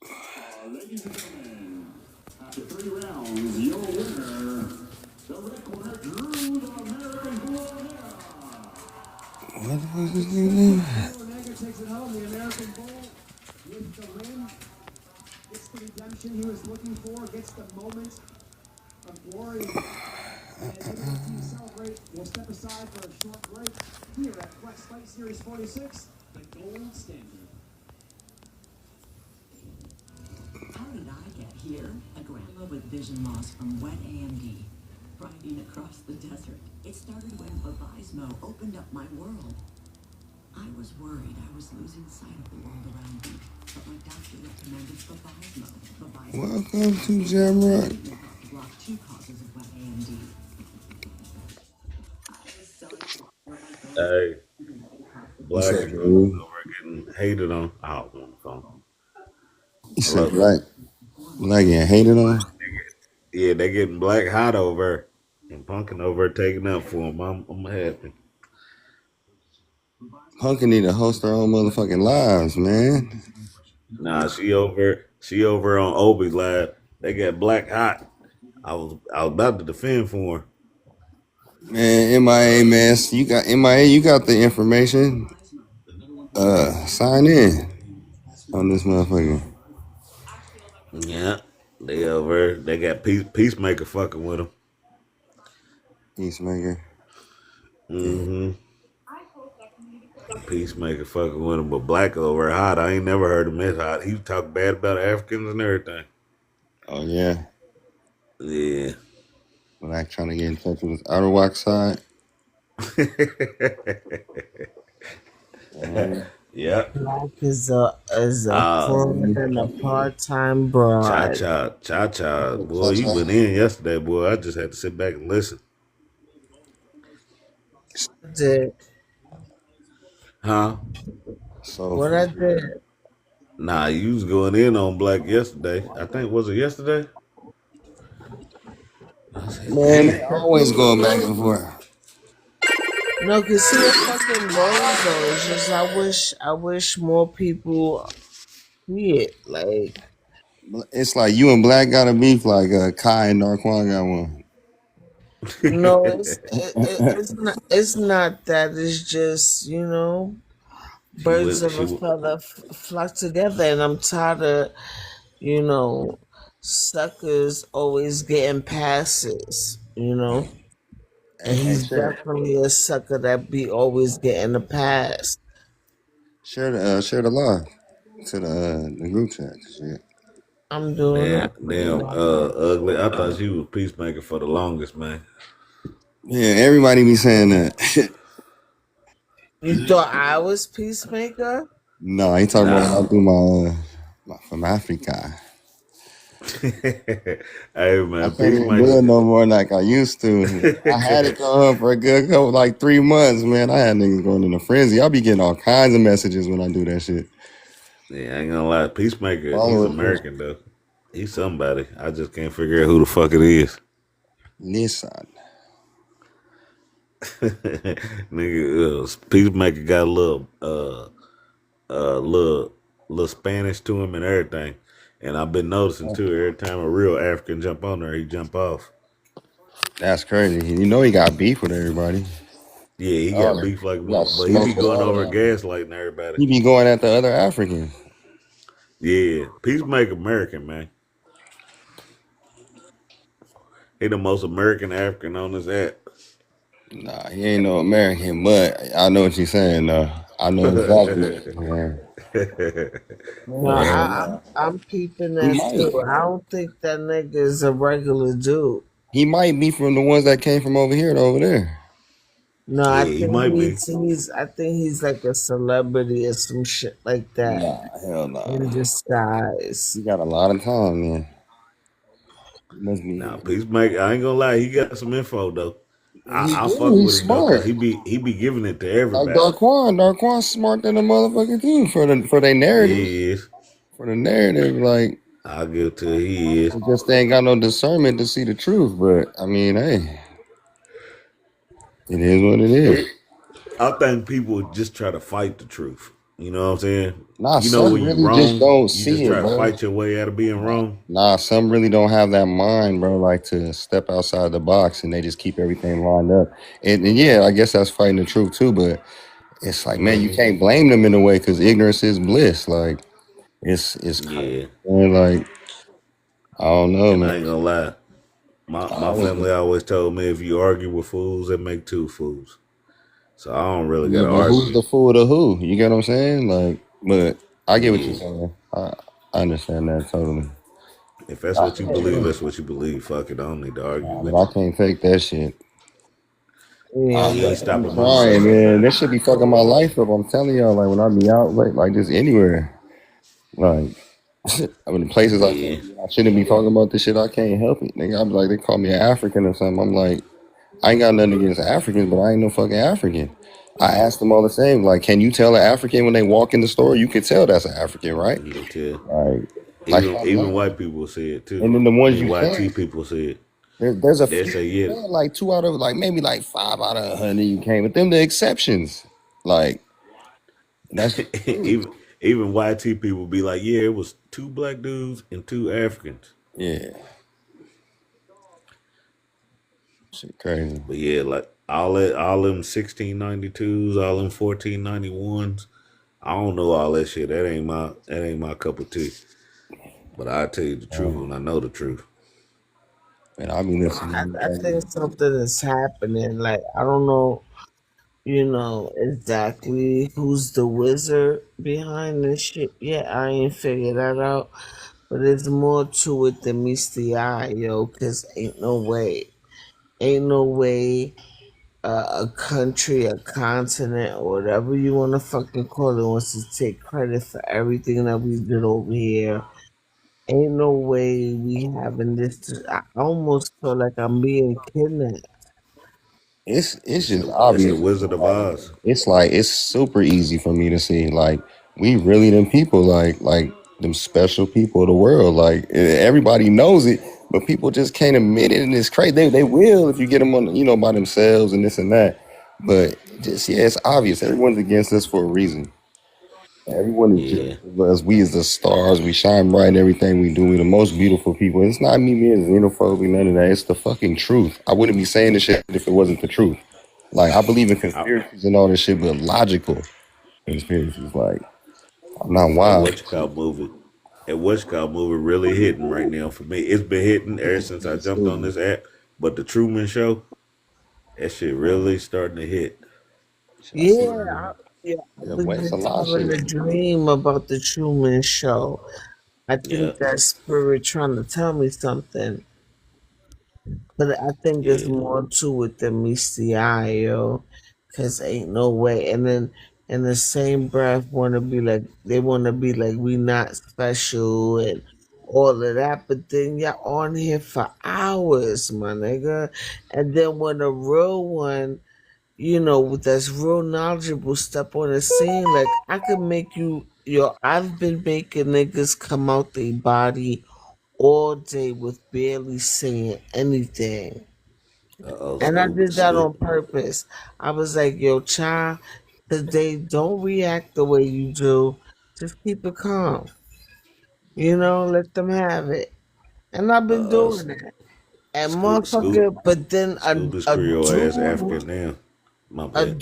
Ladies and gentlemen, after 3 rounds, your winner, the red corner, Drew the American Bull. What the fuck is this nigga? Omega takes it home. The American Bull with the win. Gets the redemption he was looking for. Gets the moment of glory. And as you celebrate, we'll step aside for a short break here at Flex Fight Series 46, the gold standard. How did I get here? A grandma with vision loss from wet AMD, riding across the desert. It started when Vabysmo opened up my world. I was worried I was losing sight of the world around me, but my doctor recommended Vabysmo. Welcome to Jamrock. To block 2 causes of wet AMD. Hey, What's black up, and gold dude? over getting hated on. Oh, I'm on the phone. You said Hello. black getting hated on? Yeah, they getting black hot over and punking over taking up for him. I'm happy. Punkin need to host her own motherfucking lives, man. Nah, she over on Obi's lab. They got black hot. I was about to defend for her. Man, MIA, man. You got MIA, you got the information. Sign in on this motherfucker. Yeah, they got Peacemaker fucking with them. Peacemaker. Yeah. Mm-hmm. Peacemaker fucking with him, but black over hot. I ain't never heard him this hot. He talk bad about Africans and everything. Oh yeah. Yeah. Black trying to get in touch with his outer walk side. Yeah. Black is a fraud and a part-time Cha broad. cha. Boy, you Cha-cha. went in yesterday, boy. I just had to sit back and listen. Did Huh? So what I did. Nah, you was going in on black yesterday. I think, was it yesterday? I said, man, they damn. always going back and forth. No, cause see the fucking blows though. It's just I wish more people see it. Like It's like you and Black got a beef like Kai and Narquan got one. no, it's not that. It's just She birds went. of She a went. feather flock together, and I'm tired of you know suckers always getting passes. And Hey, he's definitely a sucker that be always getting a pass. share the live to the group chat. Shit. I'm doing Damn, that. damn, ugly. I thought she was peacemaker for the longest, man. Yeah, everybody be saying that. You thought I was Peacemaker? No, I ain't talking about when I Nah. do my from Africa. Hey, I man, can't even do peacemaker. it no more like I used to. I had it going for a good couple, like 3 months, man. I had niggas going in a frenzy. I'll be getting all kinds of messages when I do that shit. Yeah, I ain't gonna lie. Peacemaker, he's Followers, American though. He's somebody. I just can't figure out who the fuck it is. listen. Nigga, Peacemaker got a little Spanish to him and everything. And I've been noticing too. Every time a real African jump on there, he jump off. That's crazy. You know he got beef with everybody. Yeah, he Oh, got beef like he got one, but he smoke be with going all of over them. gaslighting everybody. He be going at the other Africans. Yeah, Peacemaker American man. He the most American African on this app. Nah, he ain't no American, but I know what you're saying, though. I know exactly what you're saying. No, Yeah, I'm peeping he that might. too. I don't think that nigga is a regular dude. He might be from the ones that came from over here to over there. No, I Yeah, he think might be. he's like a celebrity or some shit like that Nah, hell in nah. disguise. He got a lot of time, man. He must Now be. Peacemaker, I ain't gonna lie, he got some info though. He I do. fuck He's with him though, cause smart. he be giving it to Like everybody. Darquan. Darquan's smart than a motherfucker too for their Yeah, narrative. he is. For the narrative, like I'll give it to he is. they just ain't got no discernment to see the truth. But I mean, hey, it is what it is. I think people just try to fight the truth. You know what I'm saying? Nah, You know some when you really just wrong, don't you just see it, try to bro. fight your way out of being wrong. Nah, some really don't have that mind, bro, like to step outside the box and they just keep everything lined up. And yeah, I guess that's fighting the truth too, but it's like, man, you Hmm. can't blame them in a way because ignorance is bliss. Like, it's crazy. Yeah. Man. Like, I don't know, And I man. ain't gonna lie. I My was, family always told me if you argue with fools, they make two fools. So I don't really yeah, gotta but who's argue. the fool to who? You get what I'm saying? Like, but I get what you're Yeah. saying. I understand that totally. If that's what you believe, that's what you believe. Fuck it. I don't need to argue Nah, but with I can't fake that shit. you. Yeah, You ain't I be stopping my trying, money. man. That should be fucking my life up. I'm telling y'all, like when I be out, like just anywhere, like I mean, the places I Yeah. can't be, I shouldn't be talking about this shit. I can't help it. Nigga, I'm like, they call me an African or something. I'm like, I ain't got nothing against Africans, but I ain't no fucking African. I ask them all the same, like, can you tell an African when they walk in the store? You can tell that's an African, right? You can tell. Like I'm Even not. white people say it too. And then the I ones mean you YT can't, people say it. there's a They few say you yeah. can, like two out of like maybe like 5 out of 100 you can't, but them the exceptions. Like that's just the truth. Even YT people be like, yeah, it was two black dudes and two Africans. Yeah, shit crazy. But yeah, like all them 1692s, all them 1491s. I don't know all that shit. That ain't my cup of tea. But I tell you the truth when I know the truth. And I be I, listening. I think something is happening. Like I don't know, exactly who's the wizard behind this shit. Yeah, I ain't figured that out. But there's more to it than meets the eye, yo. Cause ain't no way, a country, a continent, or whatever you want to fucking call it, wants to take credit for everything that we did over here. Ain't no way we having this. I almost feel like I'm being kidnapped. It's just It's the obvious. Wizard of Oz. It's like it's super easy for me to see. Like we really them people, like them special people of the world. Like everybody knows it, but people just can't admit it, and it's crazy. They will if you get them on, by themselves and this and that. But just yeah, it's obvious. Everyone's against us for a reason. Everyone is Yeah. just us. We as the stars. We shine bright in everything we do. We the most beautiful people. It's not me being xenophobic, none of that. It's the fucking truth. I wouldn't be saying this shit if it wasn't the truth. Like I believe in I, conspiracies and all this shit, but logical conspiracies. Like I'm not that wild. what you call movie. That what you call movie really hitting right now for me. It's been hitting ever since I jumped on Stupid. this app. But the Truman Show, that shit really starting to hit. I see. Yeah, yeah. I Yeah, was but it's a just lot of having shit. a dream about the Truman Show. I Yeah, think that spirit trying to tell me something, but I think there's yeah. more to it than meets the eye, yo. Cause ain't no way. And then in the same breath, want to be like we not special and all of that. But then you're on here for hours, my nigga. And then when a real one, with that's real knowledgeable step on the scene, like I could make you, I've been making niggas come out their body all day with barely saying anything. And I Scoop, did that scoop. on purpose. I was like, yo, child, today don't react the way you do. Just keep it calm. Let them have it. And I've been Uh, uh, doing that. And Scoop, motherfucker, but then Scoop is Creole ass African now. My bad.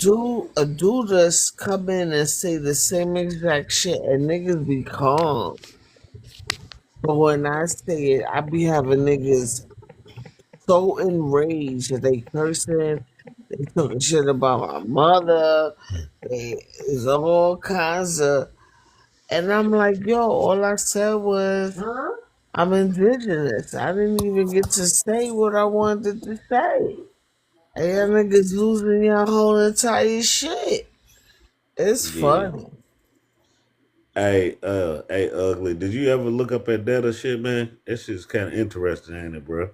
a dude just come in and say the same exact shit and niggas be calm. But when I say it, I be having niggas so enraged that they cursing, they talking shit about my mother, they is all kinds of, and I'm like, yo, all I said was I'm indigenous. I didn't even get to say what I wanted to say. And y'all niggas losing your whole entire shit. It's Yeah. funny. Hey, ugly. Did you ever look up at data shit, man? That shit's kind of interesting, ain't it, bro?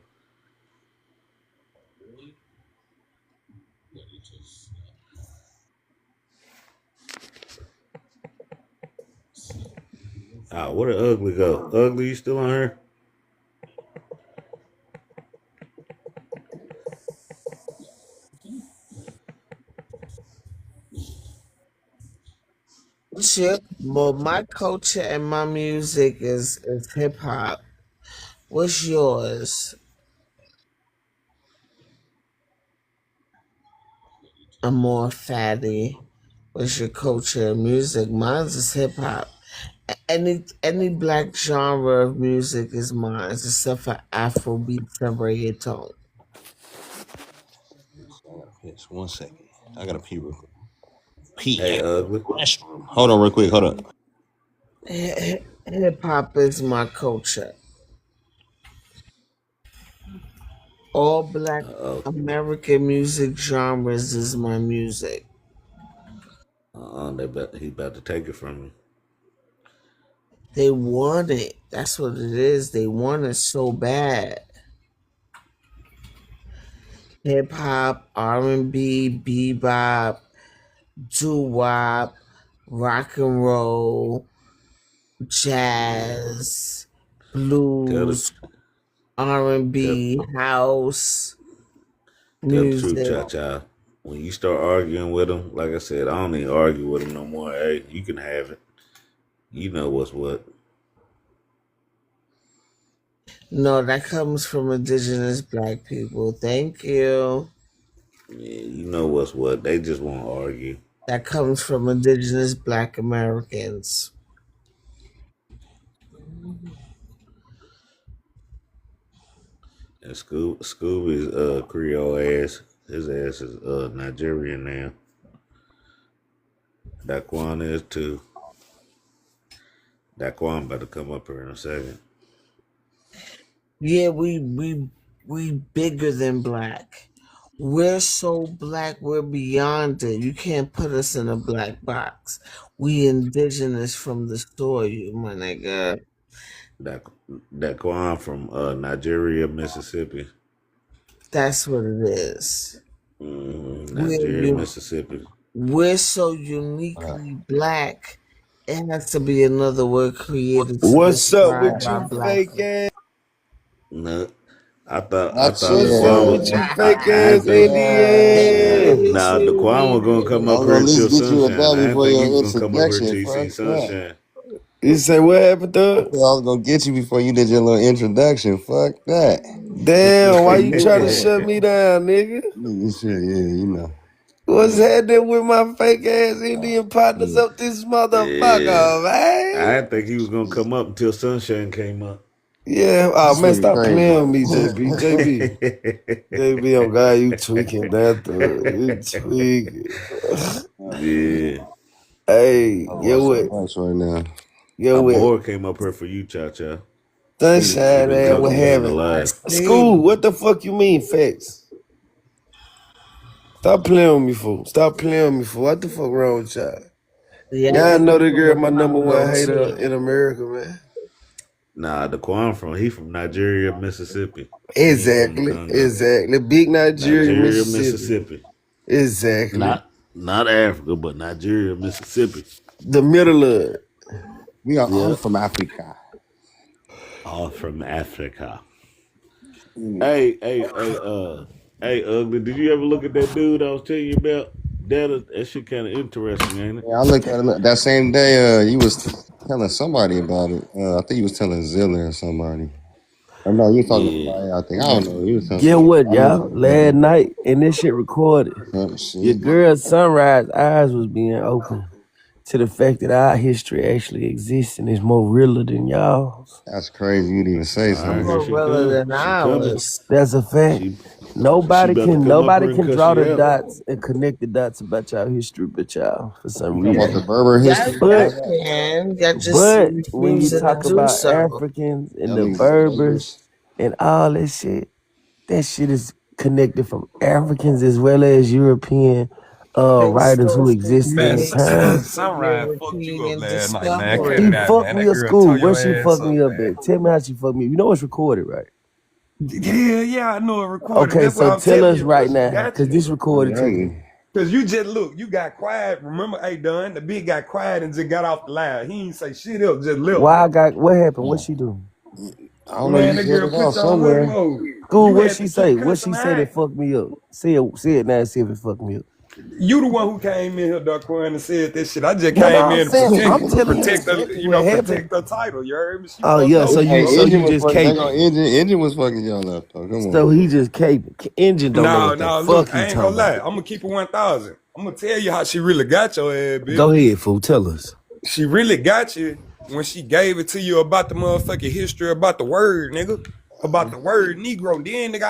Ah, where did ugly go? Ugly, you still on her? my culture and my music is hip hop. What's yours? I'm more fatty. What's your culture and music? Mine's is hip hop. Any black genre of music is mine, except for Afrobeats and reggaeton. I gotta piss. 1 second. I gotta pee real quick. Pee Hey, at ugly. the restroom. Hold on, real quick. Hold on. Hip hop is my culture. All black Uh-oh. American music genres is my music. He about to take it from you. They want it. That's what it is. They want it so bad. Hip hop, R&B, bebop, doo wop, rock and roll, jazz, Tell the blues, tell R&B, house, tell the truth, music. Cha Cha. When you start arguing with him, like I said, I don't even argue with him no more. Hey, you can have it. You know what's what. No, that comes from indigenous black people. Thank you. Yeah, you know what's what. They just won't argue. That comes from indigenous black Americans. And Scooby's Creole ass, his ass is Nigerian now. Daquan is too. Daquan about to come up here in a second. Yeah, we bigger than black. We're so black, we're beyond it. You can't put us in a black box. We indigenous from the soil, my nigga. Daquan from Nigeria, Mississippi. That's what it is. We're Nigeria, Mississippi. we're so uniquely black. It has to be another word created to What's up describe with our you fake blackness. ass? No, I Not thought What's yet. up Daquan with was. you I, fake I ass thought. Indian? Nah, Daquan was gonna come I up was here gonna at until least get you a sunshine. bell I didn't before think he was your gonna come up here introduction. till he see Fuck that. sunshine. You say what happened, I Doug? said I was gonna get you before you did your little introduction. Fuck that. Damn, why you trying to Yeah. shut me down, nigga? Nigga, shit, yeah, you know. What's happening with my fake ass Indian partners Mm. up this Yeah, motherfucker, I man? didn't think he was gonna come up until sunshine came up. Yeah, oh This man, nigga stop crazy. playing with me, JB. JB, oh God, you tweaking that, you tweaking. Yeah, Hey, I'm get watching what? much right now. Get what? Amor came up here for you, Cha Cha. She Sunshine been ass, what talking to you in the happened? I live. School, see. what the fuck you mean, facts? Stop playing with me, fool. Stop playing with me, fool. What the fuck wrong with y'all? Yeah, Y'all I know think the from girl, the my number one Congo hater too. in America, man. Nah, he from Nigeria, Mississippi. He ain't from the Exactly, Congo. exactly. Big Nigeria, Nigeria, Mississippi. Mississippi. Exactly. Not Africa, but Nigeria, Mississippi. The middle of it. We are all Yeah, from Africa. all from Africa. Mm. Hey, ugly. Did you ever look at that dude I was telling you about? That shit kind of interesting, ain't it? Yeah, I looked at it that same day. You was telling somebody about it. I think you was telling Zilla or somebody. Or no, you was talking to Yeah, Fire. I think I don't know. You was telling Get somebody. what, I looked y'all? at Last it. night, and this shit recorded. Your Shit. girl's sunrise eyes was being open to the fact that our history actually exists and is more realer than y'all's. That's crazy. You'd even say I something. here More she realer come. than She coming. ours. That's a fact. She she Nobody about to can come up nobody here and can cuss draw the you out. dots and connect the dots about y'all history but y'all for some You talking about reason. the Berber Y'all, history? y'all But can. Y'all just but when you refusing to talk do about so. Africans and Them the niggas is Berbers Berbers. and all that shit is connected from Africans as well as European Based writers who off of existed Man, at the time. creation of Sunrise fucked you up European last night, man. Cut She it discovery. out, fucked man. me That up girl school. tore Where your she ass fucked up, me up man. at? Tell me how she fucked me up. You know it's recorded, right? Yeah, yeah, I know it recorded. Okay, That's why so I'm tell telling us you, right trust me, now, got cause you. this recorded too. Hey, Cause you just look, you got quiet. Remember, hey Dunn, the big got quiet and just got off the line. He ain't say shit else, just left. What happened? What oh, she do? I don't know. Man, You that said girl it out put you on hood somewhere. mode. School, You what had she to say? keep What cussing she say that out. fucked me up? Say it now and see if it fucked me up. You the one who came in here, Daquan, and said this shit. I just No, came I'm in to saying I'm telling you protect the, exactly you what know, happened. protect the title. You heard me? She Oh fucked yeah, over. Hey, so engine you was just fucking. They caping. gonna engine was fucking y'all up though. Come on. So he just caping. Engine don't know No, what the no, fuck look, he I ain't gonna talking about. lie. I'm gonna keep it 1,000. I'm gonna tell you how she really got your ass, bitch. Go ahead, fool. Tell us. She really got you when she gave it to you about the motherfucking history about the word, nigga. About the word Negro. Then, nigga,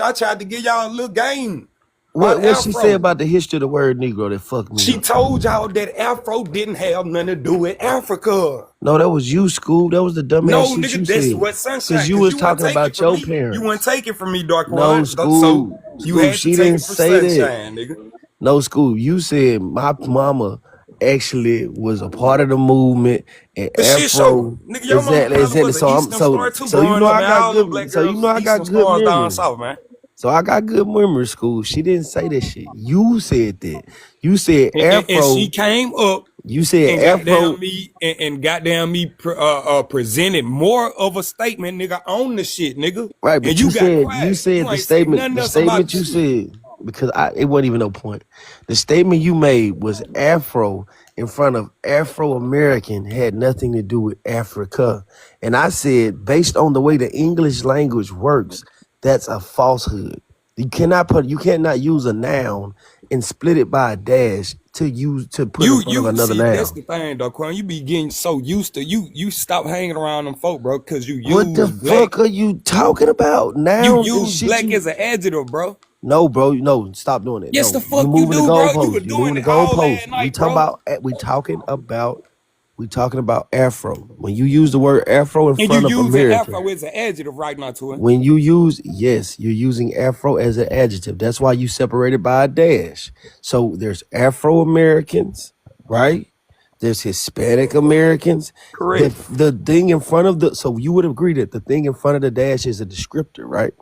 I tried to give y'all a little game about What she say Afro. about the history of the word Negro that fucked me She up? told y'all that Afro didn't have nothing to do with Africa. No, that was you, Scoob. That was the dumbass No, shit you nigga, that's said. what Sunshine, Cause you because was you wouldn't talking take it about from your me. You wouldn't parents. take it from me, Dark No, One. So you Scoob, had to she take it didn't from say that. Sunshine, nigga. No, Scoob, you said my mama actually was a part of the movement and For shit, show. Afro. Nigga, your mama probably Exactly. was an So I'm Eastern Star too so you growing know up, I man. got All them black good. So you girls know was I Eastern got good Stars down memory. south, man. So I got good memory, Scoob. She didn't say that shit. You said that. You said And she Afro. came up You said and Afro. goddamn me presented more of a statement, nigga, on the shit, nigga. Right, And but you you got said quiet. You the ain't say statement nothing else about the you shit. said because it wasn't even no point. The statement you made was Afro in front of Afro American had nothing to do with Africa. And I said, based on the way the English language works, that's a falsehood. You cannot use a noun and split it by a dash to put in front of You another see, that's noun. the thing, though, Quan. You be getting so used to you stop hanging around them folk, bro, because you What the use black. fuck are you talking about? You Nouns and use shit black you as an adjective, bro. No, bro, no, stop doing it. Yes, the No, you fuck you moving the do, bro. You were goalposts. You moving doing the it all goalposts. last night, bro. We talking about Afro. When you use the word Afro in And you front of using American, Afro as an adjective right now, to it. when you use yes, you're using Afro as an adjective. That's why you separated by a dash. So there's Afro Americans, right? There's Hispanic Americans. Correct. The thing in front of the so you would agree that the thing in front of the dash is a descriptor, right?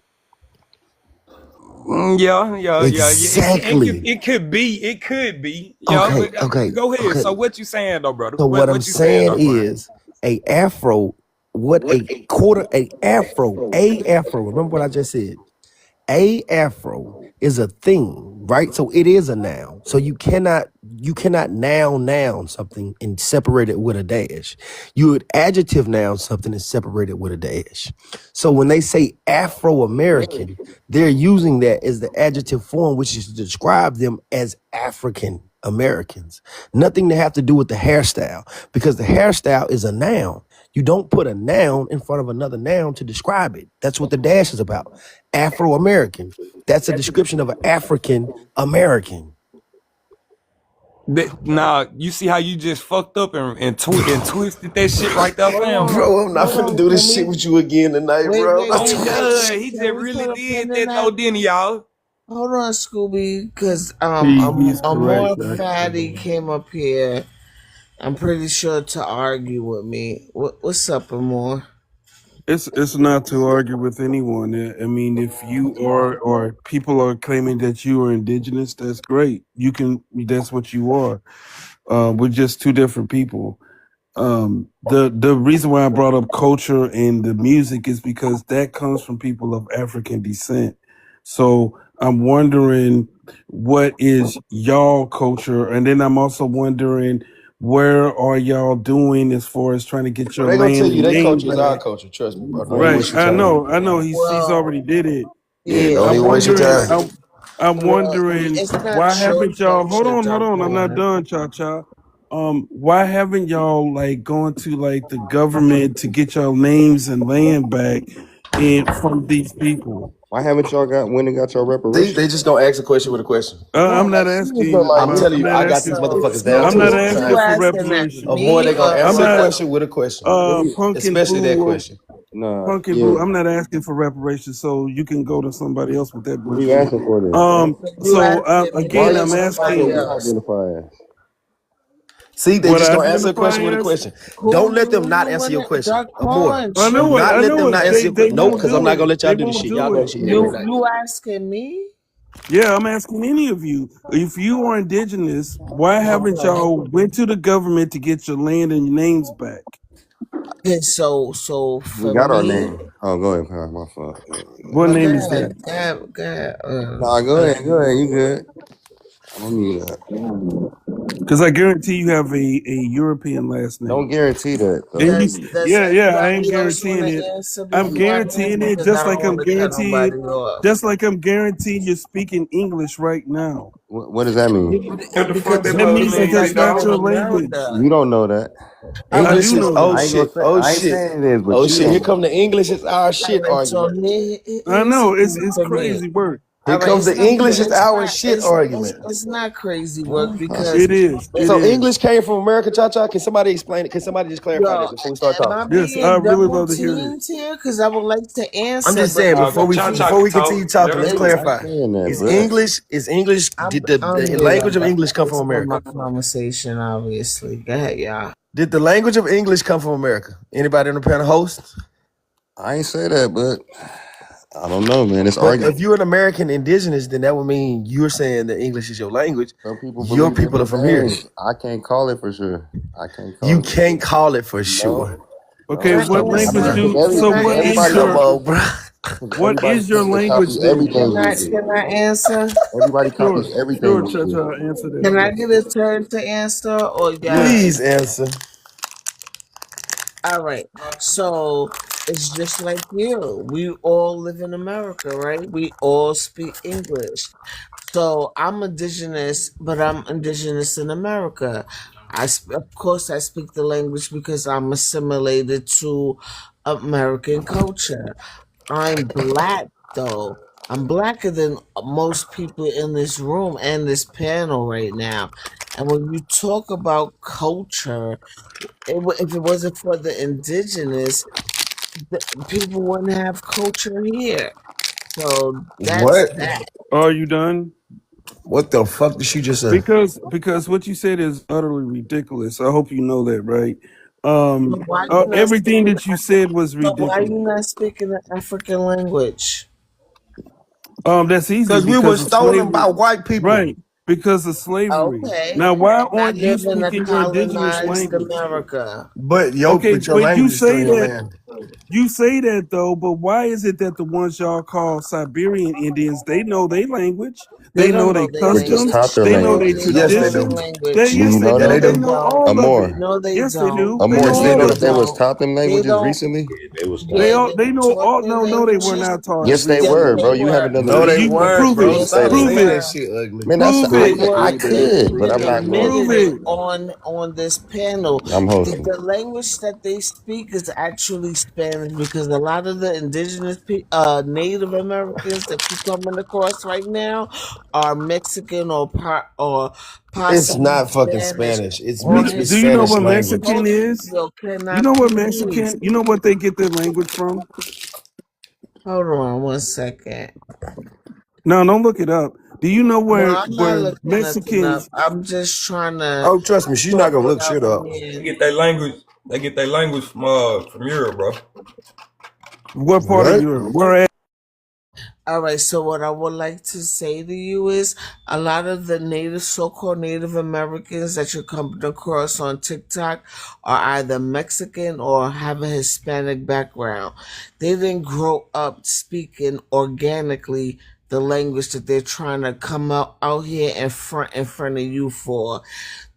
Yeah. Exactly. It could be. It could be. Yeah, Okay, but okay, go ahead. okay. So what you saying, though, brother? So what I'm What you saying, saying though, Quan? is a afro, a afro. Remember what I just said. A afro is a thing, right? So it is a noun. So you cannot noun something and separate it with a dash. You would adjective noun something and separate it with a dash. So when they say Afro American, they're using that as the adjective form, which is to describe them as African Americans. Nothing to have to do with the hairstyle, because the hairstyle is a noun. You don't put a noun in front of another noun to describe it. That's what the dash is about. Afro American. That's a description of an African American. Now you see how you just fucked up and twisted that shit right there, Hold fam. on, Bro, I'm not hold finna on. do this Can shit we with you again tonight, wait, bro. wait, Oh wait, God, wait? he just Can we really put a pin did in that though, that? didn't he, y'all? Hold on, Scooby, because He's a correct, more fatty actually. came up here. I'm pretty sure to argue with me. What's up, Amore? It's not to argue with anyone. I mean, if you are or people are claiming that you are indigenous, that's great. You can. That's what you are. We're just two different people. The reason why I brought up culture and the music is because that comes from people of African descent. So I'm wondering what is y'all culture, and then I'm also wondering where are y'all doing as far as trying to get Bro, your they gonna tell land you and their name culture is our back. culture. Trust me, bro. Don't even Right. waste your I time. know. I know. He's Well, already did it. Yeah, yeah, don't I'm even waste your wondering. time. I'm well, wondering it's not why your haven't y'all? Hold culture, on. Hold Dark on. I'm not One. done, Cha Cha. Why haven't y'all like gone to like the government to get y'all names and land back in from these people? Why haven't y'all got when they got your See, reparations? they just gonna ask a question with a question. I'm No, not no. asking. I'm telling I'm you, not I got these asking. motherfuckers down I'm to not a You asking for science. asking that reparations. Or more, they me gonna or I'm answer a not. question with a question, Pumpkin especially that fool. question. Nah, Pumpkin yeah. fool. I'm not asking for reparations, so you can go to somebody else with that What are you bullshit. asking for then? you So asking Why me again, are or you I'm asking for somebody asking what I else? identify as? See, they what just I gonna answer a identify question with a as. question. Don't let them Who not you answer your wanna question. Dark Or more. One? I Do know it. not I let know them it. not answer your They question. Nope, won't because I'm do not it. gonna let They y'all do this won't shit. Y'all do do it. this shit every You night. you asking me? Yeah, I'm asking any of you. If you are indigenous, why haven't Okay. y'all went to the government to get your land and your names back? Okay, so We for got our me, name. Oh, go ahead, Kyle. My fault. What no, name is that? go ahead. Nah, go ahead. Go ahead. You good? I don't need that. Because I guarantee you have a European last Don't name. guarantee that though. And Does you, Does yeah, I ain't anybody else want guaranteeing to it. answer I'm before I guaranteeing answer? it Because I just don't like I'm want to cut guaranteed, nobody off. just like I'm guaranteed you're speaking English right now. What does that mean? What the fuck Because that That we're supposed to means that mean, people that's big that live not dog? in your language. America. You don't know that. All I right, English do is know so oh I that. ain't gonna shit, say oh I ain't shit, saying it is, but oh you shit. Here don't know. come the English is our all shit right, so argument. I here's know something it's for me. crazy work. Here All right, comes it's the not. English is It's our not. shit argument. It's not crazy work because It is. So It is. English came from America, Cha Cha. Can somebody explain it? Can somebody just clarify yo, that before we start am I talking? Yes, I being really double love to hear that. teamed here? Because I would like to I'm answer, just but saying Cha Cha before can we continue talk. Let talking, her let's I'm cook. not clarify. saying that, Is bro. English did I'm the good. language of English come from That's for my America? conversation, obviously. Go ahead, y'all. Did the language of English come from America? Anybody on the panel host? I ain't say that, but I don't know, man. It's But argument. if you're an American indigenous, then that would mean you're saying that English is your language. Some people Your believe people are different from here. things. I can't call it for sure. I can't You call it for can't sure. call it for No, sure. Okay, Can no. I what I language mean, answer? because do? every Can So I because what is everybody Come answer? your on, bro. because what everybody is your tends to copy language? everything we do. Can I answer? Everybody copies Sure, everything sure, we Cha do. Cha, answer that, Can I please. get a turn to answer or Yes. Please yes? answer. All right. So it's just like you. We all live in America, right? We all speak English. So I'm indigenous, but I'm indigenous in America. Of course, I speak the language because I'm assimilated to American culture. I'm black, though. I'm blacker than most people in this room and this panel right now. And when you talk about culture, if it wasn't for the indigenous, people wouldn't have culture here. So that's What? that. Are you done? What the fuck did she just say? Because what you said is utterly ridiculous. I hope you know that, right? So why you not Everything speaking? that you said was So why you ridiculous. not speaking the African language? That's easy Because we were because of stolen by slavery, white people. right? Because of slavery. Okay, Now, why and I aren't you live in a speaking your indigenous colonized language? America. Okay, But your but you language is still say in your that land. you say that though, but why is it that the ones y'all call Siberian Indians, they know their language, They they know don't their know their We just customs, language. taught their they know No, their languages. they don't Yes, they know their do. traditions. They Do language. you yes, know they Yeah, do. they that? They do. They know don't. all of it. Amor. No, they Yes, they don't. do. They Amor, know Yes, do they you all know do. They that of they it. was don't. taught them They languages don't. recently? They was They taught. Yeah, all they they were know taught all. their No, they were languages. not taught Yes, they Yes, recently. were, they bro. You haven't were. done the No, they research. You weren't, prove bro. it. Yes, Stop they Prove saying it. were. shit ugly. Man, Prove I it. will I could, but I'm even not going Prove admitted to. it it. on this panel. I'm hosting. The language that they speak is actually Spanish because a lot of the indigenous Native Americans that you're coming across right now are Mexican or It's possibly not fucking Spanish Spanish. It's or mixed with Do you know Hispanic. Spanish what language. Mexican Hold, is? yo, can You I know what please? Mexican? You know what they get their language from? Hold on one second. No, don't look it up. Do you know No, where I'm not where looking nothing up. Mexicans? I'm just trying to Oh, trust me, she's not talk gonna look without shit up. They being. get their language. They get their language from Europe, bro. What part of What? Europe? Where at? All right, so what I would like to say to you is a lot of the so-called Native Americans that you're coming across on TikTok are either Mexican or have a Hispanic background. They didn't grow up speaking organically the language that they're trying to come out here in front of you for.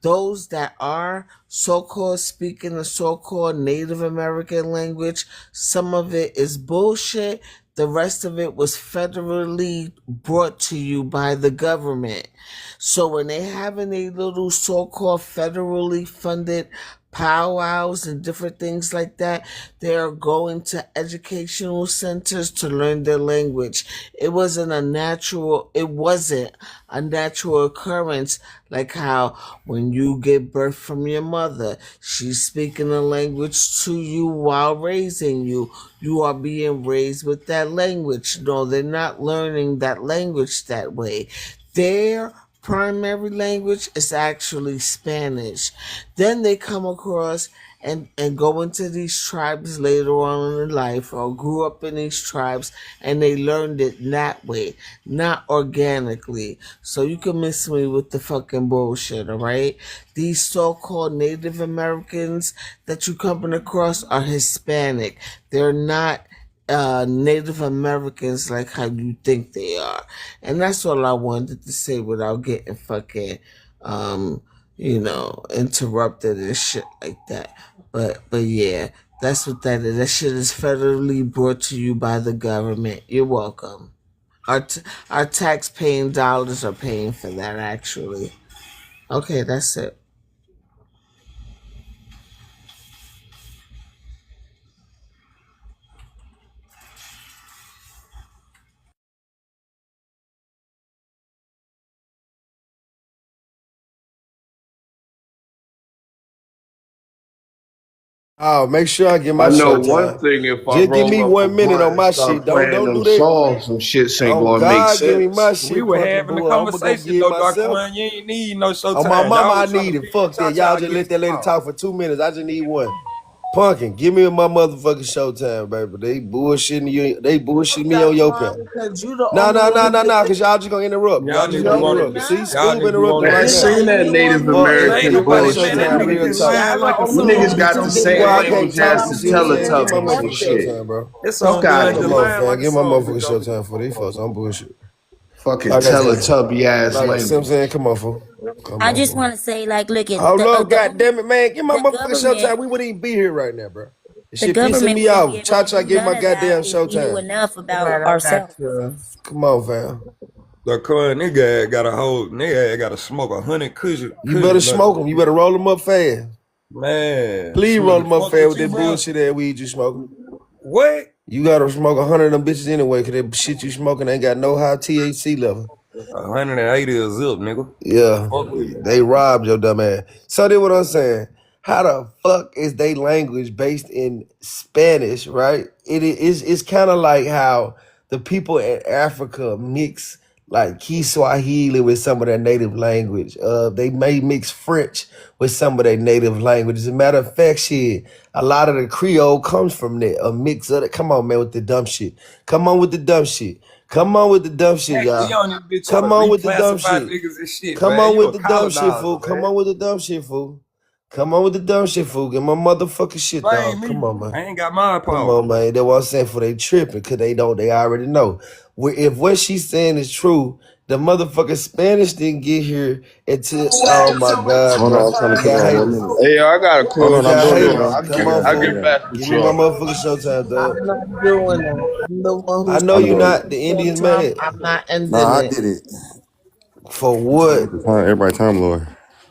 Those that are so-called speaking the so-called Native American language, some of it is bullshit. The rest of it was federally brought to you by the government. So when they having a little so-called federally funded powwows and different things like that, they are going to educational centers to learn their language. It wasn't a natural occurrence like how when you give birth from your mother, she's speaking a language to you while raising you. You are being raised with that language. No, they're not learning that language that way. Their primary language is actually Spanish. Then they come across and go into these tribes later on in life or grew up in these tribes and they learned it that way, not organically. So you can miss me with the fucking bullshit, all right? These so-called Native Americans that you coming across are Hispanic. They're not Native Americans like how you think they are. And that's all I wanted to say without getting fucking interrupted and shit like that. But yeah, that's what that is. That shit is federally brought to you by the government. You're welcome. Our tax paying dollars are paying for that actually. Okay, that's it. Oh, make sure I get my I know one showtime. thing: if I Just give me roll up a 1 minute on blunt and my shit. start Don't playing do them that. songs, some shit ain't Oh gonna make God, give me my sense. We shit, were punkin' having a boy. I'm gonna go conversation get it though, Dr. myself. One. You ain't need no On my showtime. mama, Y'all I was trying to need it. figure Fuck this that. out Y'all y'all just let niggas that lady tomorrow. talk for 2 minutes. I just need one. Punkin, give me my motherfucking showtime, baby. They bullshitting you. They bullshitting me on your Why? pad. Because you the No, only no, no, one no, who no, did because y'all just gonna interrupt. Y'all Y'all just niggas gonna No, wanna we interrupt. be See, not. y'all Scoob niggas interrupted wanna Man, right You be the now. sing that only one Native who Fuck Cause did that. ain't American Give me nobody bullshit, man, that showtime man. nigga real just You talk. sound the like a You only niggas one song. who got the can See give same us why I the can't language talk as and the shit, man. Give my That's Teletubbies and motherfucking it. shit. showtime, bro. That Fuck song out good, of the Come here. on, line fam. like a Give my song, big motherfucking dog. showtime for these folks. I'm bullshit. Fucking Like I said. Teletubby ass Like, see what I'm saying? language. Come on, fool. Come I on, just fool. want to say, like, look at Hold up, god government. damn it, man. Give my The motherfucking showtime. government, We wouldn't even be here right now, bro. This the shit pissing government me wouldn't be off. able to Cha-cha, do give none my of that goddamn if we knew showtime. enough All about right, I got ourselves. you. Come on, fam. The current nigga got a whole nigga got to smoke 100 You better cushion nuts. smoke them. You better roll them up fast. Man, Please roll smooth. them up Smoke fast with with you, that bro. bullshit that weed you smoking. What? You gotta smoke 100 of them bitches anyway, cause that shit you smoking ain't got no high THC level. 180 a zip, nigga. Yeah, Fuck with me. they robbed your dumb ass. So then what I'm saying, how the fuck is they language based in Spanish, right? It's kind of like how the people in Africa mix like Kiswahili with some of their native language. They may mix French with some of their native language. As a matter of fact, shit, a lot of the Creole comes from there. A mix of it. Come on, man, with the dumb shit. Come on with the dumb shit. Come on with the dumb shit, Hey, y'all. Leon, you bitch trying to Come on with the dumb reclassify shit. niggas and shit, Come man. on You with a the dumb shit, colonizer, fool. Come man. on with the dumb shit, fool. Come on with the dumb shit, fool. Get my motherfucking shit, Blame dog. me. Come on, man. I ain't got my Come power. on, man. That's what I'm saying for they tripping, cause they already know. If what she's saying is true, the motherfucking Spanish didn't get here until oh my god, Hold on, bro. I'm trying to You figure got out what haters. minute. Hey, yo, I gotta Hold You on, close I'm this got doing shit. it. haters. I'll Come get on, I'll I fool. get got it. back with Give me my y'all. motherfucking showtime, I'm dog. not doing that. I'm the one who I know I you know started it. not. the The short Indians time. mad. I'm not ending Nah, I it. did it. For I'm trying to what? get the time. Everybody time, Lord.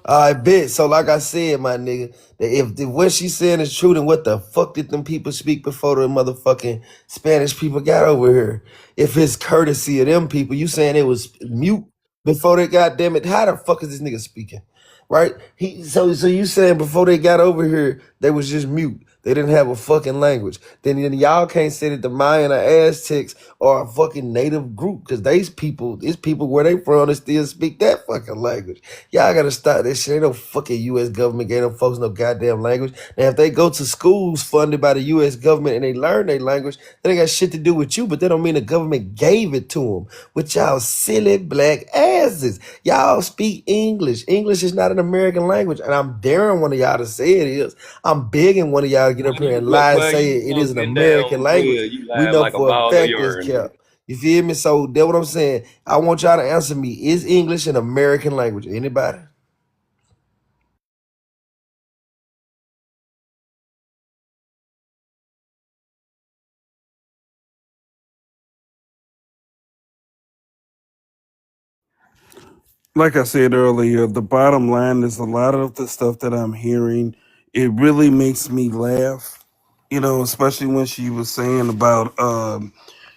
I bet. So, like I said, my nigga, that if what she's saying is true, then what the fuck did them people speak before the motherfucking Spanish people got over here? If it's courtesy of them people, you saying it was mute before they got damn it? How the fuck is this nigga speaking? Right? So you saying before they got over here, they was just mute. They didn't have a fucking language. Then y'all can't say that the Mayan or Aztecs are a fucking native group because these people where they from, they still speak that fucking language. Y'all gotta stop that shit. Ain't no fucking U.S. government gave them folks no goddamn language. Now, if they go to schools funded by the U.S. government and they learn their language, that ain't got shit to do with you, but that don't mean the government gave it to them. With y'all silly black asses. Y'all speak English. English is not an American language, and I'm daring one of y'all to say it is. I'm begging one of y'all to get up Man, here you and look, lie and man, say you it so is an been American down well. language. You We lying know like a for a ball of fact it's urine, nigga. kept. You feel me? So that's what I'm saying. I want y'all to answer me. Is English an American language? Anybody? Like I said earlier, the bottom line is a lot of the stuff that I'm hearing, it really makes me laugh. You know, especially when she was saying about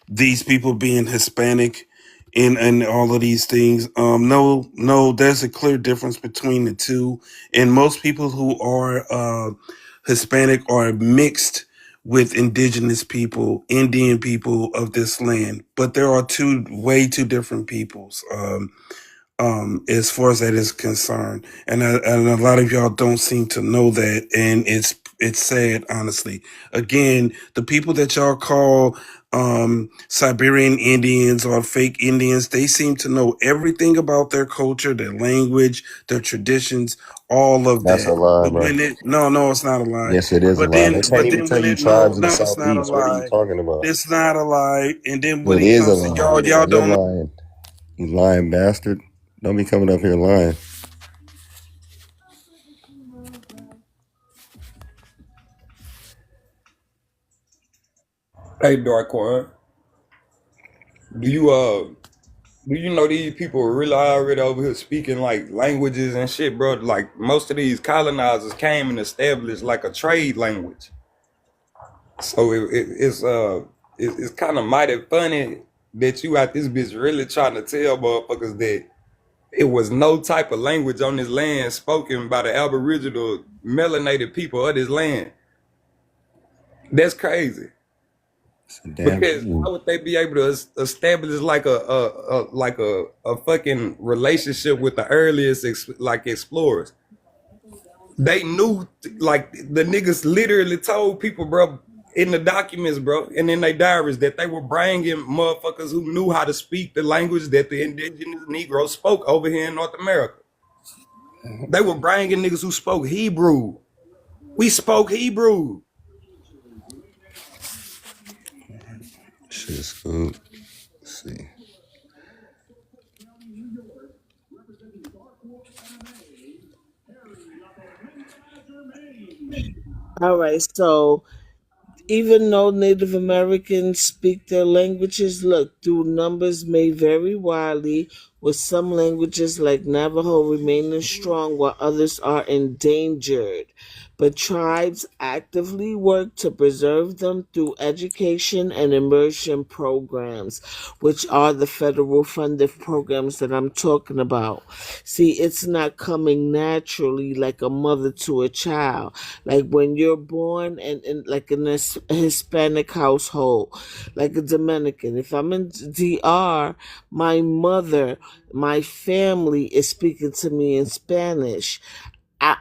these people being Hispanic and all of these things. No, there's a clear difference between the two. And most people who are Hispanic are mixed with indigenous people, Indian people of this land. But there are way two different peoples. As far as that is concerned, and a lot of y'all don't seem to know that, and it's sad, honestly. Again, the people that y'all call Siberian Indians or fake Indians. They seem to know everything about their culture, their language, their traditions, all of That's a that. lie, But bro. when it no, it's not a lie. Yes, it is a But lie. then They can't even tell when you it no, tribes in the it's not a southeast. What are you lie. talking about? It's not a lie. And then when It it is a comes to lie. y'all You're don't know. lying. You lying bastard. Don't be coming up here lying. Hey, Darkwan, do you know these people are really already over here speaking like languages and shit, bro? Like most of these colonizers came and established like a trade language. So it's kind of mighty funny that you out this bitch really trying to tell motherfuckers that it was no type of language on this land spoken by the Aboriginal melanated people of this land. That's crazy. It's a damn Because shame. how would they be able to establish like a fucking relationship with the earliest like explorers? They knew, like the niggas literally told people, bro, in the documents, bro, and in their diaries that they were bringing motherfuckers who knew how to speak the language that the indigenous Negroes spoke over here in North America. They were bringing niggas who spoke Hebrew. We spoke Hebrew. Shit is cool. Let's see. All right, so even though Native Americans speak their languages, look, though numbers may vary widely, with some languages like Navajo remaining strong while others are endangered. But tribes actively work to preserve them through education and immersion programs, which are the federal funded programs that I'm talking about. See, it's not coming naturally like a mother to a child. Like when you're born and like in a Hispanic household, like a Dominican. If I'm in DR, my mother, my family is speaking to me in Spanish.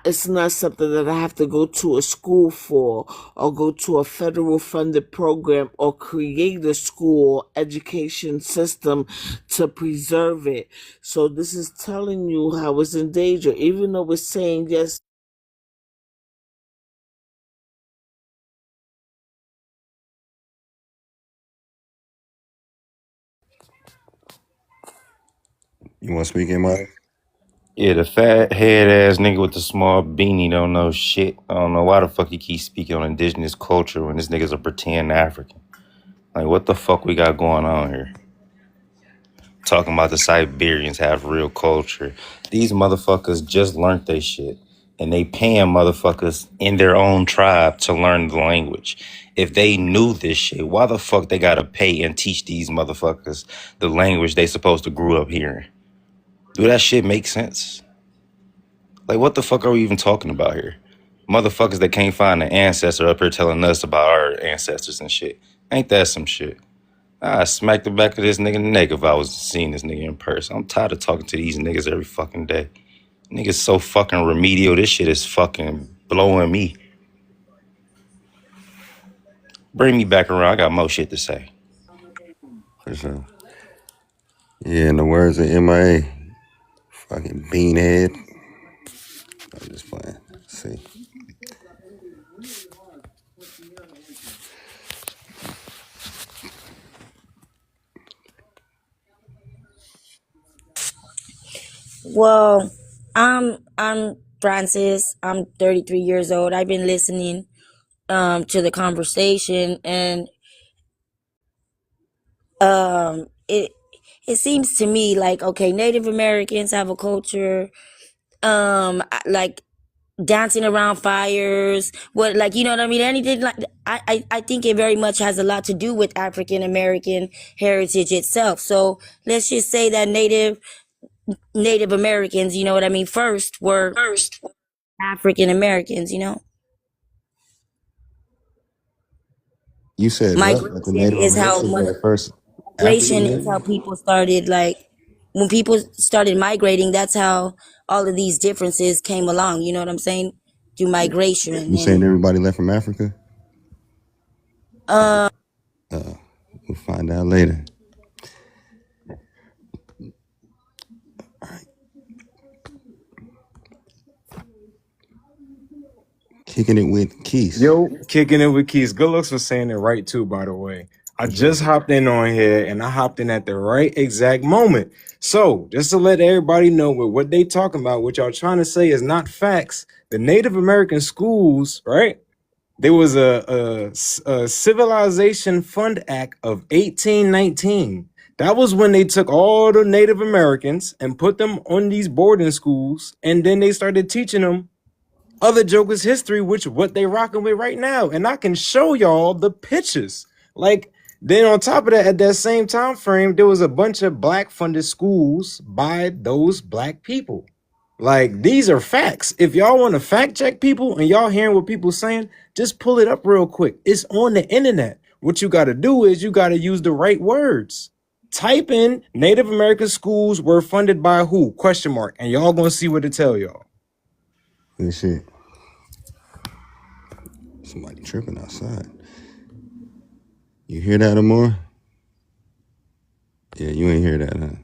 It's not something that I have to go to a school for or go to a federal funded program or create a school education system to preserve it. So this is telling you how it's in danger, even though it's saying yes. You want to speak in, Mike? Yeah, the fat head ass nigga with the small beanie don't know shit. I don't know why the fuck he keeps speaking on indigenous culture when this nigga's a pretend African. Like, what the fuck we got going on here? Talking about the Siberians have real culture. These motherfuckers just learned they shit. And they paying motherfuckers in their own tribe to learn the language. If they knew this shit, why the fuck they gotta pay and teach these motherfuckers the language they supposed to grew up hearing? Do that shit make sense? Like, what the fuck are we even talking about here? Motherfuckers that can't find an ancestor up here telling us about our ancestors and shit. Ain't that some shit? I smack the back of this nigga neck if I was seeing this nigga in person. I'm tired of talking to these niggas every fucking day. Niggas so fucking remedial. This shit is fucking blowing me. Bring me back around. I got more shit to say. For sure. Yeah, in the words of MIA, fucking beanhead. I'm just playing. Let's see. Well, I'm Francis. I'm 33 years old. I've been listening to the conversation, and it seems to me like, okay, Native Americans have a culture, like dancing around fires, what, like, you know what I mean? Anything like I think it very much has a lot to do with African American heritage itself. So let's just say that Native Americans, you know what I mean, first were African Americans, you know. You said what? That the Migration Native is how Americans were the first migration is African? how people started, like when people started migrating, that's how all of these differences came along, you know what I'm saying? Through migration. You saying And everybody left from Africa? uh Uh, We'll find out later. Kicking it with Keith. Yo, kicking it with Keys. Good looks for saying it right too, by the way. I just hopped in on here and I hopped in at the right exact moment. So just to let everybody know what they talking about, what y'all trying to say is not facts. The Native American schools, right? There was a Civilization Fund Act of 1819. That was when they took all the Native Americans and put them on these boarding schools, and then they started teaching them other jokers history, which what they rocking with right now. And I can show y'all the pictures. Like, then on top of that, at that same time frame, there was a bunch of black funded schools by those black people. Like, these are facts. If y'all want to fact check people and y'all hearing what people saying, just pull it up real quick. It's on the internet. What you got to do is you got to use the right words. Type in Native American schools were funded by who? Question mark. And y'all gonna see what it tell y'all. Good shit. Somebody tripping outside. You hear that, Amor? Yeah, you ain't hear that, huh?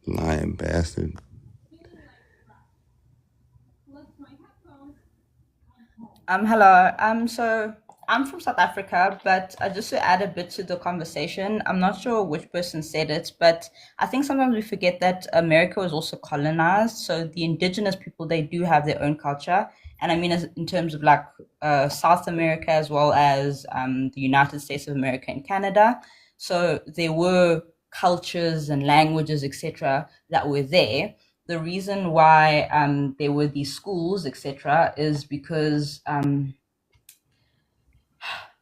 Lying bastard. Hello. So I'm from South Africa, but just to add a bit to the conversation, I'm not sure which person said it, but I think sometimes we forget that America was also colonized. So the indigenous people, they do have their own culture. And I mean, in terms of like South America, as well as the United States of America and Canada. So there were cultures and languages, etc., that were there. The reason why there were these schools, etc., is because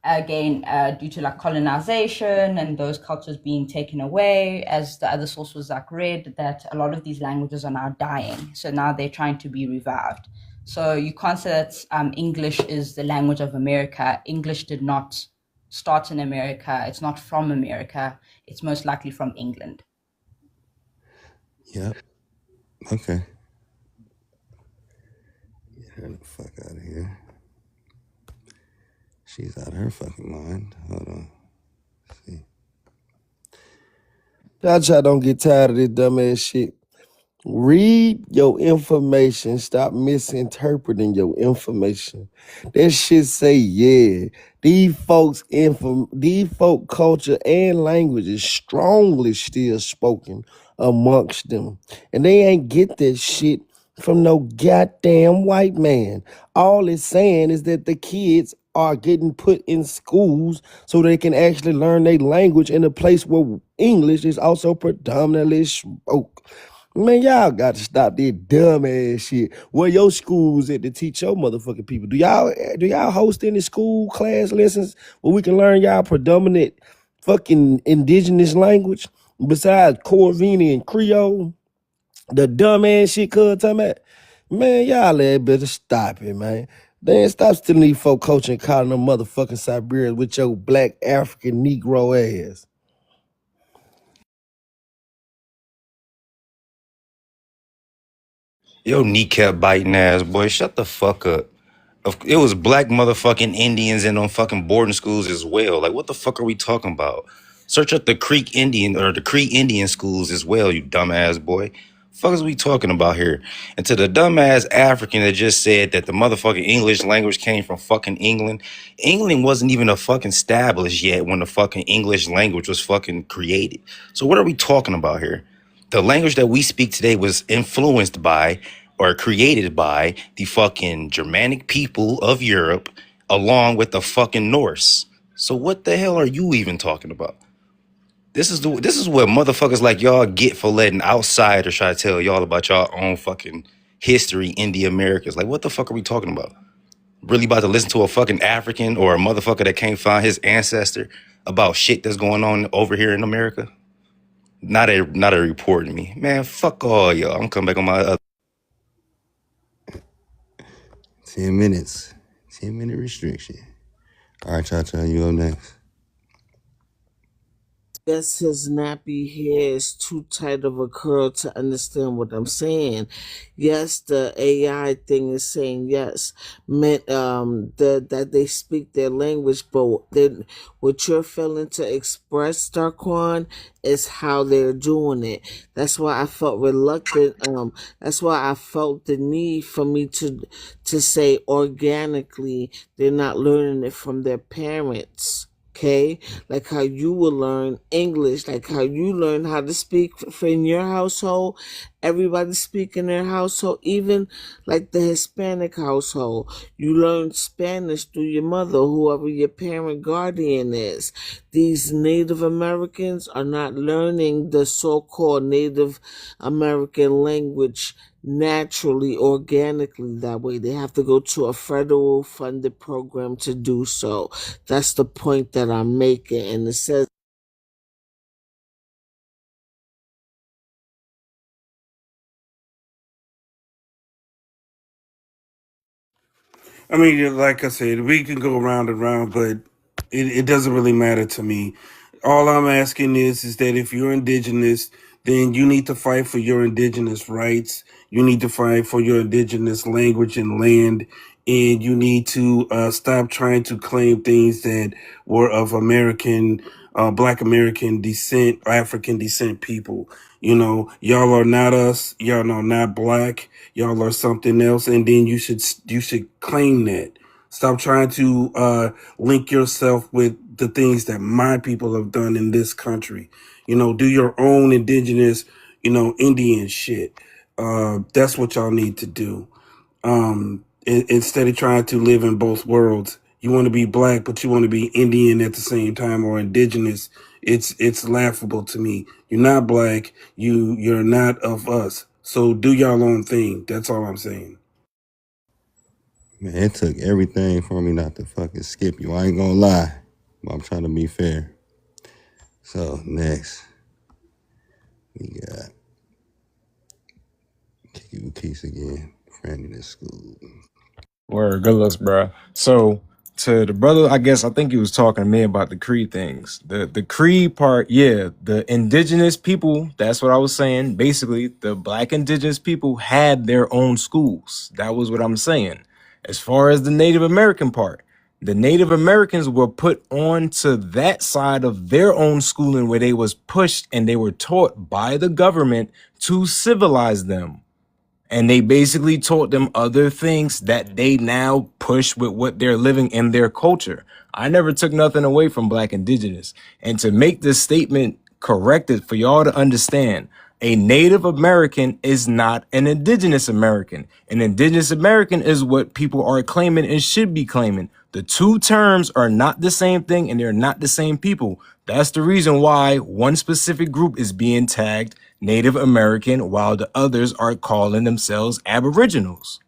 again, due to like colonization and those cultures being taken away, as the other source was like read, that a lot of these languages are now dying. So now they're trying to be revived. So you can't say that English is the language of America. English did not start in America. It's not from America. It's most likely from England. Yep. Okay. Get her the fuck out of here. She's out of her fucking mind. Hold on. Let's see. Y'all don't get tired of this dumbass shit. Read your information. Stop misinterpreting your information. That shit say, yeah, these folk culture and language is strongly still spoken amongst them. And they ain't get that shit from no goddamn white man. All it's saying is that the kids are getting put in schools so they can actually learn their language in a place where English is also predominantly spoke. Man, y'all got to stop this dumb ass shit. Where your schools at to teach your motherfucking people? Do y'all host any school class lessons where we can learn y'all predominant fucking indigenous language besides Corvini and Creole? The dumb ass shit cuz talking about. Man, y'all better stop it, man. Then stop stealing these folk culture and calling them motherfucking Siberians with your black African Negro ass. Yo, kneecap biting ass boy, shut the fuck up. It was black motherfucking Indians in on fucking boarding schools as well. Like, what the fuck are we talking about? Search up the Creek Indian or the Cree Indian schools as well, you dumbass boy. Fuck is we talking about here? And to the dumbass African that just said that the motherfucking English language came from fucking England. England wasn't even a fucking established yet when the fucking English language was fucking created. So what are we talking about here? The language that we speak today was influenced by or created by the fucking Germanic people of Europe along with the fucking Norse. So what the hell are you even talking about? This is what motherfuckers like y'all get for letting outsiders try to tell y'all about y'all own fucking history in the Americas. Like, what the fuck are we talking about? Really about to listen to a fucking African or a motherfucker that can't find his ancestor about shit that's going on over here in America? Not a report to me. Man, fuck all y'all. I'm coming back on my other 10 minutes. 10-minute restriction. All right, Cha-Cha, you up next. guess his nappy hair is too tight of a curl to understand what I'm saying. Yes, the AI thing is saying yes, that they speak their language, but then what you're failing to express, Darkwan, is how they're doing it. That's why I felt reluctant. That's why I felt the need for me to say organically they're not learning it from their parents. Okay, like how you will learn English, like how you learn how to speak in your household. Everybody speak in their household, even like the Hispanic household. You learn Spanish through your mother, whoever your parent guardian is. These Native Americans are not learning the so-called Native American language naturally, organically that way. They have to go to a federal funded program to do so. That's the point that I'm making. And it says I mean, like I said, we can go round and round, but it doesn't really matter to me. All I'm asking is that if you're indigenous, then you need to fight for your indigenous rights. You need to fight for your indigenous language and land. And you need to stop trying to claim things that were of American, Black American descent, African descent people. You know, y'all are not us. Y'all are not black. Y'all are something else. And then you should claim that. Stop trying to link yourself with the things that my people have done in this country. You know, do your own indigenous, Indian shit. That's what y'all need to do. Instead of trying to live in both worlds, you want to be black, but you want to be Indian at the same time, or indigenous. It's laughable to me. You're not black. You're not of us. So do y'all own thing. That's all I'm saying. Man, it took everything for me not to fucking skip you. I ain't gonna lie, but I'm trying to be fair. So next, we got Kiwi Keys again. Friend in this school. Word, good looks, bro. So to the brother, I think he was talking to me about the creed things. The creed part, yeah, the indigenous people, that's what I was saying. Basically, the black indigenous people had their own schools. That was what I'm saying. As far as the Native American part, the Native Americans were put on to that side of their own schooling where they was pushed and they were taught by the government to civilize them. And they basically taught them other things that they now push with what they're living in their culture. I never took nothing away from Black indigenous. And to make this statement corrected for y'all to understand, a Native American is not an indigenous American. An indigenous American is what people are claiming and should be claiming. The two terms are not the same thing and they're not the same people. That's the reason why one specific group is being tagged Native American while the others are calling themselves Aboriginals.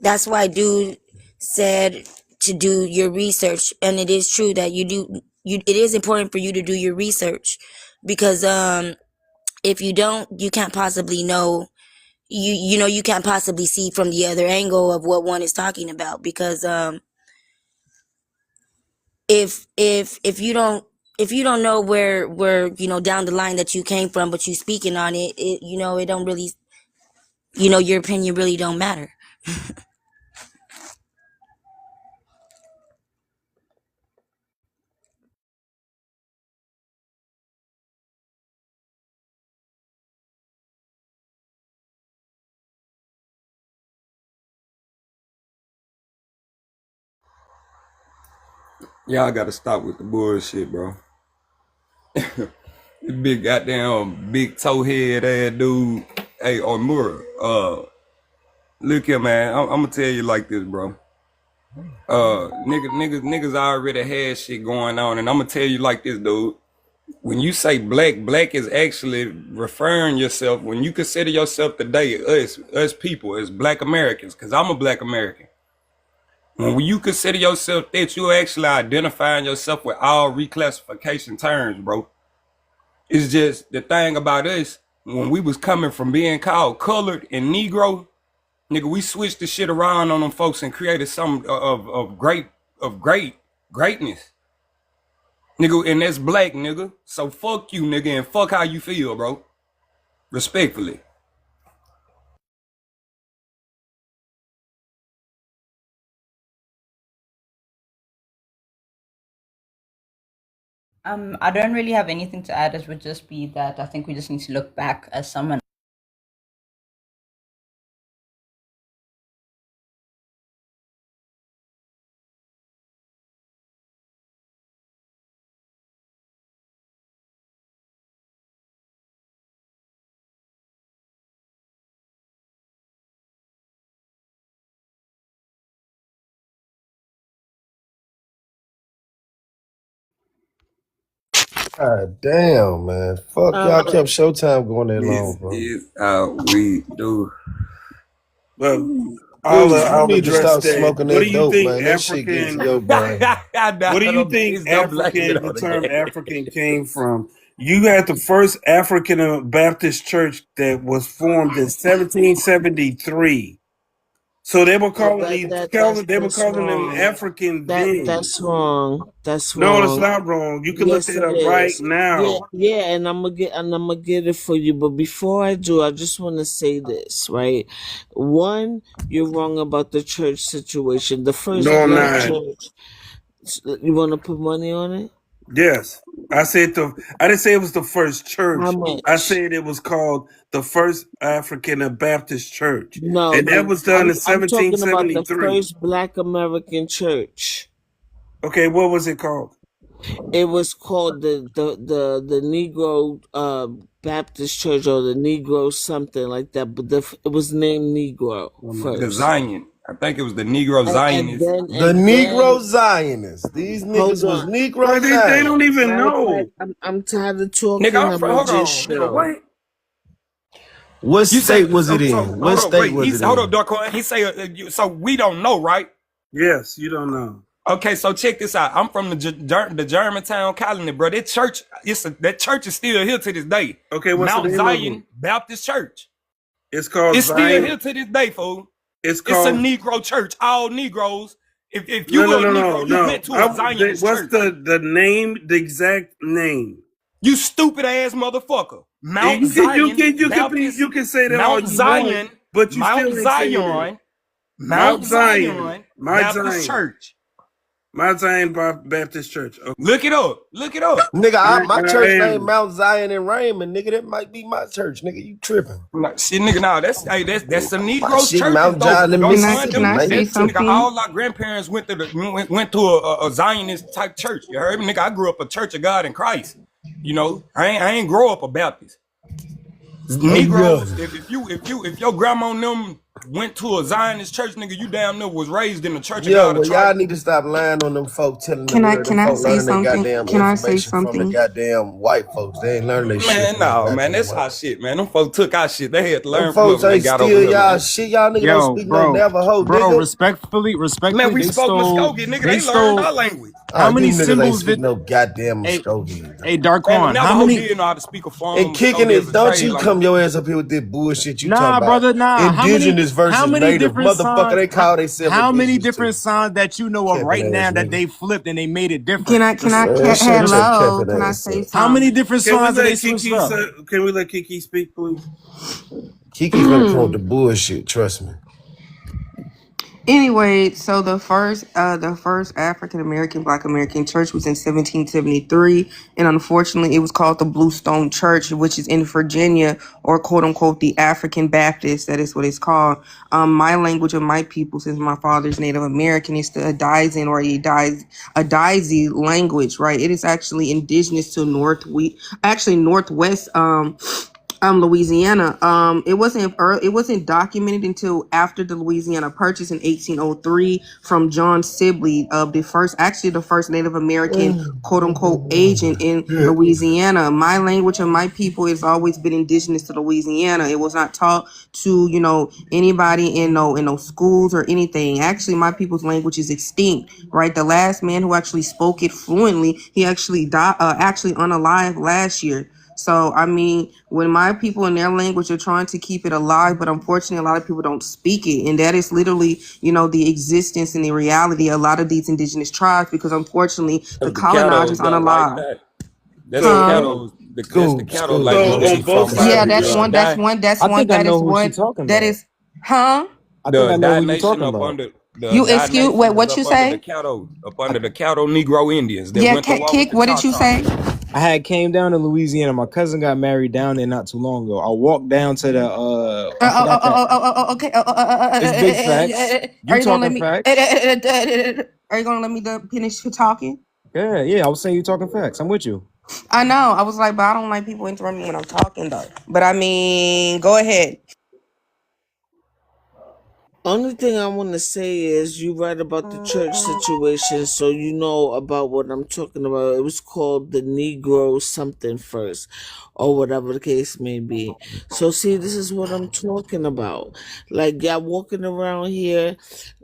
That's why dude said to do your research, and it is true that it is important for you to do your research, because if you don't, you can't possibly know, you can't possibly see from the other angle of what one is talking about, because if you don't know where down the line that you came from, but you speaking on it don't really, your opinion really don't matter. Y'all gotta stop with the bullshit, bro. This big goddamn big toe head ass dude. Hey, Mura, look here, man. I'm gonna tell you like this, bro. Niggas already had shit going on, and I'm gonna tell you like this, dude. when you say black, black is actually referring yourself, when you consider yourself today, us people, as black Americans, because I'm a black American. When you consider yourself that, you're actually identifying yourself with all reclassification terms, bro. It's just the thing about us, when we was coming from being called colored and Negro, nigga, we switched the shit around on them folks and created some of greatness. Nigga, and that's black, nigga. So fuck you, nigga, and fuck how you feel, bro. Respectfully. I don't really have anything to add. It would just be that I think we just need to look back as someone. God damn, man. Fuck y'all kept Showtime going that long, bro. We do. But Dude, I'll you need to address stop that. smoking What do that you dope, think man. That shit gets African? to your brain. What do you think African? The term African came from? You had the first African Baptist church that was formed in 1773. So they were calling them African then. That's wrong. That's No, wrong. it's not wrong. You can Yes, look that it up right is. now. Yeah, and I'm gonna get it for you. But before I do, I just want to say this, right? One, you're wrong about the church situation. The first No, I'm black not. church. You want to put money on it? Yes. I didn't say it was the first church. How much? I said it was called the First African Baptist Church. No, And that was done in I'm talking about the 1773. first Black American church. Okay, what was it called? It was called the Negro Baptist Church, or the Negro something like that. But it was named Negro first. The Zion. I think it was the Negro Zionists. The Negro Zionists. These niggas was Negro Well, Zionists. they don't even know. I'm tired of talking. Nigga, hold on. Just Nigga, what? What state was it in? What state was it in? Hold up, Darko. He say, so we don't know, right? Yes, you don't know. Okay, so check this out. I'm from the Germantown colony, bro. That church, that church is still here to this day. Okay, what's Mount the name of Zion it? Baptist Church. It's called It's Zion. still here to this day, fool. It's a called Negro church. All Negroes. If you were a Negro, you went to a Zionist What's church. the name? The exact name? You stupid ass motherfucker. Mount Zion. You can say that all Mount you Zion. want, but you Mount still ain't saying Zion. it. Mount Zion. Baptist Church. Mount Zion Baptist Church. Okay. Look it up. Look it up. Nigga, my church named Mount Zion in Raymond. Nigga, that might be my church. Nigga, you tripping. Shit, nigga, no, that's a Negro shit, church. Mount Zion in Mississippi. Can I say something? Nigga, all our grandparents went to a Zionist type church. You heard me? Nigga, I grew up a Church of God in Christ. You know, I ain't grow up a Baptist. Negroes, if your grandma and them went to a Zionist church, nigga, you damn near was raised in the Church of God. Well, y'all need to stop lying on them folk, telling them Can I say something? Can I say from the something? goddamn white folks. They ain't learning that shit. Man, no, man, that's our shit, man. Them folks took our shit. They had to learn them from us folks when they ain't got over steal here, y'all man. shit. Y'all niggas Yo, don't speak bro, no Navajo, bro, nigga. respectfully, Man, we they spoke stole. Muskogee, nigga. They They learned our stole. language. How many you niggas ain't symbols speak did? no goddamn Hey, Muskogee. hey, Man, Darkwan, how Navajo many? did know how to speak a form. And kicking Muskogee it, as a don't trade you language. come your ass up here with this bullshit you Nah, talking about. brother, nah. Indigenous How versus many native. different Motherfucker, songs? they call themselves How many indigenous different too. songs that you know of Capping right now ass that nigga. they flipped and they made it different? Man, Shut your hello. capping Can I ass say up. How many something? different Can we songs that they let switched Kiki? up? Can we let Kiki speak, please? Kiki's gonna come with the bullshit, trust me. Anyway, so the first African American Black American church was in 1773, and unfortunately, it was called the Bluestone Church, which is in Virginia, or quote unquote the African Baptist. That is what it's called. My language of my people, since my father's Native American, is the Adizan or Adizi language. Right? It is actually indigenous to Northwest Louisiana. It wasn't documented until after the Louisiana Purchase in 1803 from John Sibley, of the first Native American quote unquote agent in Louisiana. My language and my people has always been indigenous to Louisiana. It was not taught to, anybody in no schools or anything. Actually, my people's language is extinct, right? The last man who actually spoke it fluently, he actually died, actually unalive last year. So, I mean, when my people in their language are trying to keep it alive, but unfortunately, a lot of people don't speak it. And that is literally, the existence and the reality of a lot of these indigenous tribes, because unfortunately, the The cattle colonizers don't like unalive. that. That's the So, cattle. That's the so, cattle so, language so that on he both from. By Yeah, sides, that's the one. That's one. That's I one. think I That know is who she what. talking That about. is, huh? I think I The know who Dye you Nation talking up about. under the You Dye excuse Nation is what you up under the say? cattle, Negro Indians that Yeah, went to war with Kick. the What did you Choctaws. say? I had came down to Louisiana. My cousin got married down there not too long ago. I walked down to the I forgot that. Okay. It's big facts. Are You you gonna let talking me? facts? Are you gonna let me finish talking? Yeah. I was saying you talking facts. I'm with you. I know. I was like, but I don't like people interrupting me when I'm talking though. But I mean, go ahead. Only thing I want to say is you right about the church situation, so you know about what I'm talking about. It was called the Negro something first, or whatever the case may be. So see, this is what I'm talking about. Like y'all walking around here,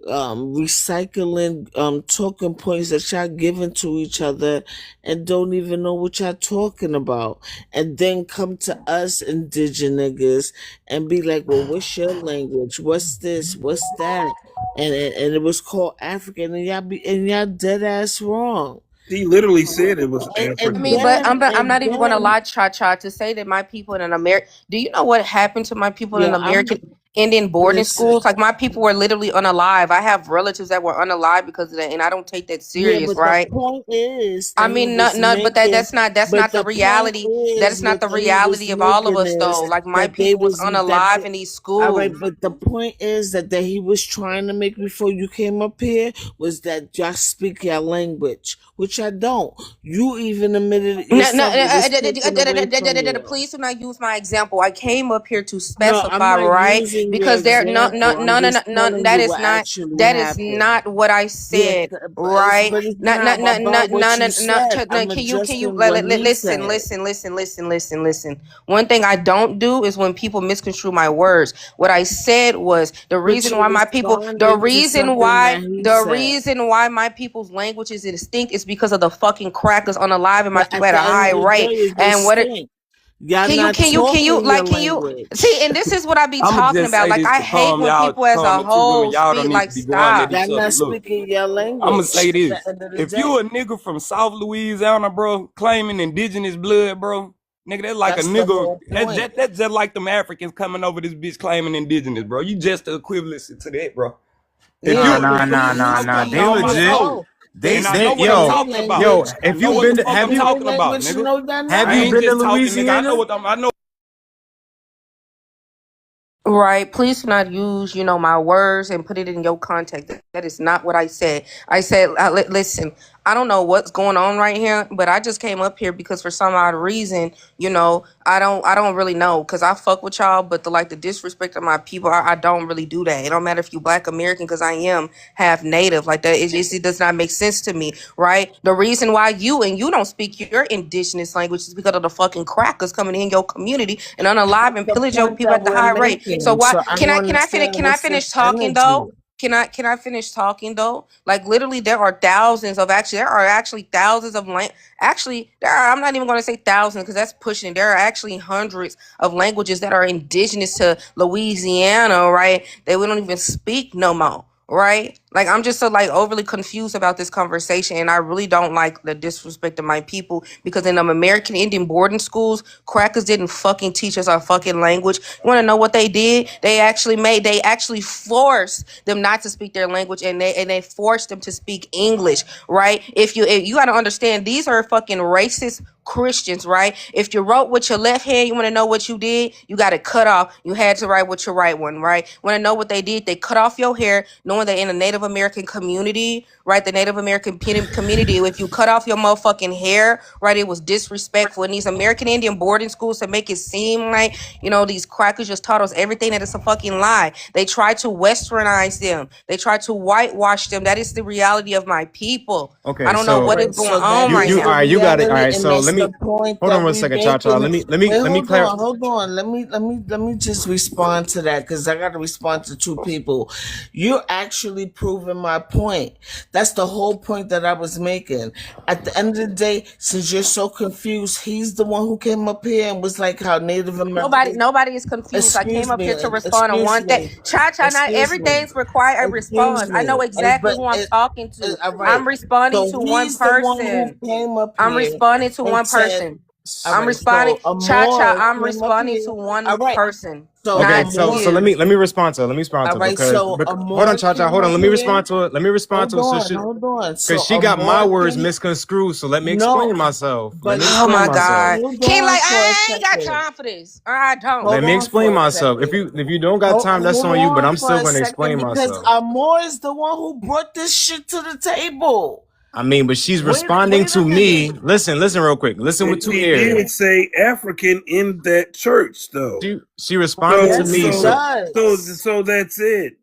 recycling talking points that y'all giving to each other, and don't even know what y'all talking about, and then come to us indigenous niggas and be like, well, what's your language? What's this? What's that? And it was called African, and y'all dead ass wrong. he literally said it was And I and African. mean, but then I'm and not even going to then lie, Cha to say that my people in an American. Do you know what happened to my people in yeah, I'm American Indian boarding listen. schools? Like my people were literally unalive. I have relatives that were unalive because of that, and I don't take that Yeah, serious, but the right? point is I that he mean, was but making. that's But not the the point reality. That is is not what the he was reality of all of making us, though. is Like my that they people was was that. unalive in these All right, schools. but the point is that he was trying to make before you came up here was that y'all speak your language, which I don't. You even admitted it No, no, yourself. It was taken away from you. please do not use my example. I came up here to No, I'm specify, not right? using your Because there, no, no, example. I'm no, no, no, just no. telling you what actually That is happened. not what I Yeah, said, right? but it's No, no, not no, no, about no, what no, you said. no. I'm Can you adjusting what he listen, said. listen. One thing I don't do is when people misconstrue my words. What I said was But you're responding to something that he said. reason why my people's language is extinct is because of the fucking crackers on the live, and my But people at at the a end high of the day, rate. it's the And what it same. Y'all can you not can you can you talking your like can you see? language. And this is what I be I'ma talking just about. say Like this I to hate when people as calm a the two women. whole Y'all don't speak. need Like to be going at stop. each Y'all other. not Look, speaking your I'ma language say at the this. end of the If you day. a nigga from South Louisiana, bro, claiming indigenous blood, bro, nigga, that's like a That's the nigga. whole point. That's just like them Africans coming over this bitch claiming indigenous, bro. You just the equivalent to that, bro. If Yeah, you, Nah. but you They on my legit. soul, no. They and I They know speak what I'm their talking about. yo. language. I Have know you what been the to, fuck have I'm Speaking you their talking about, language, nigga. no, they're have I you not. ain't been to just talking, nigga. I know Louisiana? what I know. Right. Please do not use, my words and put it in your context. That is not what I said. I said, listen, I don't know what's going on right here, but I just came up here because for some odd reason, I don't really know because I fuck with y'all, but the disrespect of my people, I don't really do that. It don't matter if you Black American because I am half Native like that. It does not make sense to me, right? The reason why you don't speak your indigenous language is because of the fucking crackers coming in your community and unalive and The pillage your point people that at the we're high rate. So making. why So I don't understand can I what's this finish talking energy. though? Can I finish talking though? Like literally, there are actually thousands of I'm not even going to say thousands because that's pushing it. There are actually hundreds of languages that are indigenous to Louisiana, right? That we don't even speak no more, right? Like I'm just so overly confused about this conversation, and I really don't like the disrespect of my people because in them American Indian boarding schools, crackers didn't fucking teach us our fucking language. You want to know what they did? They actually forced them not to speak their language, and they forced them to speak English, right? If you got to understand, these are fucking racist Christians, right? If you wrote with your left hand, you want to know what you did, you got to cut off. You had to write with your right one, right? Want to know what they did? They cut off your hair, knowing that in the Native American community, right? The Native American community, if you cut off your motherfucking hair, right, it was disrespectful. In these American Indian boarding schools to make it seem like, you know, these crackers just taught us everything that is a fucking lie. They tried to westernize them. They tried to whitewash them. That is the reality of my people. Okay, I don't know what so is going on you right all now. right, you got it. All right, And so that's let me the point hold that on one we second, making. Cha. Let me clarify. Hold on. Let me just respond to that because I got to respond to two people. You're actually proving my point. That's the whole point that I was making. At the end of the day, since you're so confused, he's the one who came up here and was like how Native Americans. Nobody is confused. I came Excuse up me. here to respond on one thing. Cha, not Excuse me. everything's require a Excuse response. I know me. exactly who I'm talking to. All right. I'm responding So to one he's the one who person. came up I'm here responding to and one said, person. all I'm right, responding, so Cha, Amor I'm came up responding here. to one All right. person, So Okay, not so you. let me respond to it. All right, Because so hold Amor on, Cha. came Hold on. up Let me here. respond to it. Hold on. So Because she got my Amor words came. misconstrued. So let me No, explain myself. but Oh my God. hold King, on like, for a I ain't got second. time for this. I don't. Let Hold me on explain for a myself. If second. you don't got time, that's Hold on you. But on I'm for still a gonna second explain because myself. Amor is the one who brought this shit to the table. I mean, but she's Wait responding a to me. minute. Listen real quick. Listen with And two she ears. did say African in that church, though. She responded to Yes, me. it does. So that's it.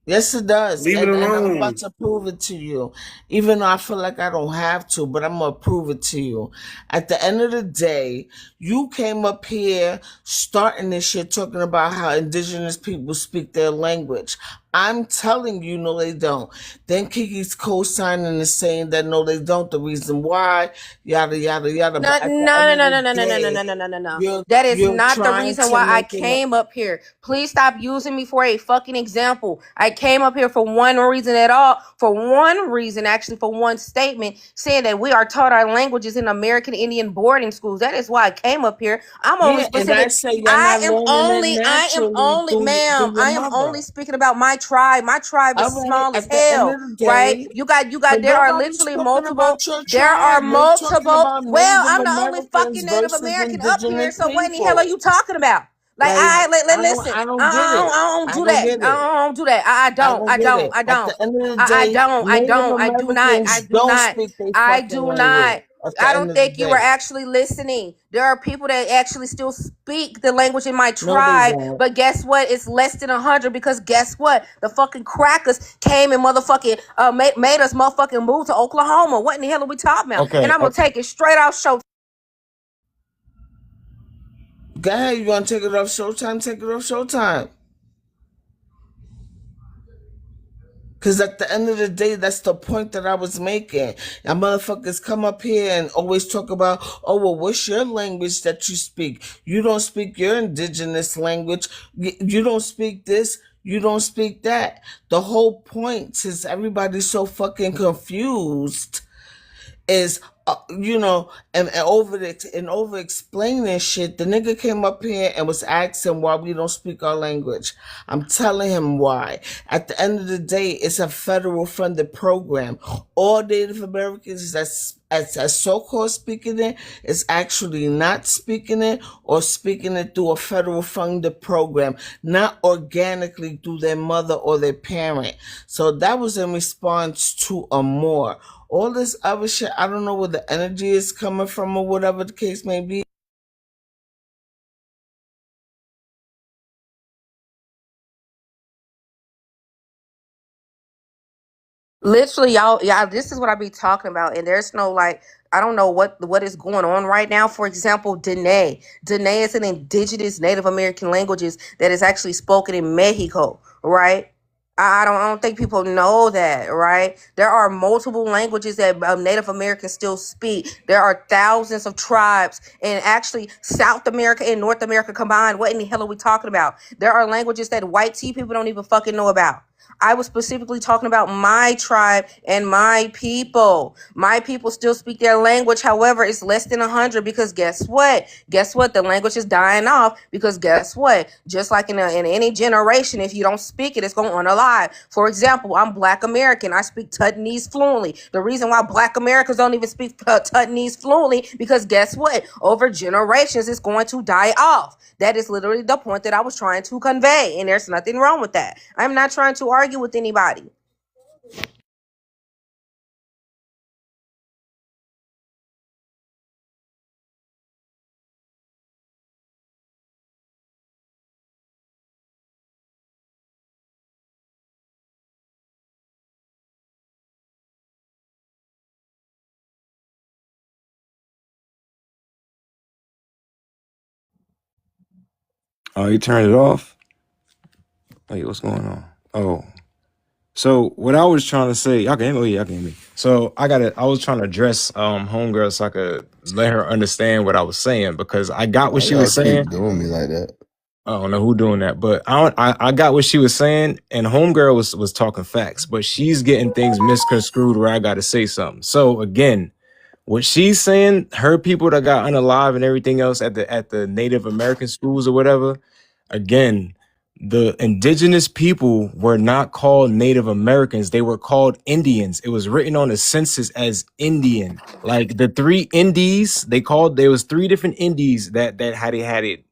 Yes, it does. Leave it And I'm alone. about to prove it to you. Even though I feel like I don't have to, but I'm going to prove it to you. At the end of the day, you came up here starting this shit talking about how indigenous people speak their language. I'm telling you, no, they don't. Then Kiki's co-signing and saying that no, they don't. The reason why, yada, yada, yada. No, But at the no, end no, of no, the no, no, no, no, day, no, no, no, no. you're, That is you're not the trying reason to why I make it. came up here. Please stop using me for a fucking example. I came up here for one reason at all. For one reason, actually, for one statement, saying that we are taught our languages in American Indian boarding schools. That is why I came up here. I'm only Yeah, and I specific. say you're not learning it I am naturally only, through ma'am, your I am mother. only speaking about my tribe. My tribe is All right, small as at the end hell, of the right? day, You got, but there are nobody's literally talking multiple. about your There are tribe. We're talking multiple. about Well, Native I'm the only Americans fucking Native versus American up here. indigenous So what in the hell are you people. talking about? Like, Like, listen. I don't get it. I don't I do don't that. get it. I don't do that. I I don't. don't I get don't. it. I At the don't. end of the I day, don't. I Native don't. I do not. I Americans do don't not. speak their I fucking do language. not. At the I end don't of the think you were day, actually listening. There are people that actually still speak the language in my no, they tribe, don't. but guess what? It's less than 100 because guess what? The fucking crackers came and motherfucking made us motherfucking move to Oklahoma. What in the hell are we talking about? Okay. And I'm gonna take it straight off show. Go ahead. You want to take it off Showtime? Take it off Showtime. Because at the end of the day, that's the point that I was making. And motherfuckers come up here and always talk about, oh, well, what's your language that you speak? You don't speak your indigenous language. You don't speak this. You don't speak that. The whole point, since everybody's so fucking confused, is and over explaining shit. The nigga came up here and was asking why we don't speak our language. I'm telling him why. At the end of the day, it's a federal funded program. All Native Americans that's so-called speaking it is actually not speaking it or speaking it through a federal funded program, not organically through their mother or their parent. So that was in response to Amor. All this other shit, I don't know where the energy is coming from or whatever the case may be. Literally, y'all, this is what I be talking about, and there's no like, I don't know what is going on right now. For example, Dene is an indigenous Native American languages that is actually spoken in Mexico, right? I don't think people know that, right? There are multiple languages that Native Americans still speak. There are thousands of tribes, and actually South America and North America combined. What in the hell are we talking about? There are languages that white tea people don't even fucking know about. I was specifically talking about my tribe and my people. My people still speak their language. However, it's less than 100 because guess what? Guess what? The language is dying off because guess what? Just like in any generation, if you don't speak it, it's going to unalive. For example, I'm Black American. I speak Tutnese fluently. The reason why Black Americans don't even speak Tutnese fluently because guess what? Over generations, it's going to die off. That is literally the point that I was trying to convey, and there's nothing wrong with that. I'm not trying to argue with anybody. Oh, you turned it off? Wait, what's going on? Oh. So what I was trying to say, y'all can hear me? Oh, yeah, y'all can hear me. So I was trying to address homegirl so I could let her understand what I was saying because I got what Why she y'all was saying. keep doing me like that? I don't know who doing that, but I got what she was saying, and homegirl was talking facts, but she's getting things misconstrued where I got to say something. So again, what she's saying, her people that got unalive and everything else at the Native American schools or whatever, again, the indigenous people were not called Native Americans. They were called Indians. It was written on the census as Indian. Like the three Indies, there was three different Indies that had it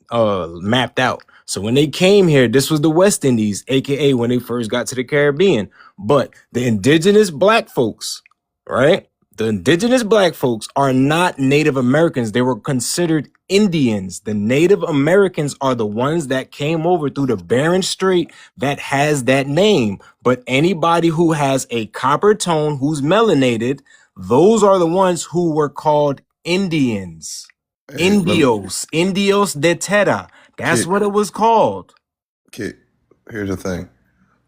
mapped out. So when they came here, this was the West Indies, aka when they first got to the Caribbean. But the indigenous black folks, right? The indigenous black folks are not Native Americans. They were considered Indians. The Native Americans are the ones that came over through the Bering Strait that has that name. But anybody who has a copper tone, who's melanated, those are the ones who were called Indians. Hey, let me, Indios de Terra. That's kid, what it was called. kid, here's the thing.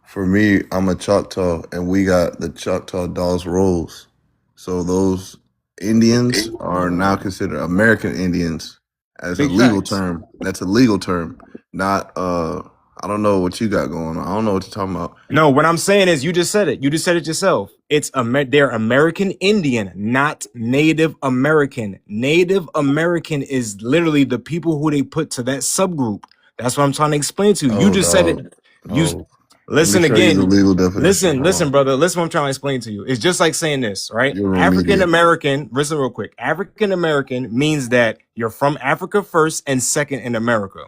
For me, I'm a Choctaw, and we got the Choctaw Dawes Rolls. So those Indians are now considered American Indians as a Big legal facts. term. That's a legal term, not I don't know what you got going on. I don't know what you're talking about. No, what I'm saying is you just said it. You just said it yourself. They're American Indian, not Native American. Native American is literally the people who they put to that subgroup. That's what I'm trying to explain to you. You Oh, just said dog. it. You Oh, let me listen show you the again. legal definition. Hold Listen, on. brother. Listen, what I'm trying to explain to you. It's just like saying this, right? You're African remediate. American. Listen real quick. African American means that you're from Africa first and second in America.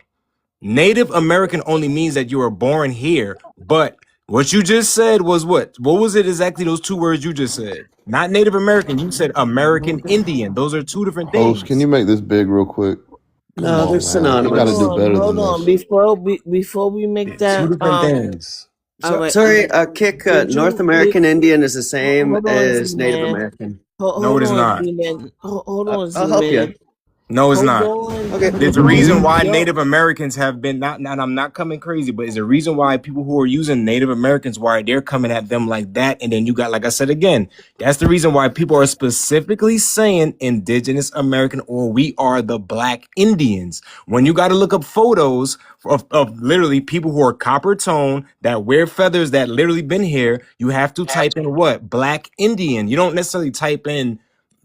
Native American only means that you were born here. But what you just said was what? What was it exactly? Those two words you just said. Not Native American. You said American Indian. Those are two different Host, can things. you make this big real quick? Come No, on, they're man. You got to synonymous. do better than Hold on. this. Before we make They're two that different things. all right. Sorry, Kick. Did North you American Indian is the same hold on, as Native Z-Man. American. No, it is not. Z-Man. Hold on, I'll help you. Z-Man. No, it's Hold not. on. Okay. There's a reason why Yo, Native Americans have been not, and I'm not coming crazy, but there's a reason why people who are using Native Americans, why they're coming at them like that. And then you got, like I said again, that's the reason why people are specifically saying indigenous American, or we are the Black Indians. When you got to look up photos of literally people who are copper tone that wear feathers that literally been here, you have to type in what? Black Indian. You don't necessarily type in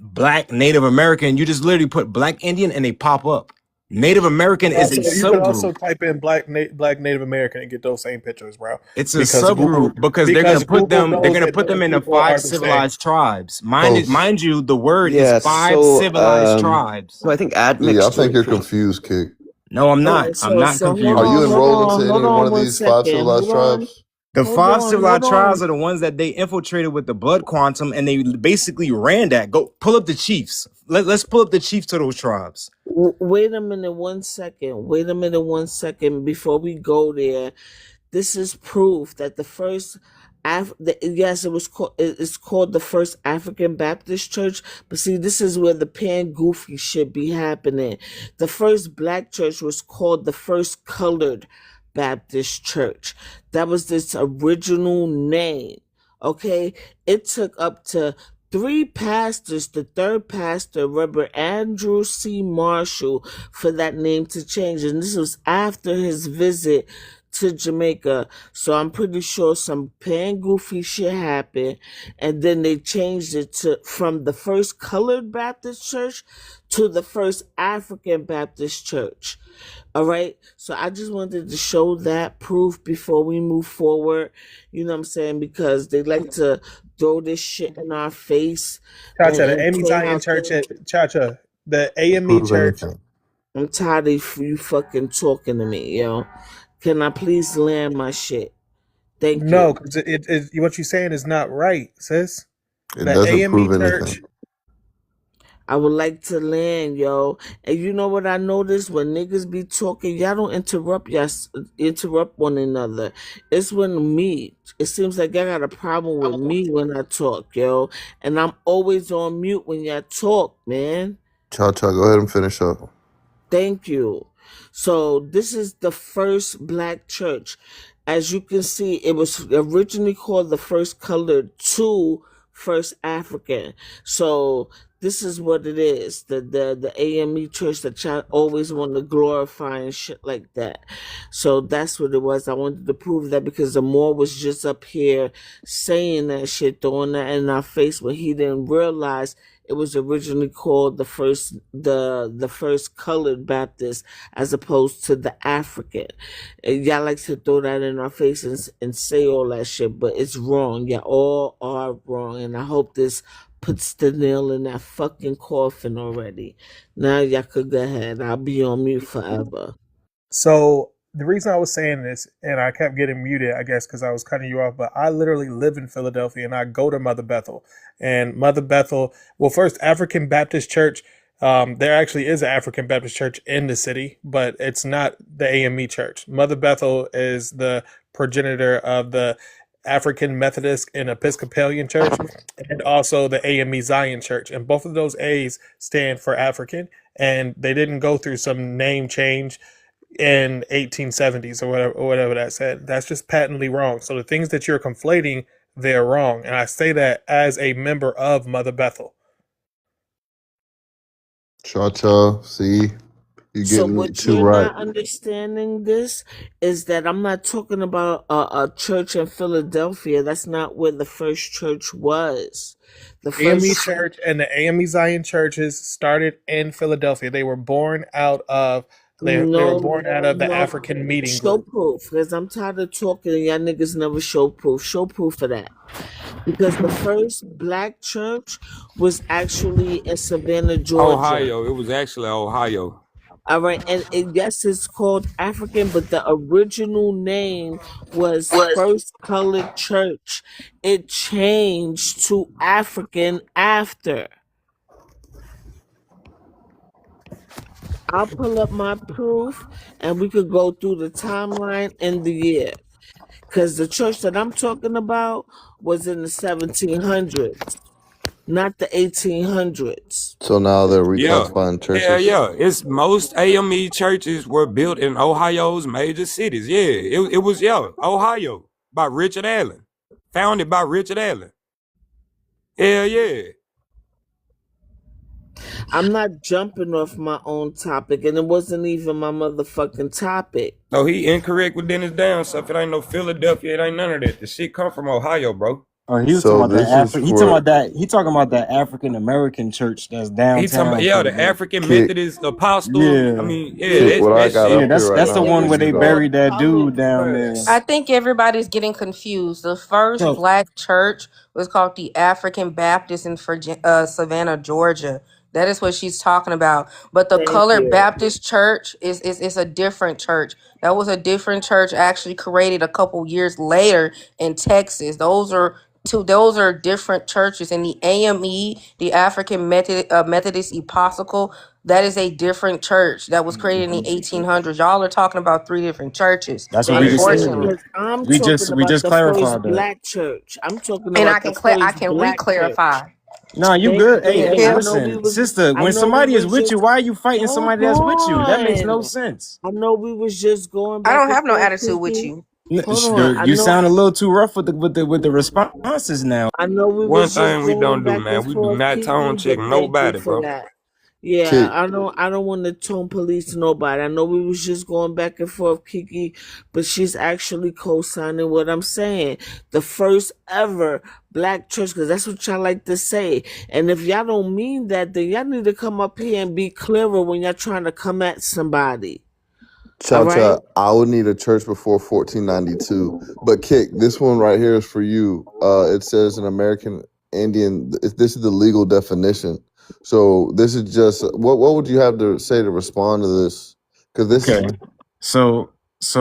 Black Native American. You just literally put Black Indian and they pop up. Native American is a You can also subgroup. type in Black Native American and get those same pictures, bro. It's a Because Google subgroup because they're gonna put Google them. They're knows gonna that put them those into people are 5 the same. civilized tribes. Host. Mind you, the word Yeah. is 5 So, civilized tribes. so I think Yeah, I admixture. think you're confused, Kick. No, I'm all not. right, I'm not so hold confused. Are you on, enrolled into hold any one on of one these 5 second. civilized tribes? The Hold 5 on, civilized hold on. tribes are the ones that they infiltrated with the blood quantum, and they basically ran that. Go pull up the chiefs. Let's pull up the chiefs to those tribes. Wait a minute, 1 second. Wait a minute, 1 second before we go there. This is proof that the first yes, it's called the First African Baptist Church, but see, this is where the pan goofy shit be happening. The first black church was called the First Colored Baptist Church. That was its original name. Okay, it took up to 3 pastors, the third pastor, Reverend Andrew C. Marshall, for that name to change. And this was after his visit to Jamaica. So I'm pretty sure some pan goofy shit happened, and then they changed it to from the first colored Baptist church to the first African Baptist church. All right. So I just wanted to show that proof before we move forward. You know what I'm saying? Because they like to throw this shit in our face Chacha, the and AME point Zion out Church things. at Chacha, the AME Prove Church. anything. I'm tired of you fucking talking to me, yo. Can I please land my shit? Thank No, you. because what you're saying is not right, sis. It The doesn't AME prove Church. anything. I would like to land, yo. And you know what I noticed? When niggas be talking, y'all don't interrupt one another. It's when me. It seems like y'all got a problem with me when I talk, yo. And I'm always on mute when y'all talk, man. Cha, go ahead and finish up. Thank you. So this is the first black church. As you can see, it was originally called the First Colored to First African. So this is what it is. The AME church that y'all always want to glorify and shit like that. So that's what it was. I wanted to prove that because the Moore was just up here saying that shit, throwing that in our face when he didn't realize it was originally called the first colored Baptist as opposed to the African. And y'all like to throw that in our faces and say all that shit, but it's wrong. Y'all all are wrong, and I hope this puts the nail in that fucking coffin already. Now y'all could go ahead. I'll be on mute forever. So the reason I was saying this, and I kept getting muted, I guess, because I was cutting you off, but I literally live in Philadelphia, and I go to Mother Bethel. And Mother Bethel, well, first, African Baptist Church, there actually is an African Baptist Church in the city, but it's not the AME Church. Mother Bethel is the progenitor of the African Methodist and Episcopalian Church, and also the AME Zion Church. And both of those A's stand for African, and they didn't go through some name change in 1870s or whatever that said. That's just patently wrong. So the things that you're conflating, they're wrong. And I say that as a member of Mother Bethel. Cha, see, you're So getting it what too you're right. not understanding this is that I'm not talking about a church in Philadelphia. That's not where the first church was. The AME first Church and the AME Zion churches started in Philadelphia. They were born out of they were born out of the African meeting show group. proof, because I'm tired of talking and y'all niggas never show proof. Show proof of that. Because the first black church was actually in Savannah, Georgia. Ohio. It was actually Ohio. All right, and yes, it's called African, but the original name was First Colored Church. It changed to African after. I'll pull up my proof, and we could go through the timeline and the year. Because the church that I'm talking about was in the 1700s, not the 1800s. So now they're Yeah. reclassifying churches. Yeah. It's most AME churches were built in Ohio's major cities. Yeah. It was Ohio by Richard Allen. Founded by Richard Allen. Yeah. I'm not jumping off my own topic, and it wasn't even my motherfucking topic. No, he incorrect with Dennis down stuff. It ain't no Philadelphia. It ain't none of that. The shit come from Ohio, bro. Oh, he was So talking about this that. is He talking about that. He talking about that African American church that's downtown. He talking about, the Philadelphia. African Methodist Apostle. Yeah. I mean, Kick, what I got shit. up That's here right that's the now. one where they This is buried that dude down there. I think everybody's getting confused. The first So black church was called the African Baptist in Savannah, Georgia. That is what she's talking about. But the Thank Colored you. Baptist Church is a different church. That was a different church actually created a couple years later in Texas. Those are different churches. And the AME, the African Methodist Episcopal, that is a different church that was created in the 1800s. Y'all are talking about three different churches. that's what we just said. Unfortunately. Because I'm We talking just about the first clarified that. black church. I'm talking And about I the can first black church. re-clarify. No, you Thank good. you. Hey, And hey, I know we listen, was sister. I When know we somebody is was with just you, why are you fighting hold somebody that's with you? That makes no on. sense. I know we was just going I back don't and have no forth, attitude with Kiki. you. Hold on. I You know sound a little too rough with the responses now. we One was just thing we going don't do, back man, and we do forth, not Kiki, tone check but thank you nobody, for bro. that. Yeah, Kick. I don't want to tone police nobody. I know we was just going back and forth, Kiki, but she's actually co-signing what I'm saying. The first ever black church, because that's what y'all like to say. And if y'all don't mean that, then y'all need to come up here and be clearer when y'all trying to come at somebody. All Chow right? Chow, I would need a church before 1492. But Kick, this one right here is for you. It says an American Indian. This is the legal definition. So this is just what would you have to say to respond to this? Because this is Okay. So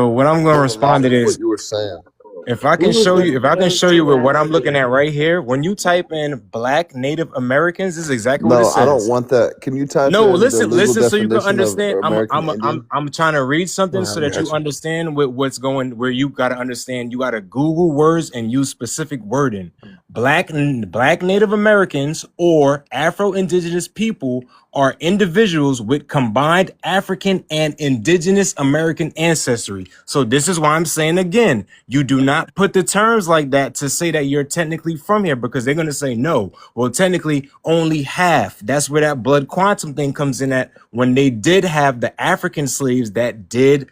what I'm gonna respond to what this, you were saying. if I We can was show you, gonna if I can get show into you with what that. I'm looking at right here, when you type in Black Native Americans, this is exactly what it No, I don't says. want that. Can you type No, in the listen, legal listen, so you can definition of understand. American Indian? I'm trying to read something so I that you got you. understand what's going. Where you got to understand, you got to Google words and use specific wording. Black Native Americans or Afro-Indigenous people are individuals with combined African and Indigenous American ancestry. So this is why I'm saying again, you do not put the terms like that to say that you're technically from here, because they're going to say no. Well, technically only half. That's where that blood quantum thing comes in at, when they did have the African slaves that did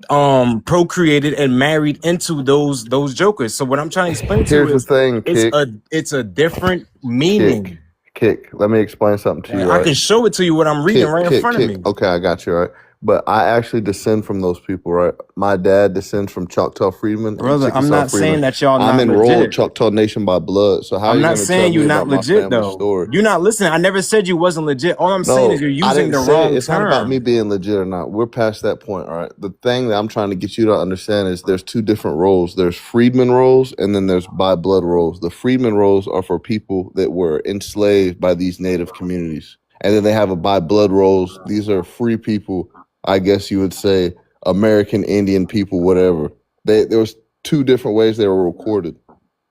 procreated and married into those jokers. So what I'm trying to explain to you Here's the is thing, Kick. it's a different meaning. Kick. Let me explain something to you, I right? can show it to you what I'm reading right in front of Kick. me. Okay, I got you, right? But I actually descend from those people, right? My dad descends from Choctaw Freedmen and Brother, I'm Chickasaw not saying Freedmen. that y'all I'm not enrolled legit. Choctaw Nation by blood. So how are I'm you not going to tell saying me you're not about my legit family though. story? You're not listening. I never said you wasn't legit. All I'm saying is No, you're I using didn't the say it. wrong It's not about me term. being legit or not. We're past that point, all right? The thing that I'm trying to get you to understand is there's two different roles. There's freedmen roles and then there's by blood roles. The freedmen roles are for people that were enslaved by these native communities. And then they have a by blood roles. These are free people, I guess you would say, American Indian people, whatever. There was two different ways they were recorded.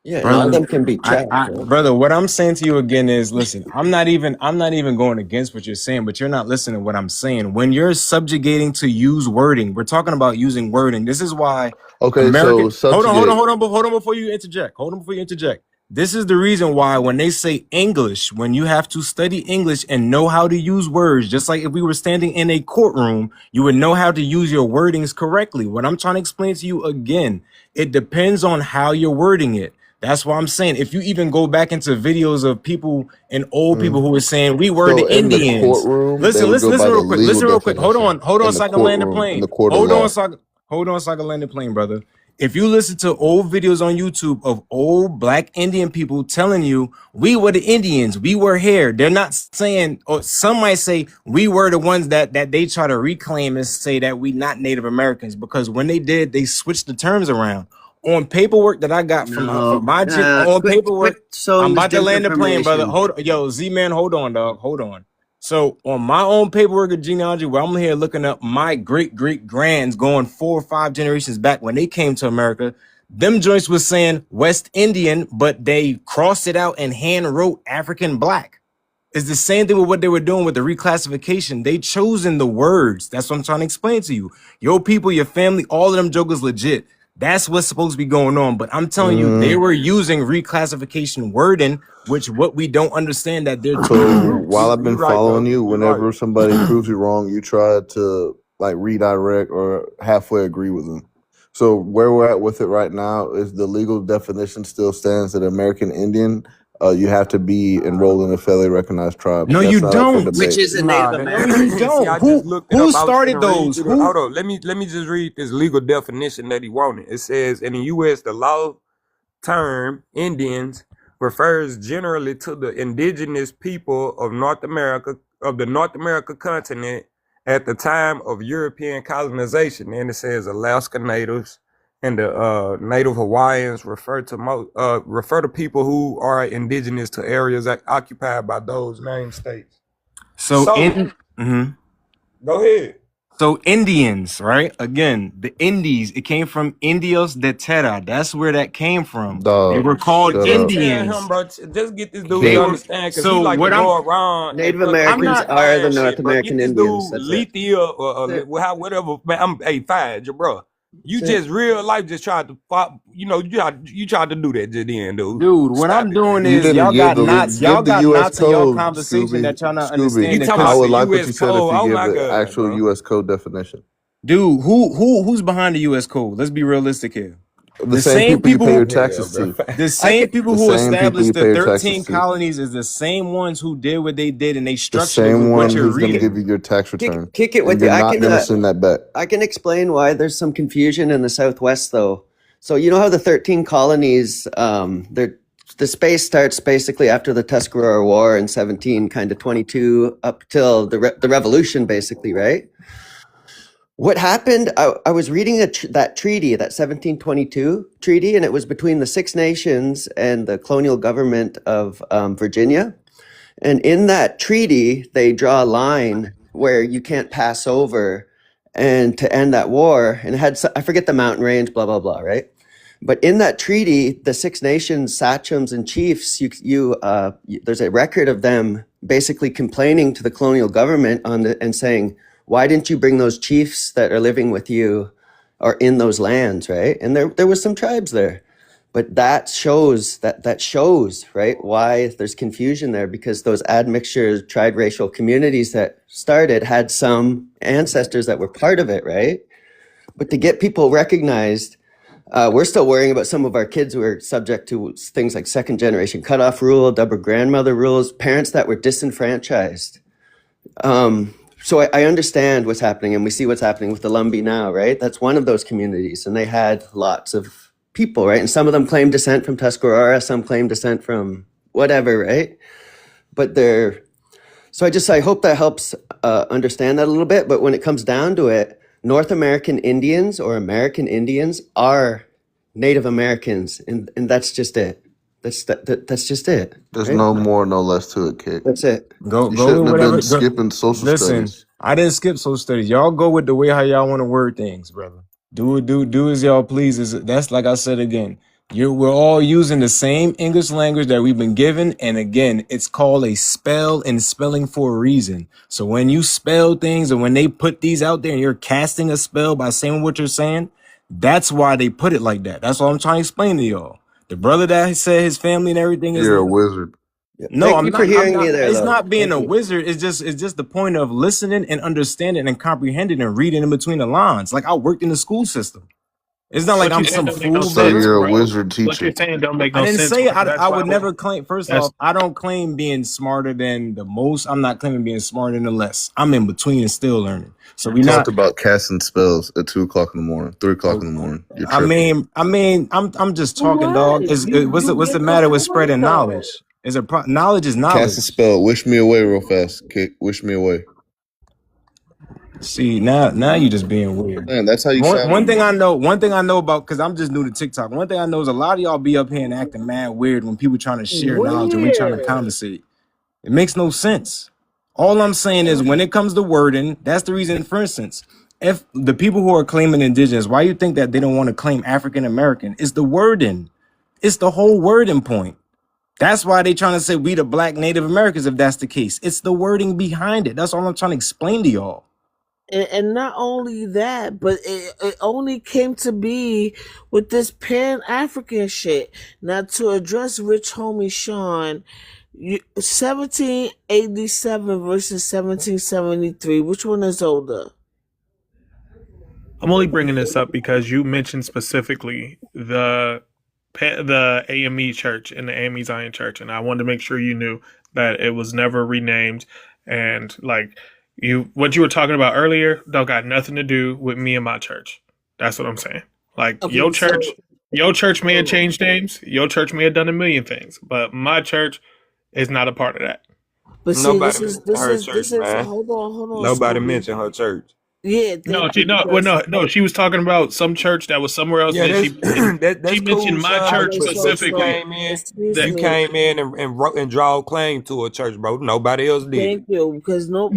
Yeah, and all of Brother, them can be tracked, right? brother, what I'm saying to you again is, listen, I'm not even going against what you're saying, but you're not listening to what I'm saying. When you're subjugating to use wording, we're talking about using wording. This is why Okay, American. so Hold on subjugate. before you interject. Hold on before you interject. This is the reason why when they say English, when you have to study English and know how to use words, just like if we were standing in a courtroom, you would know how to use your wordings correctly. What I'm trying to explain to you again, it depends on how you're wording it. That's why I'm saying, if you even go back into videos of people and old people who were saying we were So the in the Indians. courtroom, they Listen, would go by the real quick. legal Listen real quick. definition. Hold on In the so I can land the courtroom, in plane. the court of Hold on law. so I can land the plane, brother. If you listen to old videos on YouTube of old black Indian people telling you we were the Indians, we were here, they're not saying, or some might say we were the ones that they try to reclaim and say that we not Native Americans, because when they did, they switched the terms around. On paperwork that I got from No. my on Quit paperwork, sowing I'm this about to land the plane, brother. disinformation. Yo, Z-Man, hold on, dog. Hold on. So on my own paperwork of genealogy, where I'm here looking up my great grands going 4 or 5 generations back when they came to America, them joints was saying West Indian, but they crossed it out and hand wrote African black. It's the same thing with what they were doing with the reclassification. They chosen the words. That's what I'm trying to explain to you. Your people, your family, all of them jokers legit. That's what's supposed to be going on. But I'm telling you, they were using reclassification wording, which what we don't understand that they're So doing. while I've been You right following though. you, You right. whenever somebody proves you wrong, you try to like redirect or halfway agree with them. So where we're at with it right now is the legal definition still stands that American Indian, you have to be enrolled in a federally recognized tribe. No, you That's not up for don't. Which debate. is a Nah, Native No, you American. see, I don't. just looked it Who up. I was started finna read those? through the. Hold on, let me just read this legal definition that he wanted. It says, in the U.S., the law term Indians refers generally to the indigenous people of the North America continent at the time of European colonization. Then it says Alaska natives and the native Hawaiians refer to people who are indigenous to areas occupied by those named states. So So go ahead. So Indians, right? Again, the Indies, it came from Indios de Terra. That's where that came from. They Dog, were called shut Just up. tell Indians. him, bro. Just get this dude They to were. understand, because he So like to what I'm go around and Native fucking I'm Americans not are the redefine North shit, bro. Get American this Indians. dude That's it. Lethia or That's it. whatever. Man, hey, fine, bro. You just real life just tried to, you tried to do that just then, dude. Dude, what Stop I'm it, doing man. You is didn't y'all got give knots. Y'all give the got U.S. knots in your code, conversation Scooby. that y'all not Scooby, You understanding. talking I about would the like what U.S. you said if code? you Oh give my the god, actual bro. U.S. code definition. Dude, who's behind the U.S. code? Let's be realistic here. The The same same people you people pay your who Yeah, taxes bro. to. the I same can. people The who same people you established pay the your taxes 13 to. colonies is the same ones who did what they did, and they The structured it with same what one you're who's going to give reading. you your tax return. Kick it And with you're you. not going to send that back. I can explain why there's some confusion in the Southwest, though. So you know how the 13 colonies, the space starts basically after the Tuscarora War in 1722 up till the Revolution, basically, right? What happened? I was reading that treaty, that 1722 treaty, and it was between the Six Nations and the colonial government of Virginia. And in that treaty, they draw a line where you can't pass over and to end that war. And it had, I forget the mountain range, blah, blah, blah, right? But in that treaty, the Six Nations sachems and chiefs, there's a record of them basically complaining to the colonial government and saying, why didn't you bring those chiefs that are living with you or in those lands, right? And there was some tribes there. But that shows right why there's confusion there, because those admixture triracial communities that started had some ancestors that were part of it, right? But to get people recognized, we're still worrying about some of our kids who are subject to things like second generation cutoff rule, double grandmother rules, parents that were disenfranchised. So I understand what's happening, and we see what's happening with the Lumbee now, right? That's one of those communities, and they had lots of people, right? And some of them claim descent from Tuscarora, some claim descent from whatever, right? But I hope that helps understand that a little bit. But when it comes down to it, North American Indians or American Indians are Native Americans, and that's just it. That's just it. There's Right? no more, no less to it, kid. That's it. Go You go shouldn't with have whatever. been skipping social Listen, studies. I didn't skip social studies. Y'all go with the way how y'all want to word things, brother. Do as y'all please. That's like I said again. We're all using the same English language that we've been given, and again, it's called a spell and spelling for a reason. So when you spell things, and when they put these out there, and you're casting a spell by saying what you're saying, that's why they put it like that. That's what I'm trying to explain to y'all. The brother that said his family and everything is You're a wizard. no, Thank I'm you not. for I'm hearing not. me there, It's though. not being Thank a you. wizard. It's just the point of listening and understanding and comprehending and reading in between the lines. Like I worked in the school system. It's not like What I'm you saying some don't make no fool, So sense, brother. you're a bro. wizard What teacher. you're saying don't make I no didn't sense, say bro. I That's why would never claim. First that's off, I don't claim being smarter than the most. I'm not claiming being smarter than the less. I'm in between and still learning. So You we talked not. about casting spells at 2 o'clock in the morning, 3 o'clock in the morning. You're I tripping. mean, I'm just talking, What? dog. What's You what's the get the matter with point spreading though. knowledge? Knowledge is Cast a knowledge. spell. Wish me away real fast. Kick. Wish me away. See, now you just being weird. Man, that's how you One sound to one thing me. I know, about, because I'm just new to TikTok. One thing I know is a lot of y'all be up here and acting mad weird when people trying to share knowledge and we trying to Weird. conversate. It makes no sense. All I'm saying is when it comes to wording, that's the reason. For instance, if the people who are claiming indigenous, why you think that they don't want to claim African American? It's the wording. It's the whole wording point. That's why they trying to say we the black Native Americans if that's the case. It's the wording behind it. That's all I'm trying to explain to y'all. And not only that, but it only came to be with this Pan African shit. Now, to address Rich Homie Sean, 1787 versus 1773, which one is older? I'm only bringing this up because you mentioned specifically the AME Church and the AME Zion Church, and I wanted to make sure you knew that it was never renamed. And like what you were talking about earlier, don't got nothing to do with me and my church. That's what I'm saying. Like Okay, your church may have changed names, your church may have done a million things, but my church is not a part of that. but see, Nobody mentioned her church, man. hold on, Nobody Scooby. mentioned her church. Yeah, No, thank you, no. She was talking about some church that was somewhere else. Yeah, And that's she mentioned cool, my son. church But you specifically. came in, excuse you me. came in and wrote and draw claim to a church, bro. Nobody else did. Thank you, because No.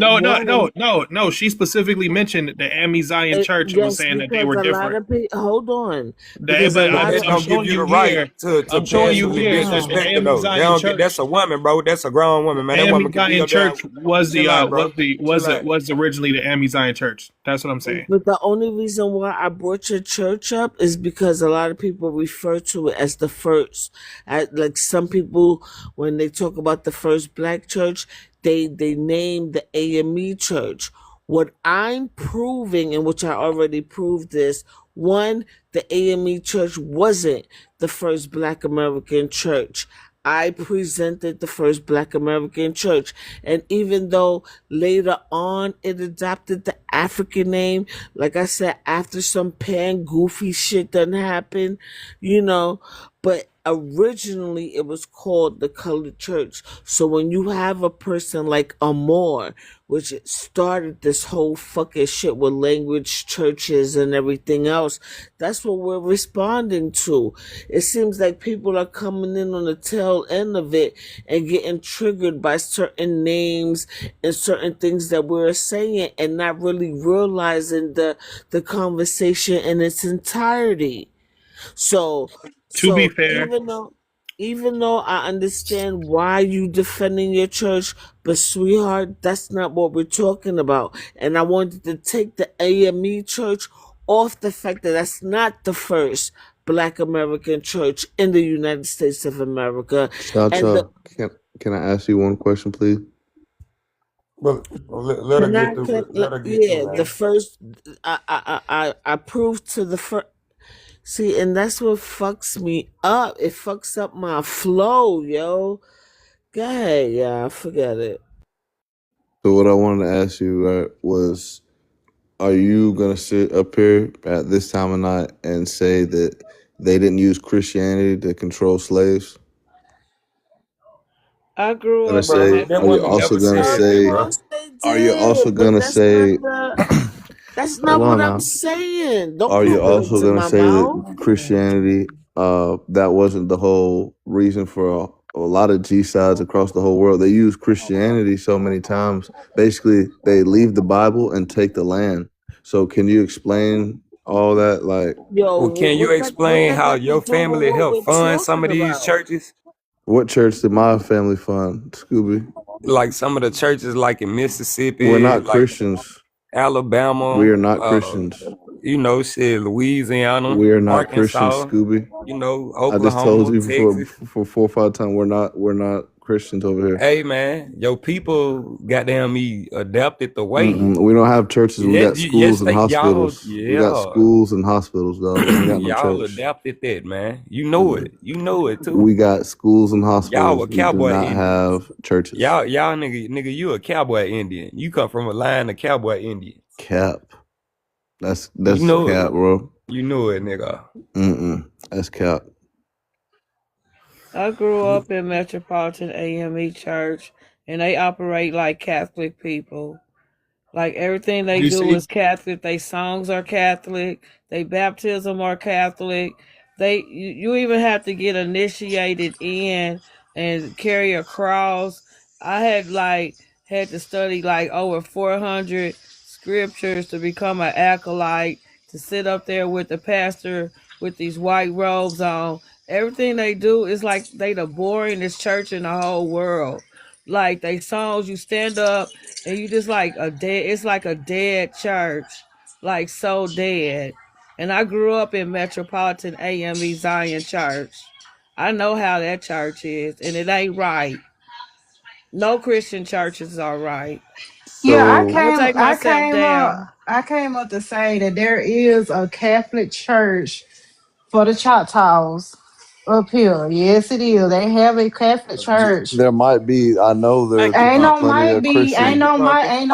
She specifically mentioned the AME Zion Church and was yes, saying that they because were a lot different. of people. Hold on, But because a lot That of don't give you the right to I'm showing you basically here that the disrespect her AME though. They Zion don't get, Church, that's a woman, bro. That's a grown woman, man. That AME woman can be Zion your damn. Church was Chill out, bro. Chill out. was originally the AME Zion Church. That's what I'm saying. But the only reason why I brought your church up is because a lot of people refer to it as the first. Like some people, when they talk about the first black church, they name the AME church. What I'm proving, and which I already proved, is one, the AME church wasn't the first black American church. I presented the first black American church. And even though later on it adopted the African name, like I said, after some pan goofy shit done happened, but originally it was called the Colored Church. So when you have a person like Amor, which started this whole fucking shit with language churches and everything else, that's what we're responding to. It seems like people are coming in on the tail end of it and getting triggered by certain names and certain things that we're saying and not really realizing the conversation in its entirety. So To be fair, even though I understand why you defending your church, but sweetheart, that's not what we're talking about. And I wanted to take the AME church off the fact that that's not the first black American church in the United States of America. Chacha, can I ask you one question, please? Well, let her get through. Let her get through, man. The first, I proved to the first. See, and that's what fucks me up. It fucks up my flow, yo. Go ahead, yeah, forget it. So what I wanted to ask you was, are you gonna sit up here at this time of night and say that they didn't use Christianity to control slaves? I grew up. Are you also gonna say? Are you also gonna say? That's not what I'm saying. Don't Are you put words also in gonna my say mouth. that Christianity, that wasn't the whole reason for a lot of G-sides across the whole world? They use Christianity so many times. Basically, they leave the Bible and take the land. So can you explain all that? Like, Well, can you explain how your family helped fund some of these churches? what church did my family fund, Scooby? Like some of the churches, like in Mississippi, We're not like Christians. Alabama. We are not Christians. Shit, Louisiana. We are not Arkansas, Christians, Scooby. Oklahoma, I just told you Texas. for 4 or 5 times we're not Christians over here. Hey man, your people goddamn me adapted the way. We don't have churches. We got schools and hospitals. We got Y'all, schools and hospitals, dog. We ain't got no y'all church. adapted that, man. You know it. You know it too. We got schools and hospitals. Y'all a We do cowboy not Indians. have churches. Y'all nigga, you a cowboy Indian. You come from a line of cowboy Indians. Cap. That's You know cap, it. bro. You know it, nigga. That's cap. I grew up in Metropolitan AME Church, and they operate like Catholic people. Like everything they You do see? is Catholic. They songs are Catholic. They baptism are Catholic. You even have to get initiated in and carry a cross. I had to study like over 400 scriptures to become an acolyte, to sit up there with the pastor with these white robes on. Everything they do is like they the boringest church in the whole world. Like they songs, you stand up and you just like a dead. It's like a dead church, like so dead. And I grew up in Metropolitan AME Zion Church. I know how that church is, and it ain't right. No Christian churches are right. Yeah, I'm gonna take myself down. I came up to say that there is a Catholic church for the Choctaws up here. Yes, it is. They have a Catholic church. There might be. I know there's Ain't no plenty might of be, Christian. ain't no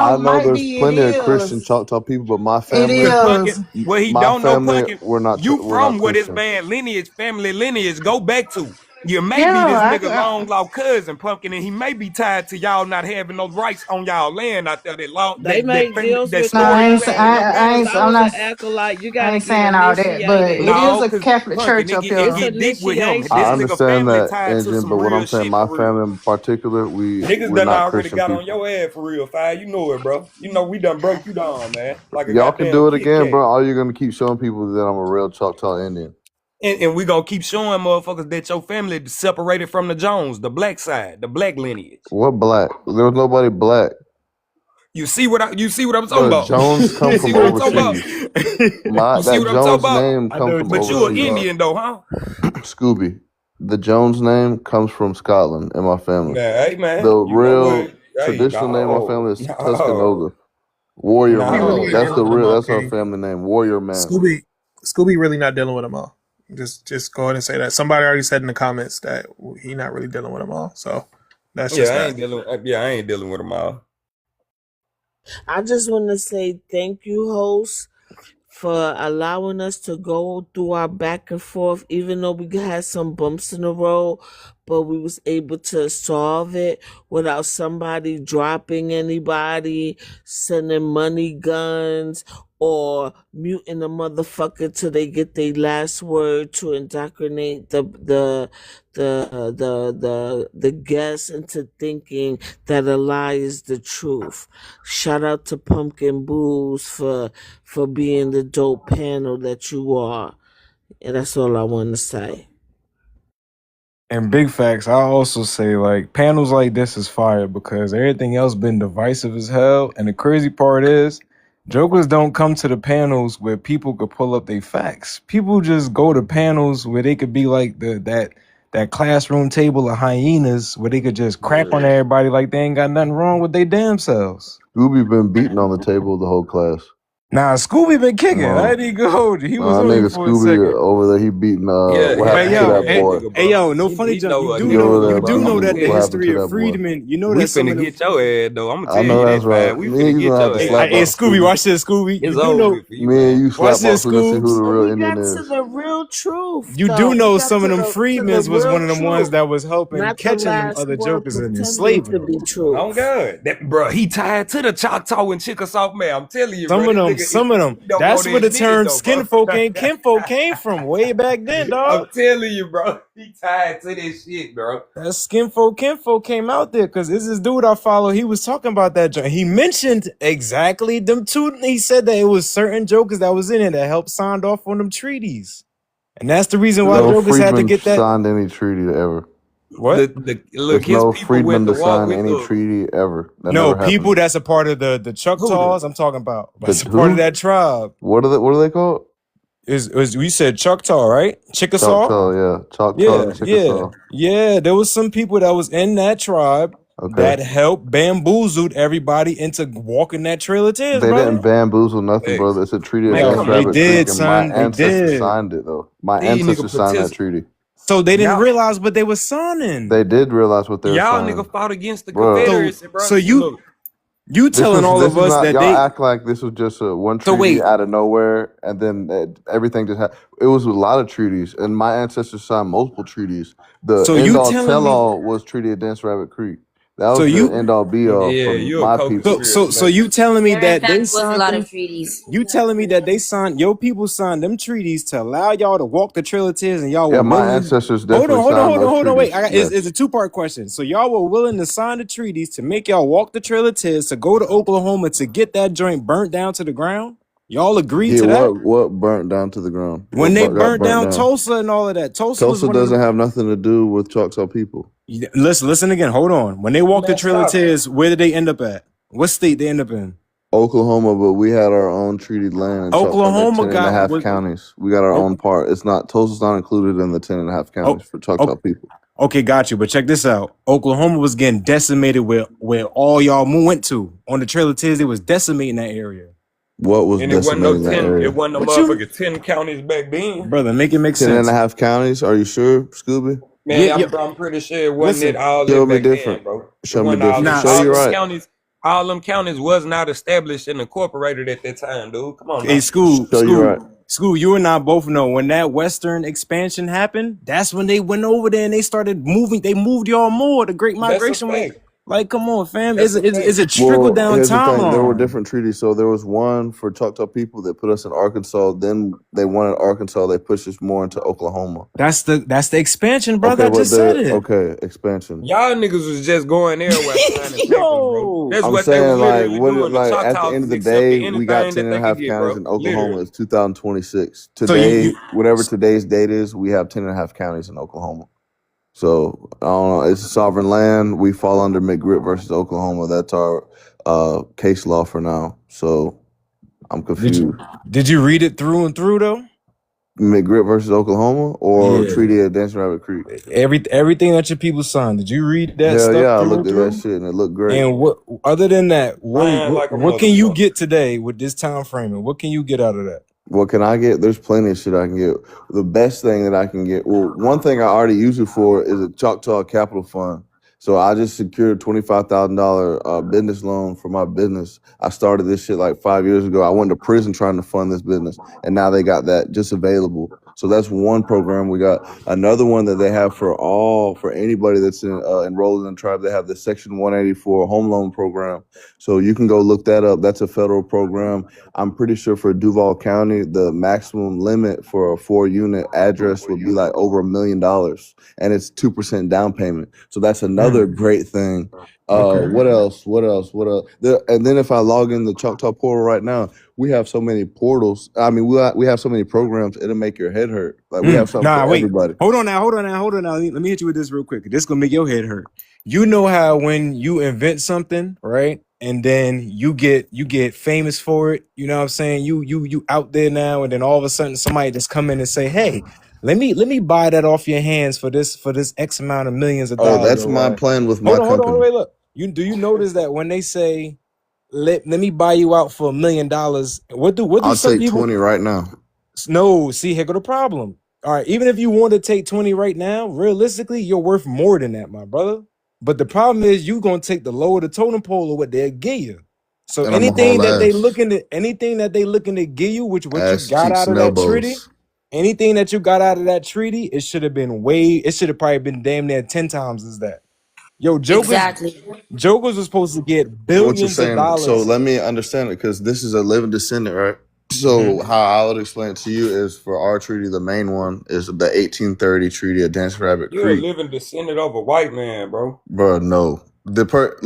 I know might there's be, plenty it of Christian is. Choctaw people, but my It family, is. Well, he my don't know family, Punkin. we're not. You We're not from where this Christians. band lineage, family lineage go back to. You may be Yeah, this I nigga long lost cousin, Pumpkin, and he may be tied to y'all not having no rights on y'all land out there. They made deals that with No, the story you Moors had in your because parents' I I'm was an not. acolyte. You I gotta ain't get saying all that, but initiated. it is No, a cause Catholic Punkin, church up it here. get deep with him. This I nigga understand family that, tied to Engine, some but what real I'm saying, shit my for real. family in particular, Niggas we're done not already Christian got on people. your ass for real, Fire. You know it, bro. You know we done broke you down, man. Like a Y'all can goddamn do it Kit again, Kat. bro. Or you're gonna keep showing people that I'm a real Choctaw Indian. And we gonna keep showing motherfuckers that your family separated from the Jones, the black side, the black lineage. What black? There was nobody black. You see what I'm talking The about? Jones come You from see what I'm talking about? overseas. You see That what I'm talking Jones about? name I come know from what But you're you an talking overseas. about. Indian though, huh? Scooby. The Jones name comes from Scotland in my family. Nah, hey man, The you know real what? Hey, traditional name of my family is no, Tuscanoga. Warrior Scooby Man. really no. ain't That's the dealing with them real. all, That's our King. family name. Warrior Man. Scooby really not dealing with them all. Just go ahead and say that. Somebody already said in the comments that he not really dealing with them all. So that's Yeah, just I that. ain't dealing. Yeah, I ain't dealing with them all. I just want to say thank you, host, for allowing us to go through our back and forth, even though we had some bumps in the road, but we was able to solve it without somebody dropping anybody, sending money guns, or muting a motherfucker till they get their last word to indoctrinate the guests into thinking that a lie is the truth. Shout out to Pumpkin Booze for being the dope panel that you are. And that's all I want to say. And big facts, I also say like panels like this is fire because everything else been divisive as hell. And the crazy part is, jokers don't come to the panels where people could pull up their facts. People just go to panels where they could be like that classroom table of hyenas where they could just crap on everybody like they ain't got nothing wrong with their damn selves. Scooby been beating on the table the whole class. Nah, Scooby been kicking. I No, ain't even gonna hold you. He was on you nigga for a Scooby second. over there. He beating. Yeah, What yeah, Hey happened I to ain't yo, that on that hey, boy? nigga, hey bro. yo, no funny He junk. know He over there You do know I'ma that beating. the tell What you. happened history to of that boy? Freedmen, you know We that some of finna them. get your ass though. I'ma I tell know you that's that right. fast. We Me and finna you get gonna have your to Hey, ass, slap hey, bro. box, Scooby, Scooby. watch this, Scooby. You It's do over know, with for you, Me and bro. you watch slap box. this, We gonna see who Scoobs. the But real we Indian got to is. the real truth, You though. do We know got some of them to the freedmen's was real one of them ones truth, that was helping not the catching them last other word jokers and pretending enslaving to them. be Oh truth. God, that bro, he tied to the Choctaw and Chickasaw, man. I'm telling you, bro. This nigga, Some of them. he don't That's want where to the admit it term though, bro. skinfolk and kinfolk came from way back then, I'm dog. telling you, bro. He tied to this shit, bro. That skinfolk kinfolk came out there because this dude I follow. He was talking about that joint. He mentioned exactly them two. He said that it was certain jokers that was in it that helped signed off on them treaties, and that's the reason why No jokers had to freedman get that. signed any treaty ever. What? Look, There's his no people went freedman to to war sign with any treaty ever. That No, never people happened. that's a part of the who the Choctaws. I'm talking about. The That's a part of who? that tribe. What are they called? Is we said Choctaw, right? Chickasaw. Choctaw, yeah. Choctaw and Yeah. Chickasaw. There was some people that was in that tribe Okay. that helped bamboozled everybody into walking that Trail of Tears, They didn't brother. bamboozle nothing, X. brother. It's a treaty Man, against Yo, come they on, Rabbit Creek, did, bro. and my son. They ancestors did. signed it, though. My These nigga ancestors signed that participate. treaty. So they didn't Y'all, realize what they were signing. They did realize what they were y'all signing. nigga fought against the Bruh. Confederacy, bro. So Look, you telling all This of is us not, that y'all they act like this was just a one so treaty wait, out of nowhere, and then everything just happened. It was a lot of treaties, and my ancestors signed multiple treaties. The so end you all telling tell me all was Treaty Against Rabbit Creek. That so was the you end all be all yeah, from you a my people. co-conspirator, so man. you telling me There in that they fact was a signed lot them of treaties. you telling me that they signed your people signed them treaties to allow y'all to walk the Trail of Tears and y'all Yeah, were my willing to ancestors definitely signed those hold on, wait. treaties. It's Yes. a two-part question. So y'all were willing to sign the treaties to make y'all walk the Trail of Tears to go to Oklahoma to get that joint burnt down to the ground? Y'all agreed Get to that? what burnt down to the ground? When they Got burnt burnt down down? Tulsa and all of that, Tulsa was Tulsa one of doesn't them. have nothing to do with Choctaw people. Listen again. Hold on. When they walked the Man, Trail of stop. Tears, where did they end up at? What state they end up in? Oklahoma, but we had our own treated land, and Choctaw got Oklahoma 10 and a got half was counties. We got our oh, own part. It's not, Tulsa's not included in the 10 and a half oh, counties for Choctaw people. okay, got you. But check this out. Oklahoma was getting decimated where all y'all went to. On the Trail of Tears, it was decimating that area. What was And it wasn't no decimating that 10, it area? wasn't no What you motherfucking 10 counties back then. brother, make it make 10 and a sense. half counties? Are you sure, Scooby? Man, Yeah. I'm pretty sure it wasn't it Listen, all Show that me back then, different. bro. It Show me wasn't all different. that. nah, Show you right. All them counties was not established and incorporated at that time, dude. Come on hey, now. Show you right. School, you and I both know when that Western expansion happened, that's when they went over there and they started moving. They moved y'all more. The Great That's a Migration went. fact. Like, come on, fam. That's a It's fact. a trickle Well, down here's the thing. There were timeline. different treaties. So there was one for Choctaw people that put us in Arkansas. Then they wanted Arkansas. They pushed us more into Oklahoma. That's the expansion, brother. Okay, I but just said it. okay, expansion. Y'all niggas was just going there while signing papers, bro. That's I'm what they was saying, like, literally doing. The at the Choctaws end of was the accepting day, we got anything 10 that and a they could half get, counties bro. in Oklahoma. Literally. It's 2026. So Today, whatever today's date is, we have 10 and a half counties in Oklahoma. So, I don't know. It's a sovereign land. We fall under McGritt versus Oklahoma. That's our case law for now. So I'm confused. Did you read it through and through though? McGriff versus Oklahoma or Yeah. Treaty at Dancing Rabbit Creek? Everything that your people signed. Did you read that Hell stuff yeah, I through looked and at that through? shit and it looked great. And what other than that, Man, like a what can you motherfucker. get today with this time framing? What can you get out of that? What can I get? There's plenty of shit I can get. The best thing that I can get, well, one thing I already use it for is a Choctaw Capital Fund. So I just secured a $25,000 business loan for my business. I started this shit like 5 years ago. I went to prison trying to fund this business, and now they got that just available. So that's one program we got. Another one that they have for anybody that's enrolled in the tribe. They have the Section 184 home loan program. So you can go look that up. That's a federal program. I'm pretty sure for Duval County, the maximum limit for a 4-unit address would be like over $1 million, and it's 2% down payment. So that's another great thing. Okay. What else? And then if I log in the Choctaw portal right now, we have so many portals. I mean, we have so many programs. It'll make your head hurt. Like we have something Nah, for wait. everybody. Hold on now. Let me hit you with this real quick. This gonna make your head hurt. You know how when you invent something, right? And then you get famous for it, you know what I'm saying? You out there now, and then all of a sudden somebody just come in and say, "Hey, let me buy that off your hands for this X amount of millions of dollars." Oh, that's or my what. plan with my Hold on, company. wait, look. Do you notice that when they say let me buy you out for $1 million, what do I'll some take people 20 right now. No, see, here go the problem. All right, even if you want to take 20 right now, realistically, you're worth more than that, my brother. But the problem is you gonna take the lower the totem pole of what they'll give you. So And I'm a anything whole that they ass. looking to give you, what you Ass got cheeks out of and that treaty, elbows. anything that you got out of that treaty, it should have probably been damn near 10 times as that. Yo, Exactly. Jokers was supposed to get So what you're billions of saying, so dollars. let me understand it, because this is a living descendant, right? So how I would explain it to you is for our treaty, the main one is the 1830 Treaty of Dance Rabbit You're a Creek. living descendant of a white man, bro. Bro, no.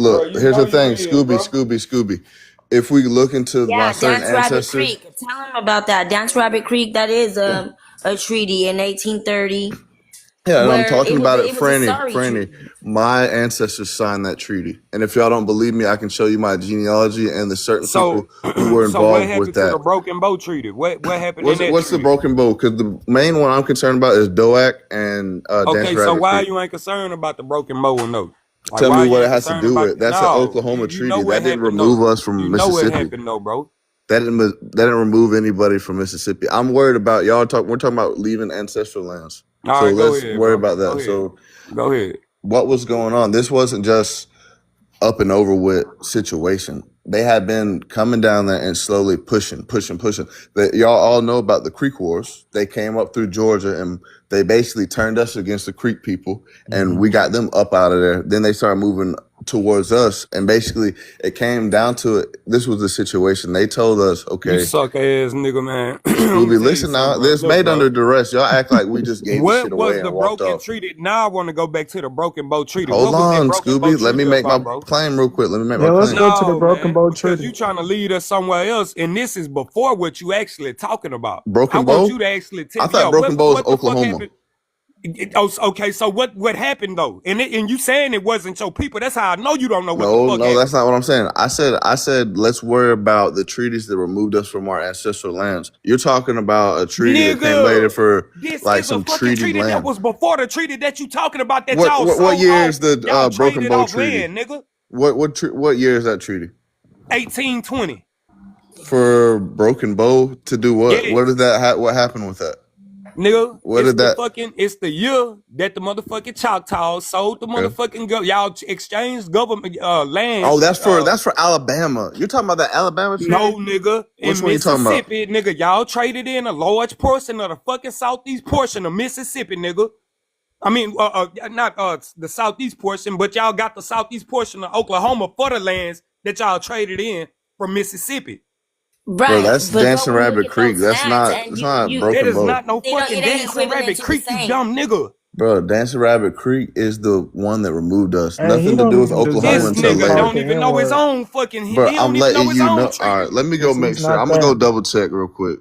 Bro, Look, you here's know the thing, you is, bro. Scooby. If we look into my Yeah, certain Dance Rabbit ancestors, Creek. Tell him about that. Dance Rabbit Creek. That is a treaty in 1830 yeah, and I'm where talking about it, it was a Franny. sorry treaty. My ancestors signed that treaty, and if y'all don't believe me, I can show you my genealogy and the certain So, people who were so what involved happened with to the that. Broken Bow Treaty? What happened in that What's the treaty? broken bow? Because the main one I'm concerned about is DOAC and Dance Okay, so Rabbit why Creek. you ain't concerned about the Broken Bow and no? Like, Tell why me you what it ain't has to concerned do about? with. That's an No, Oklahoma you treaty. know what That didn't happened remove though. us from You know what Mississippi. happened though, bro. That didn't remove anybody from Mississippi. I'm worried about y'all we're talking about leaving ancestral lands. All So right, go let's ahead, worry bro. about that. Go ahead. So Go ahead. what was going on? This wasn't just up and over with situation. They had been coming down there and slowly pushing. That y'all all know about the Creek Wars. They came up through Georgia and they basically turned us against the Creek people, and we got them up out of there. Then they started moving towards us, and basically it came down to it. This was the situation. They told us, You okay, suck ass nigga, man. Let me Scooby, tell you listen now. something, bro. This Look, made bro. under duress. Y'all act like we just gave the What shit was away the and walked broken off. treaty? Now I want to go back to the Broken Bow Treaty. Hold What was that on, Broken Bow Scooby. Let me Treaty make my about, bro? claim real quick. Let me make Yeah, my let's claim. go to the No, Broken man, Bow because Treaty. you trying to lead us somewhere else, and this is before what you actually talking about. I Broken want Bow? you to actually I tell me, thought Broken Bow was what the fuck Oklahoma. happened? Okay, so what happened though? And you saying it wasn't your people? That's how I know you don't know what the fuck No, happened. that's not what I'm saying. I said let's worry about the treaties that removed us from our ancestral lands. You're talking about a treaty that came later Nigga, for this like is a some fucking treaty treaty that land. was before the treaty that you talking about that What y'all what sold year off. is the Y'all Broken traded Bow off Treaty? land, nigga. What year is that treaty? 1820. For Broken Bow to do what? Yes. What did that? What happened with that? Nigga, What did that? it's the year that the motherfucking Choctaws sold the motherfucking y'all exchanged government land. Oh, that's for Alabama. You're talking about that Alabama treaty? No, nigga. Which In one you talking about? Mississippi, nigga, y'all traded in a large portion of the fucking southeast portion of Mississippi, nigga. I mean, not the southeast portion, but y'all got the southeast portion of Oklahoma for the lands that y'all traded in from Mississippi. Bro, Right, that's but Dancing go when you Rabbit look at Creek. those That's stats, not. and It's not you That Broken is Bow. not no it fucking ain't Dancing equivalent Rabbit to the Creek, you same. dumb nigga. Bro, Dancing Rabbit Creek is the one that removed us. Hey, he Nothing to don't do with even Oklahoma This deserve to until be nigga later. called don't the even N know his word. own fucking. Bro, He I'm don't even know letting his you own know. All treaty. right, let me go Because make he's sure. not I'm gonna go that. double check real quick.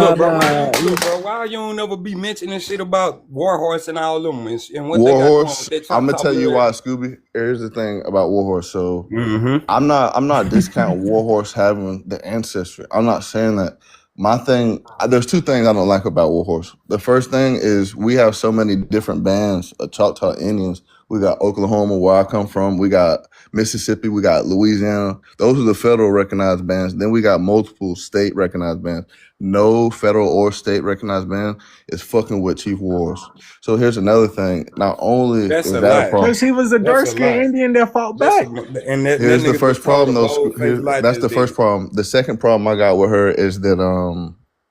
Look, But bro, why you don't ever be mentioning shit about Warhorse and all them and what they got going with Warhorse. that I'm gonna Choctaw tell you blood? why, Scooby. Here's the thing about Warhorse. So Mm-hmm. I'm not discounting Warhorse having the ancestry. I'm not saying that. My thing, there's two things I don't like about Warhorse. The first thing is we have so many different bands of Choctaw Indians. We got Oklahoma, where I come from. We got Mississippi. We got Louisiana. Those are the federal recognized bands. Then we got multiple state recognized bands. No federal or state recognized band is fucking with Chief Wars. So here's another thing. Not only That's is a that a lie. problem. Because he was a That's dark a skinned lie. Indian that fought That's back. and that Here's the nigga first just told problem, a though. bold faced lie That's just the first then. problem. The second problem I got with her is that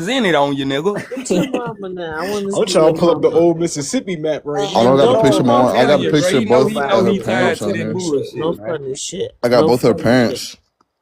represented on you, nigga. What's your mama now? I want to I'm see trying your to pull up the mama. old Mississippi map right I don't And now. got a don't picture of my don't mom. I got a Telling funny you, bro. picture of He know both he nobody. know of her he No tied parents to on that funny there. shit. No bullshit, man. funny shit. I got No both her funny shit. parents.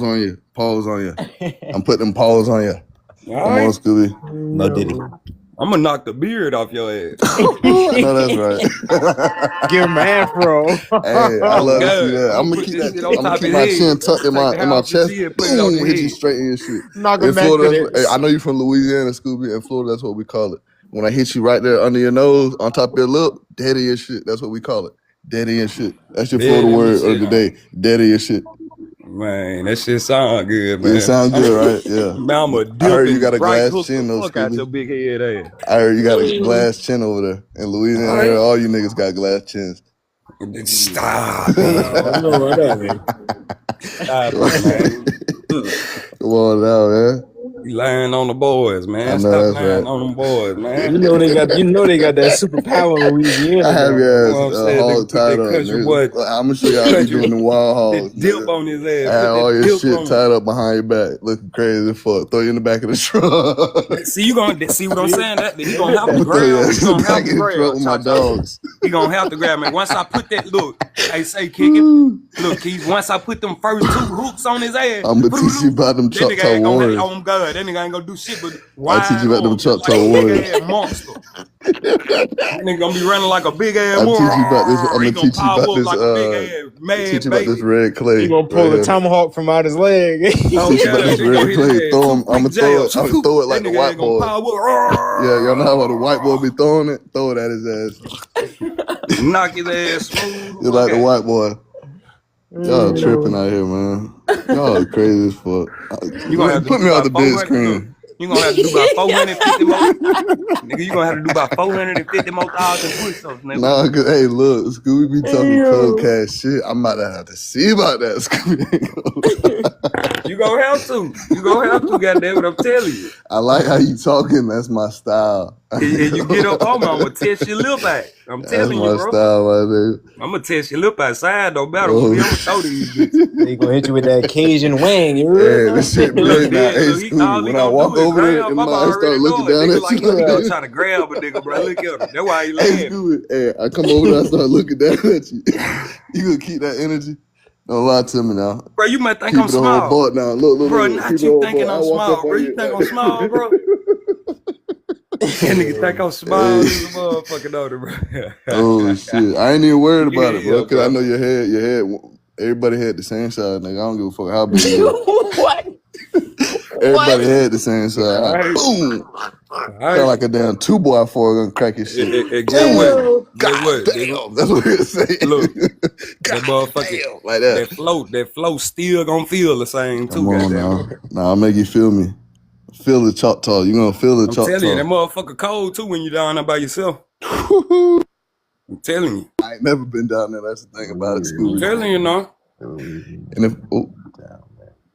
paws on you. Paws on you. I'm putting them paws on you. All Come on, right. Scooby. No Diddy. I'm gonna knock the beard off your ass. I know that's right. Give him an afro. Hey, I love to see God, that. I'm gonna put keep this that. shit on I'm gonna top keep of my his chin head. tucked in Take my the hair off his chest. head, put it on Boom, the hit you head. straight in your shit. Knock In him back Florida, to that's what, hey, I know you from Louisiana, Scooby. In Florida, that's what we call it. When I hit you right there under your nose, on top of your lip, dead of your shit. That's what we call it. Dead of your shit. That's your Dead Florida in your word of shit. the day. Dead of your shit. Man, that shit sound good, It man. sounds good, right? Yeah. Man, I'ma I dip heard you and got a right glass hook the chin though, fuck out your Scooby. big head ass. I heard you got a glass chin over there. In All Louisiana, right. all you niggas got glass chins. Stop I it. don't know about that, man. Stop it, man. Come on now, man. You lying on the boys, I man. know Stop that's lying right. on them boys, man. You know they got that superpower in I Louisiana, have though. You your know ass what I'm saying? hog Put that tied up, country nigga. boy, I'm gonna show you how I be doing the wild hogs, that dip nigga. on his I ass. have Put all that your dip shit on him. tied up behind your back, looking crazy as fuck. Throw you in the back of the truck. See, you gonna see what I'm saying? That he gonna have I'm to gonna throw your grab. ass He in the gonna have back to of the truck grab. with my Cha-cha. dogs. He gonna have to grab me. Once I put that hey, say kick it. Woo. Look, Keith. Once I put them first 2 hooks on his ass, I'm gonna teach you about them that nigga Choctaw ain't gonna Warriors. oh God, that nigga ain't gonna do shit but I'll teach wide you about them arms, just like Choctaw a big Warriors. ass monster. That nigga gonna be running like a big ass I'll teach monster. you about this. I'm He gonna gonna teach you power about up this. like a big ass Teach mad you about this baby. red He clay gonna right pull a here. tomahawk from out his leg. Oh Teach you about yeah, this they gonna red hit clay. his ass. Throw 2 him. I'm quick gonna throw jabs. it. I'm gonna throw it That like the nigga white ain't gonna boy. power Yeah, y'all know how the white boy up. be throwing it. Throw it at his ass. Knock his ass smooth. You're like the Okay. white boy. Y'all tripping out here, man. Y'all are crazy as fuck. You gonna have to Put do me off about the bed 400. Look, screen. you gonna have to do about 450 more. Nigga, you gonna have to do about 450 more thousand push-ups, nigga. Nah, cause hey, look, Scooby be talking cold Yo. cash shit. I'm about to have to see about that, Scooby. You gonna have to. You gonna have to, goddamn it, I'm telling you. I like how you talking. That's my style. And you get up on me, I'm gonna test your lip out. I'm That's telling you, my bro. style, my nigga. I'm gonna test your lip outside, no matter Oh, what. I'm gonna throw these bitches. They gonna hit you with that Cajun wang. You hey, heard? this shit Look, big now. then, Hey, look, all Scooby, he when I gonna walk do is over there grab. and I'm I start already looking knowing. down Nigga at you like he like trying to grab a nigga, bro. Look at him. That's why he hey, laughing. Scooby, hey, I come over there, I start looking down at you. You gonna keep that energy? Don't lie to me now. Bro, you might think Keep I'm it a whole small. buck now. Look. Bro, Keep not it a you whole thinking buck. I I'm walk up small, bro. on You you. think I'm small, bro? That nigga think I'm small Hey. as a motherfucking older, bro. Oh shit! I ain't even worried about it, bro. Yeah, Cause I bro. know your head. Everybody had the same size, nigga. I don't give a fuck how big you is. What? Everybody What? had the same size. All I, right. boom! All Sound right. like a damn 2x4 gonna crack your shit. Get what? Boom! Get God what? damn! That's what it say. Look, God that motherfucker, damn! Like that. that flow still gonna feel the same Come too, on goddamn it. now. Nah, I'll make you feel me. Feel the Choctaw. You gonna feel the I'm telling you, that Choctaw. motherfucker cold too when you down there by yourself. I'm telling you. I ain't never been down there. That's the thing about it, I'm Scooby. telling you, no.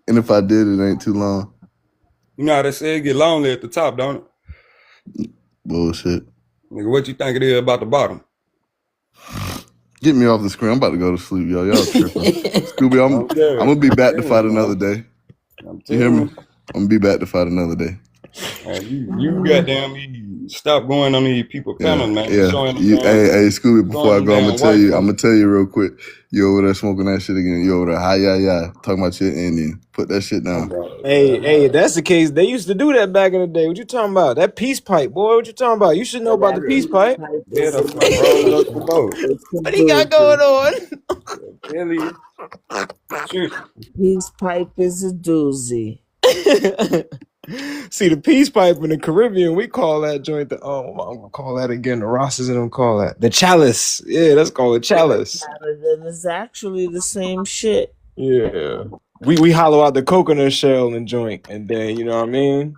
And if I did, it ain't too long. You know how they say it get lonely at the top, don't it? Bullshit. Nigga, what you think it is about the bottom? Get me off the screen. I'm about to go to sleep, y'all. Y'all tripping. Scooby, I'm gonna be back to fight another day. You hear me? I'm gonna be back to fight another day. You goddamn stop going on these people panels, man. Yeah. Showing them Hey, Scooby, before I go, I'm damn gonna tell you real quick. You over there smoking that shit again. You over there, hi, yeah. Talking about your Indian. Put that shit down. Hey, if that's the case, they used to do that back in the day. What you talking about? That peace pipe, boy. What you talking about? You should know about the peace pipe. Yeah, that's my roll up the boat. What he got going on? Really? Shit. His pipe is a doozy. See, the peace pipe in the Caribbean, we call that joint the I'm gonna call that again. The Rosses and them call that the chalice. Yeah, that's called a chalice. And it's actually the same shit. Yeah. We hollow out the coconut shell and joint, and then you know what I mean?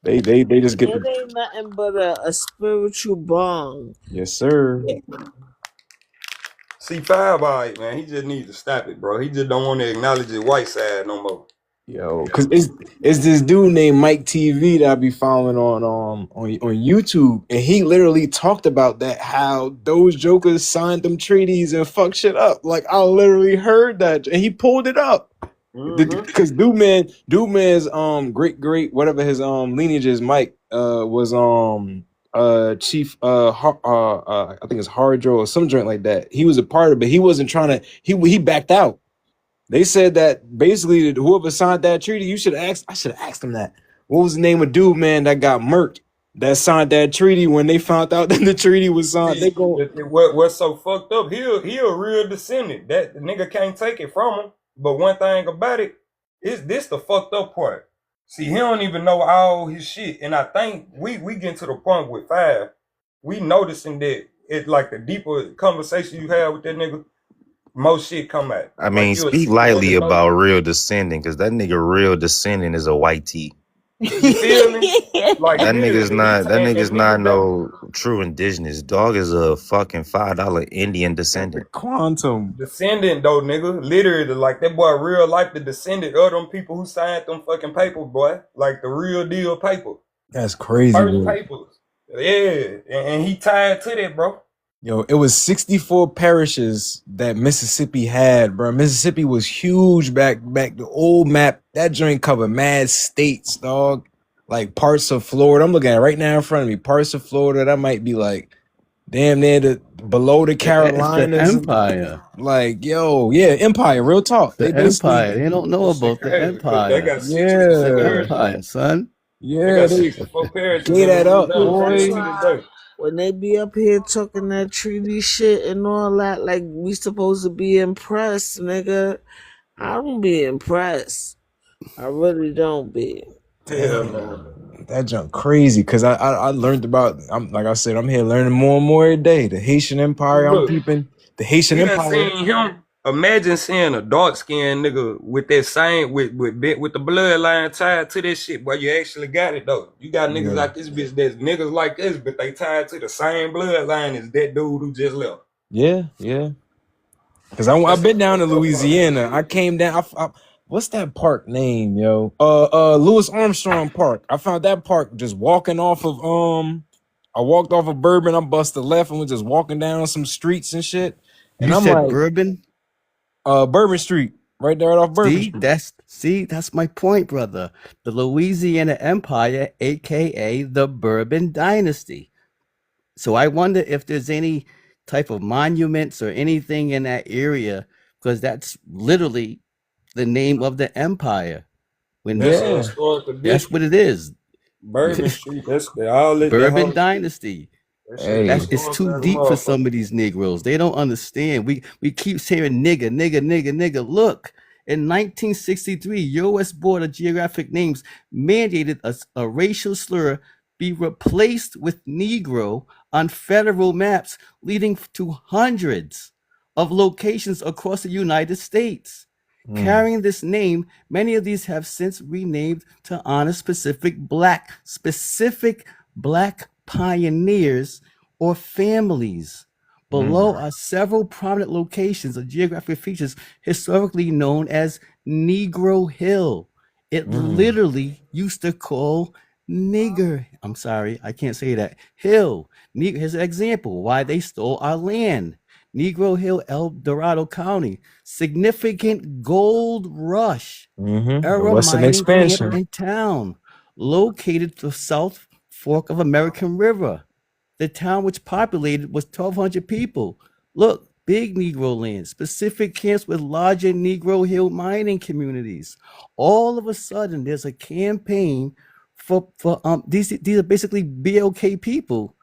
They just get It ain't nothing but a spiritual bong. Yes, sir. C5, all right, man. He just needs to stop it, bro. He just don't want to acknowledge his white side no more. Yo, cause it's this dude named Mike TV that I be following on YouTube, and he literally talked about that, how those jokers signed them treaties and fucked shit up. Like I literally heard that, and he pulled it up. Because Dude Man's great whatever his lineage is, Mike was chief I think it's Hardro or some joint like that. He was a part of it, but he wasn't trying to. He backed out. They said that basically whoever signed that treaty, I should have asked them that. What was the name of Dude Man that got murked that signed that treaty when they found out that the treaty was signed? See, what's so fucked up? He a real descendant. That the nigga can't take it from him. But one thing about it is this the fucked up part. See, he don't even know all his shit. And I think we get to the point with 5. We noticing that it like the deeper conversation you have with that nigga, most shit come out. I mean, Like, speak lightly about real descending, because that nigga real descending is a white tee. You feel me? Like That nigga's literally, he not. That turned nigga's that not nigga back. no true indigenous. Dog is a fucking $5 Indian descendant. Quantum. Descendant though, nigga. Literally, like that boy real life the descendant of them people who signed them fucking paper, boy. Like the real deal paper. That's crazy, First bro. papers. Yeah. And he tied to that, bro. Yo, it was 64 parishes that Mississippi had, bro. Mississippi was huge back the old map. That joint covered mad states, dog. Like parts of Florida. I'm looking at it right now in front of me. Parts of Florida that might be like damn near below the It's the Carolinas. empire. Like, yo, yeah, empire, real talk. The They basically, empire. They don't know That shit about the crazy, cause they empire. got 64 It's the yeah, parishes. empire, son. They yeah, got they 64 parishes gave in that up, Louisiana That's to boy. this why day. when they be up here talking that treaty shit and all that, like we supposed to be impressed, nigga. I don't be impressed. I really don't be. Hell no. That junk crazy because I learned about. I'm like I said, I'm here learning more and more every day. The Haitian Empire. I'm Look, peeping the Haitian we done Empire. seen him. Imagine seeing a dark skinned nigga with that same with the bloodline tied to that shit. Boy, you actually got it though. You got niggas Yeah, like this bitch that's niggas like this, but they tied to the same bloodline as that dude who just left. yeah, yeah. Because I've That's been some down to fucked up Louisiana. shit. I came down. What's that park name, yo? Louis Armstrong Park. I found that park just walking off of I walked off of Bourbon. I busted left and was just walking down some streets and shit. And You I'm said like, bourbon? Bourbon Street, right there off Bourbon Street. That's my point, brother. The Louisiana Empire, aka the Bourbon Dynasty. So I wonder if there's any type of monuments or anything in that area, because that's literally the name of the empire. When That's a Yeah, historical that's what district. it is. Bourbon Street. That's the all that Bourbon whole Dynasty. that shit hey, It's historical too as a deep for motherfucker. some of these Negroes. They don't understand. We keep saying nigga, nigga, nigga, nigga. Look, in 1963, U.S. Board of Geographic Names mandated a racial slur be replaced with Negro on federal maps, leading to hundreds of locations across the United States. Carrying this name, many of these have since renamed to honor specific black pioneers or families. Below are several prominent locations of geographic features historically known as Negro Hill. It literally used to call nigger. I'm sorry, I can't say that. Hill. Here's an example why they stole our land. Negro Hill, El Dorado County. Significant gold rush The era Western mining camp expansion. in town, located the South Fork of American River. The town which populated was 1,200 people. Look, big Negro land, specific camps with larger Negro Hill mining communities. All of a sudden, there's a campaign for these are basically BLK people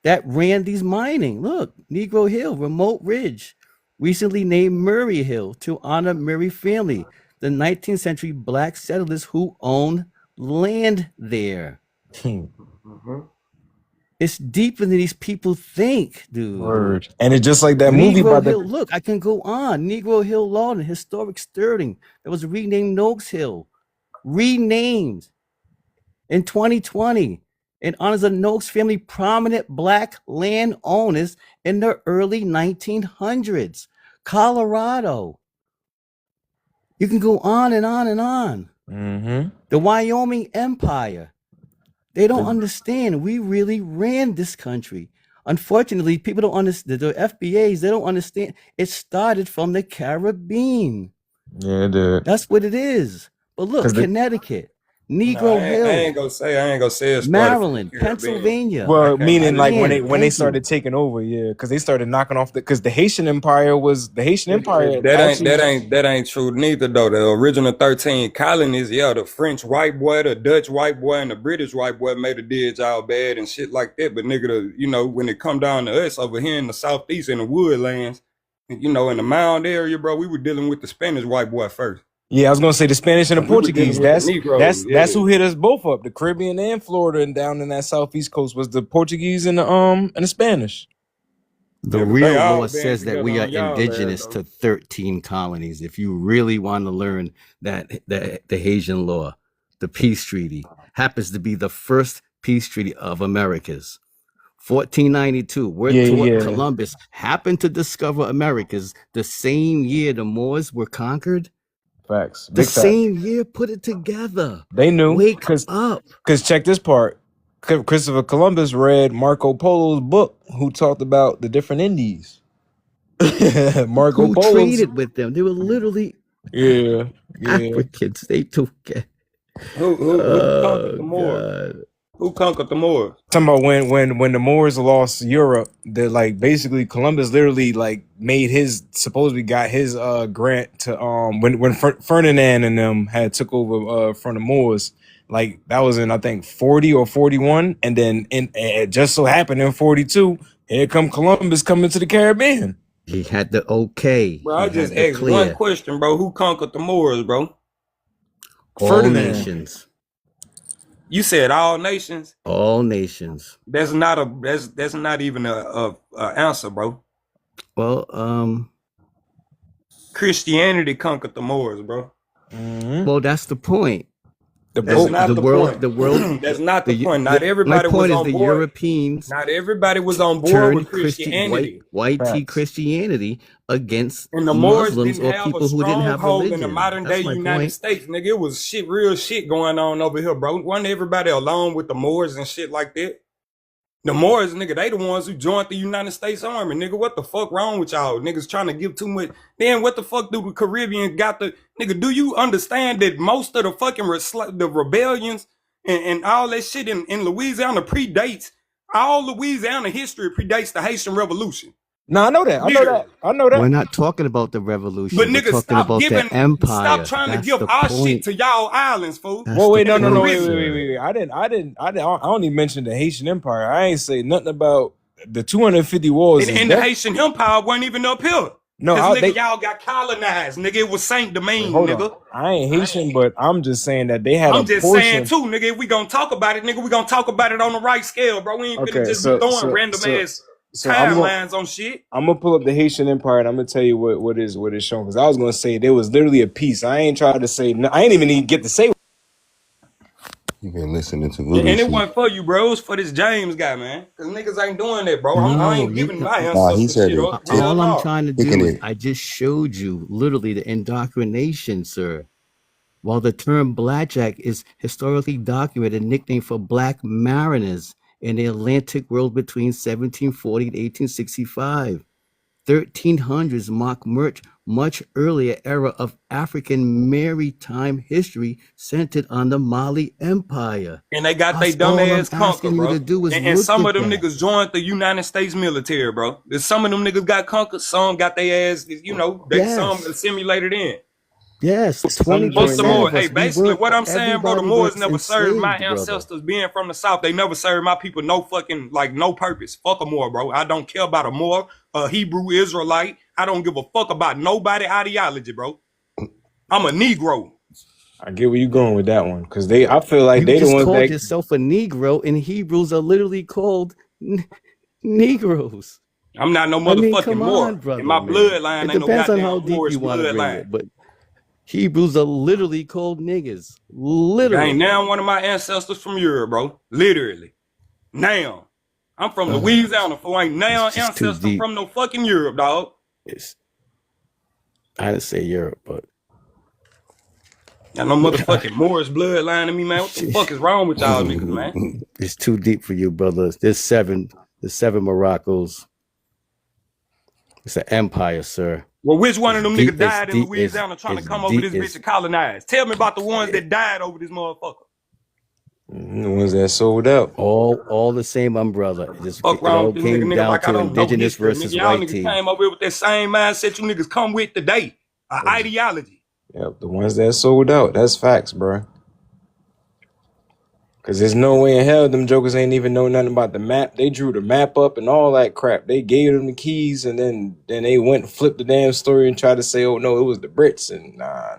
that ran these mining. Look, Negro Hill, Remote Ridge, recently named Murray Hill to honor Murray family, the 19th century black settlers who owned land there. Mhm. It's deeper than these people think, dude. Word. And it's just like that movie by Negro the Hill, look, I can go on. Negro Hill Lawton, historic Sterling, that was renamed Noakes Hill, renamed in 2020 in honor of Noakes family, prominent black landowners in the early 1900s. Colorado. You can go on and on and on. The Wyoming Empire. They don't understand. We really ran this country. Unfortunately, people don't understand. The FBAs, they don't understand. It started from the Caribbean. Yeah, it did. That's what it is. But look, 'Cause the Connecticut, Nah, Negro I Hill, ain't gonna say it started from Maryland, the Caribbean. Pennsylvania. well, I meaning like when Man, they thank you. started taking over, yeah, because they started knocking off because the Haitian Empire That ain't true neither though. The original 13 colonies, yeah, the French white boy, the Dutch white boy, and the British white boy made a did y'all bad and shit like that. But nigga, when it come down to us over here in the southeast in the woodlands, in the mound area, bro, we were dealing with the Spanish white boy first. Yeah, I was gonna say the Spanish and the We were dealing Portuguese. with the That's Negroes, that's yeah. who hit us both up. The Caribbean and Florida and down in that southeast coast was the Portuguese and the Spanish. The Yeah, but real they all law band says that we together are on y'all indigenous ass, to though. 13 colonies. If you really want to learn that the Haitian law, the peace treaty, happens to be the first peace treaty of Americas. 1492, where Yeah. Columbus happened to discover Americas the same year the Moors were conquered. Facts. The Big facts. same year, put it together. They knew. Wake Cause up. check this part. Christopher Columbus read Marco Polo's book, who talked about the different Indies. Marco Who Polo's. traded with them? They were literally Yeah. Africans. They took it. Who conquered the Oh, Moors? God. Who conquered the Moors? Talking about when the Moors lost Europe, that like basically Columbus literally like made his supposedly got his grant to when Ferdinand and them had took over from the Moors, like that was in I think 40 or 41, and then it just so happened in 42, here come Columbus coming to the Caribbean. He had the okay. Bro, I He just had the asked clear. one question, bro. Who conquered the Moors, bro? All Ferdinand. nations. You said all nations. All nations. That's not even a answer, bro. Well, Christianity conquered the Moors, bro. well, that's the point. That's not the point. The world. That's not the point. Not My everybody was point is on the board. Europeans Not everybody was on board turned with Christianity. white tea Facts. Christianity against And the Moors Muslims didn't or have people a who didn't have stronghold religion. in the modern day That's my United point. States, nigga. It was real shit going on over here, bro. Wasn't everybody alone with the Moors and shit like that? The Moors, nigga, they the ones who joined the United States Army, nigga. What the fuck wrong with y'all? Niggas trying to give too much. Then what the fuck do the Caribbean got the, nigga, do you understand that most of the fucking the rebellions and all that shit in Louisiana predates, all Louisiana history predates the Haitian Revolution. No, I know that. I know that. We're not talking about the revolution. But We're nigga, talking stop about giving, the empire. stop trying That's to give the our point. shit to y'all islands, fool. That's Well, wait, the no, point, wait. sir. I only mentioned the Haitian Empire. I ain't say nothing about the 250 wars. And the Haitian Empire wasn't even up here. No, Cause they- nigga, y'all got colonized, nigga. It was Saint Domingue, Hold nigga. on. I ain't Haitian, but I'm just saying that they had I'm a just portion. saying too, nigga. If we gonna talk about it, nigga, we gonna talk about it on the right scale, bro. We ain't finna Okay, just so- be throwing so- random so- ass so I'm gonna- timelines on shit. I'm gonna pull up the Haitian Empire and I'm gonna tell you what is shown, because I was gonna say there was literally a piece. I ain't trying to say. I ain't even need to get to say. You've been listening to And voodoo it shit. wasn't for you, bro. It was for this James guy, man. Cause niggas ain't doing that, bro. I No, ain't you giving my Nah, he ancestors said shit it. up. Hell All no. I'm trying to Kicking do is it. I just showed you literally the indoctrination, sir. While the term blackjack is historically documented, nickname for black mariners in the Atlantic world between 1740 and 1865. 1300s mark much earlier era of African maritime history centered on the Mali Empire. And they got they That's all dumb I'm ass conquer, asking you bro. to do is And look some at of them that. niggas joined the United States military, bro. Some of them niggas got conquered. Some got their ass, you know, some Yes. assimilated in. Yes, But 20% some more, of hey, us, we basically weren't, what I'm saying, bro, the everybody Moors was never served my enslaved, brother. ancestors being from the South. They never served my people no fucking, like, no purpose. Fuck a Moor, bro. I don't care about a Moor, a Hebrew Israelite. I don't give a fuck about nobody ideology, bro. I'm a Negro. I get where you going with that one, because I feel like You they the just ones called that. yourself a Negro, and Hebrews are literally called Negroes. I'm not no I mean, motherfucking come Moor. on, brother, In my man. bloodline, It ain't no depends on goddamn how deep Moorish you want to bring bloodline. it, but Hebrews are literally called niggas. I Literally. ain't now one of my ancestors from Europe, bro. Literally. Now. I'm from Louisiana, for ain't now It's just too ancestor deep. from no fucking Europe, dog. I didn't say Europe, but Got no motherfucking Moorish bloodline in me, man. What the fuck is wrong with y'all niggas, man? it's too deep for you, brothers. There's seven Moroccos. It's an empire, sir. Well, which one of them Deep- niggas died it's in deep- Louisiana trying to it's come over deep- this it's- bitch and colonize? Tell me about the ones that died over this motherfucker. The ones that sold out. All the same umbrella. It just Fuck it wrong all with this nigga, came nigga, down like I to don't know indigenous history. versus Nigga, y'all white niggas team. came over here with that same mindset you niggas come with today. Ideology. Yep, the ones that sold out. That's facts, bro. Because there's no way in hell them jokers ain't even know nothing about the map. They drew the map up and all that crap. They gave them the keys, and then they went and flipped the damn story and tried to say, oh, no, it was the Brits. And nah.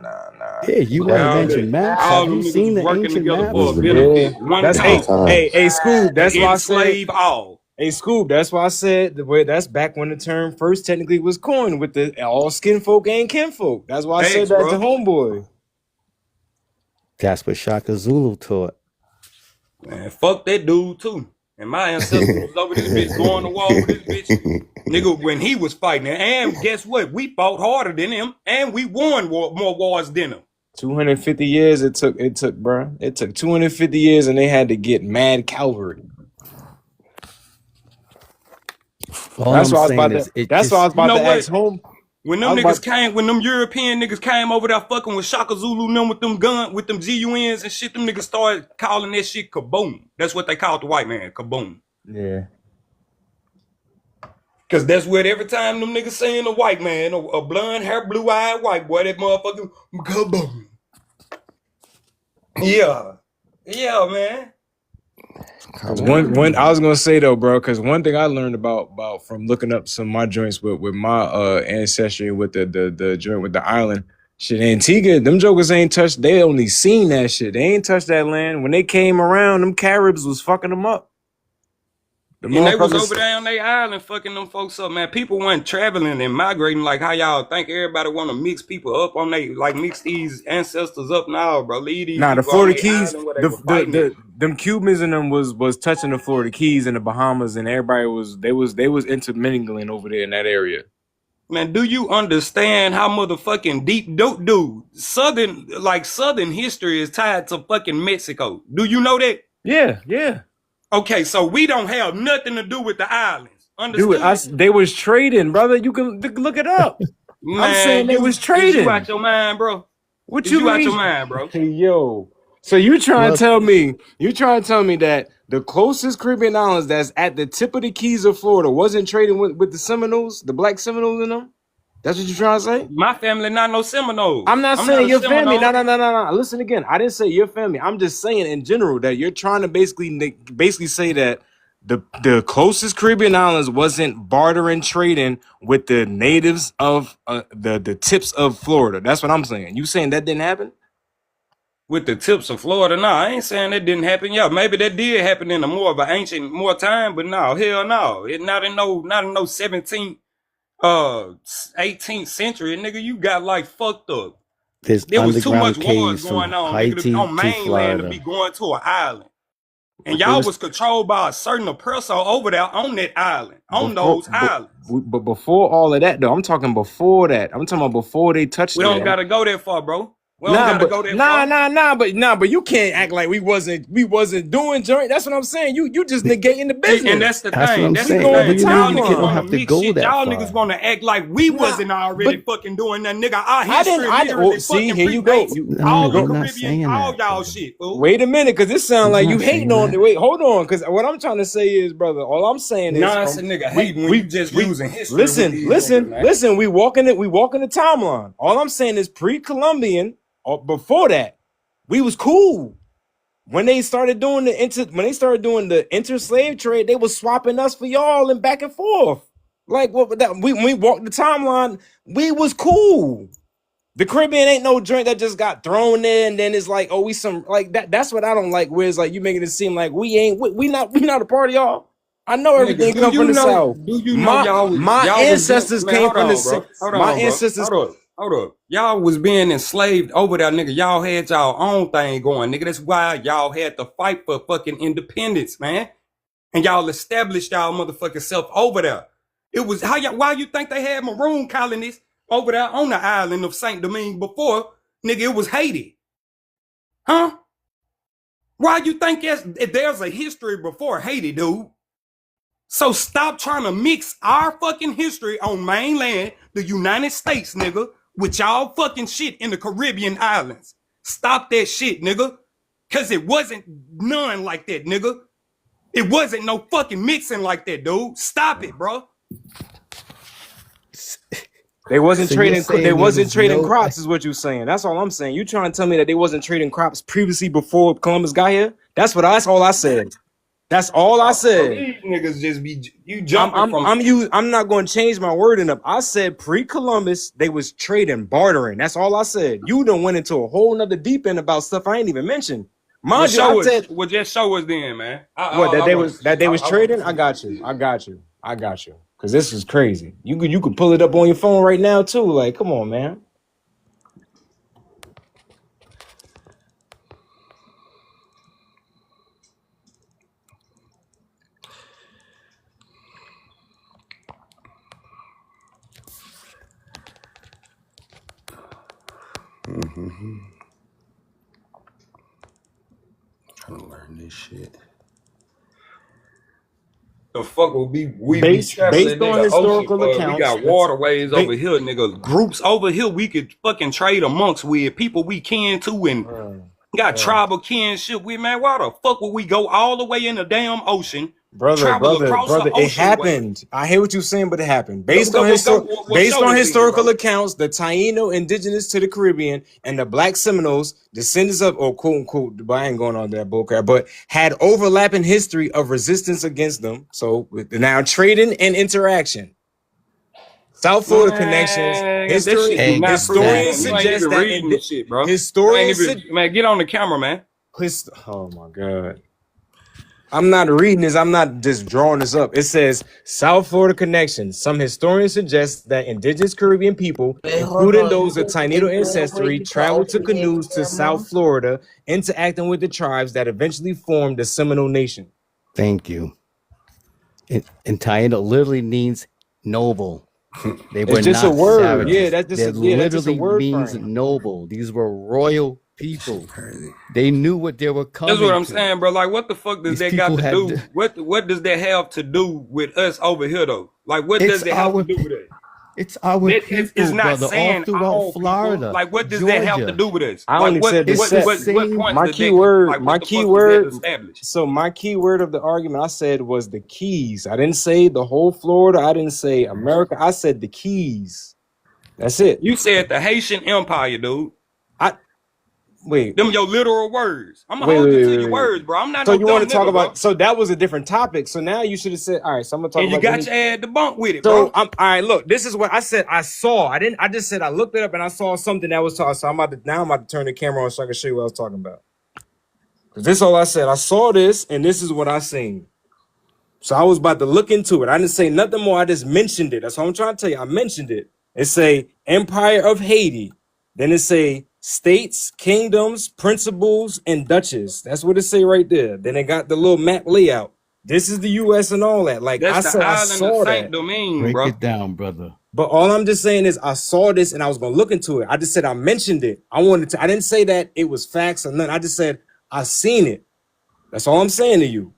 Yeah, you want to All mention maps? all Have them you niggas seen was the working ancient together maps? for a Yeah. benefit. One That's cause. hey, Scoob. That's why I said. Enslave all. Hey, Scoob. That's why I said the way. That's back when the term first technically was coined with the all skin folk and kinfolk. That's why I said Thanks, that bro. to homeboy. That's what Shaka Zulu taught. Man, fuck that dude too. And my ancestors was over this bitch going to war with this bitch, nigga, when he was fighting. And guess what? We fought harder than him, and we won more wars than him. 250 years it took, bro. It took 250 years, and they had to get mad cavalry. All That's I'm what I was saying about is to. it That's what I just was about You know to what? ask home. When I them was niggas about. came, when them European niggas came over there fucking with Shaka Zulu and them with them with them GUNs and shit, them niggas started calling that shit kaboom. That's what they called the white man, kaboom. Yeah. Cause that's what every time them niggas saying a white man, a blonde hair, blue eyed white boy, that motherfucker kaboom. Yeah. Yeah, man. Cause one I was gonna say though, bro, because one thing I learned about from looking up some of my joints with my ancestry with the joint with the island shit, Antigua, them jokers ain't touched. They only seen that shit. They ain't touched that land. When they came around, them Caribs was fucking them up. The And they was motherfuckers. over there on their island fucking them folks up, man. People weren't traveling and migrating like how y'all think everybody want to mix people up on they, like mix these ancestors up now, bro. Leave these Nah, the people on Florida their Keys, island where they were fighting at. them Cubans and them was touching the Florida Keys and the Bahamas, and everybody was intermingling over there in that area. Man, do you understand how motherfucking deep, dude, Southern history is tied to fucking Mexico? Do you know that? Yeah. Okay, so we don't have nothing to do with the islands. Dude, Understood? they was trading, brother. You can look it up. Man, I'm saying they was is trading. you out your mind, bro? What Is you you out mean? your mind, bro? Yo. So you trying Well, to tell me that the closest Caribbean islands that's at the tip of the Keys of Florida wasn't trading with the Seminoles, the black Seminoles in them? That's what you trying to say? My family not no Seminoles. I'm not I'm saying not a your family. Seminole. No. Listen again. I didn't say your family. I'm just saying in general that you're trying to basically say that the closest Caribbean islands wasn't bartering trading with the natives of the tips of Florida. That's what I'm saying. You saying that didn't happen? With the tips of Florida, no, I ain't saying that didn't happen. Yeah, maybe that did happen in a more of an ancient more time, but no, hell no. It not in no 17th 18th century, nigga. You got like fucked up. there's There was too much underground wars caves going from on, nigga, Haiti on to mainland to be Florida. going to an island. And There y'all was was controlled by a certain oppressor over there on that island, on before, those islands. but before all of that though. I'm talking before that. I'm talking about before they touched We it. don't gotta go that far, bro. We don't gotta go that far. But you can't act like we wasn't doing joint. That's what I'm saying. You just negating the See, and business. that's the That's what thing. I'm That's We the saying. going What thing. the do you Y'all mean you niggas don't want to have to timeline. mix go shit. that Y'all niggas far? want to act like we Nah, wasn't already but fucking doing that, nigga. Our I didn't. history I didn't. Oh, literally see, fucking here you go. predates No, all the you're not Caribbean, saying all that, y'all brother. shit, fool. Wait a minute, because this sounds He's like you not hating saying on that. it. Wait, hold on, because what I'm trying to say is, brother, all I'm saying is Nah, it's from a nigga we hating when you we just we using history with listen, these niggas, listen, man. listen. We walking it. We walking the timeline. All I'm saying is pre-Columbian or before that, we was cool. When they started doing the inter-slave trade, they was swapping us for y'all and back and forth. Like what that when we walked the timeline, we was cool. The Caribbean ain't no joint that just got thrown in and then it's like, oh, we some like that. That's what I don't like. Where it's like you making it seem like we not a part of y'all. I know Nigga, everything come from the South. do you know My y'all was being, ancestors man, came hold from the on, bro. Hold my on, bro. ancestors. Hold up. Y'all was being enslaved over there, nigga. Y'all had y'all own thing going, nigga. That's why y'all had to fight for fucking independence, man. And y'all established y'all motherfucking self over there. It was why you think they had maroon colonies over there on the island of Saint Domingue before, nigga, it was Haiti. Huh? Why you think there's a history before Haiti, dude? So stop trying to mix our fucking history on mainland, the United States, nigga, with y'all fucking shit in the Caribbean islands. Stop that shit, nigga. Cause it wasn't none like that, nigga. It wasn't no fucking mixing like that, dude. Stop it, bro. They wasn't So you're trading. They saying there wasn't was trading no crops, is what you're saying. That's all I'm saying. You trying to tell me that they wasn't trading crops previously before Columbus got here? That's all I said. That's all I said. These niggas just be you jumping from. I'm not going to change my wording up. I said pre-Columbus they was trading, bartering. That's all I said. You done went into a whole nother deep end about stuff I ain't even mentioned. Mind you, I said Well, just show us then, man. that they was trading. I got you. Cause this is crazy. You could pull it up on your phone right now too. Like, come on, man. Mm-hmm. Trying to learn this shit. The fuck will we be Based traveling in on the ocean historical for? We accounts, got waterways ba- over here, nigga. Groups over here we could fucking trade amongst with people we kin to and got tribal kinship with, man. Why the fuck would we go all the way in the damn ocean, travel across the It ocean way? happened. I hear what you're saying, but it happened. Well, Based on show us then, historical bro. accounts, the Taino indigenous to the Caribbean and the Black Seminoles, descendants of, or quote unquote, but I ain't going on that bullcrap, but had overlapping history of resistance against them. So with now trading and interaction. South Florida connections. Man, that shit do not Historians prove, man. You ain't suggest even that reading this shit, bro. historians You ain't even, man, get on the camera, man. Oh my God. I'm not reading this. I'm not just drawing this up. It says South Florida connections. Some historians suggest that indigenous Caribbean people, including those of Taino ancestry, traveled to canoes to South Florida, interacting with the tribes that eventually formed the Seminole Nation. Thank you. And Taino literally means noble. They were It's just a not word. savages. Yeah, that's just That a literally word means frame. noble. These were royal people. They knew what they were coming That's what I'm to. saying, bro. Like, what the fuck does These that got people to had do? What does that have to do with us over here, though? Like, what does It's it have our to do with it? It's our That people, it's not brother, all saying throughout all Florida, people. Like, what does that have to Georgia. do with us? I Like, only said It's the what same. points my does key that, word, like, my what the key fuck word. does that establish? So my key word of the argument I said was the Keys. I didn't say the whole Florida. I didn't say America. I said the Keys. That's it. You said the Haitian Empire, dude. Wait. Them your literal words. I'm gonna hold you to your words, bro. I'm not So no you want dumb to talk nigga, about? bro. So that was a different topic. So now you should have said, all right. So I'm gonna talk And you about. got your ass to bunk with it, So bro. I'm all right. Look, this is what I said. I saw. I didn't. I just said I looked it up and I saw something that was taught. So I'm about to turn the camera on so I can show you what I was talking about. Because this is all I said. I saw this and this is what I seen. So I was about to look into it. I didn't say nothing more. I just mentioned it. That's what I'm trying to tell you. I mentioned it. It say Empire of Haiti. Then it say states, kingdoms, principles, and duchies. That's what it say right there. Then it got the little map layout. This is the U.S. and all that. Like That's I the said, I island of saw Saint that. Domingue, Break bro. it down, brother. But all I'm just saying is I saw this and I was gonna look into it. I just said I mentioned it. I didn't say that it was facts or nothing. I just said I seen it. That's all I'm saying to you.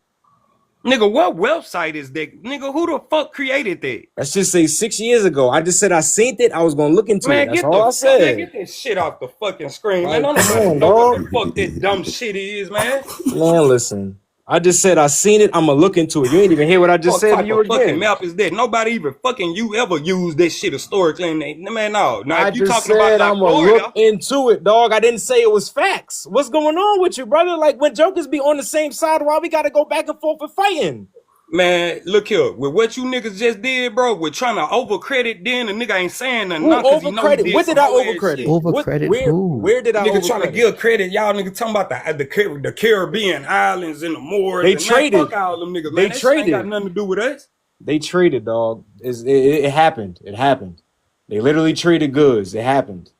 Nigga, what website is that? Nigga, who the fuck created that? Let's just say 6 years ago. I just said I seen it. I was gonna look into it. Man, That's get all I man, said. get that shit off the fucking screen, Like, man. come Nobody on, know what dog. the fuck that dumb shit is, man. Man, listen. I just said I seen it. I'm gonna look into it. You ain't even hear what I just What said to type you of fucking again. map is that? Nobody even fucking you ever used that shit of storage in there. Man, no. Now, I if you just talking about said like I'm gonna Florida, look into it, dog. I didn't say it was facts. What's going on with you, brother? Like when jokers be on the same side, why we gotta go back and forth and fighting? man, look here. With what you niggas just did, bro, with trying to overcredit, then the nigga ain't saying nothing Who now because he know he overcredit? did What some did I whole ass overcredit? shit. Overcredit who? Where did I Nigga trying to overcredit? give credit, y'all niggas talking about the Caribbean islands and the Moors. They And man, traded. fuck all them niggas, They man. That shit ain't got traded. nothing to do with us. They traded, dog. It happened. It happened. They literally traded goods. It happened.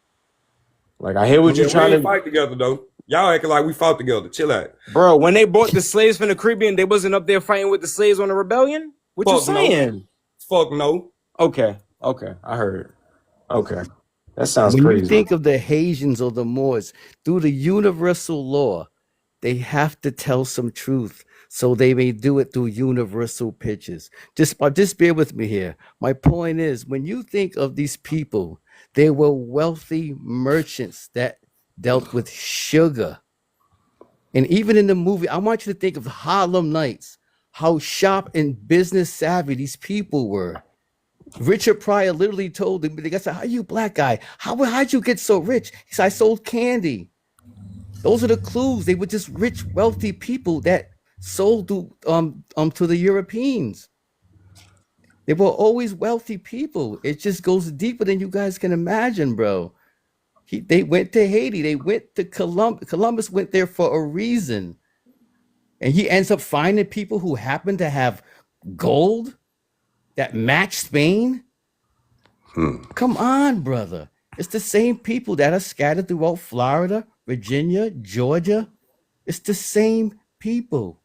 Like I hear what Yeah, you're we trying ain't to, fight together though. Y'all acting like we fought together. Chill out. bro. When they bought the slaves from the Caribbean, they wasn't up there fighting with the slaves on the rebellion. What you Fuck no. saying? Fuck no. Okay, I heard. Okay, that sounds When you crazy. think of the Haitians or the Moors, through the universal law, they have to tell some truth. So they may do it through universal pitches. Just bear with me here. My point is, when you think of these people, they were wealthy merchants that dealt with sugar. And even in the movie, I want you to think of Harlem Nights, how sharp and business savvy these people were. Richard Pryor literally told him, the guy said, "How you black guy? How'd you get so rich?" He said, "I sold candy." Those are the clues. They were just rich, wealthy people that sold to the Europeans. They were always wealthy people. It just goes deeper than you guys can imagine, bro. They went to Haiti. They went to Columbus. Columbus went there for a reason. And he ends up finding people who happen to have gold that match Spain. Come on, brother. It's the same people that are scattered throughout Florida, Virginia, Georgia. It's the same people.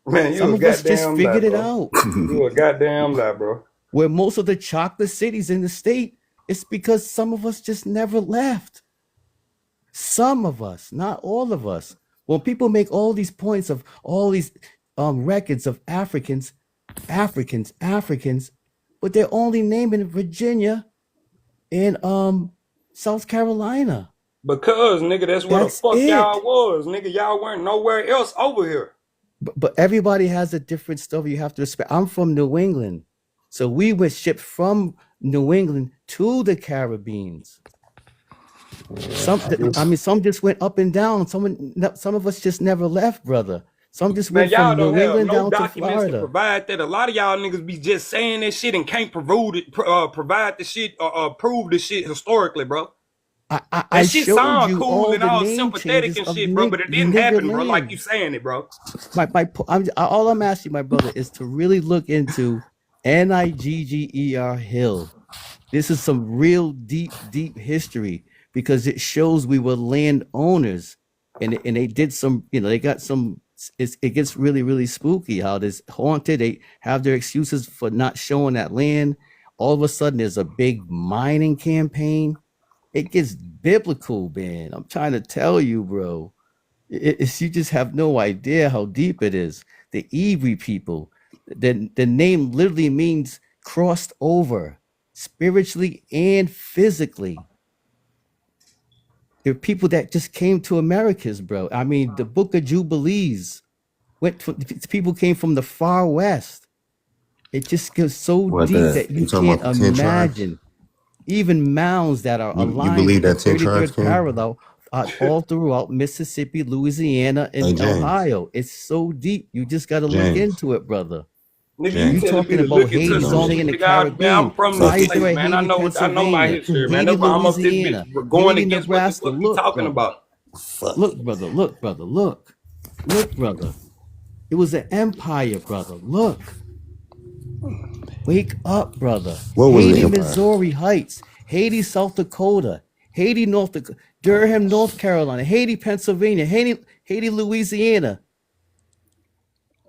Man, you Some a of us just goddamn lie, figured it bro. out. You a goddamn lie, bro. Where most of the chocolate cities in the state, it's because some of us just never left. Some of us, not all of us. When people make all these points of all these records of Africans, but they're only naming Virginia and South Carolina. Because nigga, that's where the That's fuck it. y'all was. Nigga, y'all weren't nowhere else over here. But everybody has a different story. You have to respect. I'm from New England, so we were shipped from New England to the Caribbean. Some just went up and down. Some of us just never left, brother. Some just Man, went y'all from don't New have England no down to documents to Florida. provide that. A lot of y'all niggas be just saying that shit and can't provide the shit or prove the shit historically, bro. I That shit showed sound you cool all and the all name sympathetic changes and of shit, bro, but it didn't nigger happen, bro, like you land. saying it, bro. All I'm asking my brother is to really look into Nigger Hill. This is some real deep history because it shows we were landowners, and they did some, they got some. It gets really spooky how this haunted. They have their excuses for not showing that land. All of a sudden, there's a big mining campaign. It gets biblical, man. I'm trying to tell you, bro. You just have no idea how deep it is. The Ewe people, the name literally means crossed over, spiritually and physically. They're people that just came to Americas, bro. I mean, the Book of Jubilees people came from the far west. It just goes so What deep the that you you talking can't about the 10 tribes? imagine. Even mounds that are You aligned believe with the that 10 tribes 33rd came? parallel all throughout Mississippi, Louisiana, Hey and James. Ohio. It's so deep. You just got to look James. into it, brother. Nigga, James. you You telling me talking to about look into Haiti's some only shit, in the nigga. I'm Caribbean. from Why the is there States, a man. I Haiti, know my Pennsylvania, history, man. Haiti, That's why I'm up this Louisiana, bitch going Haiti, against what the Nebraska? fuck you Look, talking brother. about. Look, brother. Look, brother. Look, brother. It was an empire, brother. Look. Wake up, brother. What was the Haiti, empire? Missouri Heights. Haiti, South Dakota. Haiti, North Dakota. Durham, North Carolina. Haiti, Pennsylvania. Haiti, Louisiana.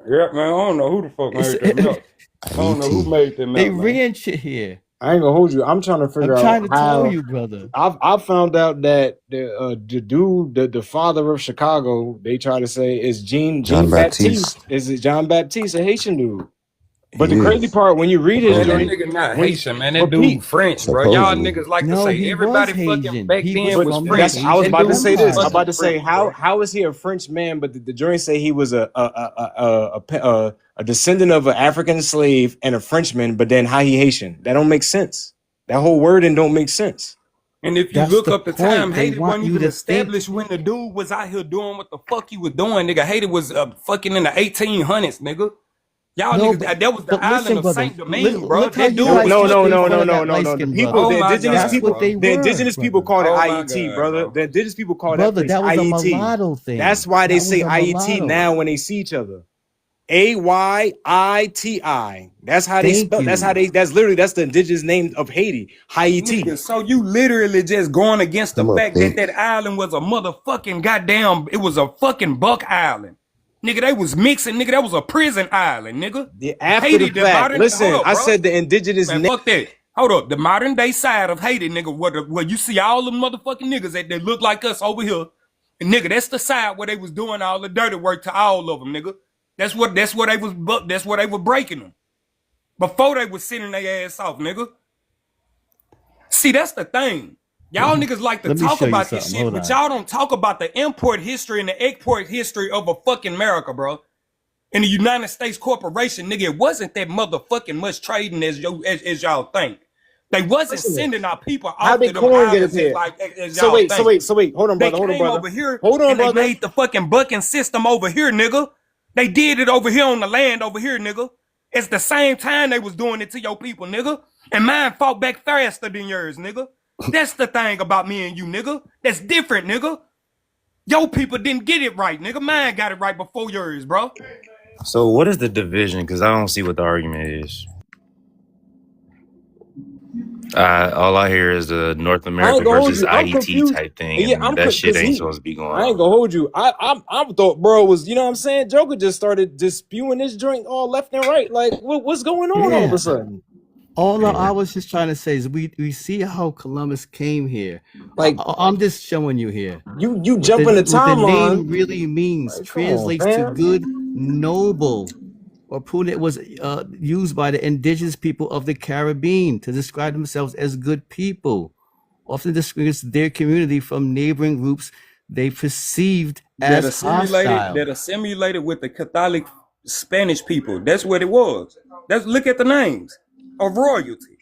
Yeah, man, I don't know who the fuck made that map. I don't know who made that They map, man. ran shit here. I ain't gonna hold you. I'm trying to figure I'm out trying to tell how. you, brother. I found out that the dude, the father of Chicago, they try to say is Jean John Baptiste. Baptiste. Is it John Baptiste, a Haitian dude? But He the crazy is. part, when you read his Man, that joint, nigga not when Haitian, man. That but dude Pete, French, bro. Y'all Supposedly. niggas like to No, say he was everybody fucking Haitian. back He then was but was from the French. that's I was Haitian about to That say dude was this. I'm Empire. about fucking to say French, bro. how is he a French man? But the joint say he was a descendant of an African slave and a Frenchman. But then how he Haitian? That don't make sense. That whole wording don't make sense. And if you That's look the up the time, point. They Haiti want wasn't you even to think. established when the dude was out here doing what the fuck he was doing, nigga. Haiti was fucking in the 1800s, nigga. Y'all No, niggas, that was the but island listen, of brother. Saint Domingue, bro. Look how That you dude No, was guys no, keep no, fucking. making no, fun no, of no, that no, light no. The skinned people, brother. Oh the my indigenous That's god, what people, they bro. the were, indigenous people brother. call it Oh my IET, god, brother. bro. The indigenous people call that Brother, place that was a IET. mulatto thing. That's why they That was say a IET mulatto. now when they see each other. AYITI. That's how they Thank spell. That's how you. they. That's literally that's the indigenous name of Haiti. Haiti. Nigga, so you literally just going against the Come up, fact that Pink. that island was a motherfucking goddamn, it was a fucking buck island. Nigga, they was mixing, nigga, that was a prison island, nigga. After the Haiti, the fact, modern, hold listen. up, I bro. said the indigenous Man, name. fuck that. Hold up, the modern day side of Haiti, nigga, where you see all the motherfucking niggas that look like us over here. And nigga, that's the side where they was doing all the dirty work to all of them, nigga. That's what they were breaking them. Before they was sending their ass off, nigga. See, that's the thing. Y'all niggas like to Let me talk show you about this something. shit, Hold but on. y'all don't talk about the import history and the export history of a fucking America, bro. In the United States corporation, nigga, it wasn't that motherfucking much trading as y'all think. They wasn't Listen, sending our people how off did to them corn get up islands here? as So y'all wait, think. Hold on, They brother. came over here Hold on, and they brother. made the fucking bucking system over here, nigga. They did it over here on the land over here, nigga. It's the same time they was doing it to your people, nigga. And mine fought back faster than yours, nigga. That's the thing about me and you, nigga. That's different, nigga. Your people didn't get it right, nigga. Mine got it right before yours, bro. So what is the division? Because I don't see what the argument is. All I hear is the North I America ain't gonna hold versus you. I'm IET confused. type thing, Yeah, and that shit because ain't supposed to be going I ain't on. gonna hold you. I thought bro was, you know what I'm saying? Joker just started just spewing this joint all left and right. Like what's going on all of Yeah. a sudden? All Yeah. I was just trying to say is we see how Columbus came here. Like I'm just showing you here you what jump in the the name timeline. really means. Like, come on, Translates to fam. good, noble, or Puna was used by the indigenous people of the Caribbean to describe themselves as good people, often distinguish their community from neighboring groups they perceived That as assimilated, hostile. that assimilated with the Catholic Spanish people. That's what it was. Look at the names of royalty.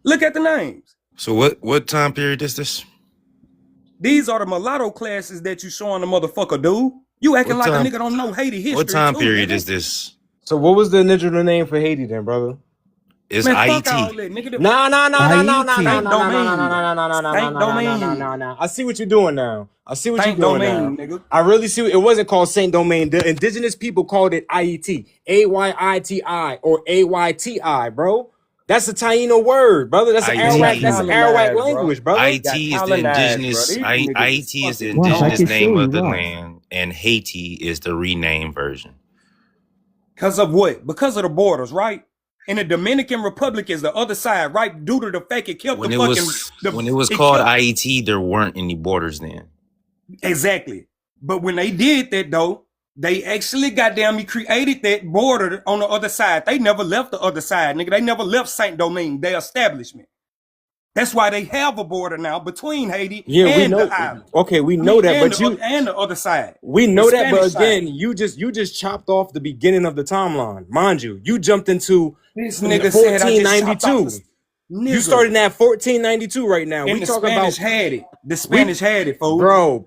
Look at the names. So what time period is this? These are the mulatto classes that you showing the motherfucker, dude. You acting What like a time? nigga don't know Haiti What history time too, period nigga. is this? So what was the original name for Haiti then, brother? It's Man, fuck all IET. that, nigga. Nah. Stank domain. Stank domain. I see what you're doing now. I see what you're Stank doing now. domain, nigga. I really see it wasn't called Saint Domain. The indigenous people called it IET, AYITI or AYTI, bro. That's a Taino word, brother. That's an Arawak. IET. That's an Arawak language, brother. IET is the indigenous. IET is the indigenous name of the land, and Haiti is the renamed version. Because of what? Because of the borders, right? And the Dominican Republic is the other side, right? Due to the fact it kept When the it fucking... was called IET, there weren't any borders then. Exactly. But when they did that, though, they actually goddamn me created that border on the other side. They never left the other side, nigga. They never left Saint Domingue, their establishment. That's why they have a border now between Haiti and the island. Okay, we know that, but and the other side. We know The that, but Spanish side. again, you just chopped off the beginning of the timeline, mind you. You jumped into This nigga said I just chopped off 1492. You Nigga. started at 1492 right now. And We the talking Spanish about had it. The Spanish had it, fool. bro.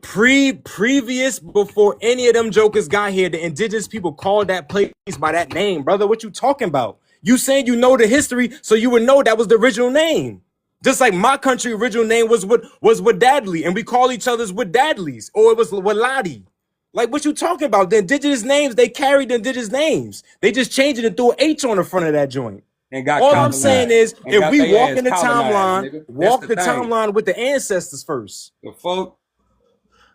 Previous before any of them jokers got here, the indigenous people called that place by that name, brother. What you talking about? You saying you know the history, so you would know that was the original name. Just like my country original name was Wadadley, and we call each other's Wadadleys, or it was Waladi. Like, what you talking about? The indigenous names, they carried the indigenous names. They just changed it and threw an H on the front of that joint. And got All I'm colonized. saying is, And if got we they walk ass in the colonized, timeline, nigga. walk That's the the thing. timeline with the ancestors first. The fuck?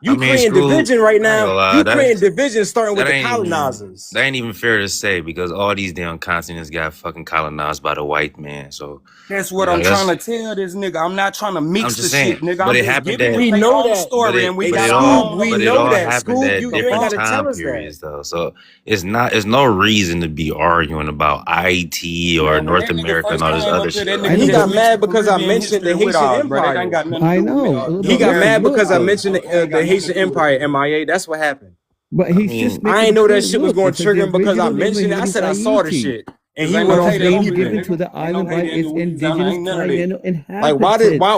You creating division right now. You creating division starting with the colonizers. That ain't even fair to say because all these damn continents got fucking colonized by the white man. So That's what I'm trying to tell this nigga. I'm not trying to I'm mix just the saying, shit, nigga. but I'm it just happened giving that- them We their know own that. story, and we but got it our all, own. we but it know all that. happened Scoop, at you ain't different gotta tell time us that. periods though. So it's no reason to be arguing about IT or Man, when North that nigga America and first all this came other up here, shit. that Like, nigga He just got mixed mad because I Caribbean mentioned the history with Haitian ours, bro. That ain't Empire. got nothing I to do with know. ours. He got But mad look, because I though. mentioned That ain't the got nothing Haitian to do with it. Empire, MIA. That's what happened. But he's just I making ain't the know that point. shit was Look, going to because trigger the him because I original name of mentioned it. I Haiti is said I saw the Haiti. shit. And Cause he ain't went no off Because Haiti the and name deep given end. to the Ain't no island by Haiti and its Louisiana. indigenous Ain't none of that. Like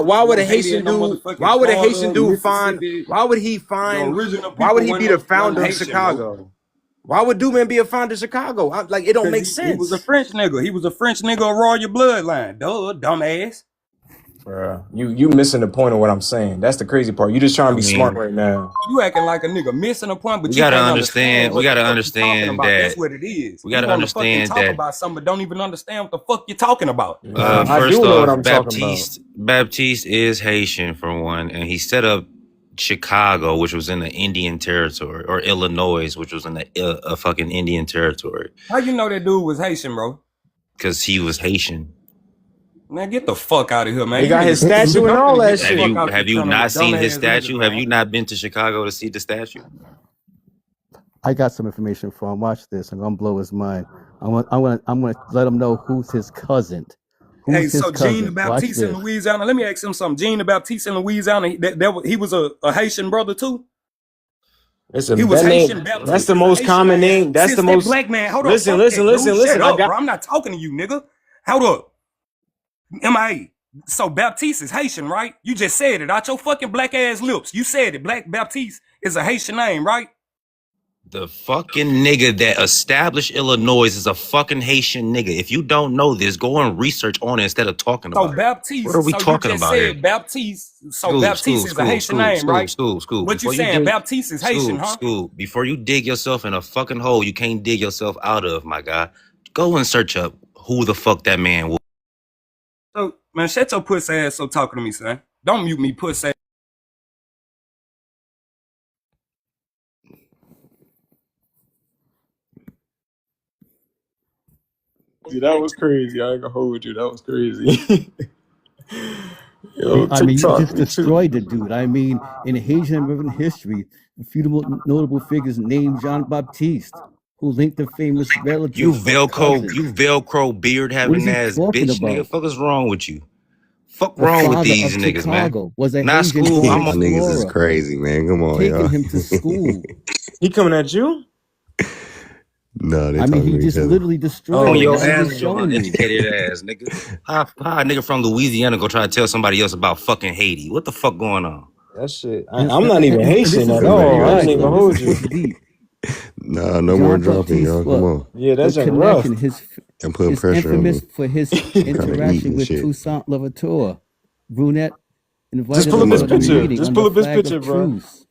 why would a No Haiti Haitian and no dude motherfucking find Florida, why would he the find original why would people he be the wasn't founder of Haitian, bro. Chicago? Why would Duman be a founder of Chicago? Like it don't make Cause he was a sense. French nigga. He was a French nigga of royal bloodline. Duh, dumbass. Bruh, you missing the point of what I'm saying. That's the crazy part. You just trying to I be smart mean, right now. You acting like a nigga missing a point, but we you gotta can't understand. understand We what the gotta fuck you talking understand about. That's that. what it is. We You gotta want to fucking understand talk that. about something, but don't even understand what the fuck you're talking about. I First do know what off, I'm talking about. Baptiste is Haitian for one, and he set up Chicago, which was in the Indian territory, or Illinois, which was in the a fucking Indian territory, How you know that dude was Haitian, bro? because he was Haitian. Man, get the fuck out of here, man. He You got his niggas statue and jumping all to that get the shit. fuck out Have you you kind of not seen his dumbass statue? niggas, Have man. you not been to Chicago to see the statue? I got some information for him. Watch this. I'm gonna blow his mind. I'm gonna let him know who's his cousin. Hey, Who's his so Jean cousin? Watch Baptiste in this. Louisiana. Let me ask him something. Jean Baptiste in Louisiana. He was a Haitian brother too. Listen, He was that Haitian name, Baptiste. that's the is a most Haitian common name. name. That's Since the that most black man. Hold up. listen, Fuck listen, that, listen, dude. listen. Shut I up, got bro. I'm not talking to you, nigga. Hold up. MIA. So Baptiste is Haitian, right? You just said it out your fucking black ass lips. You said it. Black Baptiste is a Haitian name, right? The fucking nigga that established Illinois is a fucking Haitian nigga. If you don't know this, go and research on it instead of talking So about it. Baptiste. What are we So you talking just about here? said Baptiste. So Baptiste is a Haitian name, right? School. What you saying? Baptiste is Haitian, huh? School. Before you dig yourself in a fucking hole you can't dig yourself out of, my guy, go and search up who the fuck that man was. So man, shut your pussy ass up talking to me, son. Don't mute me, pussy. Yeah, that was crazy. I ain't gonna hold you. That was crazy. Yo, I mean, you TikTok, just me too. destroyed the dude. I mean, in Haitian American history, a few notable figures named Jean Baptiste, who linked the famous You relative of Velcro, cousin. you Velcro beard What is having he ass talking bitch, nigga. about? Fuck is wrong with you? Fuck The wrong with father these of niggas, man. Chicago was a Not Haitian school. born I'm Y'all on. niggas is explorer, crazy, man. Come on, taking y'all. him to school. He coming at you? No, they I mean, talking he to each just other. literally destroyed On Oh, him. your I'm ass just with your showing you. uneducated ass, nigga. How a nigga from Louisiana go try to tell somebody else about fucking Haiti? What the fuck going on? that shit. And, I'm not even and this Haitian is at the Come all. thing, on, I ain't guys. even y'all. Look, this hold is what's you. deep. Nah, no more John dropping, Baptiste, y'all. Come what? on. Yeah, The that's a rough. connection, I'm putting his pressure on infamous me. for his I'm trying to eat interaction and with shit. Toussaint Louverture. Brunette Just invited pull him up Come his to up, the picture. man. meeting Just under pull up his flag of picture, bro. truce.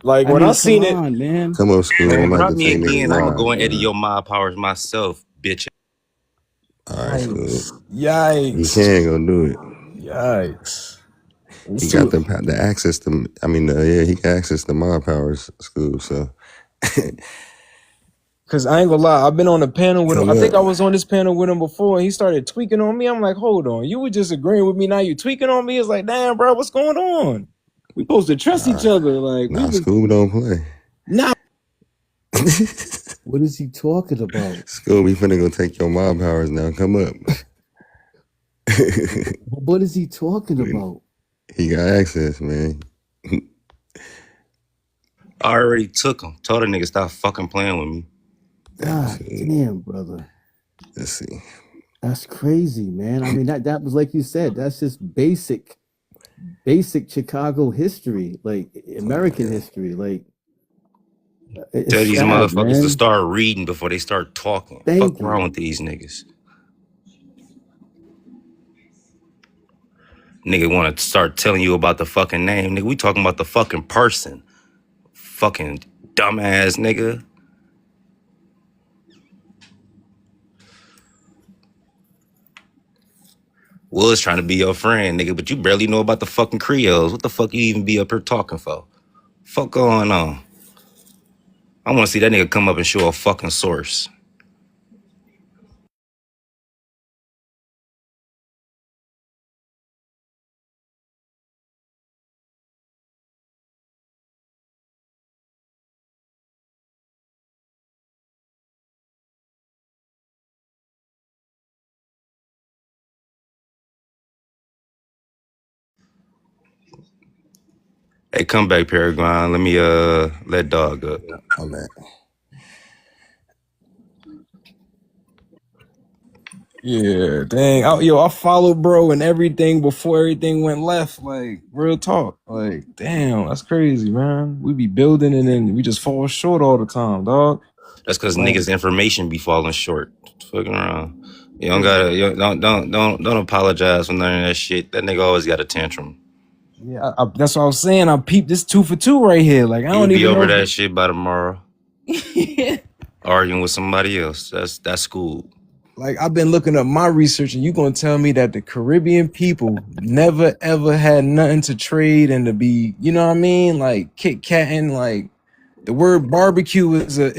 Like I when I mean, come seen it, on, man. Come up, school. I'm Man, about to drop me take niggas again. I'm gonna go live, and edit man. your my powers myself, bitch. All right, school. yikes, He yikes, can go do it. yikes. He It's got too. the access to. I mean, yeah, he can access the mind powers, school. So Cause I ain't gonna lie, I've been on a panel with him. come I think up. I was on this panel with him before, and he started tweaking on me. I'm like, hold on, you were just agreeing with me, now you tweaking on me. It's like, damn, bro, what's going on? We supposed to trust each other. Like we Nah, was school don't play. nah. What is he talking about? School, we finna go take your mind powers now. Come up. What is he talking about? He got access, man. I already took him. Told a nigga stop fucking playing with me. God damn, brother. Let's see. That's crazy, man. I mean, that was like you said, that's just basic Chicago history, like American history. Like Tell it's these sad, motherfuckers to man. start reading before they start talking. Fuck Thank wrong you. with these niggas. Nigga want to start telling you about the fucking name. Nigga, we talking about the fucking person. Fucking dumbass nigga. Was trying to be your friend, nigga, but you barely know about the fucking Creoles. What the fuck you even be up here talking for? Fuck going on? I want to see that nigga come up and show a fucking source. Hey, come back, Paragon. Let me let dog up. I'm at. Yeah, dang. I followed bro and everything before everything went left. Like, real talk. Like, damn, that's crazy, man. We be building and then we just fall short all the time, dog. That's because Like, niggas' information be falling short. Fucking around. You don't gotta. You don't apologize for none of that shit. That nigga always got a tantrum. yeah, that's what I was saying. I peeped this 2 for 2 right here. Like, I You'll don't be even over know. that shit by tomorrow. Arguing with somebody else. That's cool. Like, I've been looking up my research, and you gonna tell me that the Caribbean people never ever had nothing to trade and to be, you know what I mean? Like, Kit-Katting, like. The word barbecue is a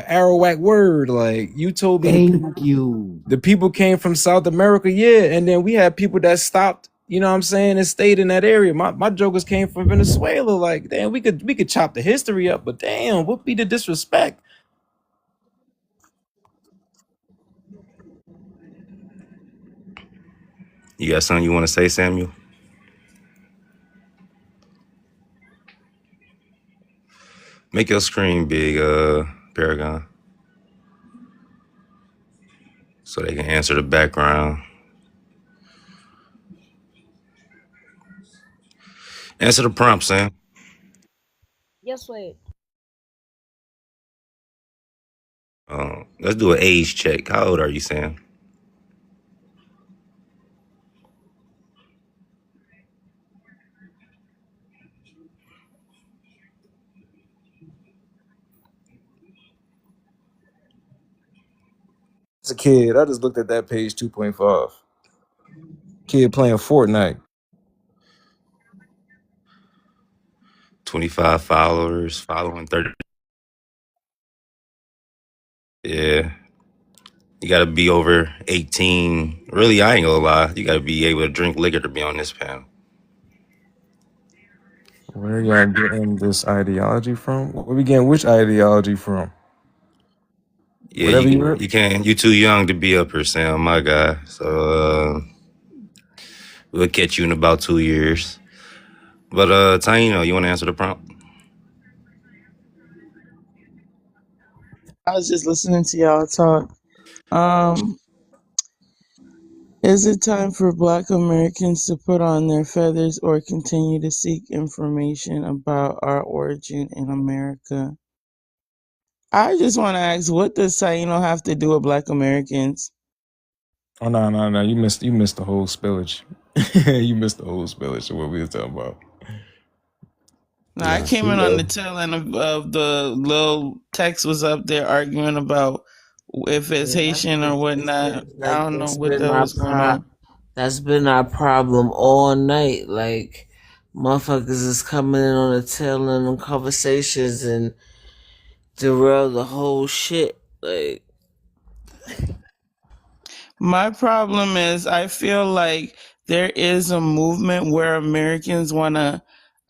Arawak word. Like, you told me Thank you. the people came from South America, yeah, and then we had people that stopped, you know what I'm saying, and stayed in that area. My jokers came from Venezuela. Like, damn, we could chop the history up, but damn, what be the disrespect? You got something you want to say, Samuel? Make your screen big, Paragon, so they can answer the background. Answer the prompt, Sam. Yes, wait. Let's do an age check. How old are you, Sam? As a kid, I just looked at that page 2.5. Kid playing Fortnite. 25 followers, following 30. Yeah. You gotta be over 18. Really, I ain't gonna lie. You gotta be able to drink liquor to be on this panel. Where y'all getting this ideology from? Where we getting which ideology from? Yeah, Whatever you you heard. you can't. You too young to be up here, Sam, my guy. So we'll catch you in about 2 years. But Taino, you want to answer the prompt? I was just listening to y'all talk. Um, is it time for Black Americans to put on their feathers or continue to seek information about our origin in America? I just want to ask, what does Taino have to do with Black Americans? Oh no! You missed the whole spillage. You missed the whole spillage of what we was talking about. Now, I Nah, came she in on know. the tail end of the little text was up there arguing about if it's Yeah, Haitian or whatnot. I don't know that's what been the hell our was going on. that's been our problem all night. Like motherfuckers is coming in on the tail end of conversations and derail the whole shit. Like My problem is I feel like there is a movement where Americans want to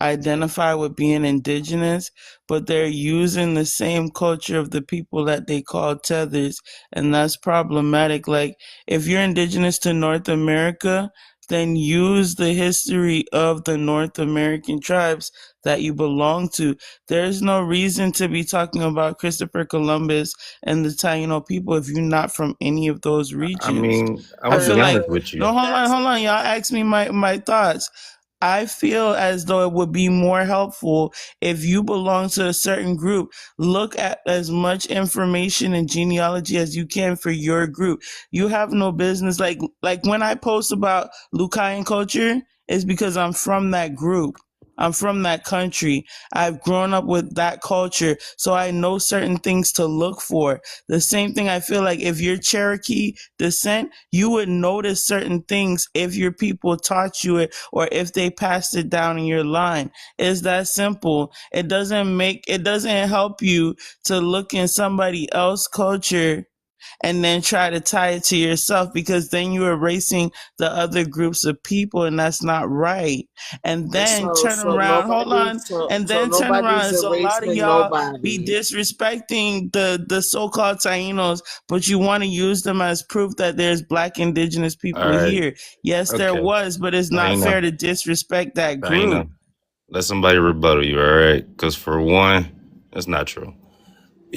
identify with being indigenous, but they're using the same culture of the people that they call tethers, and that's problematic. Like, if you're indigenous to North America, then use the history of the North American tribes that you belong to. There's no reason to be talking about Christopher Columbus and the Taino people if you're not from any of those I regions. mean, I'm I gonna feel be like honest with no, you. hold on, y'all. Ask me my thoughts. I feel as though it would be more helpful if you belong to a certain group. Look at as much information and genealogy as you can for your group. You have no business like when I post about Lucayan culture, it's because I'm from that group. I'm from that country. I've grown up with that culture, so I know certain things to look for. The same thing I feel like if you're Cherokee descent, you would notice certain things if your people taught you it or if they passed it down in your line. It's that simple. It doesn't help you to look in somebody else's culture and then try to tie it to yourself, because then you're erasing the other groups of people, and that's not right. And then turn around, hold on, and then turn around. nobody's So a lot of erasing y'all be nobody. disrespecting the so-called Tainos, but you want to use them as proof that there's Black indigenous All people right. here. Yes, there Okay. was, but it's not fair to disrespect that group. Let somebody rebuttal you, all right? Because for one, that's not true.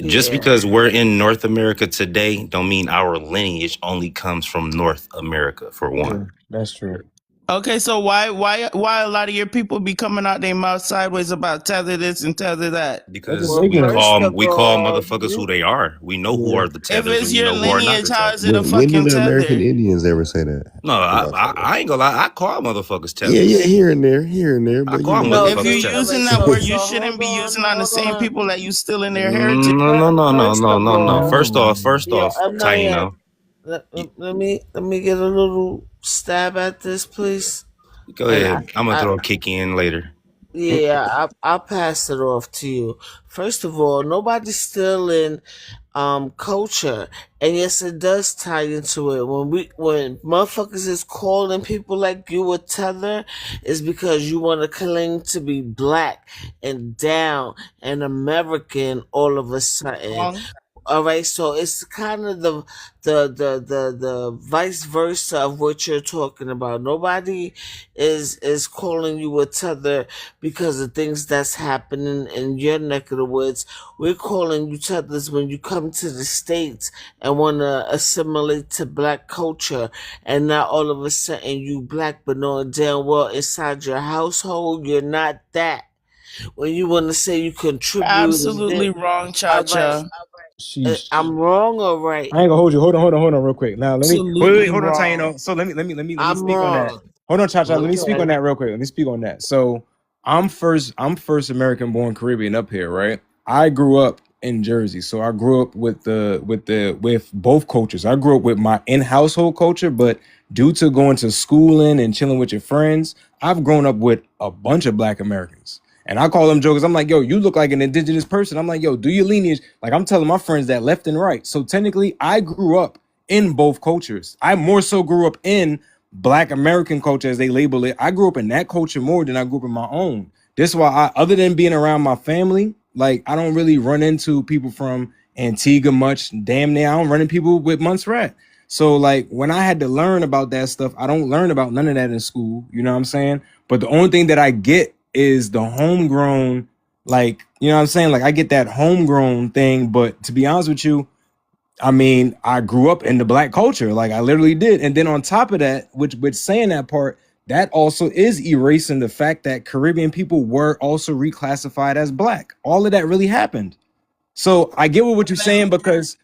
Just Yeah. because we're in North America today don't mean our lineage only comes from North America, for one. Yeah, that's true. Okay, so why a lot of your people be coming out their mouth sideways about tether this and tether that? Because Well, first of we call all, motherfuckers who they are. We know who are the If tethers it's and we your know who are not lineage, the how tethers. is it a When did fucking the American tether? Indians ever say that? No, I ain't gonna lie. I call motherfuckers Yeah, tethers. here and there, I but call If motherfuckers you're tethers. using that word, you shouldn't be using on the same people that you still in their heritage. No. First off, Amaya, Taino. let me get a little stab at this, please. Go And ahead. I'm gonna throw a kick in later. I'll pass it off to you. First of all, nobody's stealing culture, and yes, it does tie into it. When motherfuckers is calling people like you a tether, is because you want to claim to be Black and down and American all of a sudden. All right, so it's kind of the vice versa of what you're talking about. Nobody is calling you a tether because of things that's happening in your neck of the woods. We're calling you tethers when you come to the States and want to assimilate to Black culture, and now all of a sudden you Black, but knowing damn well inside your household you're not that. When you want to say you contribute and Absolutely did, wrong, all right. Cha-Cha. I'm wrong or right? I ain't gonna hold you. Hold on, real quick. Now let me wait. Absolutely Hold on, wrong. Taino. So let me I'm speak on that. wrong. Hold on, Cha-Cha. Let me speak Okay. on that real quick. Let me speak on that. So I'm first American born Caribbean up here, right? I grew up in Jersey, so I grew up with both cultures. I grew up with my in-household culture, but due to going to schooling and chilling with your friends, I've grown up with a bunch of Black Americans. And I call them jokers. I'm like, yo, you look like an indigenous person. I'm like, yo, do your lineage. Like, I'm telling my friends that left and right. So technically, I grew up in both cultures. I more so grew up in Black American culture, as they label it. I grew up in that culture more than I grew up in my own. That's why other than being around my family, like I don't really run into people from Antigua much. Damn near, I don't run into people with Montserrat. So like when I had to learn about that stuff, I don't learn about none of that in school. You know what I'm saying? But the only thing that I get is the homegrown, like, you know what I'm saying? Like I get that homegrown thing. But to be honest with you, I mean, I grew up in the Black culture, like I literally did. And then on top of that, which saying that part, that also is erasing the fact that Caribbean people were also reclassified as Black. All of that really happened. So I get what you're saying because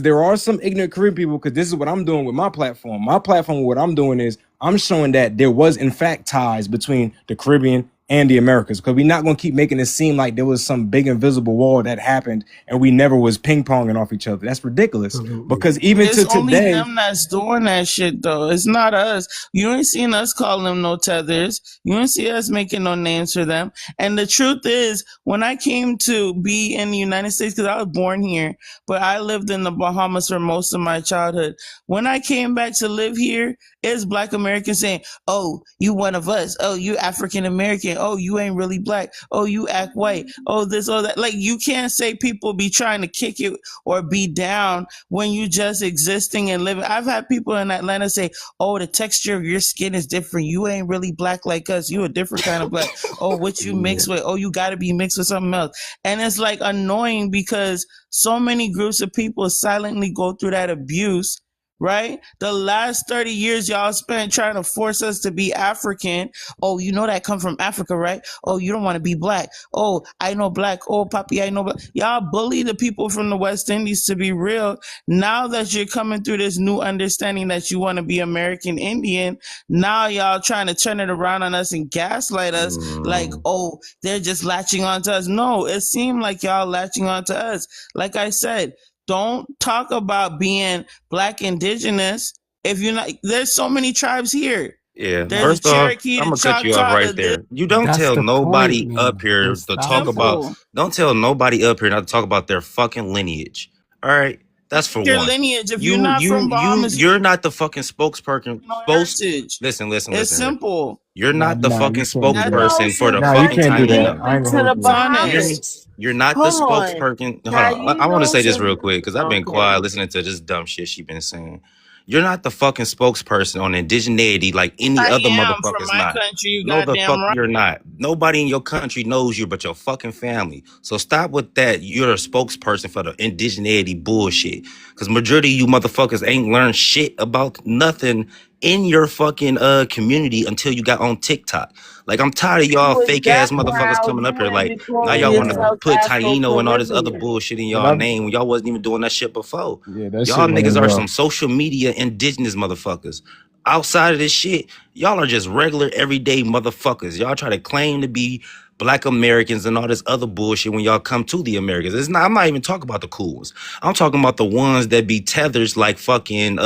there are some ignorant Caribbean people, because this is what I'm doing with my platform. My platform, what I'm doing is I'm showing that there was in fact ties between the Caribbean and the Americas, because we're not going to keep making it seem like there was some big invisible wall that happened and we never was ping-ponging off each other. That's ridiculous. Because even It's to only today, them that's doing that shit though. It's not us. You ain't seen us calling them no tethers. You ain't see us making no names for them. And the truth is, when I came to be in the United States, because I was born here, but I lived in the Bahamas for most of my childhood. When I came back to live here, it's Black Americans saying, "Oh, you one of us. Oh, you African American. Oh, you ain't really Black. Oh, you act white. Oh, this, oh, that." Like, you can't say people be trying to kick it or be down when you just existing and living. I've had people in Atlanta say, "Oh, the texture of your skin is different. You ain't really Black like us. You a different kind of Black. Oh, what you mixed with? Oh, you got to be mixed with something else." And it's like annoying because so many groups of people silently go through that abuse. Right? The last 30 years y'all spent trying to force us to be African. Oh, you know that come from Africa, right? Oh, you don't want to be Black. Oh, I know Black. Oh, Papi, I know Black. Y'all bully the people from the West Indies, to be real. Now that you're coming through this new understanding that you want to be American Indian, now y'all trying to turn it around on us and gaslight us like, oh, they're just latching on to us. No, it seemed like y'all latching on to us. Like I said, don't talk about being Black indigenous if you're not. There's so many tribes here. Yeah. There's First the off, Cherokee, I'm the gonna cut you off Choctaw, right there. You don't That's tell the point, nobody up man. here That's to that's talk the about. simple. Don't tell nobody up here not to talk about their fucking lineage. All right, that's for Your one. lineage. If you're not from Bahamas, You're not the fucking spokesperson. no heritage. Listen. It's simple. You're not the nah, fucking you can't do That's that. spokesperson for the Nah, you fucking can't do that. Taino. I ain't To gonna the hold you. it's You're Bahamas. you're not the Hold on. spokesperson. Hold on. I want to say Tainos this real and quick because I've been okay. quiet listening to this dumb shit she been saying. You're not the fucking spokesperson on indigeneity like any I other am from motherfucker's my not. country. You No, the goddamn fuck right. you're not. Nobody in your country knows you but your fucking family. So stop with that. You're a spokesperson for the indigeneity bullshit. Because majority of you motherfuckers ain't learned shit about nothing in your fucking community until you got on TikTok. Like I'm tired of y'all You was fake that ass motherfuckers proud, coming you up here wouldn't like be now calling y'all want to Yeah, yourself put Afro Taino and all this other Caribbean. bullshit in and y'all I name when y'all wasn't even doing that shit before. yeah, that Y'all shit niggas lame, are bro. some social media indigenous motherfuckers. Outside of this shit, y'all are just regular everyday motherfuckers. Y'all try to claim to be Black Americans and all this other bullshit when y'all come to the Americans. It's not. I'm not even talking about the cool ones. I'm talking about the ones that be tethers like fucking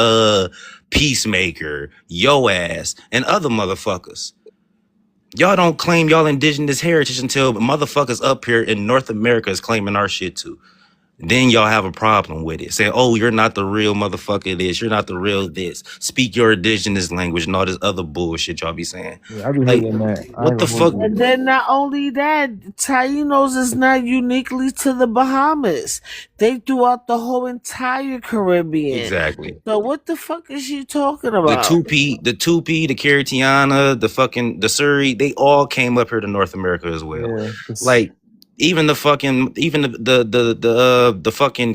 Peacemaker, Yo Ass, and other motherfuckers. Y'all don't claim y'all indigenous heritage until motherfuckers up here in North America is claiming our shit too. Then y'all have a problem with it. Saying, oh, you're not the real motherfucker this. You're not the real this. Speak your indigenous language and all this other bullshit y'all be saying. Yeah, I be Like, hating that. I what ain't the gonna hold fuck? you. And then not only that, Tainos is not uniquely to the Bahamas. They throughout the whole entire Caribbean. Exactly. So what the fuck is she talking The about? Tupi, the Caritiana, the Surrey, they all came up here to North America as well. Yeah, Like, even the fucking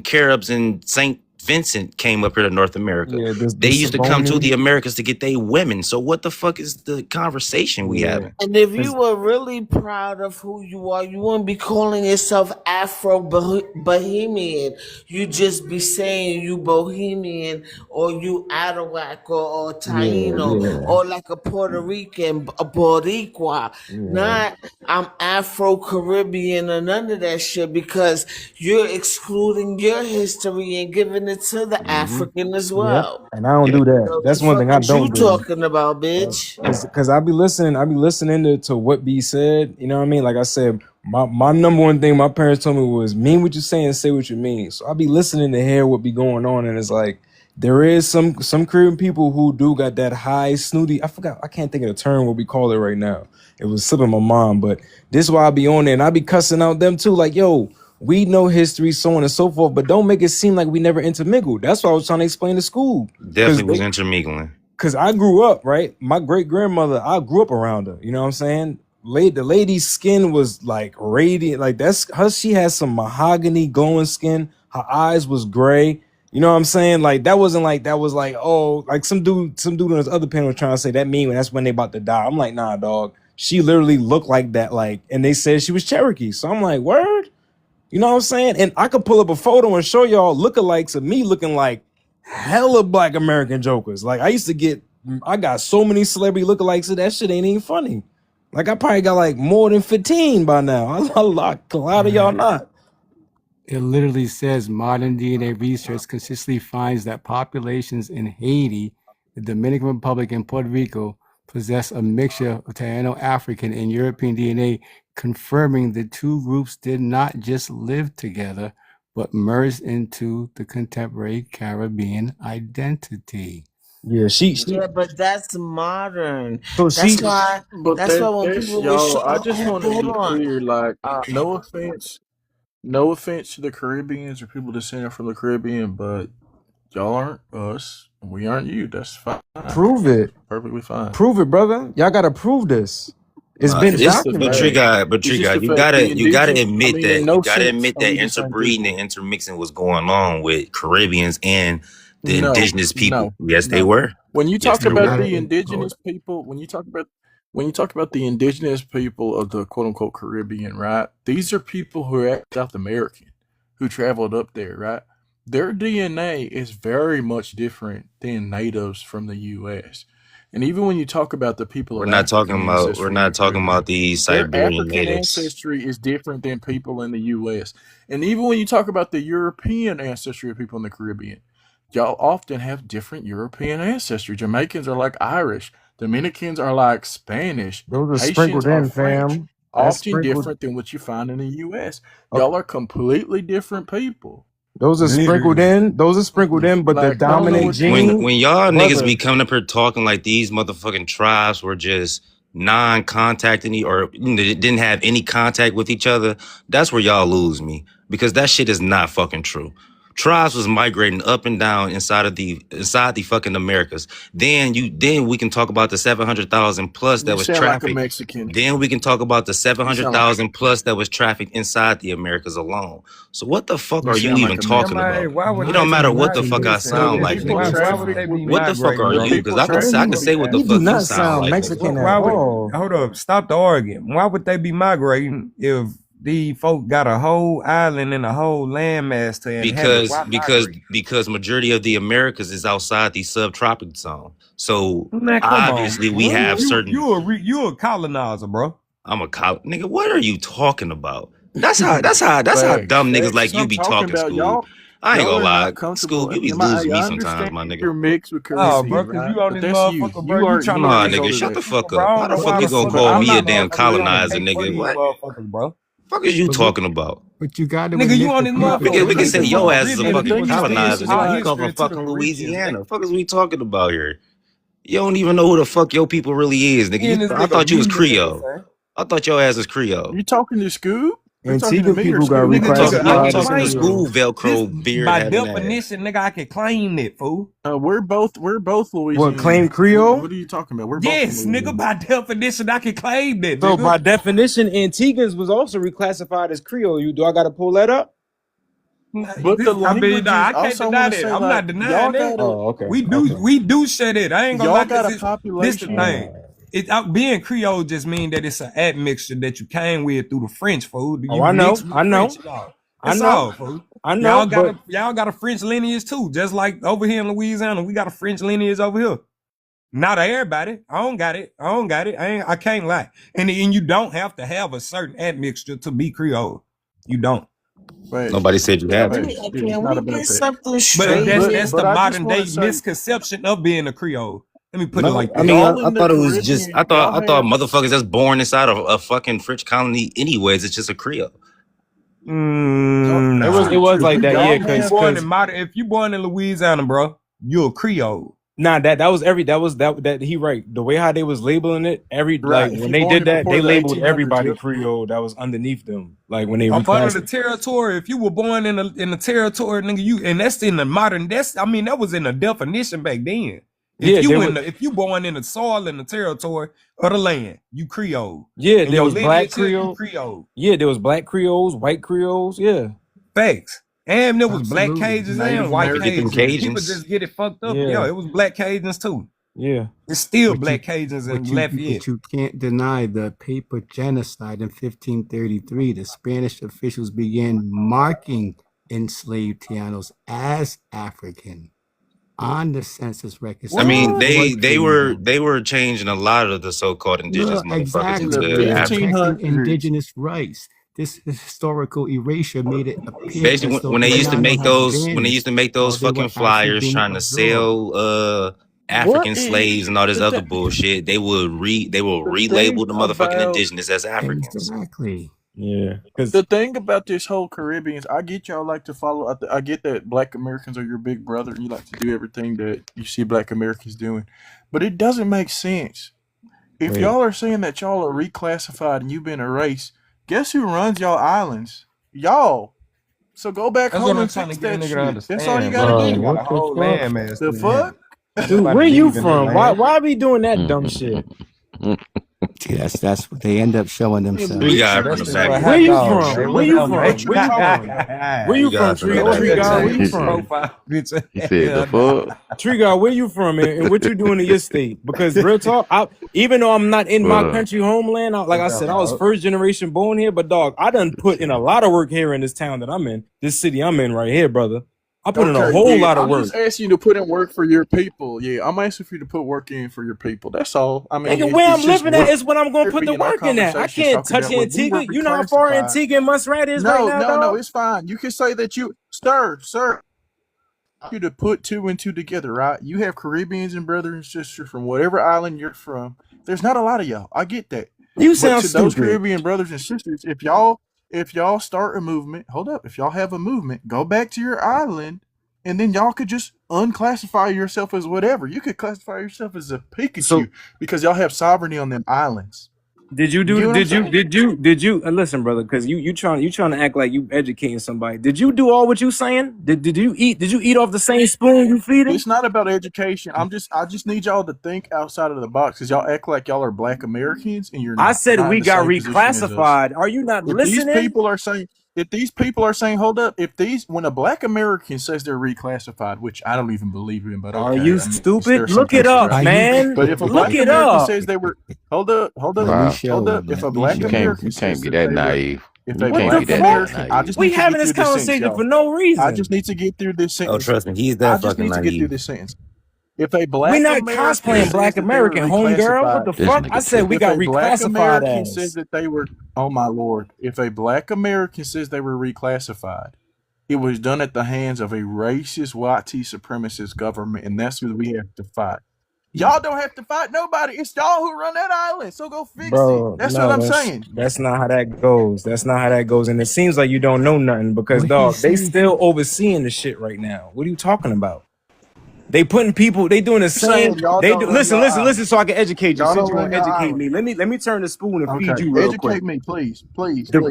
Caribs and Saint Vincent came up here to North America. yeah. They used to come to Savoni. the Americas to get they women. So what the fuck is the conversation we Yeah, having? And if you it's, were really proud of who you are, you wouldn't be calling yourself Afro Bohemian. You just be saying you Bohemian or you Arawak or Taino yeah, or like a Puerto Rican, a Boricua. yeah. Not I'm Afro Caribbean or none of that shit because you're excluding your history and giving it to the African as Yep, well. and I don't Yeah. do that. So That's the one thing fuck I is you don't do. talking about, bitch? Cause I be listening to what be said. You know what I mean? Like I said, my number one thing my parents told me was mean what you say and say what you mean. So I be listening to hear what be going on, and it's like there is some Caribbean people who do got that high snooty. I can't think of the term what we call it right now. It was slipping my mind, but this is why I be on there and I be cussing out them too. Like, yo, we know history, so on and so forth, but don't make it seem like we never intermingled. That's what I was trying to explain to school. Definitely was intermingling. Cause I grew up, right? My great grandmother, I grew up around her. You know what I'm saying? The lady's skin was like radiant, like that's her. She has some mahogany glowing skin. Her eyes was gray. You know what I'm saying? Like that wasn't like that was like, oh, like some dude on this other panel was trying to say that mean when that's when they about to die. I'm like, nah, dog. She literally looked like that, like, and they said she was Cherokee. So I'm like, word? You know what I'm saying? And I could pull up a photo and show y'all lookalikes of me looking like hella Black American jokers. Like I got so many celebrity lookalikes that shit ain't even funny. Like I probably got like more than 15 by now. A lot of y'all not. It literally says modern DNA research consistently finds that populations in Haiti, the Dominican Republic, and Puerto Rico possess a mixture of Taino African and European DNA, confirming the two groups did not just live together, but merged into the contemporary Caribbean identity. Yeah, Yeah, but that's modern. So That's why. But That's why that, when that's people was y'all. I just want to hold be on. clear. Like, no offense to the Caribbeans or people descending from the Caribbean, but y'all aren't us. We aren't you. That's fine. Prove it. Perfectly fine. Prove it, brother. Y'all gotta prove this. It's been documented. But Trigger, you gotta admit that in no you gotta sense admit are that we the same interbreeding people. and intermixing was going on with Caribbeans and the No, indigenous people. no, Yes, they no. were. When you Yes, talk they about were. the indigenous people, when you talk about the indigenous people of the quote unquote Caribbean, right? These are people who are South American, who traveled up there, right? Their DNA is very much different than natives from the U.S. And even when you talk about the people We're of not African talking about ancestry, these their Siberian African natives. ancestry is different than people in the U.S. And even when you talk about the European ancestry of people in the Caribbean, y'all often have different European ancestry. Jamaicans are like Irish. Dominicans are like Spanish. Those are Haitians sprinkled are in, French. fam. That's Often sprinkled. different than what you find in the U.S. Okay. Y'all are completely different people. Those are sprinkled in. Those are sprinkled in, but the Like, I don't know dominant what gene, When y'all niggas brother. be coming up here talking like these motherfucking tribes were just non-contacting or didn't have any contact with each other, that's where y'all lose me, because that shit is not fucking true. Tribes was migrating up and down inside the fucking Americas. Then we can talk about the 700,000 plus that You was sound like a trafficked. Mexican. Then we can talk about the You sound like 700,000 plus that was trafficked inside the Americas alone. So what the fuck you are you sound even like a talking Mexican. about? Why would It they don't be matter what the fuck I migrating? sound When like, people nigga. Why would traffic, they be What the fuck are migrating, when you? bro? people Because I can traffic, say what the You do fuck you not sound sound like, nigga. Mexican Why at would all. hold up? Stop the argument. Why would they be migrating if the folk got a whole island and a whole landmass to inhabit? Why migrate? Because majority of the Americas is outside the subtropic zone. So Man, come on. obviously we have certain. You a colonizer, bro. I'm a cop, nigga. What are you talking about? That's how dumb niggas Facts. like you I'm be talking talking, about Scoob. I ain't y'all gonna are lie, not comfortable. Scoob. You be I losing me understand sometimes, my nigga. you're mixed with Oh, Caribbean, bro, cause right? you on But this that's you. motherfucker, bro. You trying to Nah, make nigga, us shut the people, fuck bro. up. I How don't the know fuck why you the gonna fuck call I'm me a not damn motherfucker really on the colonizer, case for nigga? these What? motherfuckers, bro. Fuck is you But talking about? But you got to nigga, you admit on the this people. We can say motherfucker your ass is a Caribbean. The fucking thing is this, colonizer. is Nigga, our you come history from into the fucking Caribbean. Louisiana. Fuck is we talking about here? You don't even know who the fuck your people really is, Me and nigga. this I nigga thought you was meeting this nigga, Creole. son. I thought your ass was Creole. You talking to Scoop? Are you talking to Antigua me or people got Scoop? Nigga, You I don't can reclassified as talking to claim Creole. school this Velcro beard by having ass. definition, nigga. I can claim that, fool. We're both What, claim Louisiana. Creole? What are you talking about? We're both from Yes, nigga. Louisiana. By definition, I can claim that, So nigga. by definition, Antiguans was also reclassified as Creole. Do I gotta pull that up? But the I mean, languages, nah, I can't also I deny want to that. say, I'm like, not denying y'all that. got a Oh, okay. We do say that. I ain't gonna lie, y'all got a this the population. thing. Being Creole just mean that it's an admixture that you came with through the French, fool. Oh, You I know, mix with I the know, French, y'all. I That's know, all, fool. I know, but Y'all got a French lineage too, just like over here in Louisiana, we got a French lineage over here. Not everybody. I don't got it. I can't lie. And you don't have to have a certain admixture to be Creole. You don't. Facts. Nobody said you had to. Facts. Yeah, it's Can not we about get that. something straight But here? that's the But I just modern want day to say, misconception of being a Creole. Let me put it No, like I that. mean, y'all I in the thought it was just. Caribbean, y'all I thought have motherfuckers that's born inside of a fucking French colony. Anyways, it's just a Creole. Nah. it was like that, yeah. y'all If you Cause born in Louisiana, bro, you're a Creole. Nah, that was that he right. The way how they was labeling it, Right. like If when you they born did it that, before they the labeled 1800s, everybody yep. Creole that was underneath them. Like when they Up under the reclassified. territory, if you were born in the territory, nigga, and that's in the modern. That was in the definition back then. Yeah, If you born in the soil in the territory of the land, you Creole. yeah, And there your was black lineage here, you Creole. Creole. Yeah, there was black Creoles, white Creoles. Yeah, Facts. And there was black Absolutely. Cajuns Native and white Forget them Cajuns. People Cajuns. just get it fucked up. Yeah. Yeah, it was black Cajuns too. yeah. It's still But black Cajuns in but Lafayette. you can't deny the paper genocide in 1533. The Spanish officials began marking enslaved Taínos as African on the census records. I mean, before treating they were changing a lot of the so-called indigenous Look, motherfuckers In the exactly. into They're African. protecting 1500s. indigenous rights. This historical erasure made it appear Basically, as though when they used to Taínos make had those vanished while they fucking were actually flyers being trying to absorbed. sell African slaves and all this other bullshit, they will The relabel thing the motherfucking about indigenous as Africans. Exactly. Yeah, because the thing about this whole Caribbeans, I get y'all like to follow. I get that Black Americans are your big brother, and you like to do everything that you see Black Americans doing, but it doesn't make sense. If wait, y'all are saying that y'all are reclassified and you've been erased, guess who runs y'all islands? Y'all. So go back That's home what I'm and trying to fix get a that nigga to shit. That's all you understand, gotta bro. bro, They do. got a what the whole fuck, landmass The in fuck? Ain't dude? nobody Where you leaving that from? Why land. are we doing that dumb shit? See, that's what they end up showing Yeah, themselves. We big got it That's from the the back. boy Where hot you dog. from? Hey, Where what's you up, from? mate? Where you from? Where We you got from, it from the Tree? Go back. Tree ahead, God, where change you his from? profile picture. He said the Hell fuck. Tree God, where you from, and what you doing in your state? Because real talk, even though I'm not in my What up? country homeland, like I What's up, said, I was dog? first generation born here, but dog, I done put in a lot of work here in this town that I'm in, this city I'm in right here, brother. I put in a Okay, whole yeah. lot of I'm work. just asking you to put in work for your people. Yeah, I'm asking for you to put work in for your people. That's all. I mean, Nigga, where it's I'm just living at work. is what I'm gonna put the And our work in at. I conversation's can't talking touch about when we were Antigua. You know how far reclassified. Antigua and Montserrat is right now, No, dog? it's fine. You can say that you, sir, you to put two and two together, right? You have Caribbeans and brothers and sisters from whatever island you're from. There's not a lot of y'all. I get that. You But sound to those stupid. Caribbean brothers and sisters, if y'all start a movement, hold up, if y'all have a movement, go back to your island, and then y'all could just unclassify yourself as whatever. You could classify yourself as a Pikachu So because y'all have sovereignty on them islands. did you You do? get what I'm saying? Did you? Listen, brother, because you trying to act like you educating somebody. Did you do all what you saying? Did you eat? Did you eat off the same spoon you feeding? It's not about education. I just need y'all to think outside of the box because y'all act like y'all are Black Americans and you're I not. said Not we in the got same position as us. reclassified. Are you not If these listening? people are saying, hold up, when a Black American says they're reclassified, which I don't even believe in, but Are okay, you I mean, stupid? there's some Look it cases, up, right? man. But if a Look Black it American up. says they were, hold up, Wow. hold up. If a Black You American can't says be that that they were, naive. if You a What can't the Black be that American, I naive. just We need to having get this through this sentence, conversation y'all. for no I reason. just need to get through this Oh, sentence. trust me, he's I that just fucking need to get through naive. this sentence. If a We Black not American cosplaying says Black that they were American, homegirl. What reclassified, the This fuck? I nigga said we if got a Black reclassified American says as. that they were, oh my lord, if a Black American says they were reclassified, it was done at the hands of a racist white supremacist government, and that's who we have to fight. Y'all don't have to fight nobody. It's y'all who run that island, so go fix it. Bro, That's what no, I'm saying. that's not how that goes. That's not how that goes. And it seems like you don't know nothing because What dog, he's they saying, still overseeing the shit right now. What are you talking about? They putting people, they doing the I'm same. saying y'all They don't do run listen, y'all listen, island. listen, so I can educate you. Y'all Since don't you want run to y'all educate island. me, let me turn the spoon and feed Okay, you real quick. educate me, please.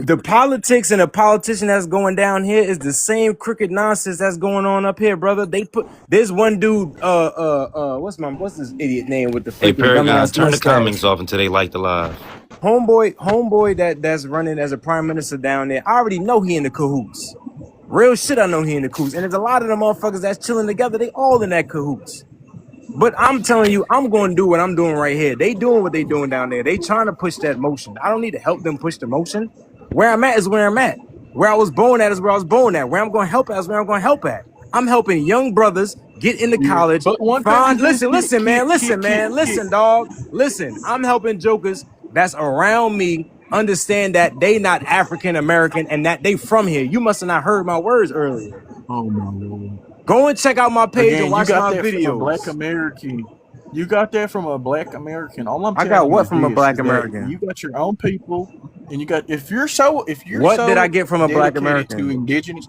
The politics and the politician that's going down here is the same crooked nonsense that's going on up here, brother. There's one dude, what's this idiot name with the Hey, freaking Paragon, dumbass turn the comments mustache? off until they like the live. Homeboy that's running as a prime minister down there. I already know he in the cahoots. Real shit, I know he in the cahoots. And there's a lot of them motherfuckers that's chilling together. They all in that cahoots. But I'm telling you, I'm going to do what I'm doing right here. They doing what they doing down there. They trying to push that motion. I don't need to help them push the motion. Where I'm at is where I'm at. Where I was born at is where I was born at. Where I'm going to help at is where I'm going to help at. I'm helping young brothers get into Yeah. college. But one thing is this, Listen, dog. Listen, I'm helping jokers that's around me understand that they not African American and that they from here. You must have not heard my words earlier. Oh my lord. Go and check out my page and Again, you watch got my that from a Black videos. American. You got that from a Black American. All I'm I telling got you what is from a this, Black is that American? you got your own people, and you got if you're What so did I get from a Black dedicated to American? indigenous,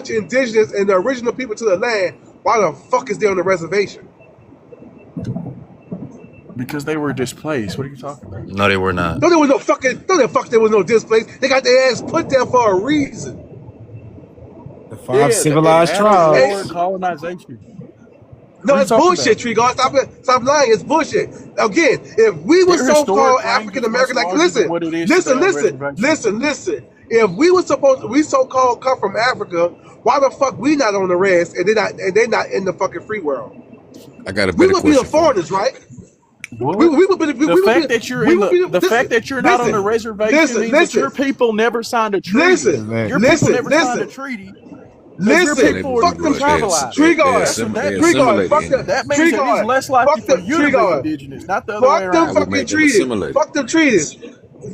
bunch of indigenous and the original people to the land, why the fuck is they on the reservation? Because they were displaced. What are you talking about? No, they were not. No, there was no fucking. No, there was no displaced. They got their ass put there for a reason. The five civilized After tribes. war colonization. No, What are it's you talking bullshit, Trigar. Stop lying. It's bullshit. Again, if we were Their so-called historic African range is American, much like larger than what it is today on reservation. listen. If we were supposed, we so-called come from Africa, why the fuck we not on the rest and they're not in the fucking free world? I got a We better would be the question for you. foreigners, right? boy. The fact that you're not on the reservation means that your people never signed a treaty. Your people never signed a treaty. Listen, fuck them tree guards. That means that it's less likely for you to be indigenous, not the other way around. Fuck them fucking treaties. Fuck them treaties.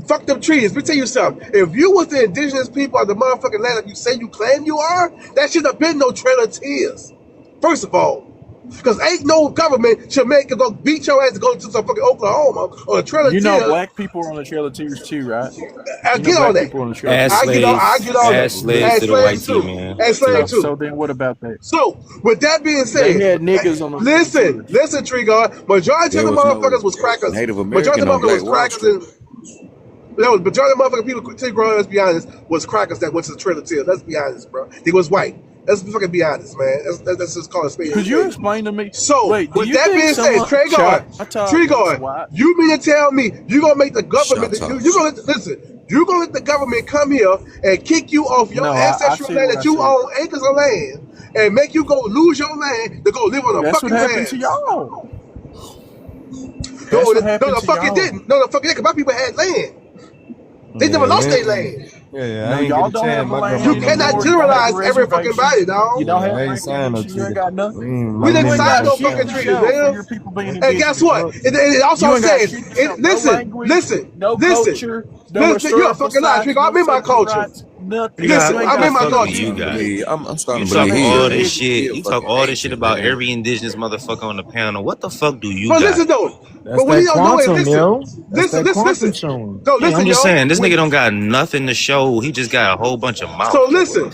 Fuck them treaties. Let me tell you something. If you was the indigenous people of the motherfucking land that you say you claim you are, that should have been no Trail of Tears. First of all. Because ain't no government should make you go beat your ass to go to some fucking Oklahoma or a Trail of Tears. You know black people are on the Trail of Tears too, right? I get on that. I get on that. Slaves to the white team, man. And slave too. So then what about that? So with that being said, they had niggas on the listen, Tree Guard. Majority of the motherfuckers was crackers. Majority of the motherfuckers was crackers and majority of the motherfucking people, Tree Guard, let's be honest, was crackers that went to the Trail of Tears. Let's be honest, bro. They was white. Let's fucking be honest, man. That's just call it spade. Could you explain to me? So, with that being said, Tree Guard, you mean to tell me you gonna make the government? You gonna listen? You gonna let the government come here and kick you off your ancestral land that you own acres of land and make you go lose your land to go live on a fucking land? That's what happened to y'all. No, the fuck it didn't. No, the fuck it didn't. 'Cause my people had land. They never lost their land. Yeah, y'all don't have land. You cannot generalize every fucking body, dog. You don't have land. You ain't got nothing. We didn't sign no fucking treaty, man. And guess what? It also says, listen. No culture. You're a fucking lie, Trigger. I'm in my culture. Listen, I'm in my culture. I'm starting to believe all this shit. You talk all this shit about every indigenous motherfucker on the panel. What the fuck do you got? Listen though. But when you don't know it, listen. No, listen, I'm just saying, this nigga don't got nothing to show. He just got a whole bunch of mouth. So listen,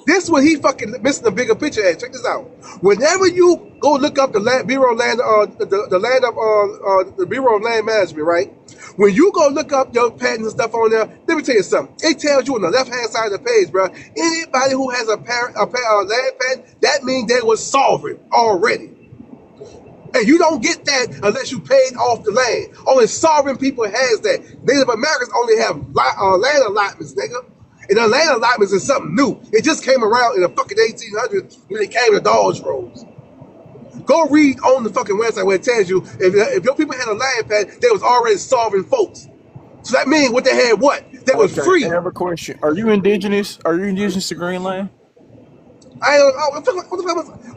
this what he fucking missing the bigger picture at. Check this out. Whenever you go look up the Bureau of Land, the Bureau of Land Management, right? When you go look up your patents and stuff on there, let me tell you something. It tells you on the left-hand side of the page, bro. Anybody who has a land patent, that means they was sovereign already. And you don't get that unless you paid off the land. Only sovereign people has that. Native Americans only have land allotments, nigga. And the land allotments is something new. It just came around in the fucking 1800s when it came to Dodge Roads. Go read on the fucking website where it tells you if your people had a land patent, they was already sovereign folks. So that means what they had what? They was free. I have a question. Are you indigenous? Are you indigenous to Greenland? I don't know. What the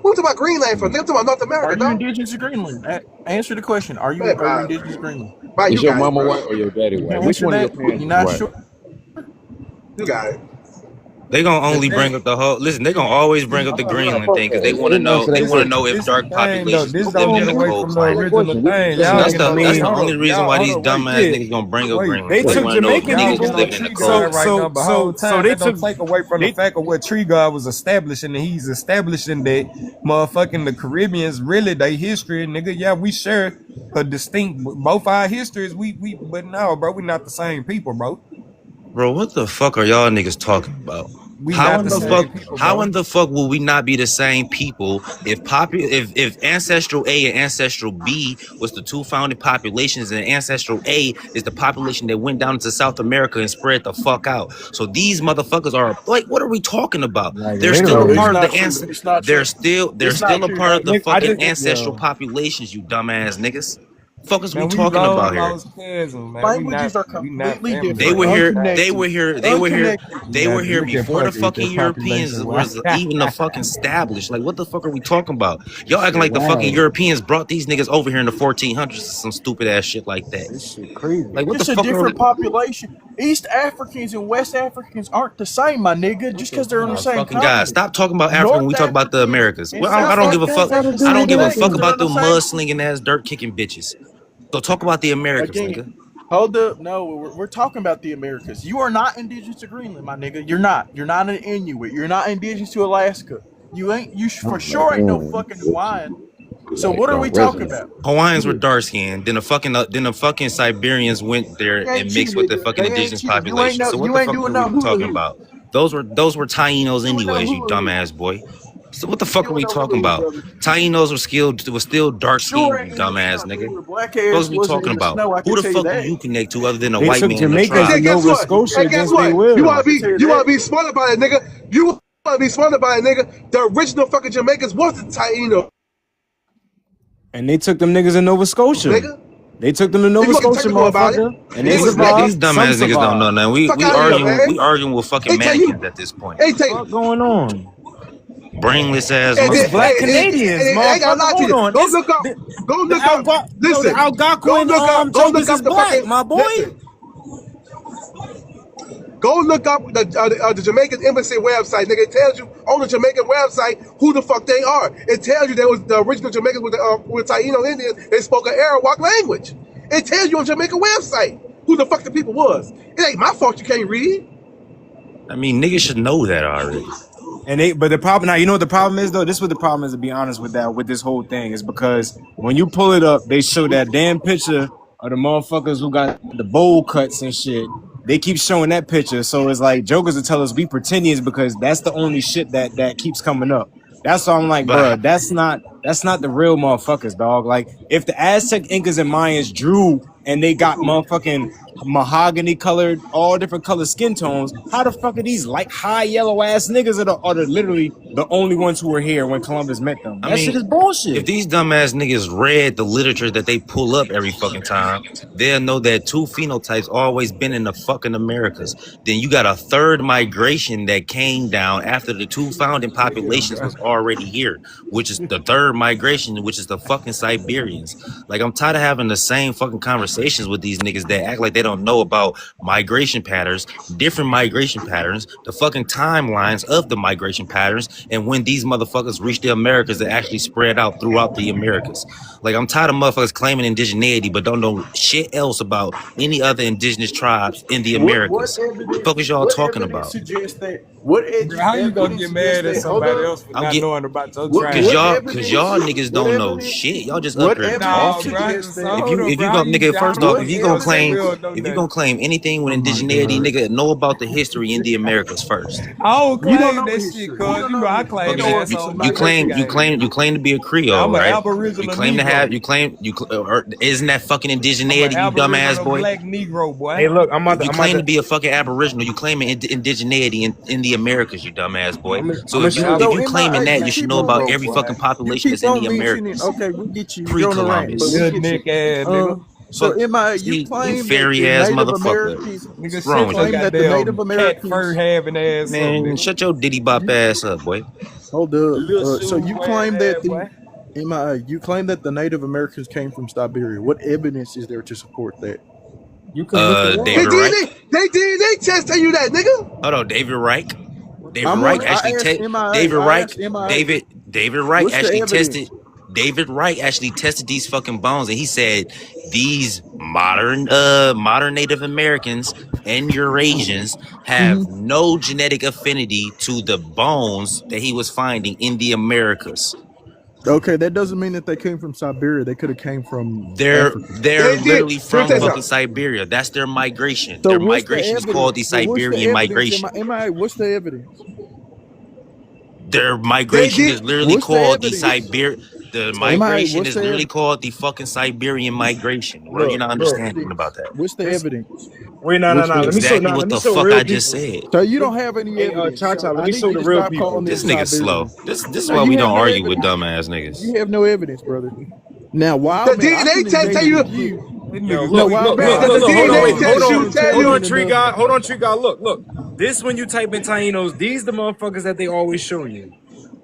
fuck about Greenland for? They're talking about North America. Are you indigenous to Greenland? Answer the question. Are you indigenous to Greenland? Is your mama white or your daddy white? Which one of your parents? You're not sure? You got it. They gonna only bring up the whole. Listen, they gonna always bring up the Greenland thing because they want to know. They want to know if dark populations live in the cold climate. That's the only reason why these dumbass niggas gonna bring up Greenland. They took Jamaican niggas living in the cold. So they took take away from the fact of what Tree Guard was establishing, and he's establishing that motherfucking the Caribbeans really their history, nigga. Yeah, we share a distinct both our histories. But no, bro, we not the same people, bro. Bro, what the fuck are y'all niggas talking about? How in the fuck will we not be the same people if Ancestral A and Ancestral B was the two founding populations, and Ancestral A is the population that went down to South America and spread the fuck out? So these motherfuckers are like, what are we talking about? They're still a part of the ancestral. They're still a part of the fucking ancestral populations. You dumbass niggas. Fuck is we talking about here? Languages are completely different. They were here before the fucking Europeans was even the fucking established. Like, what the fuck are we talking about? Y'all acting like the fucking Europeans brought these niggas over here in the 1400s or some stupid ass shit like that. This shit crazy. Like, what it's the a fuck different population. East Africans and West Africans aren't the same, my nigga. Just because they're on the same continent. Guys, stop talking about Africa when we talk about the Americas. Well, I don't give a fuck. I don't give a fuck about the mud-slinging ass, dirt-kicking bitches. So talk about the Americas, nigga. Hold up. No, we're talking about the Americas. You are not indigenous to Greenland, my nigga. You're not. You're not an Inuit. You're not indigenous to Alaska. You for sure ain't no fucking Hawaiian. So what are we talking about? Hawaiians were dark skinned. Then the fucking Siberians went there and mixed with the fucking indigenous population. So what the fuck are we talking about? Those were Tainos anyways, you dumbass boy. So what the fuck are we talking about? Tainos were still dark skinned, you dumbass nigga. What are we talking about? Who the fuck do you connect to other than a white man? Guess what? You wanna be smart about it, nigga. You wanna be smart about it, nigga. The original fucking Jamaicans was the Taino. And they took them niggas in Nova Scotia. Nigga. They took them to If Nova you want to be Scotia, technical about it, motherfucker. And they it was These survived. dumbass Some niggas don't know survived. nothing. We fuck out of here, man. we arguing with fucking They tell you, mannequins at this point. they tell you, What's going on? Brainless ass and then, It's black motherfuckers. Canadians, and I ain't gonna lie motherfucker. to Hold you. on. Go It's look up. Go the look up. the Listen. Go Algonquin look up. Go jokers look up is the black, fucking. my boy. Listen. Go look up the Jamaican embassy website, nigga. It tells you on the Jamaican website who the fuck they are. It tells you there was the original Jamaicans with Taino Indians. They spoke an Arawak language. It tells you on Jamaican website who the fuck the people was. It ain't my fault you can't read. I mean, niggas should know that already. But the problem now, you know what the problem is though? This is what the problem is, to be honest with that, with this whole thing, is because when you pull it up, they show that damn picture of the motherfuckers who got the bowl cuts and shit. They keep showing that picture, so it's like jokers will tell us we pretendians because that's the only shit that keeps coming up. That's why I'm like, But bruh, that's not the real motherfuckers, dog. Like, if the Aztec, Incas, and Mayans drew and they got motherfucking mahogany colored, all different color skin tones, how the fuck are these like high yellow ass niggas are literally the only ones who were here when Columbus met them? I That shit mean, is bullshit. if these dumbass niggas read the literature that they pull up every fucking time, they'll know that two phenotypes always been in the fucking Americas. Then you got a third migration that came down after the two founding populations was already here, which is the third migration, which is the fucking Siberians. Like, I'm tired of having the same fucking conversations with these niggas that act like they don't know about migration patterns, different migration patterns, the fucking timelines of the migration patterns, and when these motherfuckers reach the Americas that actually spread out throughout the Americas. Like, I'm tired of motherfuckers claiming indigeneity but don't know shit else about any other indigenous tribes in the Americas. What the fuck is y'all talking about? Suggests that what Bro, how you gonna get mad at somebody else for not knowing about your tribe? Cause y'all niggas don't know shit. Y'all just up here talking. If you gonna nigga, first off, if you gonna claim anything with indigeneity, nigga, know about the history in the Americas first. I don't claim that shit, cuz you know I claim that. You claim to be a Creole, I'm an right? Aboriginal You claim to Negro. have isn't that fucking indigeneity, you dumbass boy? Black Negro, boy. Hey, look, You claim to be a fucking Aboriginal. You claim indigeneity in the Americas, you dumbass boy. So if you claiming that, you should know about every fucking population that's in the Americas. Okay, we get you. Pre-Columbus. Good neck ass nigga. So you claim you fairy that ass the Native motherfucker. Americans, What's wrong with claim you? that the Native Americans, fur having ass. Man, shut your diddy bop ass up, boy. hold up. So you claim that boy. you claim that the Native Americans came from Siberia. What evidence is there to support that? You can look it up. David Reich. They DNA test tell you that, nigga. Hold on, David Reich. David I'm Reich on- I actually asked tested. MIA, David I Reich. asked MIA. David Reich What's the actually evidence? tested. David Wright actually tested these fucking bones, and he said these modern Native Americans and Eurasians have no genetic affinity to the bones that he was finding in the Americas. Okay, that doesn't mean that they came from Siberia. They could have came from They're Africa. literally from Check this fucking out. Siberia. That's their migration. So Their what's the migration is called the evidence? So what's the Siberian evidence? migration. MIA, what's the evidence? Their migration is literally What's the called the evidence? Siberian. The MIA, migration what's is the literally evidence? called the fucking Siberian migration. Bro, you're not understanding about that. What's the evidence? Wait, no. What's Let me show. Exactly what the fuck real I just people. said. So you don't have any Hey, evidence. Cha-Cha, let I me need show you the to real stop people. calling This this nigga's Siberian. slow. This is No, why you we have don't no argue with evidence. dumbass niggas. You have no evidence, brother. Now, The Wildman, I DNA can test tell you. engage with you. Yo, No, look, Wildman, Man, I the hold can DNA engage test with you you. tell on, you. Tree God. Hold on, Tree God. Look. This when you type in Tainos, these the motherfuckers that they always show you,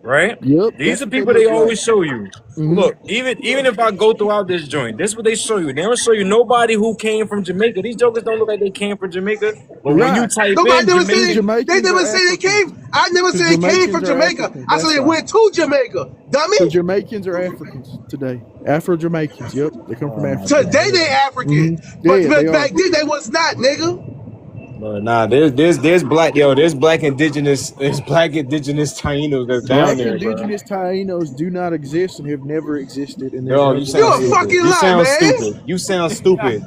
right? Yep, These that's are what they people they look like. always show you. Look, even if I go throughout this joint, this is what they show you. They don't show you nobody who came from Jamaica. These jokers don't look like they came from Jamaica. But when you Right. type Nobody in never Because said they Jamaicans never are said they Africans. came. I never Because said they came Jamaicans from are Jamaica. Africans. I That's said they why. went to Jamaica. Dummy. So Jamaicans are Africans today. Afro-Jamaicans. Yep, they come from Africa. Today they African. Yeah, they But are. back then they was not, nigga. nah, there's black black indigenous Tainos that's down Black there, bro. indigenous Tainos do not exist and have never existed. And Yo, you You sound a stupid. fucking You lie, sound man. stupid. You sound stupid.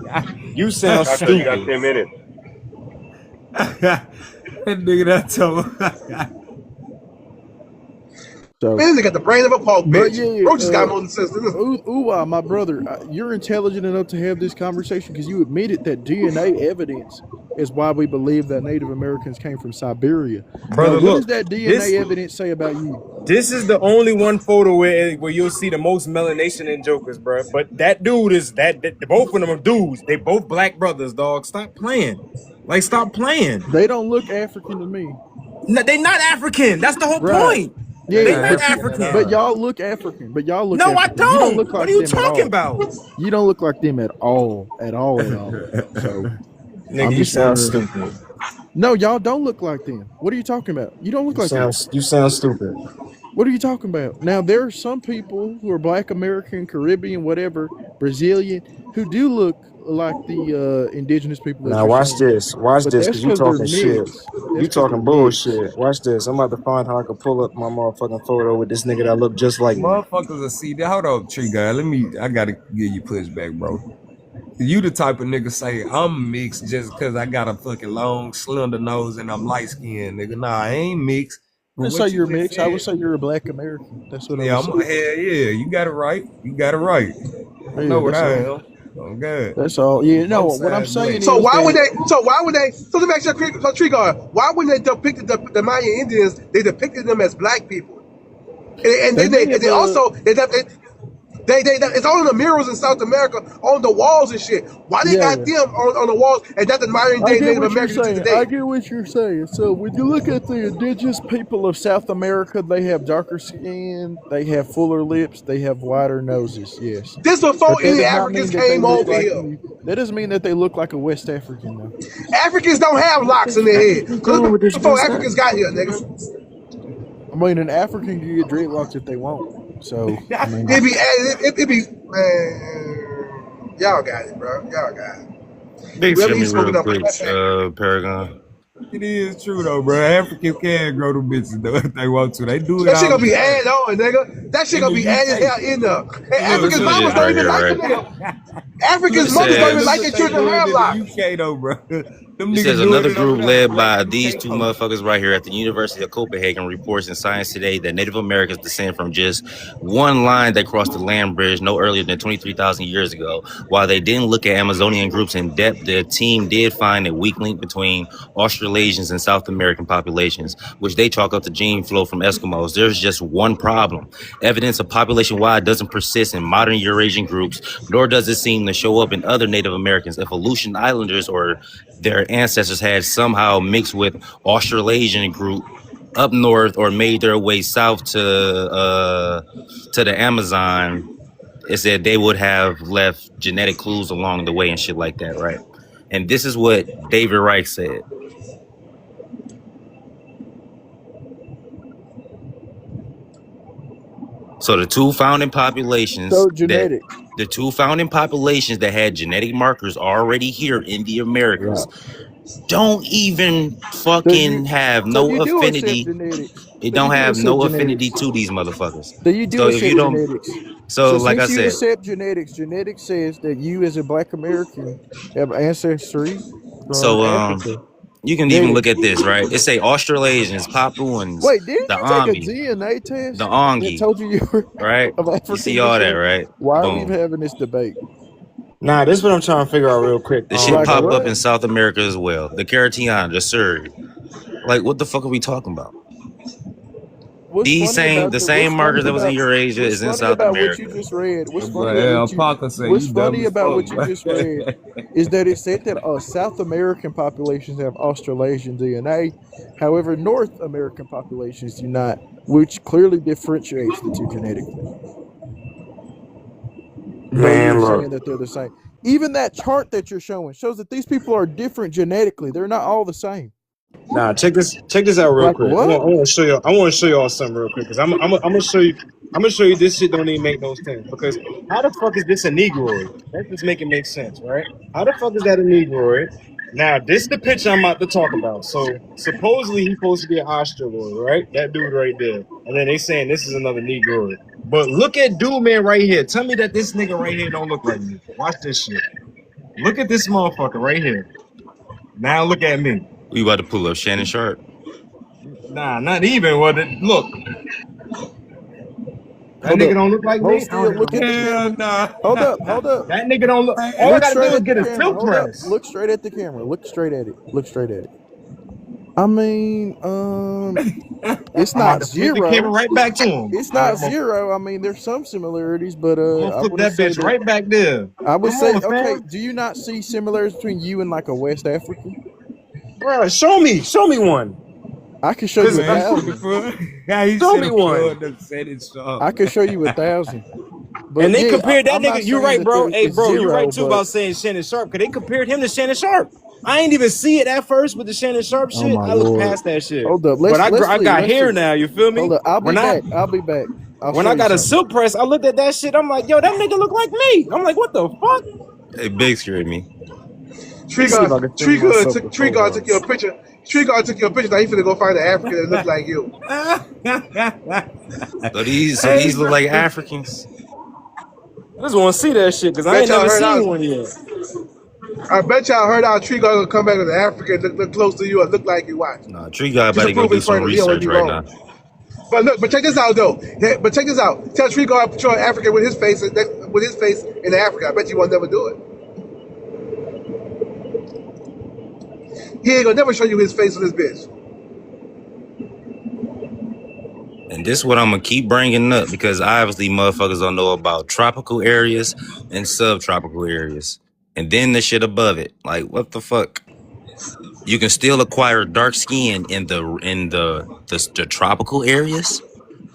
You sound I thought you got stupid. 10 minutes. That nigga that told So, Man, they got the brain of a pork but bitch. yeah, Roaches got more sense than this. Uwa, my brother, you're intelligent enough to have this conversation because you admitted that DNA evidence is why we believe that Native Americans came from Siberia. Brother, Now, what look, does that DNA this evidence say about you? this is the only one photo where you'll see the most melanation in Jokers, bro. But that dude is that both of them are dudes. They both black brothers, dog. Stop playing. Like, stop playing. They don't look African to me. No, they not African. That's the whole Right. point. Yeah, They not but, African. but y'all look African. But y'all look No, I African. You don't don't. look like What are you them at talking all. about? You don't look like them at all. At all. So, Nigga, I'm you just sound wondering. stupid. No, y'all don't look like them. What are you talking about? You don't look like them. You sound stupid. What are you talking about? Now, there are some people who are Black American, Caribbean, whatever, Brazilian, who do look like the indigenous people. Now watch this. Watch But this, that's because you because they're talking shit. mixed. You That's because talking they're bullshit. mixed. Watch this. I'm about to find how I can pull up my motherfucking photo with this nigga that look just like me. Motherfuckers will see that. Hold on, Tree Guy. I gotta give you pushback, bro. You the type of nigga say I'm mixed just because I got a fucking long, slender nose and I'm light skinned, nigga. Nah, I ain't mixed. I But say what you you're just mixed. I would said, say you're a Black American. That's what I yeah, would I'm say. hell yeah. You got it right. You got it right. I Yeah, know what that's I all. am. Oh God. That's all. Yeah, no. Both What I'm sides saying black. So is why would that they? So let me ask you a tree guard. Why when they depicted the Mayan Indians, they depicted them as black people, and they then may they have. also it's all in the murals in South America on the walls and shit. Why they Yeah, got them on the walls and that's the modern I day get Native what you're Americans to saying. today? I get what you're saying. So when you look at the indigenous people of South America, they have darker skin, they have fuller lips, they have wider noses. Yes, This before but that any does not Africans mean that they came look over like here. you. That doesn't mean that they look like a West African, though. Africans don't have locks in their head. What's going with this Before West Africans got here, nigga. I mean, an African can get dreadlocks if they want. So I mean, It be man. Y'all got it, bro. Y'all got it. Big Whoever shit me he's real smoking up quick, with that. Paragon. It is true though, bro. Africans can grow them bitches though if they want to. They do it That shit all gonna the be time. added on, nigga. That shit In gonna the be added UK. hell in there. And Look, Africans' Listen to mamas this don't right even here, like them right? niggas. Africans' It look, mamas don't look, even says like look their what they children to doing have in locks. the UK though, bro. Them It says niggas doing another it over group there. led Black by these UK two culture. motherfuckers right here at the University of Copenhagen reports in Science Today that Native Americans descend from just one line that crossed the land bridge no earlier than 23,000 years ago. While they didn't look at Amazonian groups in depth, the team did find a weak link between Australasians and South American populations, which they chalk up to gene flow from Eskimos. There's just one problem. Evidence of population-wide doesn't persist in modern Eurasian groups, nor does it seem to show up in other Native Americans. If Aleutian Islanders or their ancestors had somehow mixed with Australasian group up north or made their way south to the Amazon, it said they would have left genetic clues along the way and shit like that, right? And this is what David Reich said. So the two founding populations so that genetics. the two founding populations that had genetic markers already here in the Americas don't even So fucking have so no you do accept affinity. genetics. It So don't you do have accept no genetics. affinity to these motherfuckers. So you do So if you accept don't, genetics. so So like I since you said, accept genetics, genetics says that you as a Black American have ancestry from so Africa. you can even Yeah. look at this, right? It say Australasians, Papuans, Wait, didn't the you take a Ami, DNA test the that Ongi, told you you were right? of You African see all that, descent? right? Why are we even Boom. having this debate? Nah, this is what I'm trying to figure out real quick. The shit Like pop up what? in South America as well. The Caratiana, the Surrey. Like, what the fuck are we talking about? What's These funny same about the the same what's markers funny that was in about Eurasia what's is in funny South about what you America. just read? What's Bro, funny about what you Parker say what's you funny dumb as about fuck, what you bro. just read is that it said that South American populations have Australasian DNA, however North American populations do not, which clearly differentiates the two genetically. Though Man, you're look. saying that they're the same. Even that chart that you're showing shows that these people are different genetically. They're not all the same. Nah, check this out real Like quick. I what? want to show you. I want to show y'all something real quick because I'm gonna show you. I'm gonna show you this shit don't even make no sense because how the fuck is this a Negroid? That just make it make sense, right? How the fuck is that a Negroid? Now this the picture I'm about to talk about. So supposedly he's supposed to be an Australoid, right? That dude right there. And then they saying this is another Negroid. But look at dude man right here. Tell me that this nigga right here don't look like me. Watch this shit. Look at this motherfucker right here. Now look at me. We about to pull up Shannon Sharp. Nah, not even. Well, look. That nigga don't look like me. Hold still. Look at the Hell camera. nah. Hold up. Hold up. That nigga don't look. All I Look gotta straight do is at get the a camera. silk Hold up. press. Look straight at the camera. Look straight at it. Look straight at it. I mean, it's I'm about not to flip the camera zero. right back to him. It's All right, not zero. I mean, there's some similarities, but I'm gonna I flip wouldn't that say bitch that. right back there. I would Come say, on, okay. fam. Do you not see similarities between you and like a West African? Bro, show me one. I can show you Cause a Man, thousand. he show should me have one. plugged and said it so. I can show you 1,000. But And they yeah, compared that I'm not nigga. You saying right, that bro. Hey, it's bro, you zero, right too but about saying Shannon Sharp. Cause they compared him to Shannon Sharp. I ain't even see it at first with the Shannon Sharp oh shit. my I looked lord. past that shit. Hold up. But I Let's got hair see. now. You feel me? Hold up. I'll be When I back. I'll be back. I'll when show I you got a something. silk press, I looked at that shit. I'm like, yo, that nigga look like me. I'm like, what the fuck? Hey, big scared me. Let me see if I can send you myself the Tree God took photo. your picture. Tree God took your picture. Now he finna go find an African that look like you. So these Hey, look like Africans. I just want to see that shit because I Bet ain't y'all never heard seen how. one yet. I bet y'all heard how Tree God gonna come back as an African, look close to you, and look like you. Watch. Nah, Tree God about Just to to go prove do his some point. He don't want research to be right now. wrong. But look, but check this out though. Yeah, but check this out. Tell Tree God put you on African with his face, with his face in Africa. I bet you won't never do it. He ain't gonna never show you his face with this bitch. And this is what I'm gonna keep bringing up because obviously motherfuckers don't know about tropical areas and subtropical areas, and then the shit above it. Like, what the fuck? You can still acquire dark skin in the tropical areas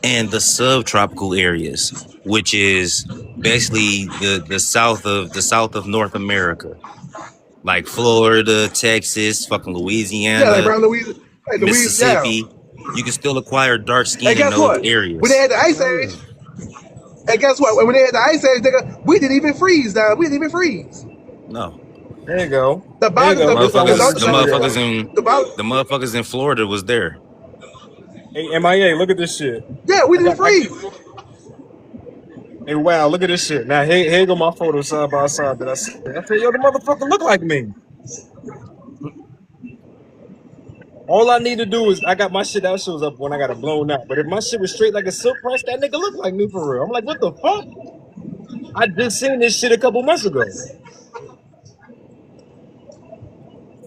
and the subtropical areas, which is basically the south of North America, like Florida, Texas, fucking Yeah, like Louisiana, Brown Louise, like Louise. Yeah. Mississippi. You can still acquire dark And skin in guess those what? When they areas. had the ice age, and guess what? When they had the ice age, nigga, we didn't even freeze. Now we didn't even freeze. No, There you go. The There you bottom, go. This I wanted to the show y'all. motherfuckers in Florida was there. Hey, MIA, look at this shit. Yeah, we didn't freeze. Hey, wow, look at this shit. Now, here go my photo side by side that I said, yo, the motherfucker look like me. All I need to do is, I got my shit that shows up when I got it blown out. But if my shit was straight like a silk press, that nigga look like me for real. I'm like, what the fuck? I just seen this shit a couple months ago.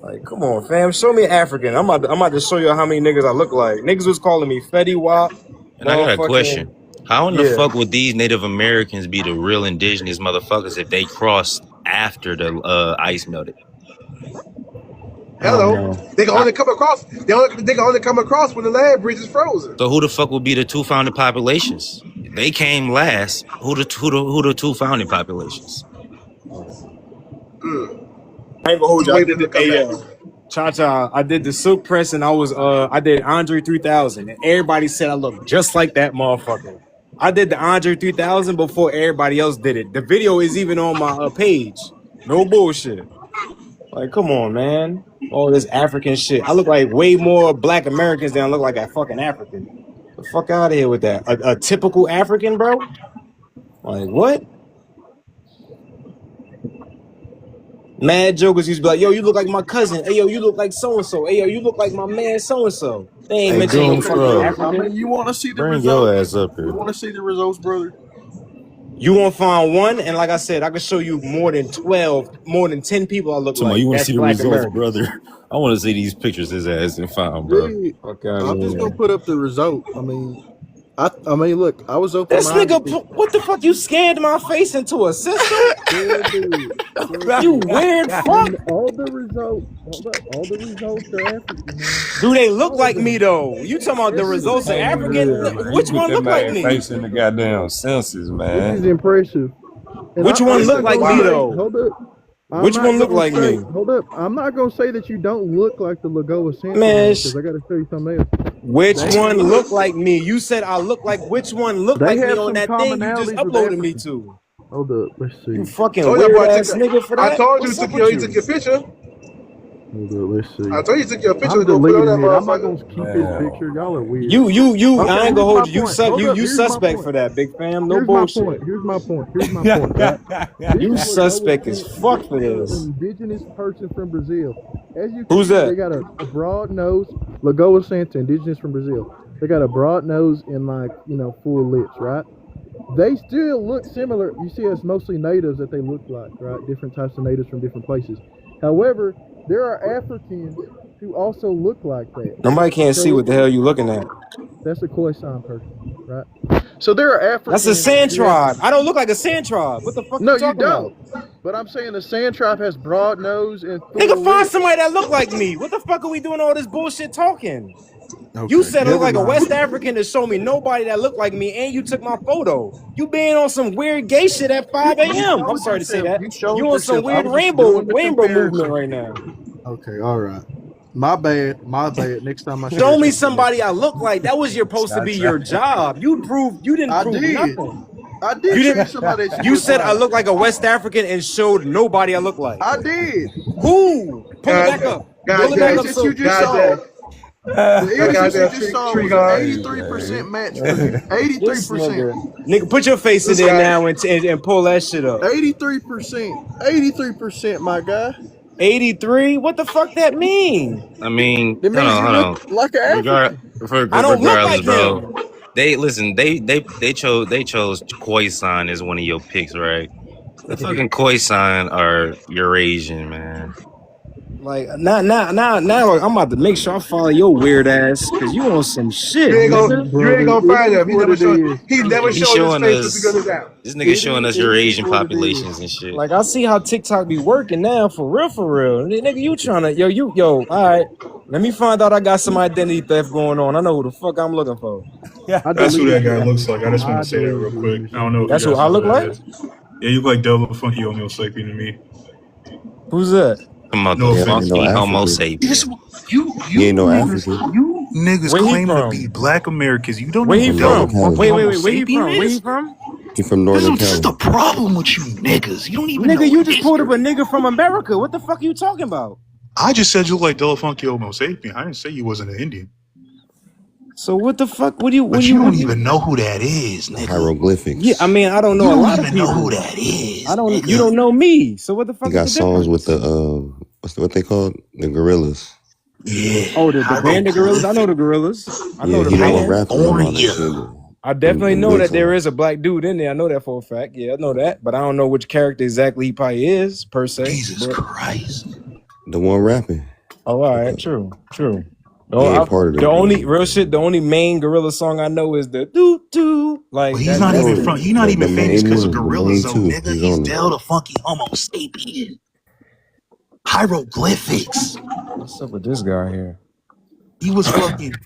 Like, come on, fam. Show me African. I'm about to show you how many niggas I look like. Niggas was calling me Fetty Wap. And I got a question. How in the Yeah. fuck would these Native Americans be the real indigenous motherfuckers if they crossed after the ice melted? Hello. They can only come across. They can only come across when the land bridge is frozen. So who the fuck would be the two founding populations? They came last. Who the two founding populations? I ain't gonna hold you. I did the Cha-Cha, I did the silk press and I did Andre 3000 and everybody said I look just like that motherfucker. I did the Andre 3000 before everybody else did it. The video is even on my page. No bullshit. Like, come on, man. All this African shit. I look like way more black Americans than I look like a fucking African. The fuck out of here with that. A typical African, bro? Like, what? Mad jokers used to be like, yo, you look like my cousin. Hey, yo, you look like so-and-so. Hey, yo, you look like my man so-and-so. They ain't mentioning no fucking I African. mean, you want to see the Bring results? your ass up You here. want to see the results, brother? You won't find one, and like I said, I can show you more than 10 people I look Tomorrow, like. you want to That's see the black results, American. brother? I want to see these pictures his ass and found, bro. Yeah, Fuck out I'm of just here. gonna put up the result. I mean, look, I was This open-minded. nigga, what the fuck? You scanned my face into a system? Sure did. Sure You did. weird fuck. And all the results, all the results are African, man. Do they look All like of me them. though? You talking about the Every results of single one. African? Yeah, man. Which You put one that look like man me? face in the goddamn senses, This man. is impressive. And Which one I'm look not like gonna me say, though? hold up. I'm Which not one look gonna like say, me? hold up. I'm not gonna say that you don't look like the Lagoa Santa Man, man, because I gotta show you something else. which They one look like me? You said I look like which one look like me have on some that thing you just commonalities with uploaded me Africans. to. Hold up, let's You see. fucking Told that weird boy ass nigga for I that? told you What's up he with took you? your picture. Hold up, let's see. I told you he took your picture I'm to go put on that deleting it. I'm not motherfucker. gonna keep his picture. Y'all are weird. You, Okay, I ain't gonna here's hold my you. point. Hold up, You here's my suspect point. for that, big fam. No Here's my bullshit. point. Here's my point. Here's my point, right? This You is suspect as fuck for this is this. an indigenous person from Brazil. As you can Who's see, that? they got a broad nose. Lagoa Santa, indigenous from Brazil. They got a broad nose and full lips, right? they still look similar. You see, it's mostly natives that they look like, right? Different types of natives from different places. However, there are Africans who also look like that. Nobody can't see So what the hell you looking at. that's a Khoisan person, right? So there are Africans. That's a sand who tribe. I don't look like a sand tribe. What the fuck No, you you talking about? don't. But I'm saying the sand tribe has broad nose and full Nigga, find lips. somebody that look like me. What the fuck are we doing all this bullshit talking? Okay, You said I look never like a mind. West African to show me nobody that looked like me, and you took my photo. You being on some weird gay shit at 5 a.m. I'm sorry to say that. You showed You on some yourself. I weird was just rainbow doing the movement comparison. right now. Okay, all right. My bad. My bad. Next time I Show me somebody I look like. That was supposed to be your job. You didn't I prove did. nothing. I did You show you didn't. somebody that You look said like. I look like a West African and showed nobody I look like. I did. Who? Pull it back up. Pull it back up. That So you just saw. The image that you just saw was an 83% match for you. 83%. Nigga, put your face in there now and pull that shit up. 83%. 83%, my guy. 83? What the fuck that mean? I mean, It hold means on, you hold on. look like an African. I don't look Regardless, like bro. him. They chose Khoisan as one of your picks, right? The fucking Khoisan are Eurasian, man. Like now, I'm about to make sure I follow your weird ass because you on some shit. You ain't nigga. gonna find him. He never showed He's his showing face us. to be guns out. This nigga showing us Eurasian populations and shit. Like I see how TikTok be working now, for real. Nigga, you trying to yo? All right, let me find out I got some identity theft going on. I know who the fuck I'm looking for. Yeah, that's who that guy looks like. I just want to say that real quick. I don't know if That's you who guys I know look who that like. is. Yeah, you look like Devil Funky Homo Sapien to me. Who's that? Come on, No the offense. funky no Homo African. sapien. You He ain't no niggas, African. you niggas Where he claim to from? be Black Americans. You don't Where know he who From Northern from? Devil Funky Cali. Wait, Homo where he from? Sapien Where he is. from? He from This Northern is the Cali. problem with you niggas. You don't even know Nigga, you just pulled up a history. nigga from America. What the fuck are you talking about? I just said you look like Devil Funky Homo Sapien. I didn't say you wasn't an Indian. So what the fuck? What do you? But you don't even know who that is, The nigga. hieroglyphics. Yeah, I mean, I don't know You a don't lot of even know people. who that is, I don't. You nigga. don't know me. So what the He fuck is got the songs with difference? the what they called? The Gorillas. Yeah, Oh, the band, the Gorillas. I know the Gorillas. I know Yeah, the he don't band. rap no more. That shit. I definitely Them know good that there songs. is a black dude in there. I know that for a fact. Yeah, I know that, but I don't know which character exactly he probably is per se. Jesus But Christ. The one rapping. oh, all right, true. He No, ain't part of the the only real shit. The only main Gorilla song I know is the doo doo. Like Well, that. he's not That's even it. from. He's not The even famous main because of one, the gorillas, main though, two. nigga. He's He's on there. Del the Funky Homo Sapien. Hieroglyphics. What's up with this guy here? He was fucking.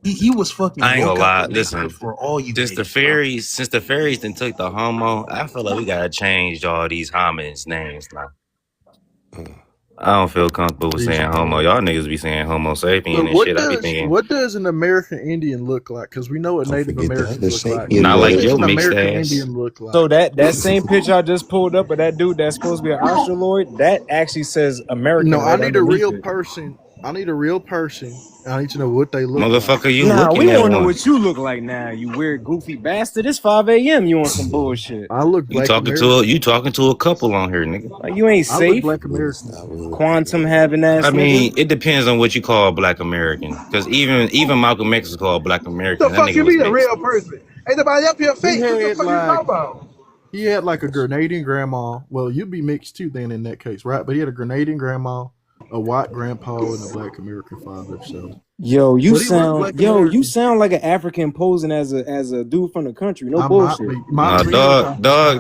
He was fucking I ain't gonna woke out lie. the Listen, neighborhood for all you since the niggas, bro. fairies then took the homo, I feel like we gotta change all these homins names now. I don't feel comfortable with saying homo. Y'all niggas be saying Homo sapien But and shit. I be thinking what does an American Indian look like? Because we know what Don't Native forget the Americans other look like. sapien not What like does your an mixed American ass. Indian look like? So that same picture I just pulled up of that dude that's supposed to be an Australoid, that actually says American No, I right need a underneath real it. person. I need a real person. I need to know what they look like. Motherfucker, you Nah, looking we at want to know one. what you look like now, you weird goofy bastard. It's 5 a.m. You on some bullshit. I look You Black talking American. to a couple on here, nigga. Like you ain't I look safe. Black American. Quantum having ass I mean, nigga. it depends on what you call Black American. Because even Malcolm X was called Black American. The That fuck nigga you was mean a mixed. real person? Ain't nobody up here He fake. What the had fuck you talking about? he had like a Grenadian grandma. Well, you'd be mixed too then in that case, right? But he had a Grenadian grandma, a white grandpa, and a Black American father. So Yo, you But he was Black American. sound like an African posing as a dude from the country. No I bullshit. might be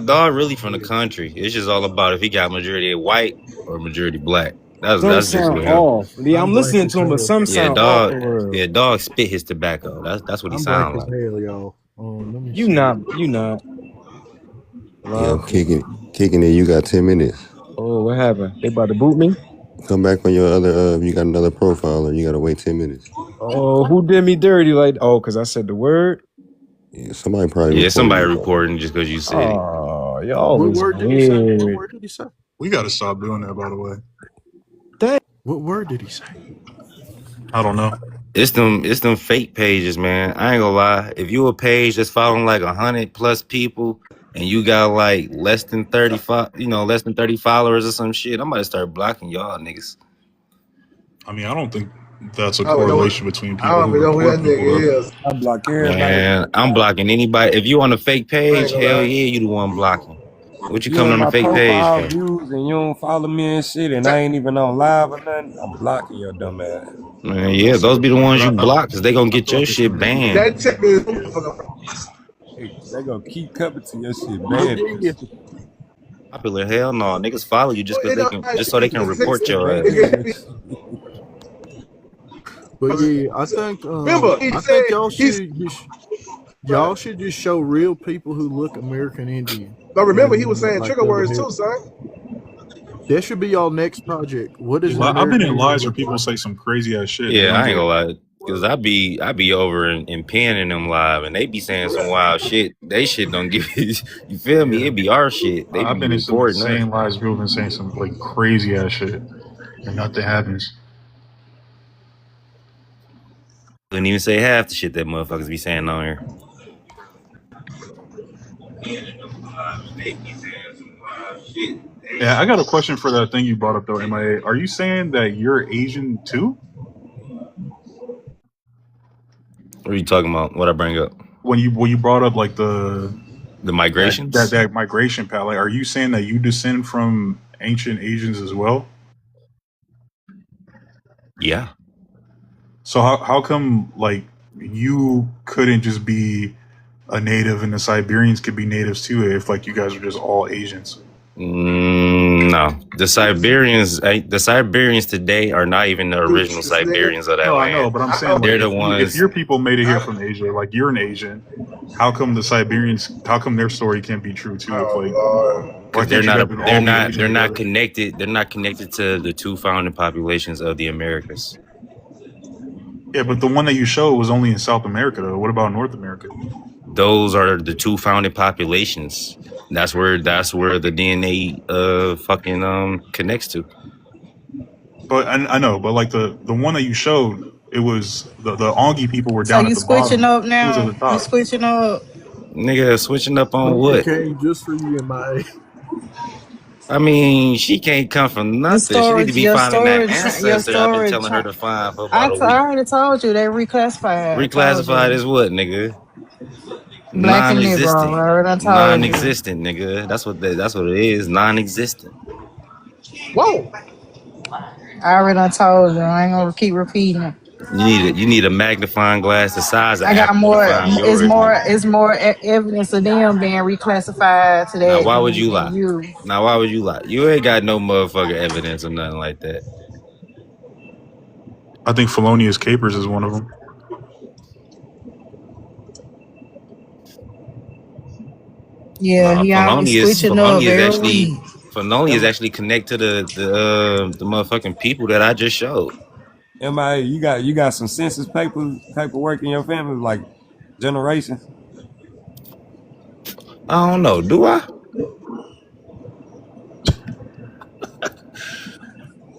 Dog really from the country. It's just all about if he got majority white or majority black. Some That's just sound what off. Yeah, I'm I'm listening black to him, but as some Yeah, sound dog. off. For real. Yeah, dog spit his tobacco. That's what he I'm black sound as like. hell, y'all. Let me You see. not. Yo, kicking it. You got 10 minutes. Oh, what happened? They about to boot me? Come back on your other. You got another profile, or you gotta wait 10 minutes. Oh, who did me dirty? Like, oh, because I said the word? Yeah, somebody probably. Yeah, reported somebody you. reporting just because you said it. Oh, y'all What was word did he say? What weird. word did he say? We gotta stop doing that, by the way. What word did he say? I don't know. It's them fake pages, man. I ain't gonna lie. If you a page that's following like 100+ people and you got like less than 30 followers or some shit, I'm about to start blocking y'all niggas. I mean, I don't think that's a I don't know. correlation between I people don't who even know who that report people, though. nigga is. I block everybody. Man, I'm blocking anybody. If you on a fake I ain't page, gonna hell lie. yeah, you the one blocking. What you You coming in on the my fake page profile for? views and you don't follow me and shit, and I ain't even on live or nothing, I'm blocking your dumb ass. Man, yeah, those be the ones you But block because they gonna I get feel your like it's shit different. banned. That chick is motherfucker. They gonna keep coming to your shit, But man. yeah, Popular, hell no, niggas follow you just Well, because it they don't can, matter. just so they can report your ass. but yeah, I think Remember, he I said think y'all he's. y'all should just show real people who look American Indian. But remember, he rather was than saying like trigger other words hair. too, son. That should be y'all next project. What does an I've been American in Indian lives where look people like? say some crazy ass shit. They Yeah, don't I ain't get gonna lie. Cause I be over in panning them live and they be saying some wild shit. They shit don't give it. You feel me? Yeah. It be our shit. They I've be been in some reporting us. insane lives. People been saying some like crazy ass shit, and nothing happens. Couldn't even say half the shit that motherfuckers be saying on here. Yeah, I got a question for that thing you brought up though, MIA. Are you saying that you're Asian too? What are you talking about? What I bring up? When you brought up like the migrations? that migration path, like, are you saying that you descend from ancient Asians as well? Yeah. So how come like you couldn't just be a native and the Siberians could be natives too if like you guys are just all Asians? No, the Siberians today are not even the original Siberians of that No, land. I know, but I'm saying They're like, the if ones. your people made it here from Asia, like you're an Asian, how come the Siberians? How come their story can't be true too? If like, Because they're not connected. They're not connected to the two founding populations of the Americas. Yeah, but the one that you showed was only in South America, though. What about North America? Those are the two founding populations. That's where the DNA fucking connects to. But I know, but like the one that you showed, it was the Ongi people were So down at you the bottom. switching up Who was at now? the top? You switching up? Nigga, switching up on Man what? came just for you, MIA. I mean, she can't come from nothing. She need to be finding that ancestor I've been telling her to find for about a I week. already told you they reclassified. I told Reclassified you. as what, nigga? Black and Negro. I already done told you. Non-existent, nigga. That's what it is. Non-existent. Whoa. I already done told you. I ain't gonna keep repeating it. You need a magnifying glass the size of I got Africa more. to find It's yours. more evidence of them being reclassified to Now, that why than would you lie? you. Now, why would you lie? You ain't got no motherfucking evidence or nothing like that. I think Felonious Capers is one of them. Yeah, he always switching up every week. Filoni is actually connected to the motherfucking people that I just showed. MIA, you got some census paperwork in your family, like generations? I don't know. Do I?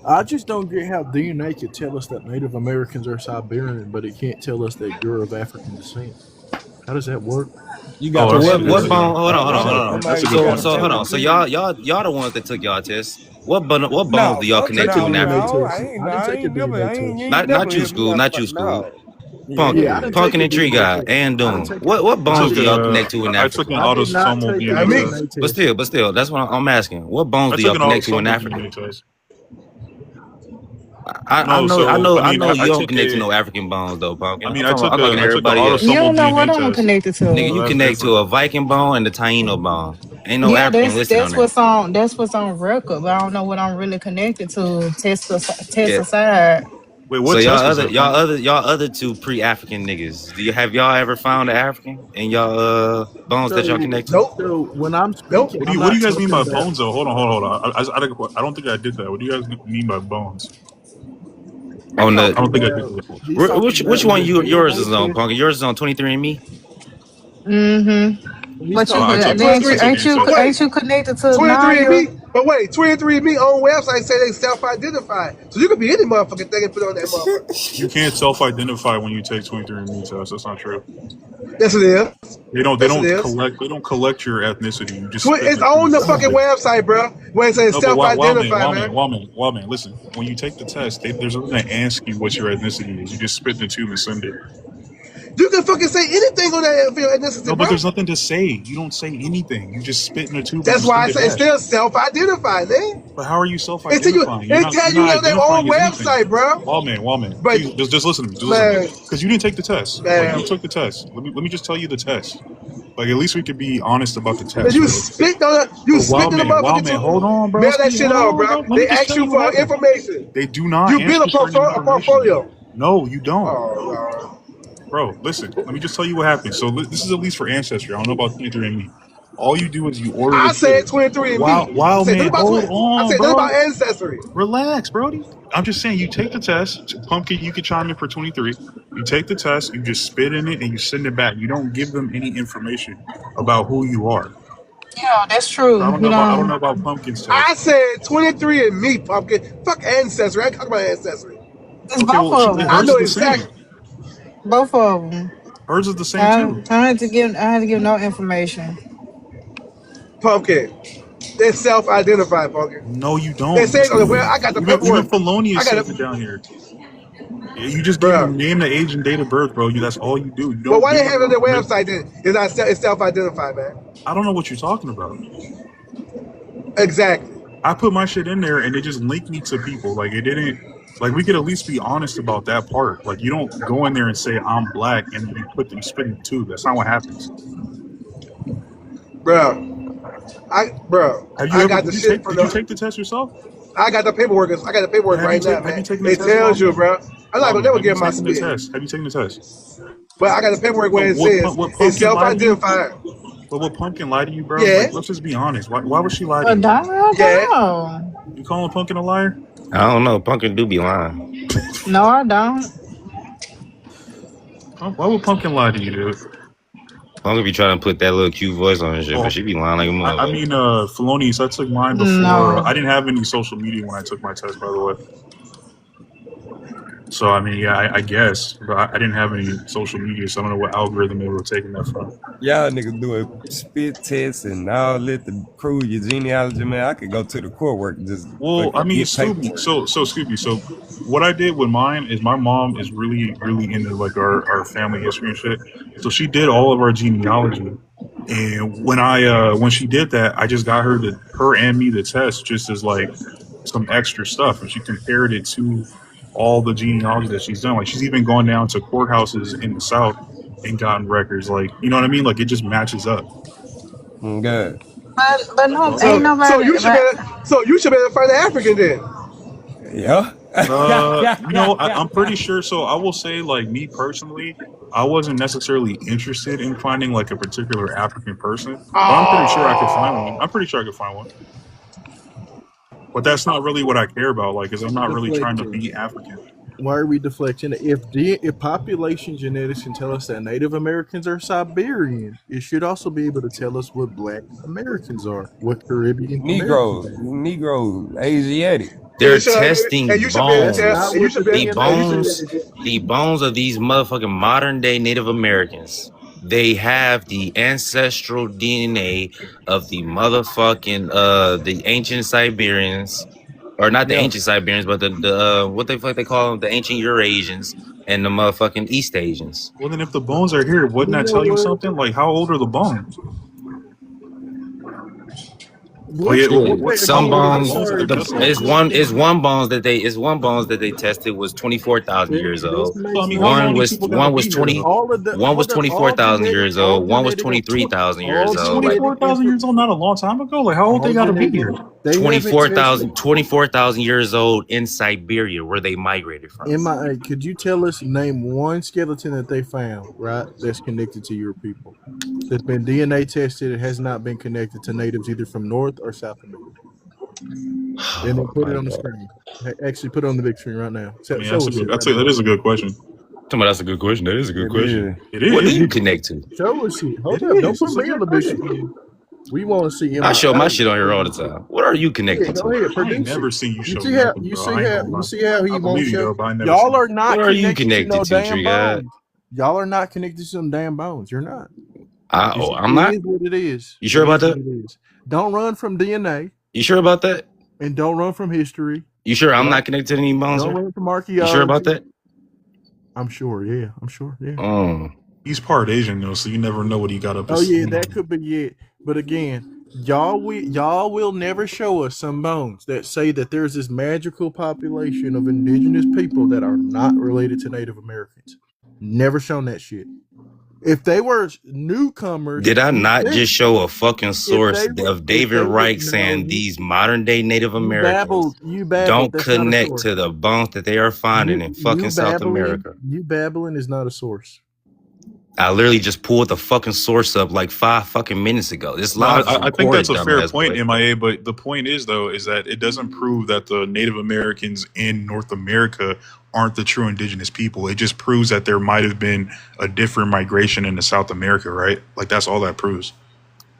I just don't get how DNA could tell us that Native Americans are Siberian, but it can't tell us that you're of African descent. How does that work? You got what bone? Hold on. That's a good one. So hold on. So y'all the ones that took y'all test. What bones do y'all connect to in Africa? Not you, School. Not you, School. Punkin and Tree Guy and Doom. What bones do y'all connect to in Africa? I took an autosomal DNA test. But still, that's what I'm asking. What bones do y'all connect to in Africa? I know you don't connect to no African bones though, Pumpkin. I mean, I'm talking to everybody else. You don't know what I'm connected to. Nigga, you connect to a Viking bone and the Taino bone. Ain't no African listed on there. That's what's on record, but I don't know what I'm really connected to. Test aside. Wait, what so test y'all other two pre-African niggas. Have y'all ever found an African in y'all bones that y'all connect to? Nope. So when I'm What speaking, do you guys mean by bones though? Hold on. I don't think I did that. What do you guys mean by bones? On the, I don't think I did that. Which one yours is on, Punky? Yours is on 23andMe? Mm-hmm. But ain't you connected to 23andMe? But wait, 23andMe own website say they self-identified, so you could be any motherfucking thing and put on that motherfucker. You can't self-identify when you take 23andMe test. That's not true. Yes, it is. They don't. Yes, it is. collect. They don't collect your ethnicity. You just. It's on the fucking website, bro. Where it says self-identify, man. Wildman, listen. When you take the test, there's nothing to ask you what your ethnicity is. You just spit in the tube and send it. You can fucking say anything on that ethnicity, No, but bro. there's nothing to say. You don't say anything. You just spit in the tube. That's why I say it's still self-identified, man. But how are you self-identifying? It tell you on their own website, bro. Wildman, But please, just listen to me. Just listen to me. Because you didn't take the test. Like, you took the test. Let me just tell you the test. Like, at least we could be honest about the test. You spit on the motherfucker. Hold on, bro. Mail that shit on, bro. They ask you for information. They do not. You build a portfolio. No, you don't. Oh, bro, listen. Let me just tell you what happened. So this is at least for Ancestry. I don't know about 23andMe. All you do is you order. I said 23andMe. Wow, man, hold on, I said nothing about Ancestry. Relax, Brody. I'm just saying, you take the test. Pumpkin, you can chime in for 23. You take the test, you just spit in it, and you send it back. You don't give them any information about who you are. Yeah, that's true. I don't know about Pumpkin's test. I said 23andMe, Pumpkin. Fuck Ancestry. I ain't talking about Ancestry. It's both of them. I know exactly. Both of them. Hers is the same too. I had to give no information. Pumpkin. They're self-identified, Pumpkin. No, you don't. They say it on the web. I got the paperwork. Even Felonious says it down here. You just give them name, the age, and date of birth, bro. That's all you do. But why they have it on their website then? It's self-identified, man. I don't know what you're talking about. Exactly. I put my shit in there, and it just linked me to people. Like, it didn't. Like, we could at least be honest about that part. Like, you don't go in there and say I'm black, and you spit in the tube. That's not what happens, bro. Did you take the test yourself? I got the paperwork. I got the paperwork right now, man. It tells you, bro. I'm not gonna never get my spit. Have you taken the test? But I got the paperwork where it says it's self-identified. But would Pumpkin lie to you, bro? Yeah. Like, let's just be honest. Why would she lie to you? Yeah. You calling Pumpkin a liar? I don't know. Pumpkin do be lying. No, I don't. Why would Pumpkin lie to you, dude? Pumpkin be trying to put that little cute voice on and shit, but she be lying like a mother. I mean, Felonious, I took mine before. No. I didn't have any social media when I took my test, by the way. So, I mean, yeah, I guess. But I didn't have any social media, so I don't know what algorithm they were taking that from. Y'all niggas doing spit tests and all that to prove your genealogy, man. I could go to the court work and just. Well, I mean, excuse me. So, what I did with mine is my mom is really, really into, like, our family history and shit. So she did all of our genealogy. And when she did that, I just got her and me the test just as, like, some extra stuff. And she compared it to all the genealogy that she's done. Like, she's even gone down to courthouses in the South and gotten records. Like, you know what I mean? Like, it just matches up. Good. But no, ain't nobody. So you should be find an African then. Yeah. I'm pretty sure. So I will say, like, me personally, I wasn't necessarily interested in finding, like, a particular African person. But I'm pretty sure I could find one. But that's not really what I care about, like, because I'm not really trying to be African. Why are we deflecting? If population genetics can tell us that Native Americans are Siberian, it should also be able to tell us what Black Americans are, what Caribbean Negroes, Asiatic. They're testing bones. The bones of these motherfucking modern day Native Americans. They have the ancestral DNA of the motherfucking the ancient Siberians, or not the ancient Siberians, but the what the fuck they call them, the ancient Eurasians and the motherfucking East Asians. Well, then if the bones are here, wouldn't that tell you something? Like, how old are the bones? Some bones, it's one bones that they tested was 24,000 years old. One was 24,000 years old. One was 23,000 years old. 24,000 years old, not a long time ago. Like, how old they gotta be here? 24,000 years old in Siberia, where they migrated from. MIA, could you tell us, name one skeleton that they found, right, that's connected to your people? That's been DNA tested, it has not been connected to natives either from North or South America. And then put it on the screen. Actually, put it on the big screen right now. That is a good question. That's a good question. That is a good question. It is. What do you connect to? Show us shit. Hold up. Don't put me on the big screen. We want to see him. I show my shit on here all the time. What are you connected to? Go ahead, I ain't never seen you show. You see how he won't show. Y'all are not. What are you connected to, Tree God? Y'all are not connected to some damn bones. You're not. I'm It not. is what it is. You sure It about is what that? it is. Don't run from DNA You sure about that? and don't run from history. You sure I'm Right? not connected to any bones, Don't sir? run from You sure about archaeology. that? I'm sure. Yeah. I'm sure. Yeah. He's part Asian though, so you never know what he got up Oh his yeah, sleeve. that could be it. But again, y'all will never show us some bones that say that there's this magical population of indigenous people that are not related to Native Americans. Never shown that shit. If they were newcomers, Did I you not think just show a fucking if source they were of if David they were Reich no saying these modern day Native you Americans babbled. don't That's not a connect source. to the bones that they are finding in fucking South America? You babbling is not a source. I literally just pulled the fucking source up like 5 fucking minutes ago. This No, live is I think that's recorded, a fair dumbass point, boy. MIA. But the point is, though, is that it doesn't prove that the Native Americans in North America aren't the true indigenous people. It just proves that there might have been a different migration into South America, right? Like that's all that proves.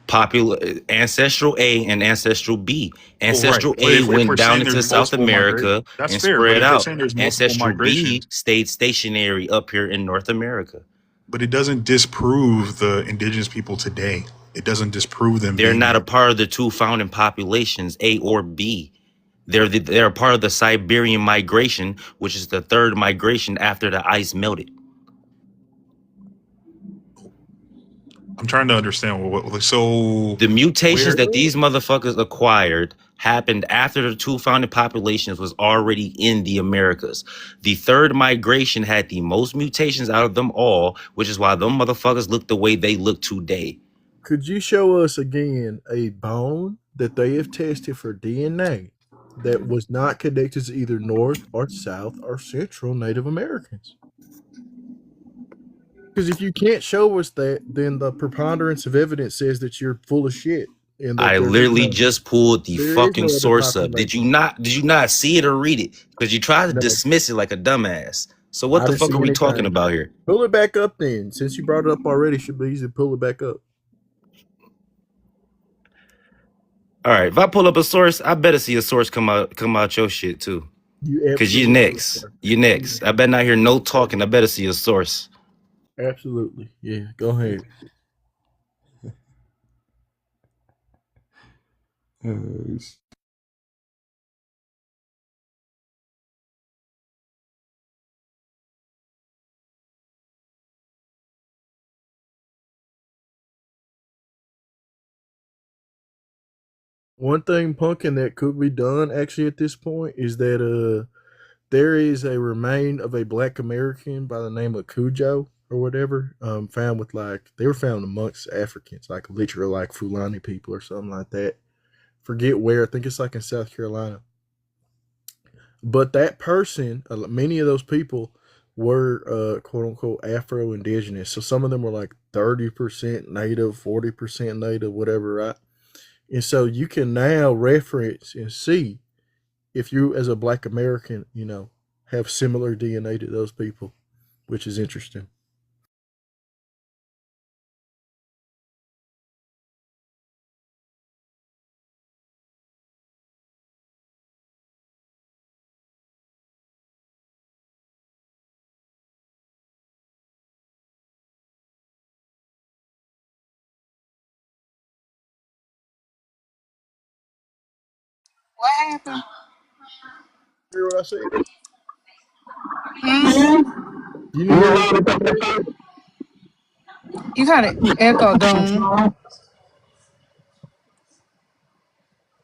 Popular ancestral A and ancestral B. Well, right. Ancestral But A if we're went down saying into there's South multiple migrations, America that's and fair. But spread if we're out. saying there's multiple Ancestral B migrations, stayed stationary up here in North America. but it doesn't disprove the indigenous people today. It doesn't disprove them They're being not there. a part of the two founding populations, A or B. They're a part of the Siberian migration, which is the third migration after the ice melted. I'm trying to understand so the mutations where that these motherfuckers acquired happened after the two founding populations was already in the Americas. The third migration had the most mutations out of them all, which is why them motherfuckers look the way they look today. Could you show us again a bone that they have tested for DNA that was not connected to either North or South or Central Native Americans? Because if you can't show us that, then the preponderance of evidence says that you're full of shit. And that I literally just pulled the fucking no other source up. Did you not see it or read it? Because you tried to No. dismiss it like a dumbass. So what I the didn't fuck see are we talking anything. about here? Pull it back up then. Since you brought it up already, it should be easy to pull it back up. All right, if I pull up a source, I better see a source come out your shit too. Because you're next. You're next. I better not hear no talking. I better see a source. Absolutely. Yeah, go ahead. One thing, Pumpkin, that could be done actually at this point is that there is a remain of a Black American by the name of Cujo or whatever, found with they were found amongst Africans, like literally like Fulani people or something like that. Forget where. I think it's like in South Carolina. But that person, many of those people were quote unquote Afro indigenous. So some of them were like 30% native, 40% native, whatever, right? And so you can now reference and see if you, as a Black American, have similar DNA to those people, which is interesting. What happened? Hear what I said? Hmm? You didn't hear anything I said? You kind of echo, Doom.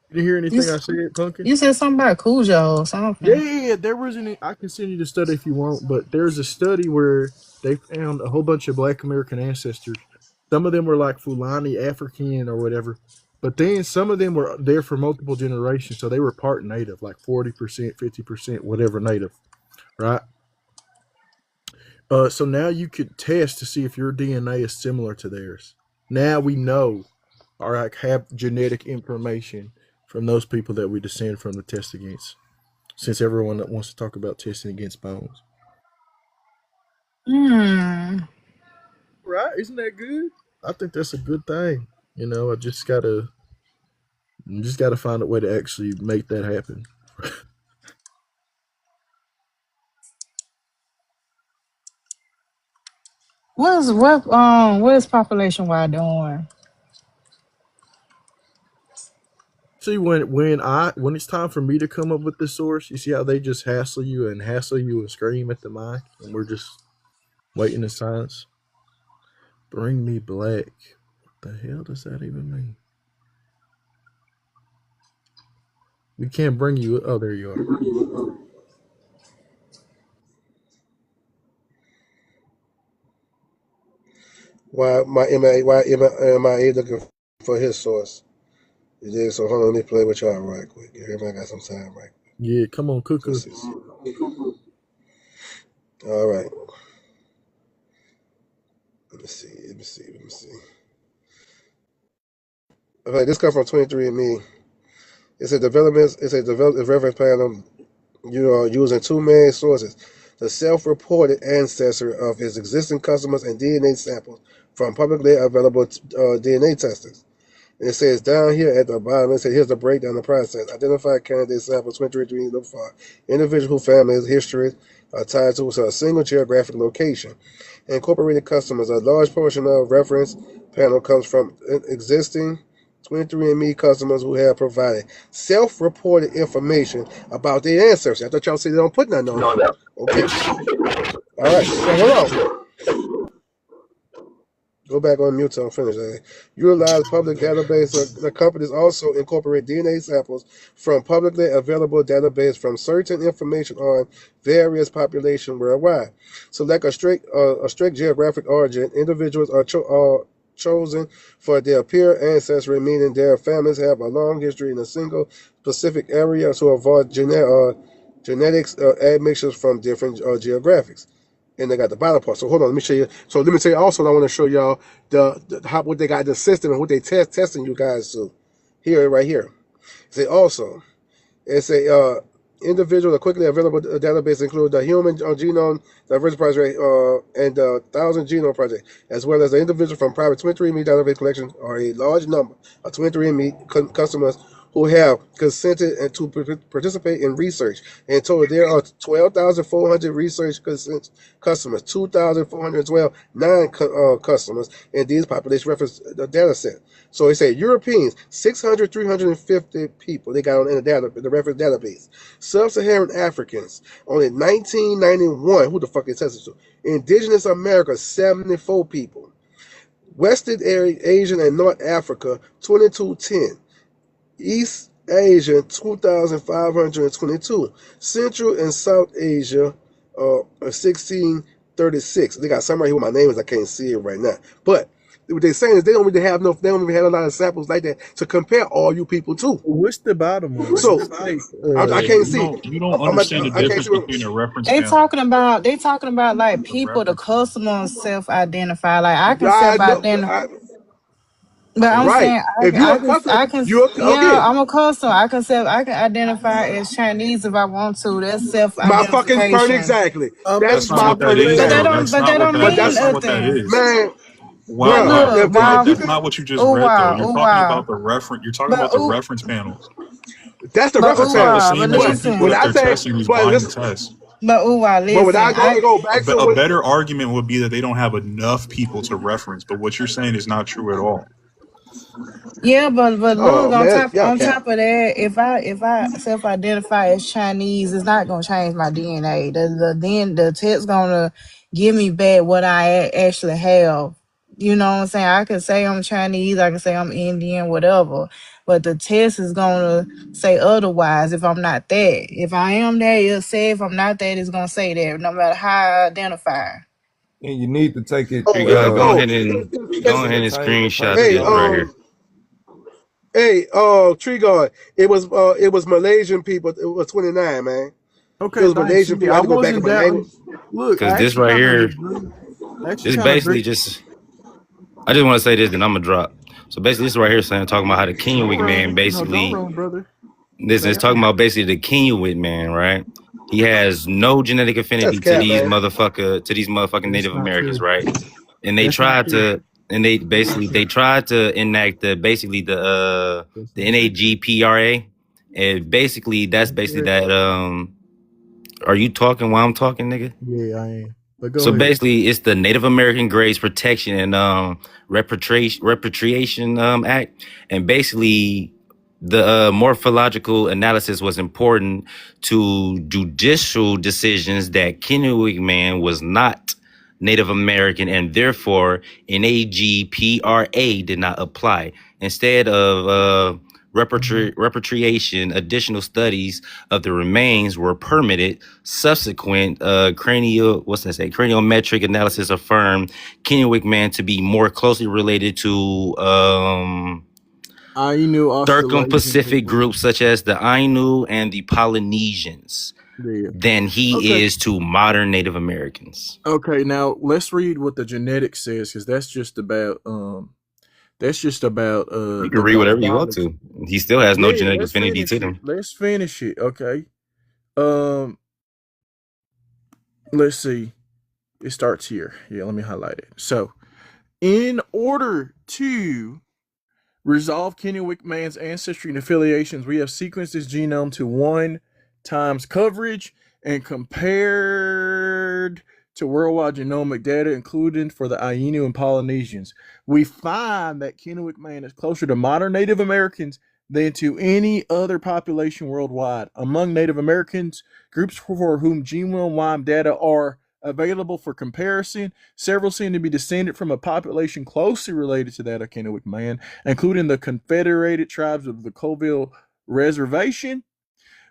You didn't hear You, anything I s- said, Pumpkin? you said something about Cujo or something. Yeah, there was I can send you the study if you want, but there's a study where they found a whole bunch of Black American ancestors. Some of them were like Fulani, African, or whatever, but then some of them were there for multiple generations, so they were part native, like 40%, 50%, whatever native, right? So now you could test to see if your DNA is similar to theirs. Now we know, or like have genetic information from those people that we descend from to test against. Since everyone that wants to talk about testing against bones, Hmm. right? Isn't that good? I think that's a good thing. I just gotta find a way to actually make that happen. what is population wide doing? See, when it's time for me to come up with the source, you see how they just hassle you and scream at the mic, and we're just waiting in silence. Bring me black. What the hell does that even mean? We can't bring you. Oh, there you are. Why MIA looking for his source? You did, so hold on, let me play with y'all right quick. Everybody got some time, right? Yeah, come on, Cuckoo. All right. Let me see. Okay, this comes from 23andMe. It's a reference panel, using two main sources: the self-reported ancestor of his existing customers and DNA samples from publicly available DNA testers. And it says down here at the bottom, it says here's the breakdown of the process. Identify candidate samples 23andMe look for individual whose families history are tied to a single geographic location. Incorporated customers, a large portion of reference panel comes from existing 23andMe customers who have provided self-reported information about their ancestors. I thought y'all said they don't put nothing on it. Okay. All right. So hold on. Go back on mute till I'm finished. Utilize public database. The companies also incorporate DNA samples from publicly available database from certain information on various populations worldwide. Select a strict geographic origin. Individuals are chosen for their pure ancestry, meaning their families have a long history in a single specific area to avoid genetics admixtures from different geographics. And they got the bottom part. So hold on, let me show you. So let me tell you also, I want to show y'all what they got in the system and what they testing you guys to. Here, right here. Say also, it's a individual, a quickly available database include the Human Genome Diversity Project and the 1,000 Genome Project, as well as the individual from private 23andMe database collection, or a large number of 23andMe customers who have consented and to participate in research. In total, there are 12,400 research customers, 2,412 non-customers in these population reference data set. So they say Europeans, 350 people they got on in the reference database. Sub-Saharan Africans, only 1991. Who the fuck is tested to? Indigenous America, 74 people. Western Asian and North Africa, 2210. East Asia, 2,522. Central and South Asia, 1636. They got some right here with my name is I can't see it right now. But what they're saying is they don't even have a lot of samples like that to compare all you people to. What's the bottom one? So I can't see. You don't understand the difference between a reference They panel. talking about like people, the customers self-identify. Like I can self-identify. But I'm Right. saying If you're a customer, I'm a customer. I can identify as Chinese if I want to. That's my fucking self-identification. burn exactly. That's not what that is. But That don't mean nothing. that's not what that is. Man, Wow, Look, that's not what you just read though. You're talking about the reference. You're talking about the reference panels. That's the reference panel. The same as the people that they're testing who's buying the test. But listen. A better argument would be that they don't have enough people to reference. But what you're saying is not true at all. Yeah, but look, on top of that, if I self-identify as Chinese, it's not gonna change my DNA. The test gonna give me back what I actually have. You know what I'm saying? I can say I'm Chinese, I can say I'm Indian, whatever. But the test is gonna say otherwise if I'm not that. If I am that, it'll say. If I'm not that, it's gonna say that, no matter how I identify. And you need to take it. Go ahead and screenshot this right here. Hey, Tree Guard, it was Malaysian people. It was 29, man. Okay, it was Malaysian people. I wasn't that. Look, because this right here, this basically just. I just want to say this, then I'm gonna drop. So basically, this right here saying talking about how the Kennewick man basically. Listen, it's talking about basically the Kennewick man, right? He has no genetic affinity to these motherfucking Native Americans, right? And they tried to. And they tried to enact the NAGPRA, and basically that's basically that. Are you talking while I'm talking, nigga? Yeah, I am. But go So ahead. basically, it's the Native American Graves Protection and Repatriation Act, and basically the morphological analysis was important to judicial decisions that Kennewick Man was not Native American, and therefore NAGPRA did not apply. Instead of repatriation, additional studies of the remains were permitted. Subsequent craniometric analysis affirmed Kennewick Man to be more closely related to Ainu, Circum-Pacific groups such as the Ainu and the Polynesians than he is to modern Native Americans. Okay, now let's read what the genetics says, because that's just about you can read whatever you want to. He still has no genetic affinity to them. Let's finish it. Okay. Let's see. It starts here. Yeah, let me highlight it. So, in order to resolve Kennewick Man's ancestry and affiliations, we have sequenced his genome to 1 times coverage and compared to worldwide genomic data, including for the Ainu and Polynesians. We find that Kennewick Man is closer to modern Native Americans than to any other population worldwide. Among Native Americans, groups for whom genome-wide data are available for comparison, several seem to be descended from a population closely related to that of Kennewick Man, including the Confederated Tribes of the Colville Reservation,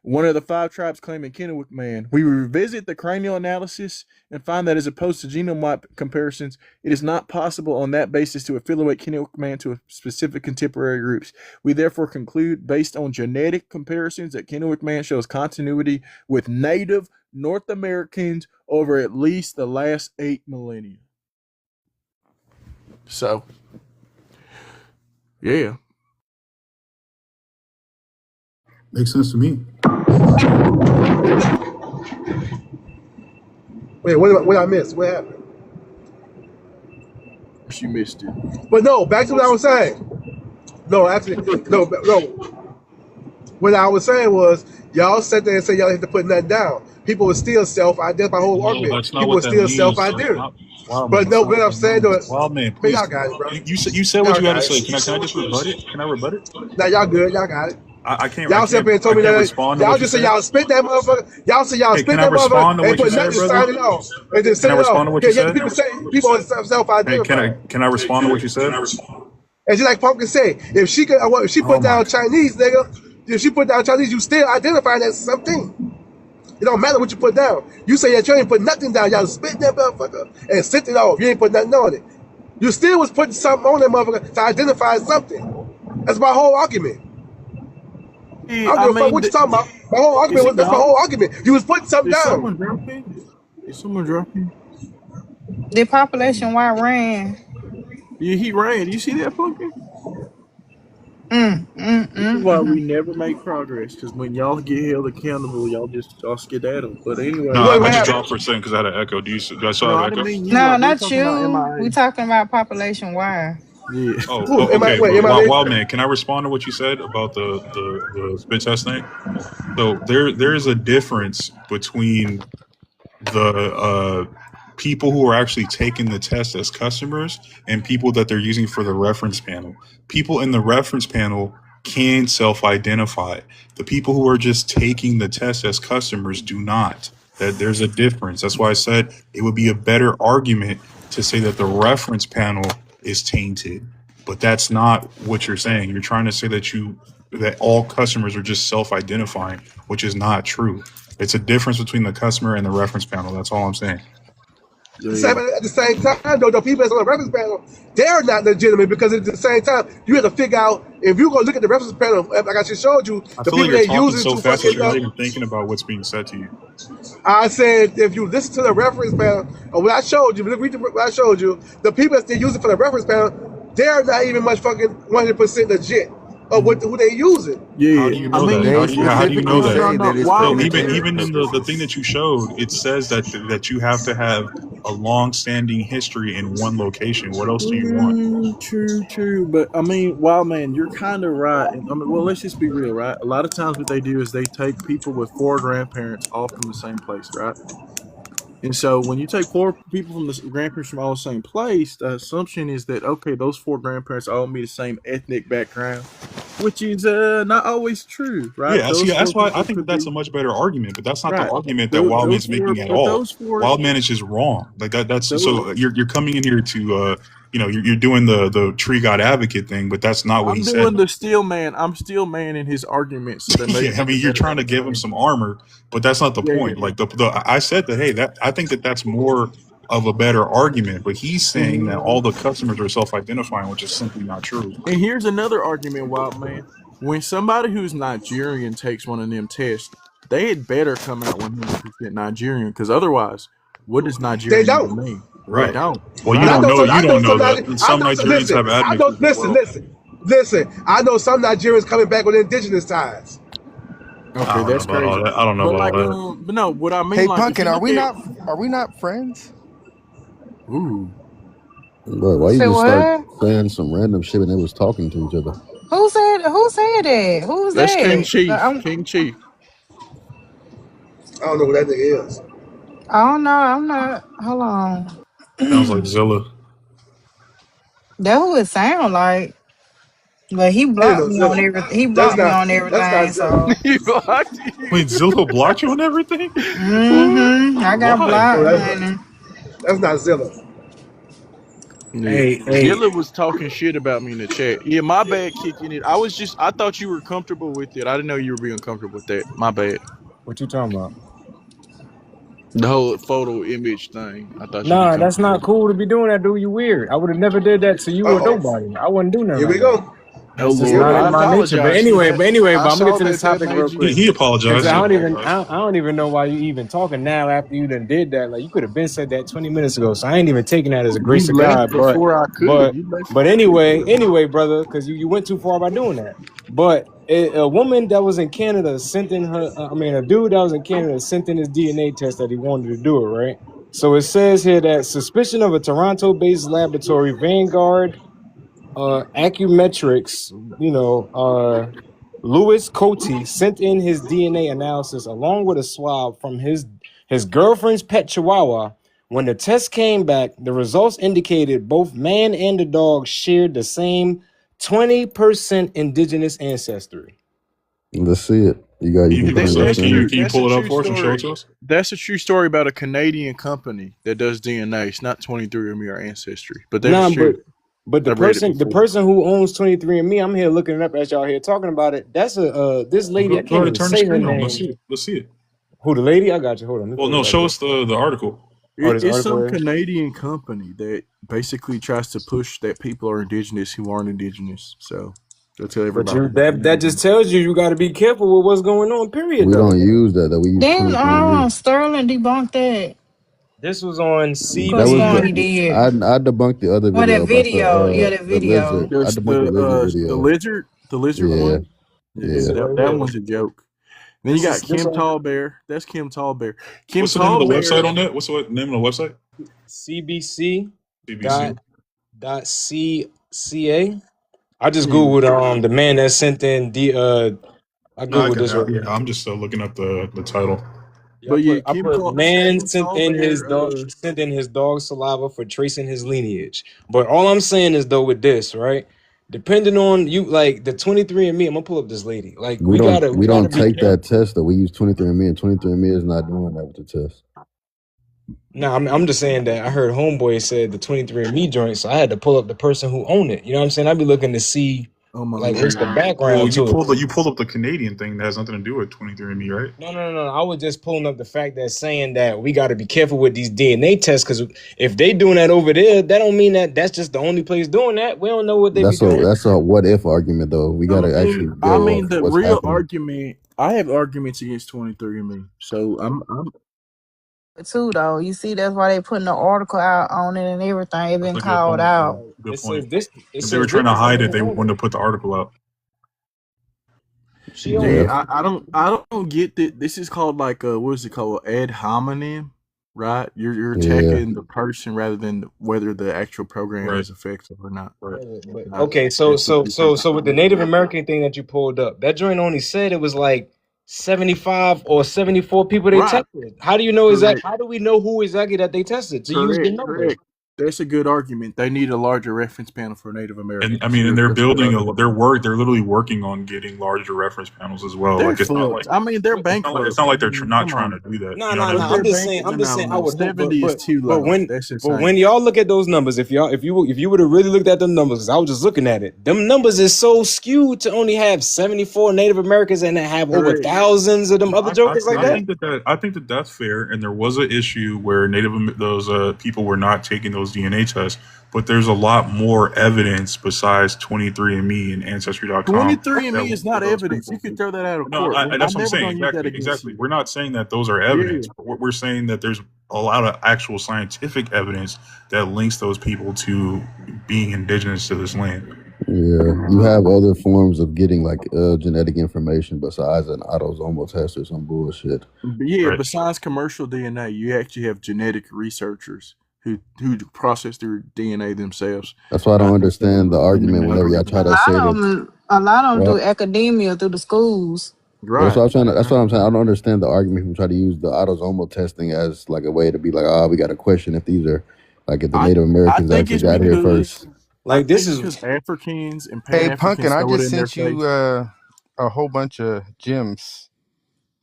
one of the 5 tribes claiming Kennewick Man. We revisit the cranial analysis and find that as opposed to genome-wide comparisons, it is not possible on that basis to affiliate Kennewick Man to specific contemporary groups. We therefore conclude, based on genetic comparisons, that Kennewick Man shows continuity with Native North Americans over at least the last 8 millennia. So, yeah. Makes sense to me. Wait, what I missed? What happened? She missed it. But no, back to what I was saying. No, actually, no. What I was saying was, y'all sat there and said y'all had to put nothing down. People would still self-identify. My whole argument. People would still self-identify. But no, what I'm saying though, Wild man, man, y'all got it, bro. You said what you had to say. Can I just rebut it? Can I rebut it? Now y'all good. Y'all got it. I can't. Y'all sit up here and told me that y'all just say y'all spit that motherfucker. Y'all say y'all spit that motherfucker and put nothing to sign it off. And just Can I respond to what you said? People self-identify. Can I respond to what you said? And just like Pumpkin said, if she put down Chinese, nigga, if she put down Chinese, you still identify that something. It don't matter what you put down. You say that you ain't put nothing down. Y'all spit that motherfucker and sent it off. You ain't put nothing on it. You still was putting something on that motherfucker to identify something. That's my whole argument. Yeah, I don't give a fuck what you talking about. My whole argument was that's my whole argument. You was putting something down. Is someone dropping? The population wide ran. Yeah, he ran. Do you see that, Pumpkin? This is why we never make progress, because when y'all get held accountable, y'all skedaddle. But anyway, No, I just dropped for a second because I had an echo. Do I still have an echo? No, not you. We talking about population wide. Yeah. Oh, okay. Wild man, can I respond to what you said about the spit test thing? So there is a difference between the people who are actually taking the test as customers and people that they're using for the reference panel. People in the reference panel can self-identify. The people who are just taking the test as customers do not. That there's a difference. That's why I said it would be a better argument to say that the reference panel is tainted. But that's not what you're saying. You're trying to say that all customers are just self-identifying, which is not true. It's a difference between the customer and the reference panel. That's all I'm saying. At the same time, though, the people that's on the reference panel, they're not legitimate because at the same time, you have to figure out if you go look at the reference panel, like I just showed you, I the feel people like that you're use talking it so to fast that fucking you're not even thinking about what's being said to you. I said if you listen to the reference panel, or what I showed you, what I showed you, the people that they use it for the reference panel, they're not even much fucking 100% legit of who they using. Yeah, how do you know that? How do you know that? Even in the thing that you showed, it says that you have to have a long-standing history in one location. What else do you want? True. But I mean, Wild Man, you're kind of right. I mean, well, let's just be real, right? A lot of times what they do is they take people with 4 grandparents all from the same place, right? And so when you take 4 people from the grandparents from all the same place, the assumption is that, okay, those 4 grandparents all meet the same ethnic background, which is not always true, right? Yeah, see, Those 4 that's why I people think could that's a be much better argument, but that's not the right. argument that Wildman's Those 4, making at but all. those 4, Wildman is just wrong. Like that's those, so you're coming in here to you're doing the tree god advocate thing, but that's not what he I'm said. doing the steel man. I'm steel man in his argument, so that makes Yeah, I mean, you're trying to give him some armor, but that's not the Yeah, point. Like I said that, hey, that I think that's more of a better argument, but he's saying that all the customers are self-identifying, which is simply not true. And here's another argument, Wild Man. When somebody who's Nigerian takes one of them tests, they had better come out 100% Nigerian, because otherwise, what does They Nigerian even don't. mean? Right. They don't. Well, you Right. don't know. You don't know that. I Some know. Nigerians have I know. admixtures as well. Listen. I know some Nigerians coming back with indigenous ties. Okay, that's crazy. I don't know But about like, all that. but no, what I mean, Hey, like, if Punkin, you are look we at, not friends? ooh, Bro, why you Say just start what? saying some random shit when they was talking to each other? Who said that? Who's that's King that? Chief. King Chief. I don't know who that nigga is. I don't know. I'm not. Hold on. Sounds like Zilla. That who it sound like. But he Ain't blocked no me on Zilla. everything. He That's blocked me not. on That's not everything. Zilla. So He blocked you. Wait, Zilla blocked you on everything? I got Why? No, blocked, honey. that's not Zilla. Yeah, Hey, Zilla was talking shit about me in the chat. Yeah, my bad kicking it. I thought you were comfortable with it. I didn't know you were being comfortable with that. My bad. what you talking about? The whole photo image thing. I thought you'd be Nah, that's comfortable not with it. cool to be doing that, dude. You weird. I would have never did that to you Uh or oh. nobody. I wouldn't do nothing Here we like that. go. Oh That's just Here Lord, we not go. in I my nature. But apologize for anyway, that. but I I'm gonna get saw to this that topic made real you. quick. He Because apologized. I He don't even apologized. I don't even know why you even talking now after you done did that. Like you could have been said that 20 minutes ago. So I ain't even taking that as a You grace of left God. before I could. You left. But anyway, brother, because you went too far by doing that. But a woman that was in Canada sent in her. A dude that was in Canada sent in his DNA test that he wanted to do it, right? So it says here that suspicion of a Toronto-based laboratory, Vanguard Acumetrics, Louis Cote sent in his DNA analysis along with a swab from his girlfriend's pet chihuahua. When the test came back, the results indicated both man and the dog shared the same 20% indigenous ancestry. Let's see it. You can That's bring us that's in. true. Can you That's a pull it up true for us and show it story. to us? That's a true story about a Canadian company that does DNA. It's not 23andMe or Ancestry, but that Nah, is true. but I read it the before. person who owns 23andMe, I'm here looking it up as y'all here talking about it. That's this Well, lady. I go can't ahead, even turn the say her screen on. Let's name. see it. Let's see it. Who, the lady? I got you. Hold on. Let me Well, pull no, it up show real us the article. Oh, this It's article some here. Canadian company that basically tries to push that people are indigenous who aren't indigenous. So they'll tell But everybody. that just tells you got to be careful with what's going on. Period, We though. don't use that. That we use Then 23andMe. Sterling debunked that. This was on That Course was going CB. he did. I debunked the other Well, that video about video. Yeah, that the video. lizard. I There's debunked the lizard the video. lizard Yeah, one. This Yeah, is yeah. right that here. one's a joke. Then you This got is this Kim on Tallbear. That's Kim Tallbear. Kim What's the name of the website Tallbear. on that? What's the name of the website? CBC CBC. dot CCA. I just Yeah. googled the man that sent in I No, I googled can. this right Yeah, here. I'm just looking up the title. Yeah, But yeah, I Kim put man Kim sent in his dog saliva for tracing his lineage. But all I'm saying is though with this, right? Depending on you, like the 23andMe, I'm gonna pull up this lady. Like We we gotta don't be take careful. that test though. We use 23andMe, and 23andMe is not doing that with the test. No, I'm just saying that I heard Homeboy said the 23andMe joint, so I had to pull up the person who owned it. You know what I'm saying? I'd be looking to see Oh my like what's the lord. Well, background to it. you pulled up the Canadian thing that has nothing to do with 23andMe, right? No. I was just pulling up the fact that saying that we got to be careful with these DNA tests because if they doing that over there, that don't mean that that's just the only place doing that. We don't know what they be doing. That's a what if argument though. We gotta actually go I off mean the what's real happening. argument. I have arguments against 23andMe. So I'm Too though. You see, that's why they putting the article out on it and everything. It That's been a good called point. Yeah, out. good It point. says this. It If they were says trying to this hide woman it, they who owned wouldn't it. have put the article out. She owned it. yeah, I don't get that. This is called like what is it called? Ad hominem, right? You're attacking the person rather than whether the actual program Right. is effective or not. Right. Okay, so with the Native American thing that you pulled up, that joint only said it was like 75 or 74 people they Right. tested. How do you know exactly? Correct. How do we know who exactly that they tested to use the numbers? Correct. That's a good argument. They need a larger reference panel for Native Americans. And I mean, and Sure, they're that's a good building argument. they're literally working on getting larger reference panels as well. They're Like it's not like fucked. I mean, they're bankrupt. it's not like they're not Come trying on. to do that. No, You know no, what no. I mean? I'm just saying. I would hope, 70 is too but low. That's insane. when y'all look at those numbers, if you would have really looked at them numbers, because I was just looking at it, them numbers is so skewed to only have 74 Native Americans and then have over Correct. thousands of them other jokers like that. I think that that's fair, and there was an issue where those people were not taking those DNA tests, but there's a lot more evidence besides 23andMe and Ancestry.com. 23andMe is not evidence. You can throw that out of No, court. that's what I'm never saying. gonna use that against Exactly. you. We're not saying that those are evidence, but we're saying that there's a lot of actual scientific evidence that links those people to being indigenous to this land. Yeah, you have other forms of getting like genetic information besides an autosomal test or some bullshit. But yeah, Right. besides commercial DNA, you actually have genetic researchers who process their DNA themselves. That's why I don't understand the argument whenever y'all try to say that. A lot of them Well, do academia through the schools. that's what I'm trying to. That's what I'm saying. I don't understand the argument people try to use the autosomal testing as like a way to be like, we got to question if these are like if the Native Americans think actually it's got here first. Like this is because Africans and Hey, Pan-Africans Pumpkin, I throw it just in their sent you face. a whole bunch of gems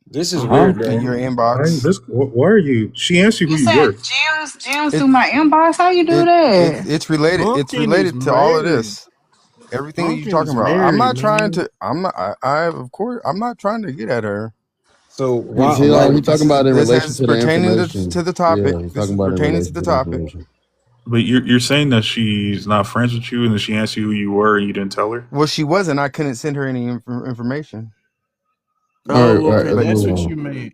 this is Huh? weird, in bro. your inbox. Why are you? She asked you who You you said were. Gems It through my inbox. How you do it that? it's related. It's Pumpkin is related to all of married. this. Everything that you're Pumpkin talking is about. I'm married, not trying man. to. I'm not. Of course, I'm not trying to get at her. So He's why? talking about in This relation is to the pertaining information. to the topic. Yeah, he's This talking is about in pertaining to relation the to the topic. information. But you're saying that she's not friends with you, and then she asked you who you were, and you didn't tell her. Well, she wasn't. I couldn't send her any information. All right, Okay, let's that's move what on. you mean.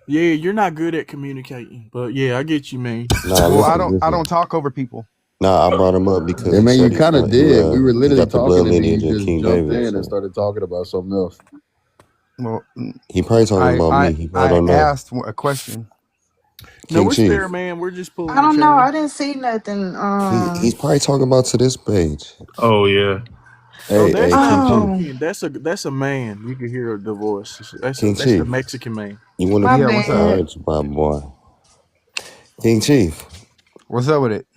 Yeah, you're not good at communicating, but yeah, I get you, man. Nah, Well, I listen. don't talk over people. Nah, I brought him up because I he mean, said you kind of he did. We were he literally got the blood talking, and then lineage you of just King jumped David. in and So started talking about something else. Well, he probably talking about me. He probably don't know. asked a question. No, King it's Chief. fair, man. We're just pulling I your don't know. I chain. didn't see nothing. He's probably talking about to this page. Oh yeah. Oh, Hey, that's King not Chief. pumpkin. That's a man. You can hear the voice. That's King a Chief. Mexican man. You want to? My Yeah, what's up? All bad. right, my boy. King Chief, What's up with it?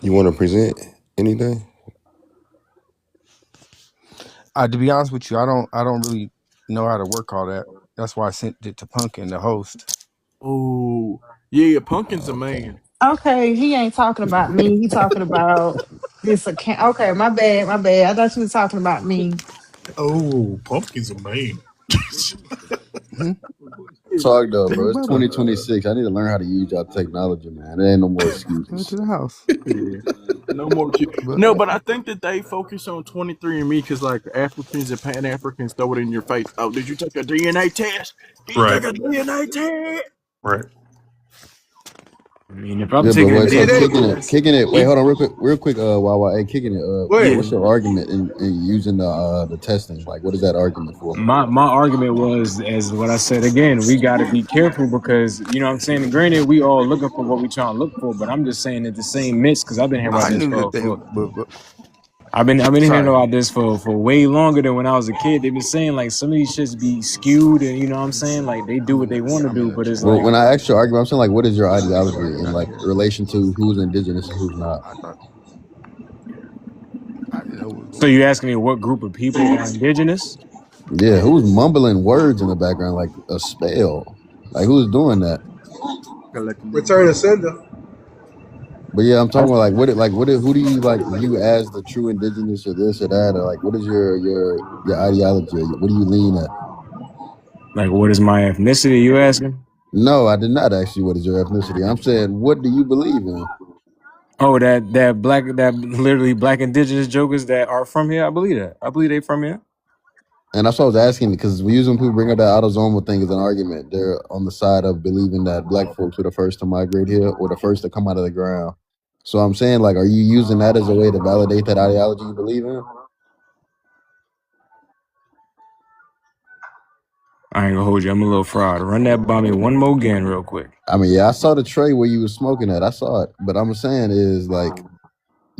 you want to present anything? To be honest with you, I don't really know how to work all that. That's why I sent it to Pumpkin, the host. Oh, yeah, Pumpkin's a man. Okay, he ain't talking about me. He talking about this account. Okay, my bad. My bad. I thought you was talking about me. Oh, Pumpkin's a man. Talk though, Big bro. It's brother. 2026. I need to learn how to use y'all technology, man. There ain't no more Send it excuses. to the house. Yeah. No more. No, but I think that they focus on 23andMe because, like, Africans and Pan Africans throw it in your face. Oh, did you take a DNA test? Did you Right. take a DNA test? Right. I mean, if I'm Yeah, but taking wait, so it, kicking it. Wait, hold on, real quick. Wawa, hey, kicking it. Wait. What's your argument in using the testing? Like, what is that argument for? my argument was, as what I said again, we got to be careful because you know what I'm saying. And granted, we all looking for what we trying to look for, but I'm just saying that the same myths because I've been hearing about I this knew that they. for But I've been hearing sorry. about this for way longer than when I was a kid. They've been saying like some of these shits be skewed, and you know what I'm saying, like they do what they want to do, but it's Well, like when I asked your argument, I'm saying like, what is your ideology in like relation to who's indigenous and who's not? so you asking me what group of people are indigenous? Yeah, who's mumbling words in the background like a spell? Like who's doing that? Return to sender. But yeah, I'm talking about like who do you like view as the true indigenous or this or that, or like what is your ideology? What do you lean at? Like what is my ethnicity? You asking? No, I did not ask you what is your ethnicity. I'm saying what do you believe in? Oh, that literally black indigenous jokers that are from here. I believe that. I believe they from here. And that's what I was asking because usually when people bring up that autosomal thing as an argument, they're on the side of believing that black folks were the first to migrate here or the first to come out of the ground. So I'm saying, like, are you using that as a way to validate that ideology you believe in? I ain't gonna hold you. I'm a little fraud. Run that by me one more again real quick. I mean, yeah, I saw the tray where you was smoking at. I saw it. But I'm saying is like,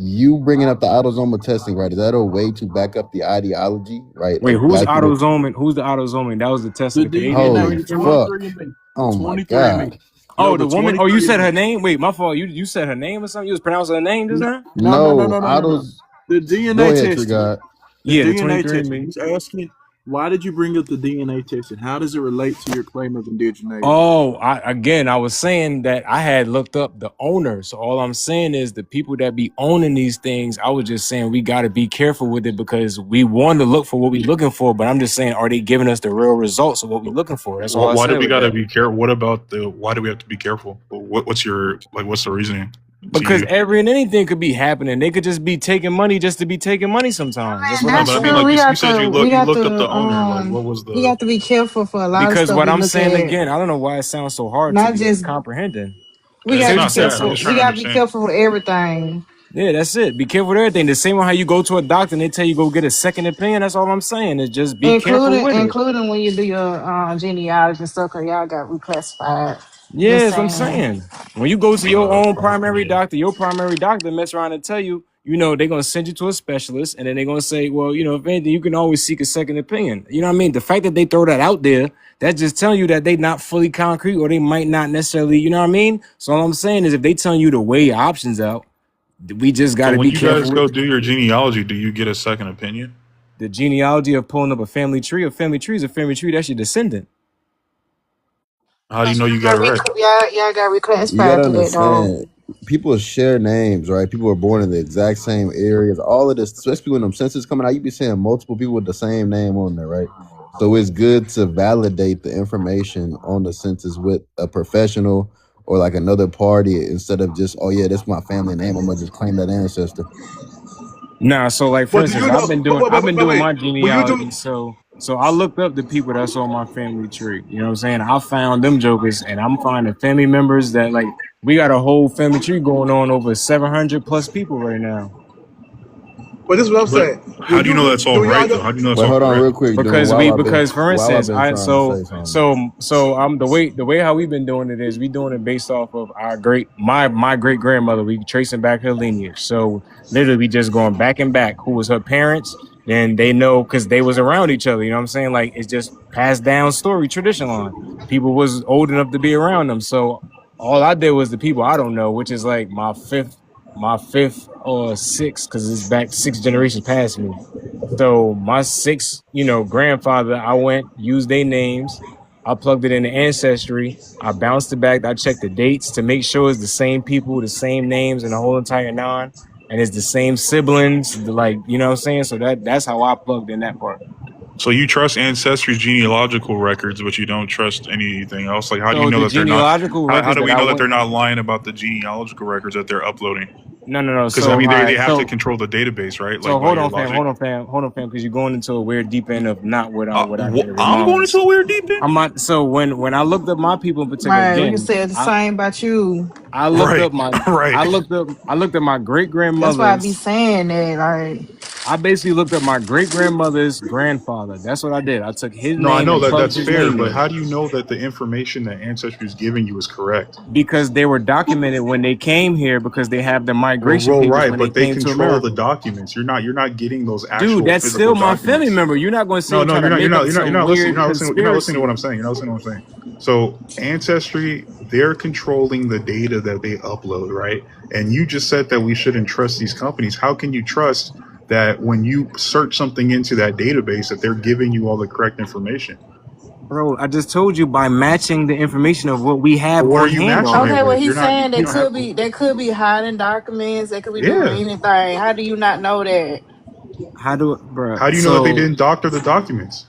you bringing up the autosomal testing, right? Is that a way to back up the ideology, right? Wait, Of who's black people. autosomal? Who's the autosomal? That was the testing The the Canadian Holy joint. DNA, You talking about? fuck! 23andMe. Oh my 23andMe. god! Oh, No, the the woman. Oh, you said her 23andMe. name. Wait, my fault. You said her name or something. You was pronouncing her name just now. No, No. autos. The Go DNA ahead, testing. Trigod. The Yeah, the DNA 23 testing. me. He's asking, why did you bring up the DNA testing? How does it relate to your claim of indigeneity? Oh, I was saying that I had looked up the owner. So all I'm saying is the people that be owning these things, I was just saying we got to be careful with it because we want to look for what we're looking for. But I'm just saying, are they giving us the real results of what we're looking for? That's all I Why do said we with gotta that. be careful? What about why do we have to be careful? What's the reasoning to Because you? every and anything could be happening. They could just be taking money just to be taking money sometimes. That's what I'm That's But I mean, true. like We saying. you got said, to you looked up the owner. Like, what was we the? got to be careful for a lot of Because stuff what we I'm look saying at. again, I don't know why it sounds so hard to Not be just comprehending. we It's got Say to what be you not said. that. I'm careful. just So We trying to got to be understand. careful with everything, yeah, that's it. Be careful with everything. The same way how you go to a doctor and they tell you go get a second opinion. That's all I'm saying. Is just be careful with it. including when you do your genealogy and stuff. Cause y'all got reclassified. Just Yes, I'm saying. saying. When you go to your own primary Yeah. doctor, your primary doctor mess around and tell you, they're gonna send you to a specialist, and then they're gonna say, well, if anything, you can always seek a second opinion. You know what I mean? The fact that they throw that out there, that's just telling you that they not fully concrete, or they might not necessarily, you know what I mean? So all I'm saying is if they telling you to weigh your options out, we just So gotta when be you guys careful go with do your genealogy, do you get a second opinion? the genealogy of pulling up a family tree. A family tree is a family tree, that's your descendant. How do you know you got it right? Y'all got You gotta reclassified to that though. understand, people share names, right? People are born in the exact same areas. All of this, especially when them census coming out, you be seeing multiple people with the same name on there, right? So it's good to validate the information on the census with a professional or like another party instead of just, oh yeah, that's my family name. I'm gonna just claim that ancestor. Nah, so like for But do instance, you I've know? been doing Wait. my When you genealogy. do, So I looked up the people that's on my family tree. You know what I'm saying? I found them jokers, and I'm finding family members that like we got a whole family tree going on over 700 plus people right now. but this is what I'm But saying. how When do you know you that's all do, y'all right though? know? How do you know that's Wait, all hold on correct? real quick, dude. Because for While I've instance, been I trying to say something. so I'm the way how we've been doing it is we doing it based off of my great grandmother. We tracing back her lineage. So literally we just going back and back. Who was her parents? Then they know because they was around each other. You know what I'm saying? Like it's just passed down story tradition line. People was old enough to be around them. So all I did was the people I don't know, which is like my fifth or sixth because it's back 6 generations past me. So my six, grandfather, I went, used their names. I plugged it in the ancestry. I bounced it back. I checked the dates to make sure it's the same people, the same names, and the whole entire nine. And it's the same siblings, you know what I'm saying? So that's how I plugged in that part. So you trust Ancestry's genealogical records, but you don't trust anything else. Like, how do you So know the that they're not? genealogical How records do that we I know that went, they're not lying about the genealogical records that they're uploading? no. Because I So all mean, they right, have to control the database, right? so Like by hold your on, logic. fam, because you're going into a weird deep end of not what I did. I'm going into a weird deep end. I'm not. So when I looked up my people in particular, Right. We can again, say the same about you. I looked Right, up my right. I looked at my great That's why I be grandmother's. saying that. Like, I basically looked up my great grandmother's grandfather. That's what I did. I took his No, I name know and that plugged that's his fair, name but in how do you know that the information that Ancestry is giving you is correct? because they were documented when they came here because they have the migration Well, papers right, when they but they came to control the America. documents. You're not getting those Dude, actual that's physical still my family documents. member. You're not going to sit No, and no, try to make up you're some not listening. weird You're not listening to what I'm conspiracy. saying. You're not listening to what I'm saying. So Ancestry, they're controlling the data that they upload, right? And you just said that we shouldn't trust these companies. How can you trust that when you search something into that database that they're giving you all the correct information? Bro, I just told you by matching the information of what we But have what are on you hand matching it okay, already. well with? he's saying You don't have. they could be hiding documents, they could be doing Yeah. anything. How do you not know that? Bro? How do you know that they So didn't doctor the documents?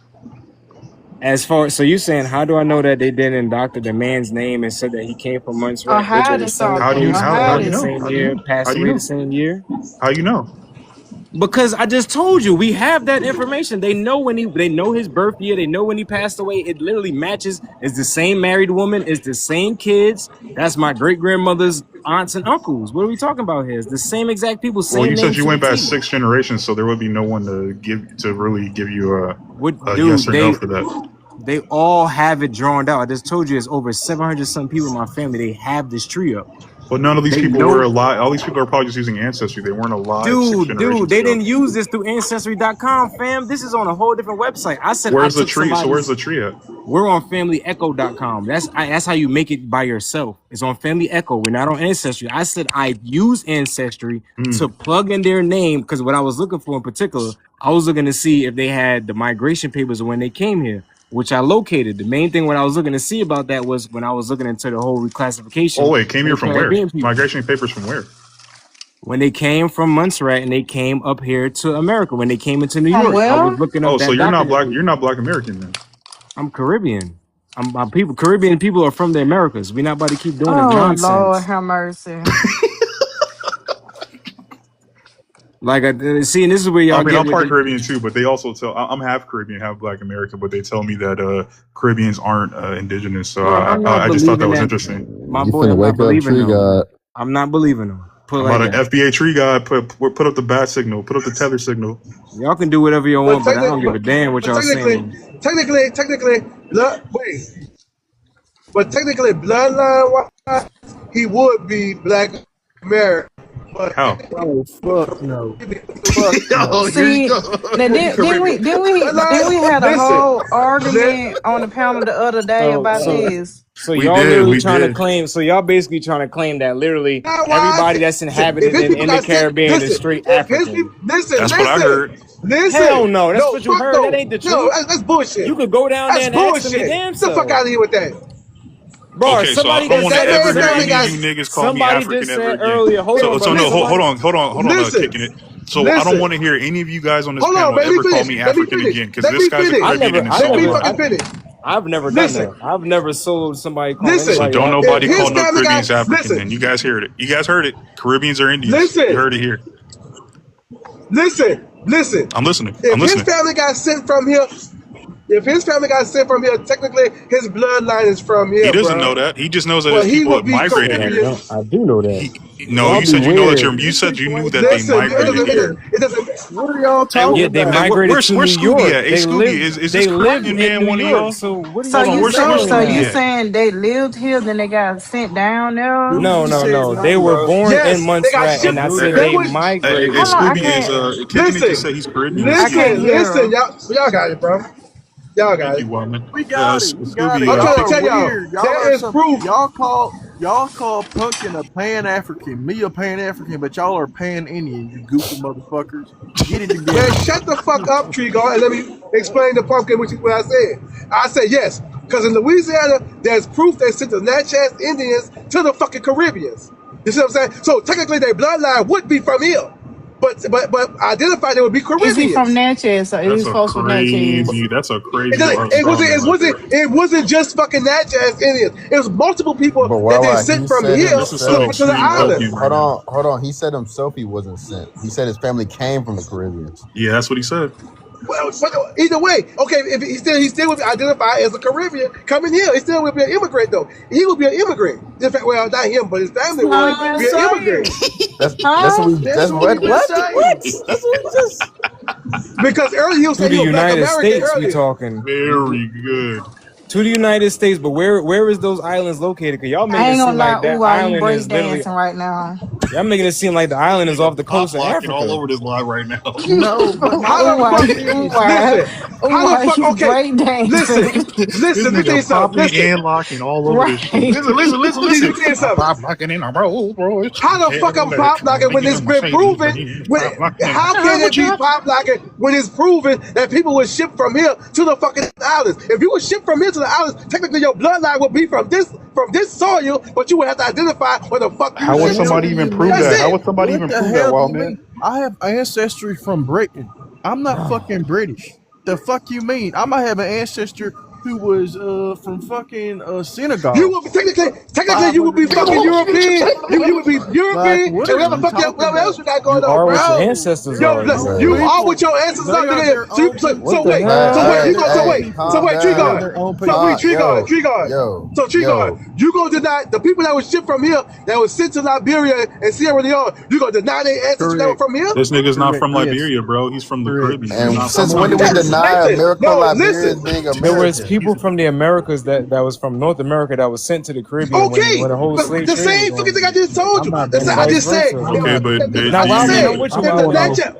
so you saying how do I know that they didn't doctor the man's name and said that he came from Or Montserrat, Israel, the hiding same How do you something, or Houston, how do born you the hiding. know? same How do you year, know? How passed do you away the know? same year? How you know? Because I just told you we have that information. They know they know his birth year, they know when he passed away. It literally matches. It's the same married woman, it's the same kids. That's my great grandmother's aunts and uncles. What are we talking about here? It's the same exact people, Well, same you said names you to the went back T. 6 generations, so there would be no one to really give you What a yes dude, or no for that. they all have it drawn out. I just told you it's over 700 some people in my family. They have this tree up. But none of these They people know. were alive. All these people are probably just using Ancestry. They weren't alive 6 generations They ago. didn't use this through Ancestry.com, fam. This is on a whole different website. I said Where's I the took tree? So somebody's. where's the tree at? We're on FamilyEcho.com. That's how you make it by yourself. It's on Family Echo. We're not on Ancestry. I said I use Ancestry to plug in their name because what I was looking for in particular, I was looking to see if they had the migration papers when they came here, which I located. The main thing what I was looking to see about that was when I was looking into the whole reclassification. Oh wait, came here of from where? Caribbean people. Migration papers from where? When they came from Montserrat and they came up here to America, when they came into New From York, I where? was looking up Oh, that so you're not black. document. You're not Black American then. I'm Caribbean. I'm people. Caribbean people are from the Americas. We're not about to keep doing this Oh Lord, nonsense. have mercy. Like, see, and this is where I y'all mean, get I'm with part the. Caribbean too, but they also tell I'm half Caribbean, half Black American, but they tell me that Caribbeans aren't indigenous. So Bro, I'm not I just thought that believing was that. interesting. My You boy, finna I'm wake not up, believing tree them. god. I'm not believing them. Put it I'm like about an that. FBA tree guy. Put up the bat signal. Put up the tether signal. Y'all can do whatever you But want, but I don't give a damn what y'all saying. technically, but technically, bloodline wise, he would be Black American. But How? Oh fuck no! Fuck no! See, now then we had a whole argument on the panel the other day about this. So We y'all did, literally we trying to did. claim. So y'all basically trying to claim that literally Not why. everybody that's inhabited If his in people the got sent, Caribbean is listen. straight If his African. people, listen, That's what I heard. listen. Hell no, that's No, what you fuck heard. no. That ain't the No, truth. that's bullshit. You could go down there That's and ask them your bullshit. damn Get the fuck self. out of here with that. Bro, Okay, so somebody I don't just want to said ever hear family any got- of you niggas call me somebody African just ever said again. earlier. Hold on, So no, brother. hold on, Listen. kicking it. So I don't Listen. want to hear any of you guys on this Hold panel on, let me ever call finish. me Let me African finish. again, because Let this me guy's a finish. Caribbean and I so Let me am I. fucking finish. I've never done Listen. that. I've never sold somebody calling Listen. So anybody don't African. nobody If call his no family Caribbeans got- African. listen. Then you guys heard it. You guys heard it. Caribbeans are Indians. Listen. You heard it here. Listen. I'm listening. If I'm his listening. family got sent from here, technically his bloodline is from here, He doesn't bro. know that. He just knows that Well, his he people would have be migrated Caribbean. here. I do know that. No, Y'all you be said you know that weird. you said you knew that Listen, they migrated here. it doesn't. What are y'all Hey, talking Yeah, they about? migrated where's to New Scooby York. at? Hey, They Scooby, lived. is They this lived Caribbean in man New one of York. y'all? So what are So y'all Hold on, you where's say, saying? so Scooby you at? saying they lived here, then they got sent down there? No, He no, said no. no, They were bro. born Yes, in they got Montserrat, and I shipped. said They they was. Hey, migrated. Hold on, I Scooby can't. Kitchen just Listen, said he's Caribbean. I Is he? can't hear listen, him. y'all got it, bro. Y'all got Thank it. you, Wildman. We got it. We got it. Scooby, I'm Y'all trying to are tell y'all, weird. Y'all there are is some. proof. Y'all call Pumpkin a Pan African. Me a Pan African, but y'all are Pan Indian. You goofy motherfuckers. Get it Man, together. shut the fuck up, Tree Guard, and let me explain the pumpkin, which is what I said. I said yes, because in Louisiana, there's proof they sent the Natchez Indians to the fucking Caribbeans. You see what I'm saying? So technically, their bloodline would be from here, but identified they would be Is he from Caribbeans. Natchez? So that's he's a supposed to Natchez. crazy It wasn't just fucking Natchez Indians. It was multiple people But that they Wildlife, sent he from said here This is some himself. to the extreme islands. opium right now. Hold on. He said himself he wasn't sent. He said his family came from the Caribbean. Yeah, that's what he said. Well, but either way, okay, if he still would be identified as a Caribbean coming here. He still would be an immigrant though. He would be an immigrant. In fact, well, not him, but his family would be an immigrant. That's what we. That's what. What? That's what we just. Because earlier he was To saying the he was Black United American States, we earlier. talking. Very good. To the United States, but where is those islands located? Cause y'all I making it ain't seem gonna lie, like that ooh, are you island break is literally. dancing right now? Y'all making it seem like the island is off the coast of Pop-locking all Africa. over this live right now. No, but my How the fuck? How the fuck? You Okay, break dancing. listen. Let me tell you something. Listen. and locking all over this shit. Right. Listen. Let me tell you something. Pop-locking in a roll, bro. How the fuck I'm pop locking when it's been proven? How can it be pop locking when it's proven that people were shipped from here to the fucking islands? If you were shipped from here to the islands, technically your bloodline would be from this soil, but you would have to identify where the fuck you How would shipped somebody to. even prove That's that? it. How would somebody what even the prove that, hell do Wild you man? mean? I have ancestry from Britain. I'm not fucking British. The fuck you mean? I might have an ancestor who was from fucking Senegal. You would be, technically you would be 500 fucking years ago. European. You would be European. what And are whatever you fuck talking whatever else you got going You on, are bro. what your ancestors Yo, are. look, you people. are with your ancestors. They are their own people. So the wait, hell? so wait, Tree Guard. Their own So people. wait, Tree Guard. Yo. So Tree Guard, you gonna deny the people that was shipped from here, that was sent to Liberia and Sierra Leone, you gonna deny their ancestors that were from here? This nigga's not from Correct, yes. Liberia, bro. He's from the Correct. Caribbean. He's And not since from when did we Liberia. deny Listen, America no, Liberia listen. as being There was American? people from the Americas that was from North America that was sent to the Caribbean when the whole but slave the trade was same fucking going thing I on, just told you. I'm not That's doing I and that. vice just said. versa. Okay, but Now, I just wild man, said I'm with you, if the wild man. Natchez,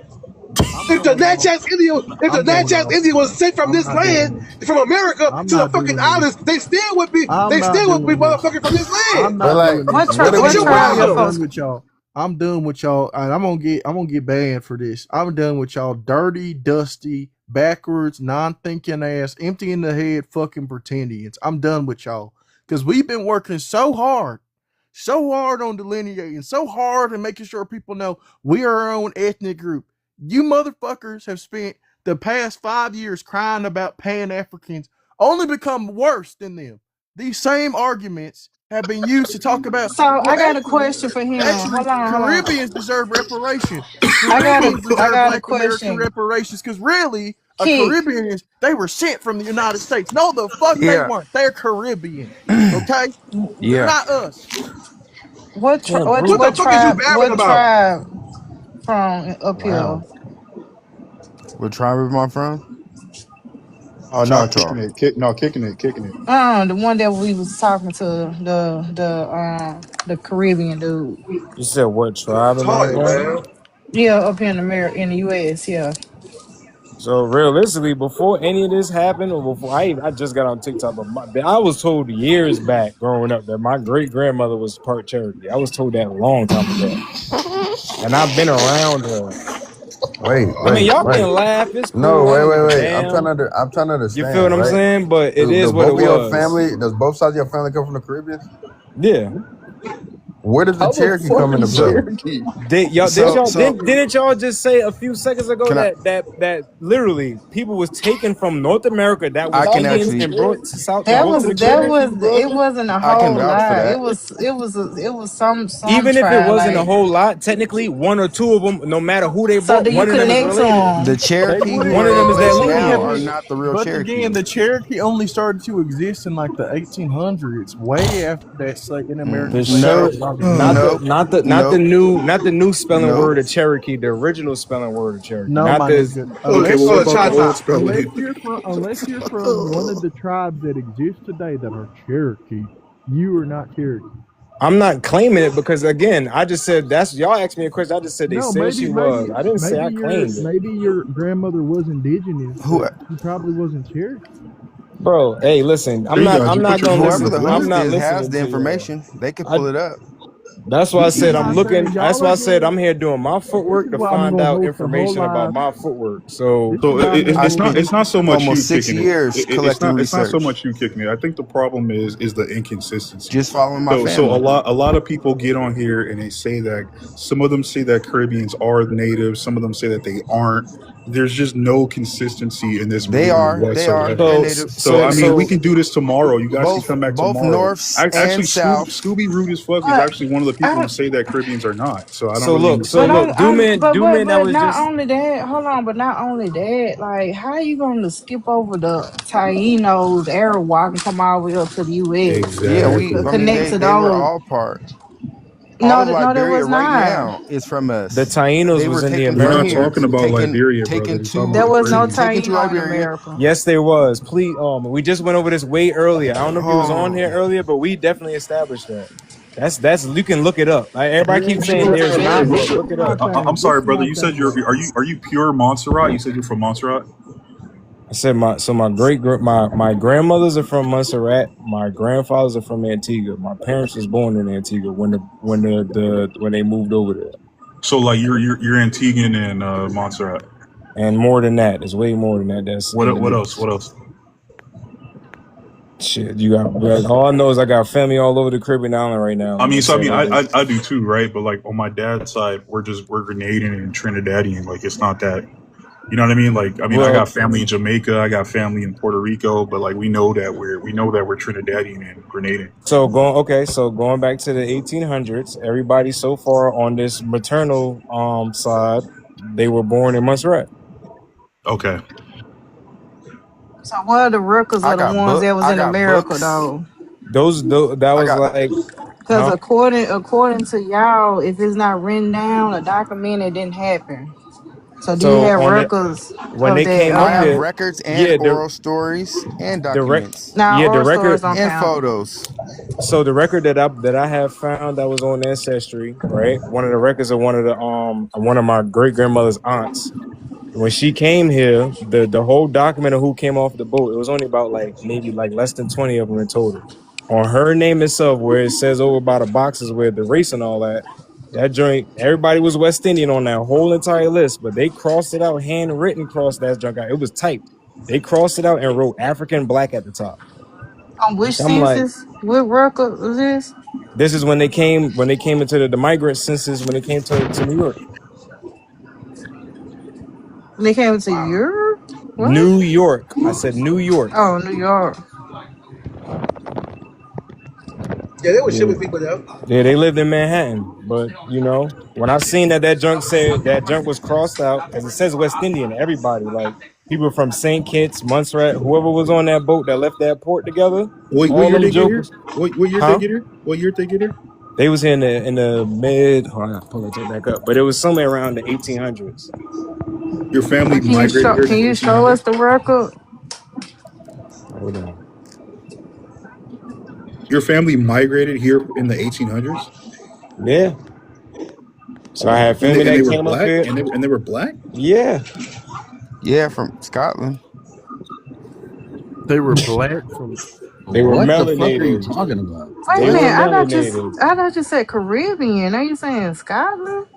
if the Natchez Indian was sent from I'm this not doing land, this. from America I'm to the not fucking doing this. islands, they still would be I'm not doing this. motherfucking from this I'm land. not doing this. What That's what you tribe wild your I'm though. folks? done with y'all. I'm done with y'all, and I'm gonna get banned for this. I'm done with y'all dirty, dusty, backwards, non-thinking ass, empty in the head, fucking pretendians. I'm done with y'all because we've been working so hard on delineating, so hard and making sure people know we are our own ethnic group. You motherfuckers have spent the past 5 years crying about Pan-Africans, only become worse than them. These same arguments have been used to talk about, So well, I got a question for him. actually, Hold on. Caribbeans deserve reparations. I got a Caribbeans deserve I got a Black American question. reparations because really, Keith, Caribbeans, they were sent from the United States. No, the fuck they Yeah, weren't. They're Caribbean. Okay? They're yeah. not us. Can't prove What the fuck is you babbling what about? tribe from up here? wow. What tribe am I from? Oh no, Choctaw. kicking it, kicking it. The one that we was talking to, the Caribbean dude. You said what tribe am I Retarded, from? man. Yeah, up here in America, in the US, yeah. So realistically, before any of this happened, or before I just got on TikTok, but I was told years back growing up that my great grandmother was part Cherokee. I was told that a long time ago, and I've been around her. Wait, I mean, wait, y'all wait. can laugh. It's No, cool. I wait, don't give wait, a wait. I'm trying damn. to, I'm trying to You feel what understand, I'm right? saying? But it Do is what both it of your was. family, does both sides of your family come from the Caribbean? Yeah. Where does the How the Cherokee fuck come into is play? Cherokee? Didn't y'all just say a few seconds ago Can I? that literally people was taken from North America that I was can How the Indians actually. and brought Cherokee? to South to That go How to was the the that Caribbean? was Cherokee, it brother? wasn't a I can whole vouch for lot. It that. was it was some Even if it tribe wasn't a like. whole lot, technically one or two of them, no matter who they So brought, do you one of them is connect to related. The them? They Cherokee would, who One are of them in is they that place would now have, are lineage. not the real but Cherokee. again, the Cherokee only started to exist in like the 1800s, way after that in American The slavery Nope, Cher- started not ending. the nope, nope, not the new spelling nope. word of Cherokee, the original spelling word of Cherokee, No, not my this. nigga. Okay, well, Unless what you're about the from, old Cha-cha. spelling? unless you're from one of the tribes that exist today that are Cherokee, you are not Cherokee. I'm not claiming it because again, I just said that's y'all asked me a question. I just said they No, said she was. I didn't say I claimed it. maybe your grandmother was indigenous, Who, but she probably wasn't Cherokee. Bro, hey, listen, There you go. You I'm put not your gonna two whoever cents the listen. in. I'm host not is has listening the to y'all. information. They can I pull it up. That's why I said I'm I'm looking. saying That's y'all why are I said doing. I'm here doing my This footwork is to why I'm find gonna out host the whole information about live. my footwork. So This is So why I'm gonna it's host. not so much you Almost 6 kicking it. years collecting It's not so research. much you kicking it. I think the problem is the inconsistency. Just following my So family. a lot of people get on here and they say that some of them say that Caribbeans are natives, some of them say that they aren't. There's just no consistency in this They movement are. They are. They're whatsoever. native. So I mean, we so can do this tomorrow. You guys can come back Both tomorrow. norths and Actually, souths. Scooby Rude as fuck is But actually one of the I people who don't. say that Caribbeans are not. So I don't so really look, so But understand. look, do man that but was not just only that. Hold on, but not only that. Like, how you gonna skip over the Taínos, Arawak, and come all the way up to the U.S. Yeah, To I mean, connect Exactly. to they were those? all part. All No, of no, that Liberia was right not. now is from the us. Taínos They was were in the taken We're from not here, Americas. talking about Liberia, brother. taken We're talking about There the was no Caribbean. taken to Taíno in Liberia. America. Yes, there was. Please, we just went over this way earlier. I don't know if you was on here Oh, earlier, but we definitely established that. That's you can look it up. Like everybody keeps saying Well, there's well, not, this but is look it my up. I'm thing. This sorry, is brother. my You said thing. are you pure Montserrat? You said you're from Montserrat. I said my grandmothers are from Montserrat. My grandfathers are from Antigua. My parents was born in Antigua when they moved over there. So like you're Antiguan and Montserrat. And more than that, it's way more than that. That's in the What else? mix. What else? Shit, you got all I know is I got family all over the Caribbean island right now. I mean, They so I said mean, that they I do too, right? But like on my dad's side, we're Grenadian and Trinidadian. Like it's not that, you know what I mean? Like I mean, I well. got family in Jamaica, I got family in Puerto Rico, but like we know that we're Trinidadian and Grenadian. So going back to the 1800s, everybody so far on this maternal side, they were born in Montserrat. Okay. So what are the records I of the got ones that was I in got America books. though? That I was got like, Because huh? according to y'all, if it's not written down or documented, it didn't happen. So do you So have on the records when of they that? came I up have here, records and yeah, oral stories and the rec documents Now yeah, the oral stories record. don't and count. photos. So the record that I have found that was on Ancestry, right? One of the records of one of my great grandmother's aunts. When she came here, the whole document of who came off the boat, it was only about like maybe like less than 20 of them in total. On her name itself, where it says over by the boxes where the race and all that, that joint, everybody was West Indian on that whole entire list, but they crossed it out, handwritten crossed that junk out. It was typed. They crossed it out and wrote African black at the top. On which I'm like, census? What record was this? this is when they came into the migrant census when they came to New York. When they came to Europe? What? New York. I said New York. Oh, New York. Yeah, they was Yeah. shipping people there. Yeah, they lived in Manhattan, but you know, when I seen that junk said that junk was crossed out because it says West Indian, everybody like people from St. Kitts, Montserrat, whoever was on that boat that left that port together, What all year them they get here? jokers, What year they huh? get here? What year they get here? They was here in the mid. Hold on, I gotta pull that back up, but it was somewhere around the 1800s. Your family migrated here in Can the you show us 1800s. the record? Hold on. Your family migrated here in the 1800s. Yeah. So I had family And they that were came up black. here. And they were black. Yeah. Yeah, from Scotland. They were black from. They were What the fuck are you melanated. talking about? Wait a They were minute. melanated. I thought you said Caribbean. Are you saying Scotland?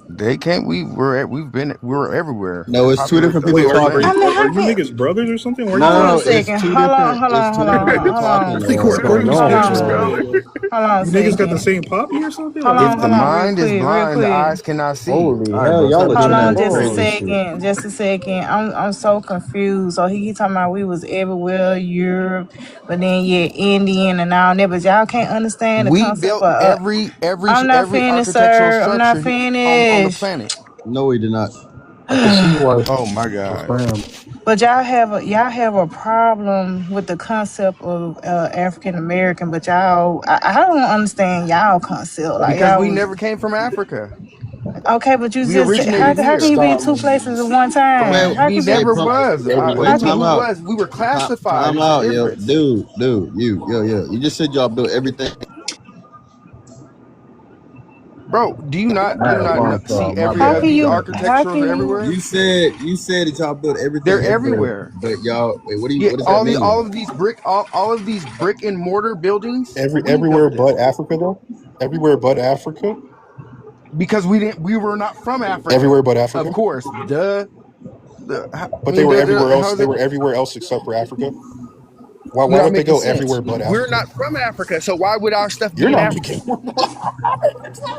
They came. We were everywhere. No, it's two different people Wait, I talking. mean, how are you can? niggas brothers or something? Why are you Hold No, on no, a talking? it's second. two Hold on. different. Hold It's on. two Hold on. different Hold people talking. on. I think Though. What's we're going you Hold on with spiritual on. scholars. y'all? Hold on a You niggas got the second. same poppy or something? Hold Like, on. If the Hold on. Real mind is quick. Real blind, the quick. eyes cannot see. Holy All right, hell, bro. y'all Stop are Hold doing on that just a crazy Trinitarian. shit. second. Just a second. I'm so confused. So he keep talking about we was everywhere, Europe, but then yeah, Indian and all that. But y'all can't understand the We concept built of I'm not every finished, architectural sir. I'm not structure on the finished. planet. No, we did not. I can see why. Oh my God. But y'all have a problem with the concept of African American, but I don't understand y'all concept. Like Because y'all we was never came from Africa. okay, but you We just said originated how can here. you be in two Scotland. places at one Wait, time? How We could hey, you? never pump. was. Wait, How We can time you? out. was. We were classified. Time It's a out, yo, difference. yo. You just said y'all built everything. Bro, I do you had a not phone see call. My every How bad. can these My you? bad. How architecturals can are you? everywhere? You said that y'all built everything They're everywhere, everywhere. but y'all wait. Yeah, What does that mean? all of these brick and mortar buildings, we everywhere built it. but Africa though. Everywhere but Africa. Because we were not from Africa. Everywhere but Of Africa. course. I But they mean, were everywhere else. how's They it? were everywhere else except for Africa. Why You're not would they making go sense. everywhere but We're Africa? not from Africa, so why would our stuff You're be in not making. Africa?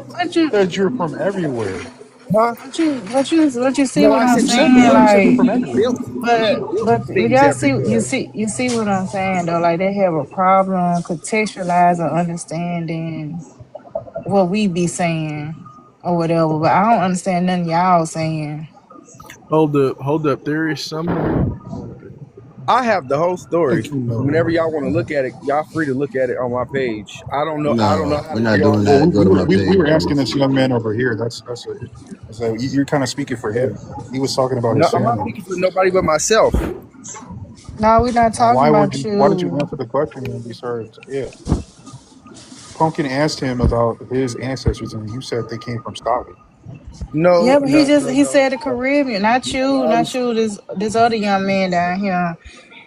What you? Said you're from everywhere. Huh? What you see No, what I I'm said You we said saying? that. built You said you're Like, from everywhere. but things y'all see everywhere. you see what I'm saying though. Like they have a problem contextualizing, understanding what we be saying or whatever. But I don't understand nothing y'all saying. Hold up. There is somebody. I have the whole story. Think you know. Whenever y'all want to look at it, y'all free to look at it on my page. I don't know No, how we're to not do all doing this. Well, that. Go to my we page, were asking bro. this young man over here. So you're kind of speaking for him. He was talking about No, his I'm not family. speaking for nobody but myself. No, we're not talking about Why don't you you. answer the question when we started? Yeah, Pumpkin asked him about his ancestors, and you said they came from Scotland. Yeah, No, but no, no, he no, said the no. Caribbean, not you, I not was, you. This other young man down here.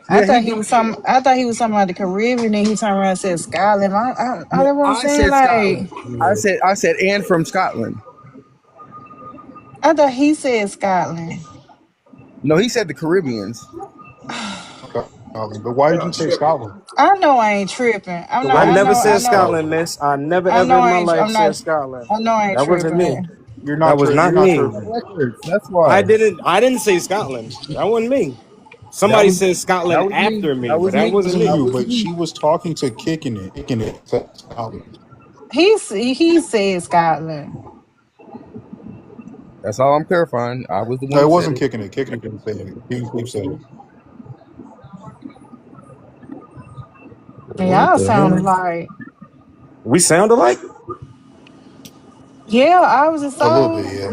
yeah, he do. I thought he was talking about the Caribbean. Then he turned around and said Scotland. I No, that's what I'm I saying. said Like Scotland. I said, and from Scotland. I thought he said Scotland. No, he said the Caribbeans. Scotland. But why did you say Scotland? I know I ain't tripping. I'm So not. why I did I you never know. say I said know. Scotland, Scotland? miss. I never I ever know in I my ain't. life I'm said not. Scotland. I know I ain't That wasn't me. tripping. That was not You're not me. tripping. Records. That's why. I didn't say Scotland. That wasn't me. That Somebody was said that Scotland was me. after me, That but was that me. wasn't Wasn't me. That you? was But me. she was talking to kicking it. Scotland. He said Scotland. That's all I'm clarifying. I was the No, one it who said wasn't it. kicking it. Kicking it didn't say it. He said it. And What y'all the sound hell? like We sound alike? yeah. I was just A little bit, so. yeah.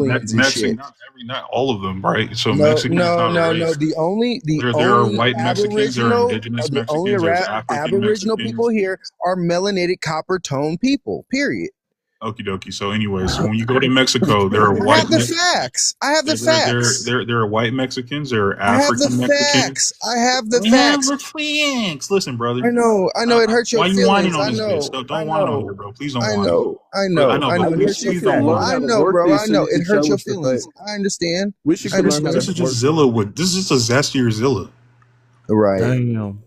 aliens and shit. Not all of them, right? So No, Mexican is no, not a no, no. race. The only There are white Mexicans, there are Aboriginal, indigenous the only Mexicans, there's African Aboriginal people Mexicans. here are melanated copper tone people. Period. Okie dokie. So anyway, so when you go to Mexico, there are I white. have the facts. I have the facts. There are white Mexicans. There are I have the African Mexicans. facts. I have the We have facts. the facts. Listen, brother. I know it hurts your Why you whining feelings. on I this bitch? know. Don't whine on here, bro. Please don't I whine. know. But It hurts your please feelings. don't whine. I know, work bro. this I so know. you can It hurts show your us the feelings. facts. I understand. We should I learn how understand. This is to just work. Zilla with. This is just a zestier Zilla. Right. Damn.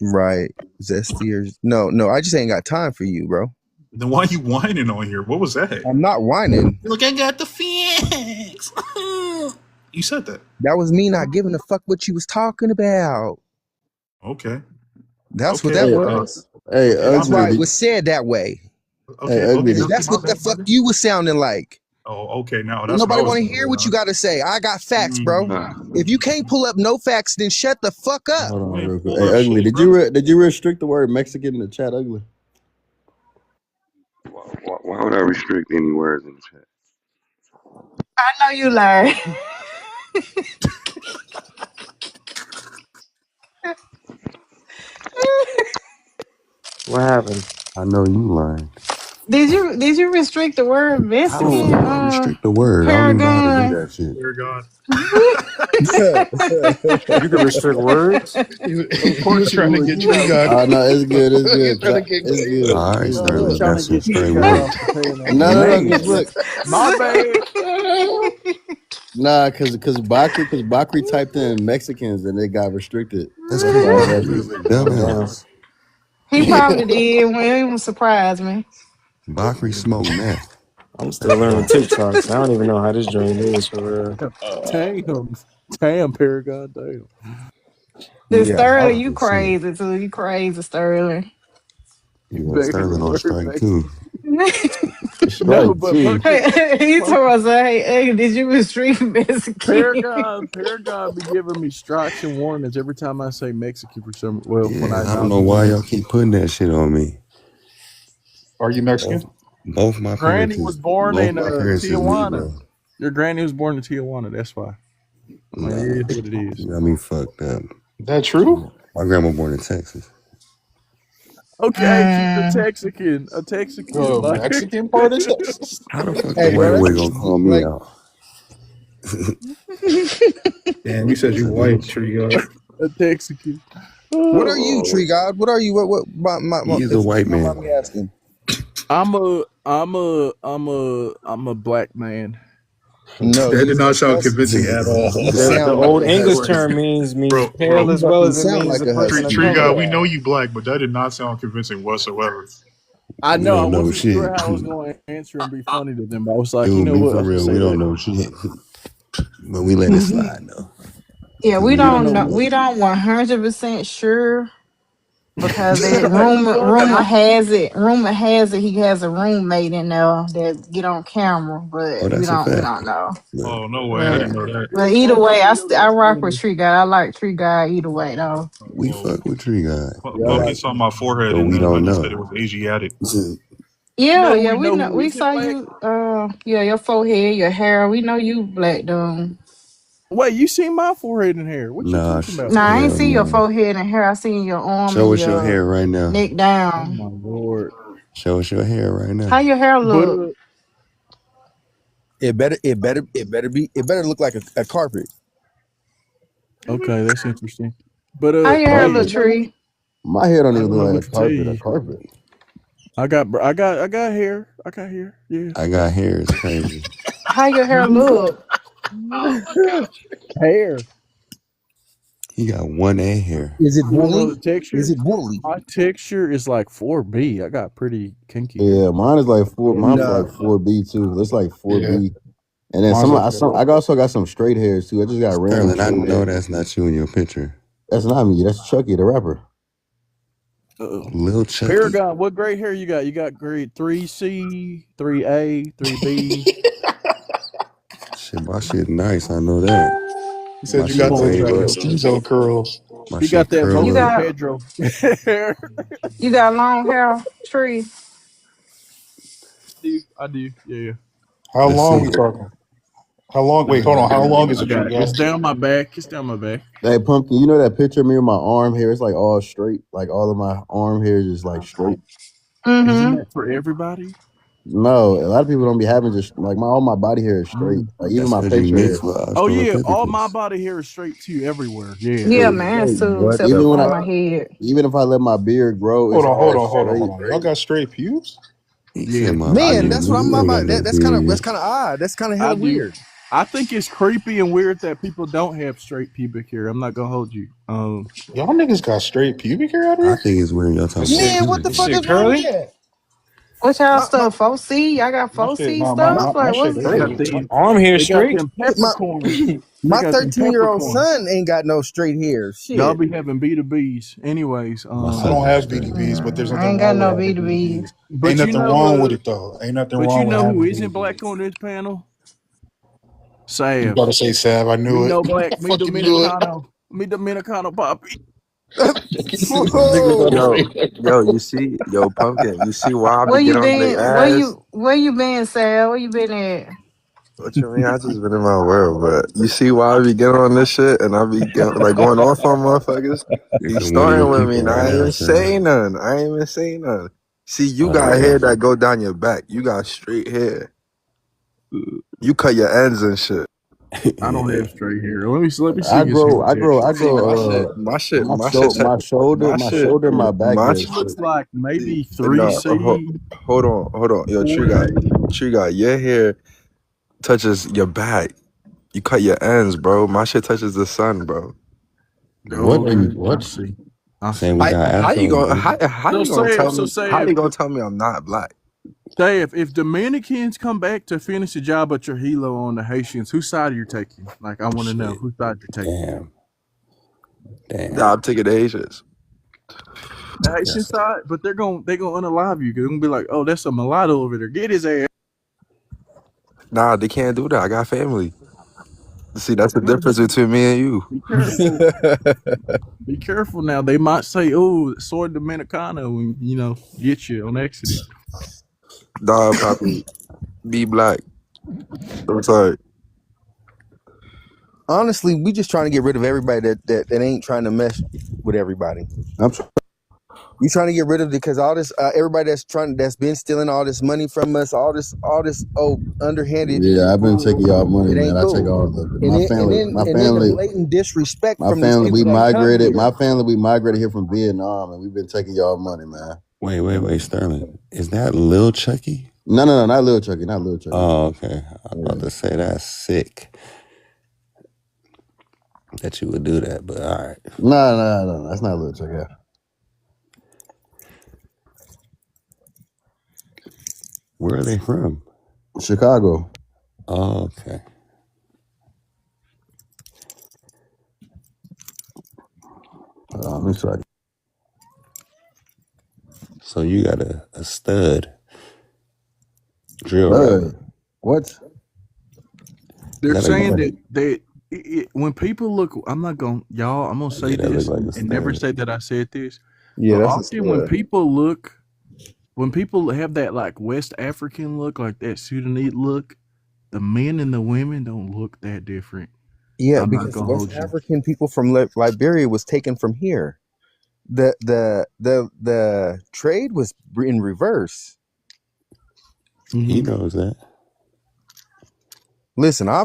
Right. Zesty or no. I just ain't got time for you, bro. Then why you whining on here? What was that? I'm not whining. Look, I got the facts. You said that. That was me not giving a fuck what you was talking about. Okay. That's what Okay. that was. Hey, That's why Ugly. it was said that way. Okay. Hey, Ugly. Because that's what the fuck you was sounding like. Oh, okay. Now that's Nobody what I was want to hear what you got to say. I got facts, bro. If you can't pull up no facts, then shut the fuck up. Hold on, ain't real quick. pulled Hey, up Ugly. shit, Did you restrict the word Mexican in the chat, Ugly? Why would I restrict any words in the chat? I know you lying. What happened? I know you lying. Did you restrict the word How the Mexican? fuck do I restrict the word? I don't even know how to do Paragon. that shit. Dear God. You can restrict words. Of course, trying to get Tree God. No, it's good. It's good. Trying to get It's good. All right, He Sterling, was trying that's to some get straight Tree God work. off the panel. No, because look, My bad. nah, because Bakri typed in Mexicans and it got restricted. That's That's why I crazy. asked You you. a Damn. dumbass. He probably did. Well, it even surprise me. Bakri smoke meth. I'm still learning TikToks. I don't even know how this joint is for real. Damn, Paragon. Damn. The Yeah, Sterling, you horrible shit. crazy too. You crazy, Sterling. You got Begging the Sterling on word strike too. Mexican. No, Strike but two. He told us, hey, did you restrict Mexican? Paragon be giving me strikes and warnings every time I say Mexican for some. Well, when I Yeah, I don't acknowledge know he's why y'all Mexican. keep putting that shit on me. Are you Mexican? Both my Granny parents was is born in Tijuana. Negro. Your granny was born in Tijuana. That's why. Like, Nah, it is what it is. you got me fucked up. That true? My grandma born in Texas. Okay, she's a Texican, The like Mexican part of Texas. How the fuck Hey, the white bro, boy that's gonna call me like out? Damn, you said you white, Tree God. a Texican. what are you, Tree God? What are you? What He is a if white you don't mind man. me asking? I'm a black man. No, That you did not sound that's convincing at all. you The sound like old a English husky. term means Bro, pale You as well fucking as it sound means like a a person husky. of Tree God, color. we know you black, but that did not sound convincing whatsoever. I We know I don't know wasn't sure shit. how I was going to answer and be funny to them, but I was like, you Dude, know be what? for I should real. say We don't that. know shit. But we let it slide though. Yeah, Cause we we We don't don't don't know know. know. what. We don't 100% sure because it Hey, what's going rumor on? has it he has a roommate in there that get on camera, Oh, but that's a we fact. don't know. No. Oh, no way. I But didn't know that. but either way, I rock with Tree Guy. I like Tree Guy either way though. We Well, fuck with Tree God. Yeah, I Pumpkin like saw my forehead But and we don't honey said it know. was Asiatic. Yeah, now yeah, we we know know. who We isn't saw black. you. Yeah, your forehead, your hair. We know you black dude. Wait, you seen my forehead and hair? What you Nah, talking about? Nah, I ain't hell see your no. forehead and hair. I seen your arm Show and us your your hair right now. neck Oh down. my lord! Show us your hair right How now. your hair But look? It better look like a carpet. okay, that's interesting. But How your I hair don't look, even know Tree? My hair don't I even don't know look what like to tell carpet. A you. carpet. I got hair. I got hair. Yeah. I got hair. It's crazy. How your hair look? Hair. He got 1A hair. Is it You want to know woolly? the texture? Is it woolly? My texture is like 4B. I got pretty kinky hair. Yeah, mine is like four. Mine's like No. 4B too. It's like Yeah. 4B. And then Mine's like I also got some straight hairs too. I just got random Sterling, I straight know hair. that's not you in your picture. That's not me. That's Chucky, the rapper. Uh-oh. Lil Chucky. Paragon, what grade hair you got? You got grade 3C, 3A, 3B. Shit, my shit nice. I know that. He said My you shit got wave the up. schizo curls. My He shit got that curl You Vocal up. got Pedro hair. you got long hair, Tree. I do. Yeah. How Let's long see. we talking? How long? Wait, hold on. How long is I it, got Tree it. God? It's down my back. It's down my back. Hey, Pumpkin, you know that picture of me with my arm hair? It's like all straight. Like all of my arm hair is just like straight. Isn't Mm-hmm. that for everybody? No, a lot of people don't be having just like all my body hair is straight. Like even That's my because you facial hair. mix with Oh yeah, all my Australopithecus. body hair is straight too everywhere. Yeah. Yeah, Wait, mine's wait, too, What except the even when on I my head. even if I let my beard grow, Hold it's on, hold all on, hold on, straight. hold on. Y'all got straight pubes? He Yeah. said my Man, beard. that's what Nigga, I'm you ain't got about. no That's kind beard. of odd. That's kind of I hella do. weird. I think it's creepy and weird that people don't have straight pubic hair. I'm not gonna hold you. Y'all niggas got straight pubic hair out I here? think it's weird y'all That talking about shit, Man, what the pubic that fuck hair. shit is wrong with curly? that? What y'all My stuff? 4C? Y'all got My shit, 4C my stuff? Like shit what's They got curly. them. My arm hair They got straight. them my peppercorns. They my got them 13-year-old peppercorns. son ain't got no straight hair. Y'all Shit. be having B2Bs, anyways. My I son don't got have straight. BDBs, but there's I nothing ain't got wrong with no having B2Bs. BDBs. Ain't But you nothing know, wrong with it though. Ain't nothing but you wrong with know who having isn't black BDBs. on this panel? You Sav. gotta say Sav, I Me knew it. no black. I Me fucking knew it. Dominicano. Me Dominicano poppy. Nigga gotta Whoa. say Yo, that. yo, you see, yo, Pumpkin, you see why I be Where you getting on their been? Where ass? you been, Sal? Where you been at? What you mean? I just been in my world, but you see why I be getting on this shit and I be getting, like going off on motherfuckers? You're He from one of starting them with me people and right I ain't now, even son. saying nothing. I ain't even saying nothing. See, you Oh got yeah. hair that go down your back. You got straight hair. You cut your ends and shit. I don't Yeah. have straight hair. Let me see his hair I texture. See, my shit, my shoulder, and my back my hair It is shit. looks straight. like maybe No, 3C, hold on. Yo, 4A. Tree got your hair touches your back. You cut your ends, bro. My shit touches the sun, bro. What are you? Okay, I What? see. I Saying we see. got How you afros, gonna nigga. how So you gonna tell me how Sav, you gonna tell me I'm not black? if Dominicans come back to finish the job at your helo on the Haitians, whose side are you taking? Like, I want to know Shit. whose side you're taking. Damn. Nah, I'm taking the Asians. The Haitian Yes. side, but they're gonna unalive you. They're gonna be like, oh, that's a mulatto over there. Get his ass. Nah, they can't do that. I got family. See, that's the Yeah, but difference between me and you. be careful. Be careful now. They might say, oh, soy Dominicano, and get you on accident. Nah, Poppy, be black. I'm sorry. Honestly, we just trying to get rid of everybody that ain't trying to mess with everybody. I'm sorry. We trying to get rid of it because all this everybody that's been stealing all this money from us, all this underhanded. Yeah, I've been taking y'all money, It man. ain't I take cool. all of it. And then the blatant disrespect from these We people that come migrated. here. My family, we migrated here from Vietnam, and we've been taking y'all money, man. Wait, Sterling. Is that Lil Chucky? No, not Lil Chucky, not Lil Chucky. Oh, okay. I was about to say that's sick that you would do that, but all right. No, that's not Lil Chucky. Where are they from? Chicago. Oh, okay. Let me try. So you got a stud drill rapper. What? They're That saying look, that when people look, I'm gonna say that look this like a and never stud. say that I said this. Yeah, But that's a often when stud. people have that like West African look, like that Sudanese look, the men and the women don't look that different. Yeah, I'm not because the gonna West hold you. African people from Liberia was taken from here. The trade was in reverse. He knows that. Listen, I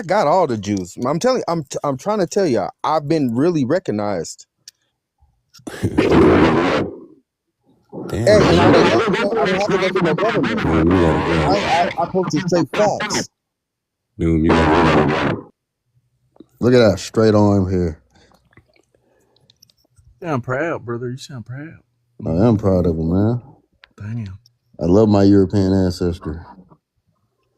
got all the juice. I'm telling you, I'm trying to tell you, I've been really recognized. Damn. Hey, and I didn't have to go through no government. Doom, you gotta go. I posted straight facts. Doom, you gotta go. Look at that straight arm here. You sound proud, brother. You sound proud. I am proud of it, man. Damn. I love my European ancestry.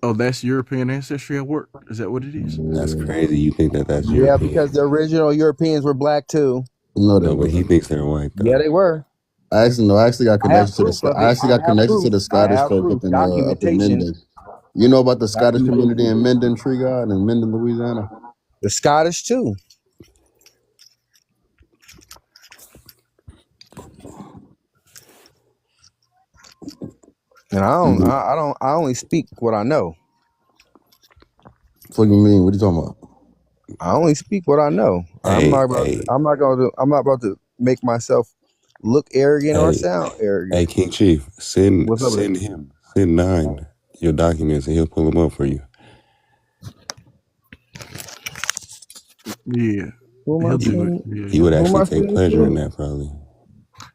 Oh, that's European ancestry at work. Is that what it is? That's crazy. You think that's Yeah, European? because the original Europeans were black too. No, but he thinks they're white though. Yeah, they were. I actually got I have connections to proof the. of I it. actually got connections to the Scottish folk up in Documentation. Menden. You know about the Scottish community Documentation. in Menden, Tree God, in Menden, Louisiana. The Scottish too. And I only speak what I know. What do you mean? What are you talking about? I only speak what I know. I'm not about to make myself look arrogant or Hey, sound arrogant. hey, King Chief, send What's up with it? send 9 your documents and he'll pull them up for you. Yeah, Who am I he'll do it. sending? He would Yeah. Who am actually I take sending pleasure in to? that, probably.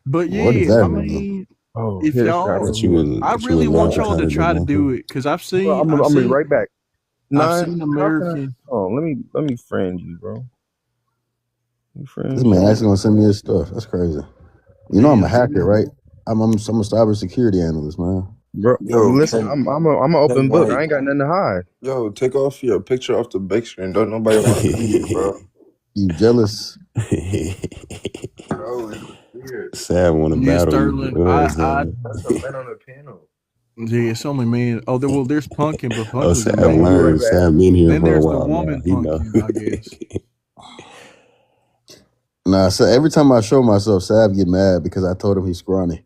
But What does yeah, that I mean? mean, Oh, if here's got y'all, That right you here. would I that you really would learn want to y'all try to to try to do develop. it because I'm gonna be right back. I've 9. seen How can I? American. Oh, let me friend you, bro. You This friend man you. actually gonna send me his stuff. That's crazy. You know I'm a Yeah, hacker, right? I'm a cybersecurity analyst, man. Bro, Yo, listen, can I'm an open book. I like, ain't got nothing to hide. yo, take off your picture off the big screen. Don't nobody want to see it, bro. You jealous? Bro, it's weird. Sav want to yeah, battle you. Sterling. What's That's a man on the panel. Yeah, it's only men. Oh, there's Pumpkin, but Oh, Pumpkin's a Sav I'm gonna be man. right learned. back. Sav been here Then for a there's the while now. woman He know. Pumpkin, I guess. Nah, so every time I show myself, Sav get mad because I told him he's scrawny.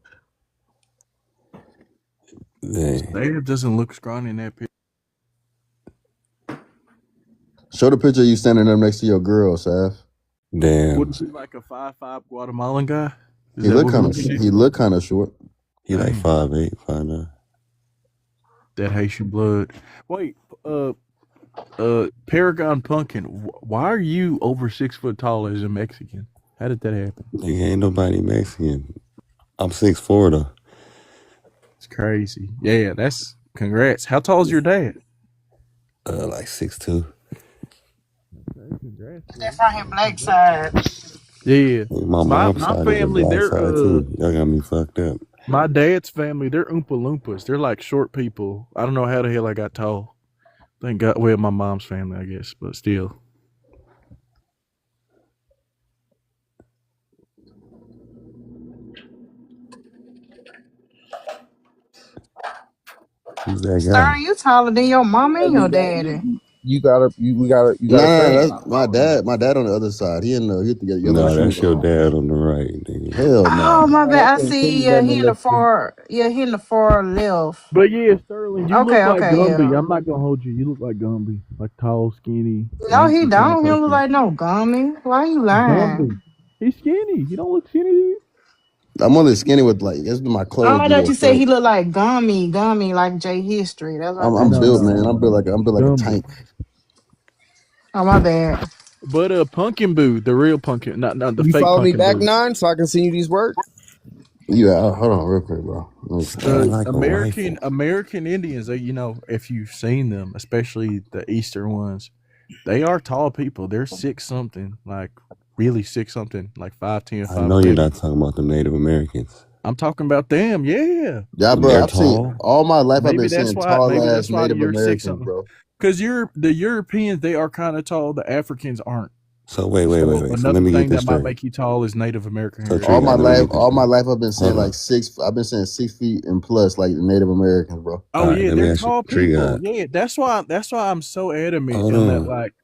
Dang. Dave doesn't look scrawny in that picture. Show the picture of you standing up next to your girl, Sav. Damn. Wouldn't he like a 5'5" Guatemalan guy? Is He that look what kind we're of looking at? he look kind of short. He like Damn. 5'8", 5'9". That Haitian blood. Wait, Paragon Pumpkin, why are you over 6 foot tall as a Mexican? How did that happen? Nigga, ain't nobody Mexican. I'm 6'4" though. It's crazy. Yeah, that's congrats. How tall is your dad? Like 6'2". Congrats. They're from his black side. Yeah. My My mom's side is a family, black they're side too. Y'all got me fucked up. my dad's family, they're Oompa Loompas. They're like short people. I don't know how the hell I got tall. Thank God. Well, my mom's family, I guess, but still. Who's that guy? Sterling, you taller than your mama and your daddy. You gotta Nah, friend. that's my dad. My dad on the other side. He in the he had the yellow No, shoes that's your on. dad on the right, nigga. Hell no. Oh my bad. I Can see. you Yeah, let me he in the next to you? far. Yeah, he in the far left. But yeah, Sterling, you look Okay, like okay, Gumby. yeah. I'm not gonna hold you. You look like Gumby, like tall, skinny, No, he manky kind of don't. He don't look person. like no gummy. Why you lying? Gumby, he's skinny. You don't look skinny, do you? I'm only skinny with like that's my Oh, clothes I be a thought little you said he short. looked like gummy like Jay History. That's what I I'm thought you No, built, said. man. I'm built like a Gumby. tank. Oh my bad. But Pumpkin Boo, the real Pumpkin, not the You fake follow me Pumpkin back, Boo. 9, so I can send you these work. Yeah, hold on real quick, bro. Let me see. Stand like a rifle. American Indians, they, if you've seen them, especially the Eastern ones, they are tall people. They're 6-something, like really 6-something, like 5'10", I know you're 5'11". not talking about the Native Americans. I'm talking about them. Yeah. Yeah, bro. They're I've seen tall. all my life. I've Maybe been that's seeing why. tall Maybe ass that's why Native you're Americans, 6-something. bro. Because the Europeans, they are kind of tall. The Africans aren't. So wait. So So let another me get thing this that might straight. make you tall is Native American So heritage. All Trigger, my let me life, get this straight. I've been saying Hold like on. 6. I've been saying 6 feet and plus, like the Native Americans, bro. Oh All right, yeah, let me they're ask you, tall Trigger. people. Yeah, that's why I'm so adamant Hold on that. on. Like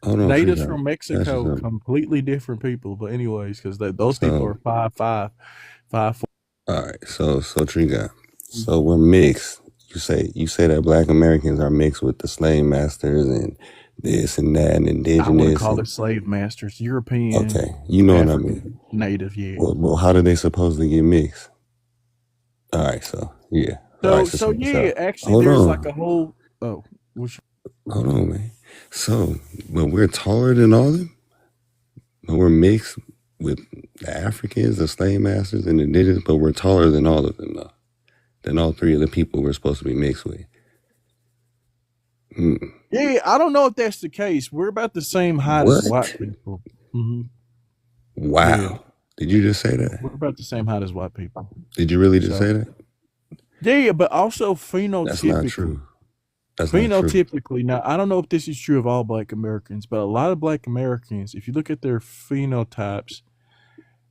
Hold on, natives Trigger. from Ask you Mexico, something. completely different people. But anyways, because those people So are 5'5", 5'4". all right, so Trigger. So we're mixed. You say that Black Americans are mixed with the slave masters and this and that and I wouldn't indigenous. call And, it slave masters. European, okay, you know what I African, mean. native. Yeah. Well, how do they supposedly get mixed? All right, so yeah. All right, So yeah, actually, hold there's like on. a whole. Oh, which Hold on, man. So, but we're taller than all of them? But we're mixed with the Africans, the slave masters, and the indigenous, but we're taller than all of them, though. Than all three of the people we're supposed to be mixed with. Yeah, I don't know if that's the case. We're about the same height as white people. Mm-hmm. Wow. Yeah. Did you just say that? We're about the same height as white people. Did you really just say that? Yeah, but also phenotypically. That's not true. That's not true. Phenotypically, now I don't know if this is true of all Black Americans, but a lot of Black Americans, if you look at their phenotypes,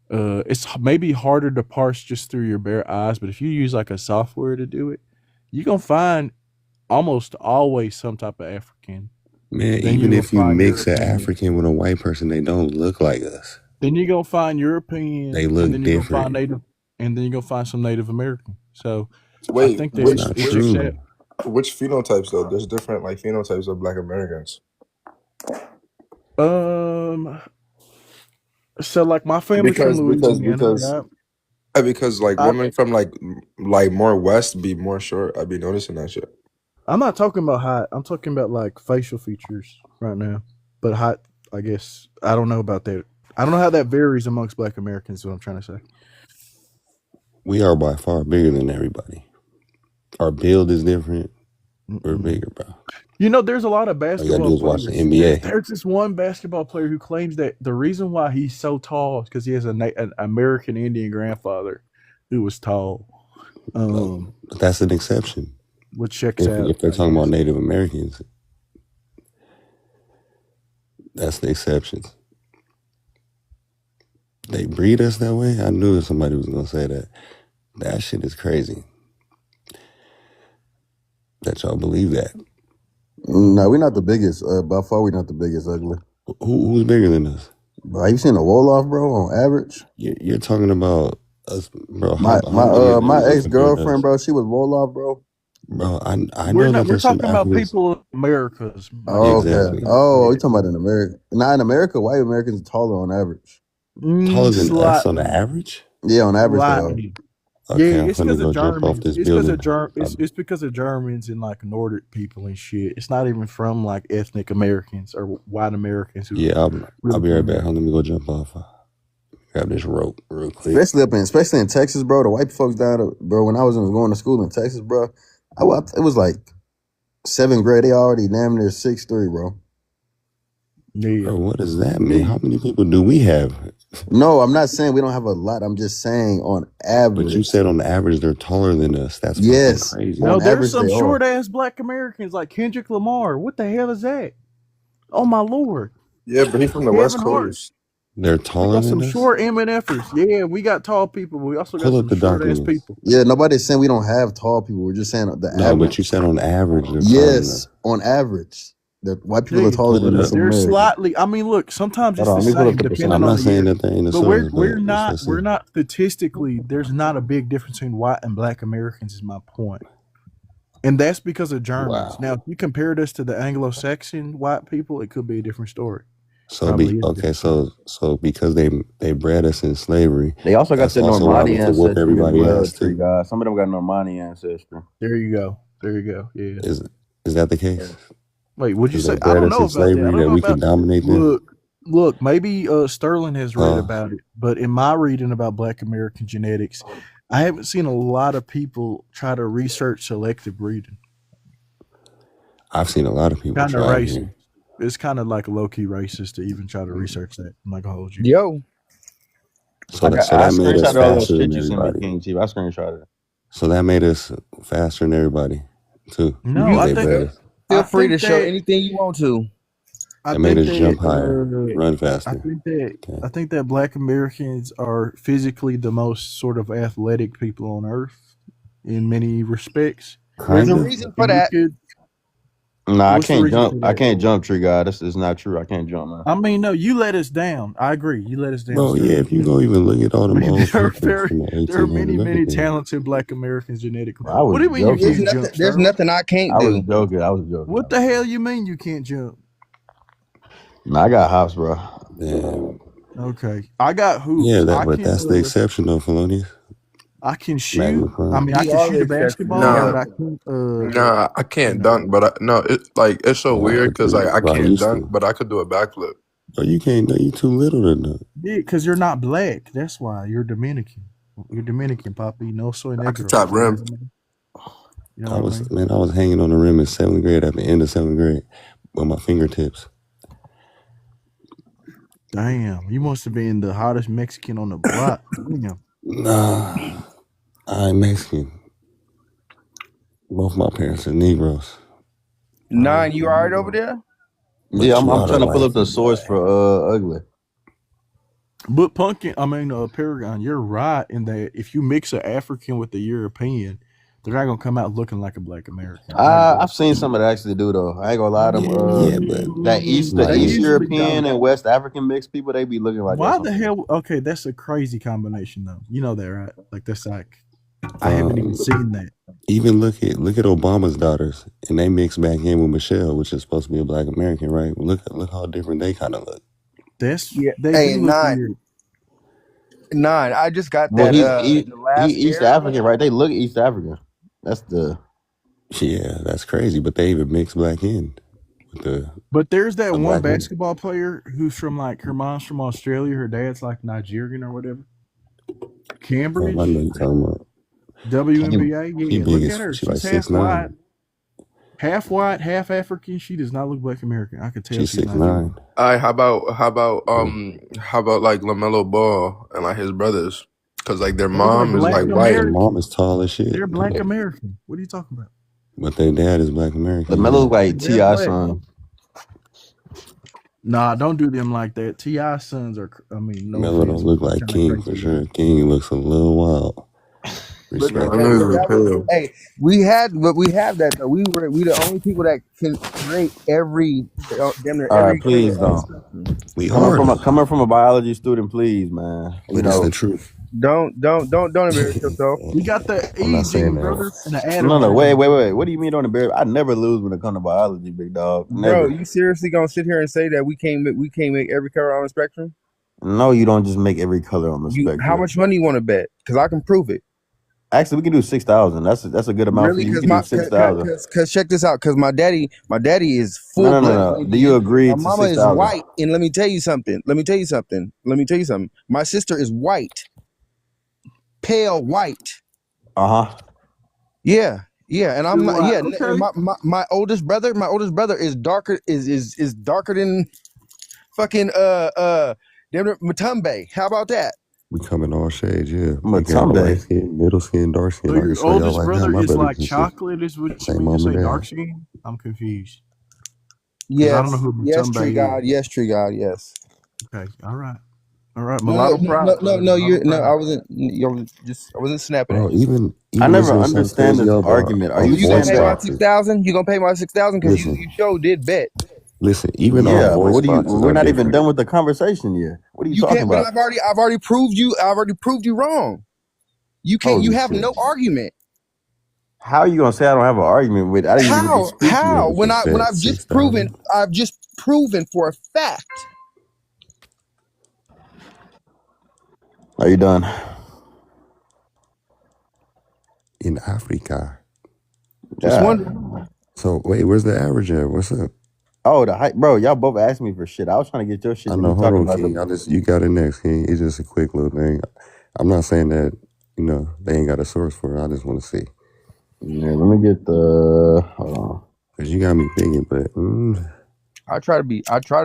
it's maybe harder to parse just through your bare eyes, but if you use like a software to do it, you're gonna find almost always some type of African. Man, even if you mix an African with a white person, they don't look like us. Then you're gonna find European. They look and then you're different. gonna find Native, and then you're gonna find some Native American. So Wait, I think which phenotypes though? There's different like phenotypes of Black Americans. So like my family's from Louisiana, right? Because like I, women from like more west be more short. I be noticing that shit. I'm not talking about height. I'm talking about like facial features right now. But height, I guess I don't know about that. I don't know how that varies amongst Black Americans. Is what I'm trying to say. We are by far bigger than everybody. Our build is different. We're bigger, bro. You know, there's a lot of All you gotta basketball do is watch players. the NBA. There's this one basketball player who claims that the reason why he's so tall is because he has an American Indian grandfather who was tall. But that's an exception. Which checks out. If they're talking about Native Americans, that's the exceptions. They breed us that way? I knew somebody was going to say that. That shit is crazy. That y'all believe that. No, we're not the biggest. By far, we're not the biggest, ugly. Who's bigger than us? Bro, have you seen a Wolof, bro, on average? You're talking about us, bro. My ex-girlfriend, bro, she was Wolof, bro. Bro, I We're know not. that We're there's some talking about Africans. people in Americas. Oh, okay. Exactly. Oh, you're talking about in America. Nah, in America, white Americans are taller on average. Taller than us on the average? Yeah, on average, Slightly. Okay, Yeah, I'm it's finna because go of jump off Germans. this It's because building. of it's because of Germans and like Nordic people and shit. It's not even from like ethnic Americans or white Americans who. Yeah, I'll be right back. Really Let me go jump off. Grab this rope real quick. especially in Texas, bro. The white folks bro. When I was going to school in Texas, bro, it was like 7th grade. They already damn near 6'3", bro. Yeah. Bro, what does that mean? How many people do we have? No, I'm not saying we don't have a lot. I'm just saying on average. But you said on average they're taller than us. That's Yes. fucking crazy. No, On there's average, some they are. short ass Black Americans like Kendrick Lamar. What the hell is that? Oh my lord. Yeah, but he's from the Kevin West Hart. Coast. They're We taller got some than us? short MNFers. Yeah, we got tall people, but we also got Pull some up the short ass documents. people. Yeah, nobody's saying we don't have tall people. We're just saying the No, average. but you said on average they're taller than us. Yes, on average, the white people are Nigga, taller than Pull it us up. in they're America. slightly. I mean, look. Sometimes Hold it's on, the let me pull up same the depending percentage. I'm on not the saying year. that they ain't the But southern, we're but not. let's We're see. not statistically. There's not a big difference between white and Black Americans. Is my point. And that's because of Germans. Wow. Now, if you compared us to the Anglo-Saxon white people, it could be a different story. So Probably is a okay, different story. so because they bred us in slavery, They also got that's the also why we Normani could whoop ancestry as everybody well, ass Tree too. God. Some of them got Normani ancestry. There you go. There you go. Yeah. Is that the case? Wait, what'd you Because they say? I bred don't us know in about that. I slavery don't that know we could about. dominate them? Look. Maybe Sterling has read Uh, about it, but in my reading about Black American genetics, I haven't seen a lot of people try to research selective breeding. I've seen a lot of people Kind of try racist. here. It's kind of like low key racist to even try to research that. I'm not gonna hold you. Yo, So I that screenshot made us all that faster shit than you sent me, everybody. King Chief. I screenshot it. So that made us faster than everybody too. No, Because I they think. bred us. feel I free to think show that. anything you want to. I That made think us jump that. higher, run I faster. think that. Okay. I think that Black Americans are physically the most sort of athletic people on earth in many respects. There's Kind a of. reason for And we that. could. Nah, I What's the can't reason jump. for I that? can't jump, Tree God. This is not true. I can't jump, man. I mean, no, you let us down. I agree. You let us down, Bro, yeah, Sterling. if you go even look at all I them mean, old there are pictures from the there are 1800s, look many at them. talented Black Americans genetically. I was What do you mean you joking. can't jump, There's Sterling? nothing I can't I was do. joking. I was joking. What the hell you mean you can't jump? Nah, I got hops, bro. Damn. Okay, I got hoops. Yeah, I but can that's the exception though, Felonious. I can shoot. Magnify. I mean, I We can are shoot the a exception. basketball, Nah, but I can't. nah, I You can't know, dunk, but it's so weird because I Bro, I can't used dunk, to. but I could do a backflip. Bro, you can't do. You too little to do. yeah, because you're not black. That's why you're Dominican. You're Dominican, Papi. No soy I could negro. top You know rim. what I mean? You I know what I mean? was hanging on the rim in 7th grade at the end of 7th grade with my fingertips. Damn, you must have been the hottest Mexican on the block. Damn. Nah, I ain't Mexican. Both my parents are Negroes. Nine, you all right over there? But Yeah, I'm you oughta trying to pull like up the me, source boy. for Ugly. But Paragon, you're right in that if you mix an African with the European, they're not gonna come out looking like a Black American. I've seen some of that actually do though. I ain't gonna lie to them. Yeah, but That East like, East usually European don't. and West African mixed people, they be looking like Why that the sometimes. hell? Okay, that's a crazy combination though. You know that, right? Like that's like I haven't even seen that. Even look at Obama's daughters, and they mix back in with Michelle, which is supposed to be a Black American, right? Look how different they kind of look. That's Yeah. they Hey, do look Nine. weird. 9. I just got Well, that he the last East Air. African, right? They look East African. That's the Yeah, that's crazy. But they even mix black in with But there's that the one black women. basketball player who's from like her mom's from Australia, her dad's like Nigerian or whatever. Oh, Cambridge, I know you're talking about. WNBA. He Yeah, big look as at her. she like She's half 6'9". white, half African. She does not look black American. I could tell She's she's Nigerian. 6'9". All right, how about like LaMelo Ball and like his brothers? Because like their Those are mom is black like Their white. American. mom is tall as shit. They're black American. What are you talking about? But their dad is black American. LaMelo's like They're T.I. black. son. Nah, don't do them like that. T.I. sons are. I mean, no Melo don't offense, look but like kinda King for crazy. sure. King looks a little wild. Look, Respect. I know he was that was, pale. hey, we have that though. We the only people that can create every damn near All every right, please color. don't. We are though. Coming from a biology student, please, man. You But it's the know, truth. Don't embarrass yourself. We got the I'm not E saying gene, that. brother, and the Adam no. gene. Wait. What do you mean don't embarrass? I never lose when it comes to biology, big dog. Never. Bro, you seriously gonna sit here and say that we can't make every color on the spectrum? No, you don't just make every color on the spectrum. How much money you want to bet? Because I can prove it. Actually, we can do 6,000. That's a good amount Really? for you. We can do 6,000. Because check this out. Because my daddy is full No. blood. Do you agree My to mama is 6,000? white, and let me tell you something. My sister is white, pale white. Yeah, and I'm not. Yeah, Okay. my oldest brother is darker is darker than fucking Matumbe. How about that? We come in all shades, yeah. We got light Matumbe. skin, middle skin, dark skin. So I can your show y'all oldest like that. brother My is brothers like and shit. chocolate, is what you Same mean to mom say? and Dark dad. skin? I'm confused. Because I don't know Yes, who Tree Matumbe God. is. Yes, Tree God. Yes. Okay, all right. No, Mulatto pride, brother. Mulatto no. pride. I wasn't snapping Bro, at you. even I never listening to something understand crazy this about argument. Are our you You gonna voice saying pay my that? boxes. 6,000? You gonna pay my 6,000 because you Listen, showed did bet. even our Yeah, but voice what do you? boxes We're are not even different. done with the conversation yet. What are you You talking can't. But about? I've already proved you wrong. You can't. You Holy have shit. no argument. How are you gonna say I don't have an argument with? I didn't even get to speak How? yet. When Just bet I've just proven 6,000. for a fact. Are you done? In Africa. Just Yeah. wondering. So wait, where's the average at? What's up? Oh, the hype, bro. Y'all both asked me for shit. I was trying to get your shit. I You know. was Hold talking on, about King. You got it next, King. It's just a quick little thing. I'm not saying that, they ain't got a source for it. I just want to see. Yeah, let me get the. Hold on. Because you got me thinking, but I try to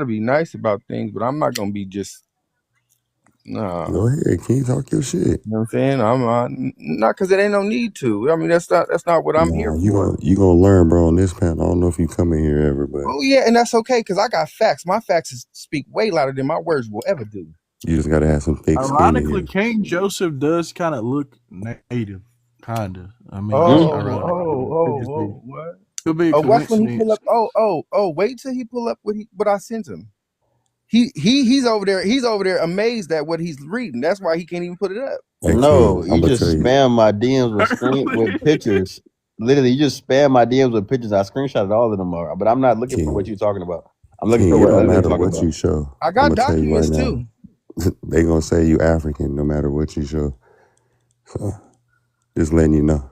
be nice about things, but I'm not gonna be just go ahead, King. Talk your shit. You know what I'm saying? I'm not because it ain't no need to. I mean, that's not what I'm here for. You gonna learn, bro, on this panel. I don't know if you come in here ever, but Oh yeah, and that's okay because I got facts. My facts speak way louder than my words will ever do. you just gotta have some thick skin in Ironically, you. King Joseph does kind of look native, kind of. I mean, What? Could be a Oh, watch when he coincidence. pull up. Wait till he pull up what I sent him. He's over there. He's over there amazed at what he's reading. That's why he can't even put it up. Hey, No, King, you I'ma just tell you. spam my DMs with pictures. Literally, you just spam my DMs with pictures. I screenshotted all of them, but I'm not looking for what King, you're talking about. I'm looking King, for it what don't others matter talking what about. you show. I got I'ma tell you right documents now. too. They gonna say you African no matter what you show. So just letting you know.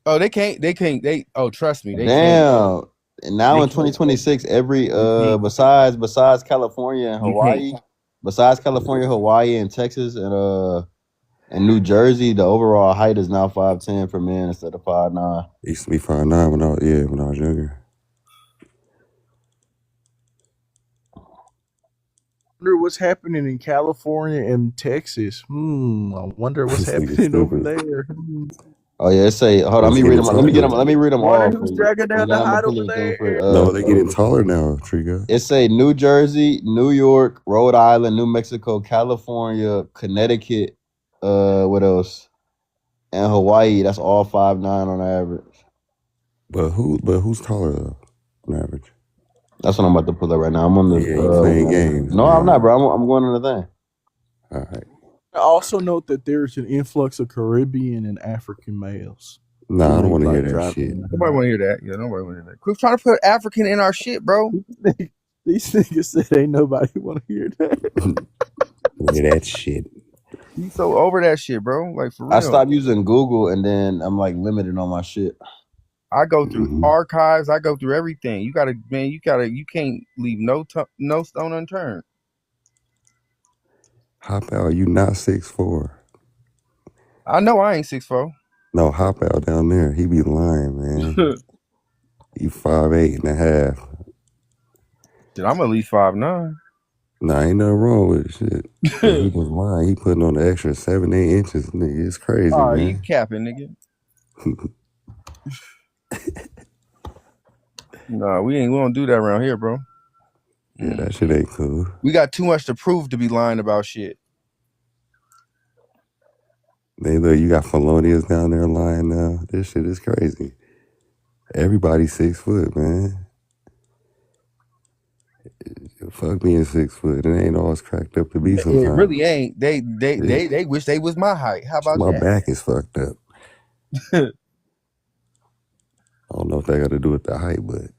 Oh, they can't. Trust me. They can't. Damn. And now They in can't. 2026, every can't. besides California and You Hawaii, and Texas and New Jersey, the overall height is now 5'10" for men instead of 5'9". It used to be 5'9" when I was younger. Wonder what's happening in California and Texas. I wonder what's This nigga happening over stupid. there. Oh yeah, it say. Hold on, It's let me read getting them. Let taller. me read them Wonder all who's for you. dragging down And the then I'm gonna height put over this thing there. for. No, they getting taller now, Trigo. It say New Jersey, New York, Rhode Island, New Mexico, California, Connecticut. What else? And Hawaii. That's all 5'9" on average. But who's taller though, on average? That's what I'm about to pull up right now. I'm on the. Yeah, you playing games. No, man. I'm not, bro. I'm going on the thing. All right. Also note that there's an influx of Caribbean and African males. Nah, I don't want to hear that driving shit. Nobody want to hear that. Yeah, nobody want to hear that. Quit trying to put African in our shit, bro. These niggas said ain't nobody want to hear that. Hear that shit. He's so over that shit, bro. Like for I real. stopped using Google, and then I'm like limited on my shit. I go through Mhm. archives. I go through everything. You gotta, man. You can't leave no stone unturned. Hop out, you not 6'4". I know I ain't 6'4". No, Hop out down there. He be lying, man. He 5'8.5". Shit, I'm at least 5'9". Nah, ain't nothing wrong with shit. But he was lying. He putting on the extra 7-8 inches, nigga. It's crazy, Oh, you man. capping, nigga. No, we don't do that around here, bro. Yeah, that shit ain't cool. We got too much to prove to be lying about shit. They look, you got Felonious down there lying now. This shit is crazy. Everybody's 6 foot, man. Fuck being 6 foot. It ain't always cracked up to be It sometimes. really ain't. They wish they was my height. How about My that? back is fucked up. I don't know if that got to do with the height, but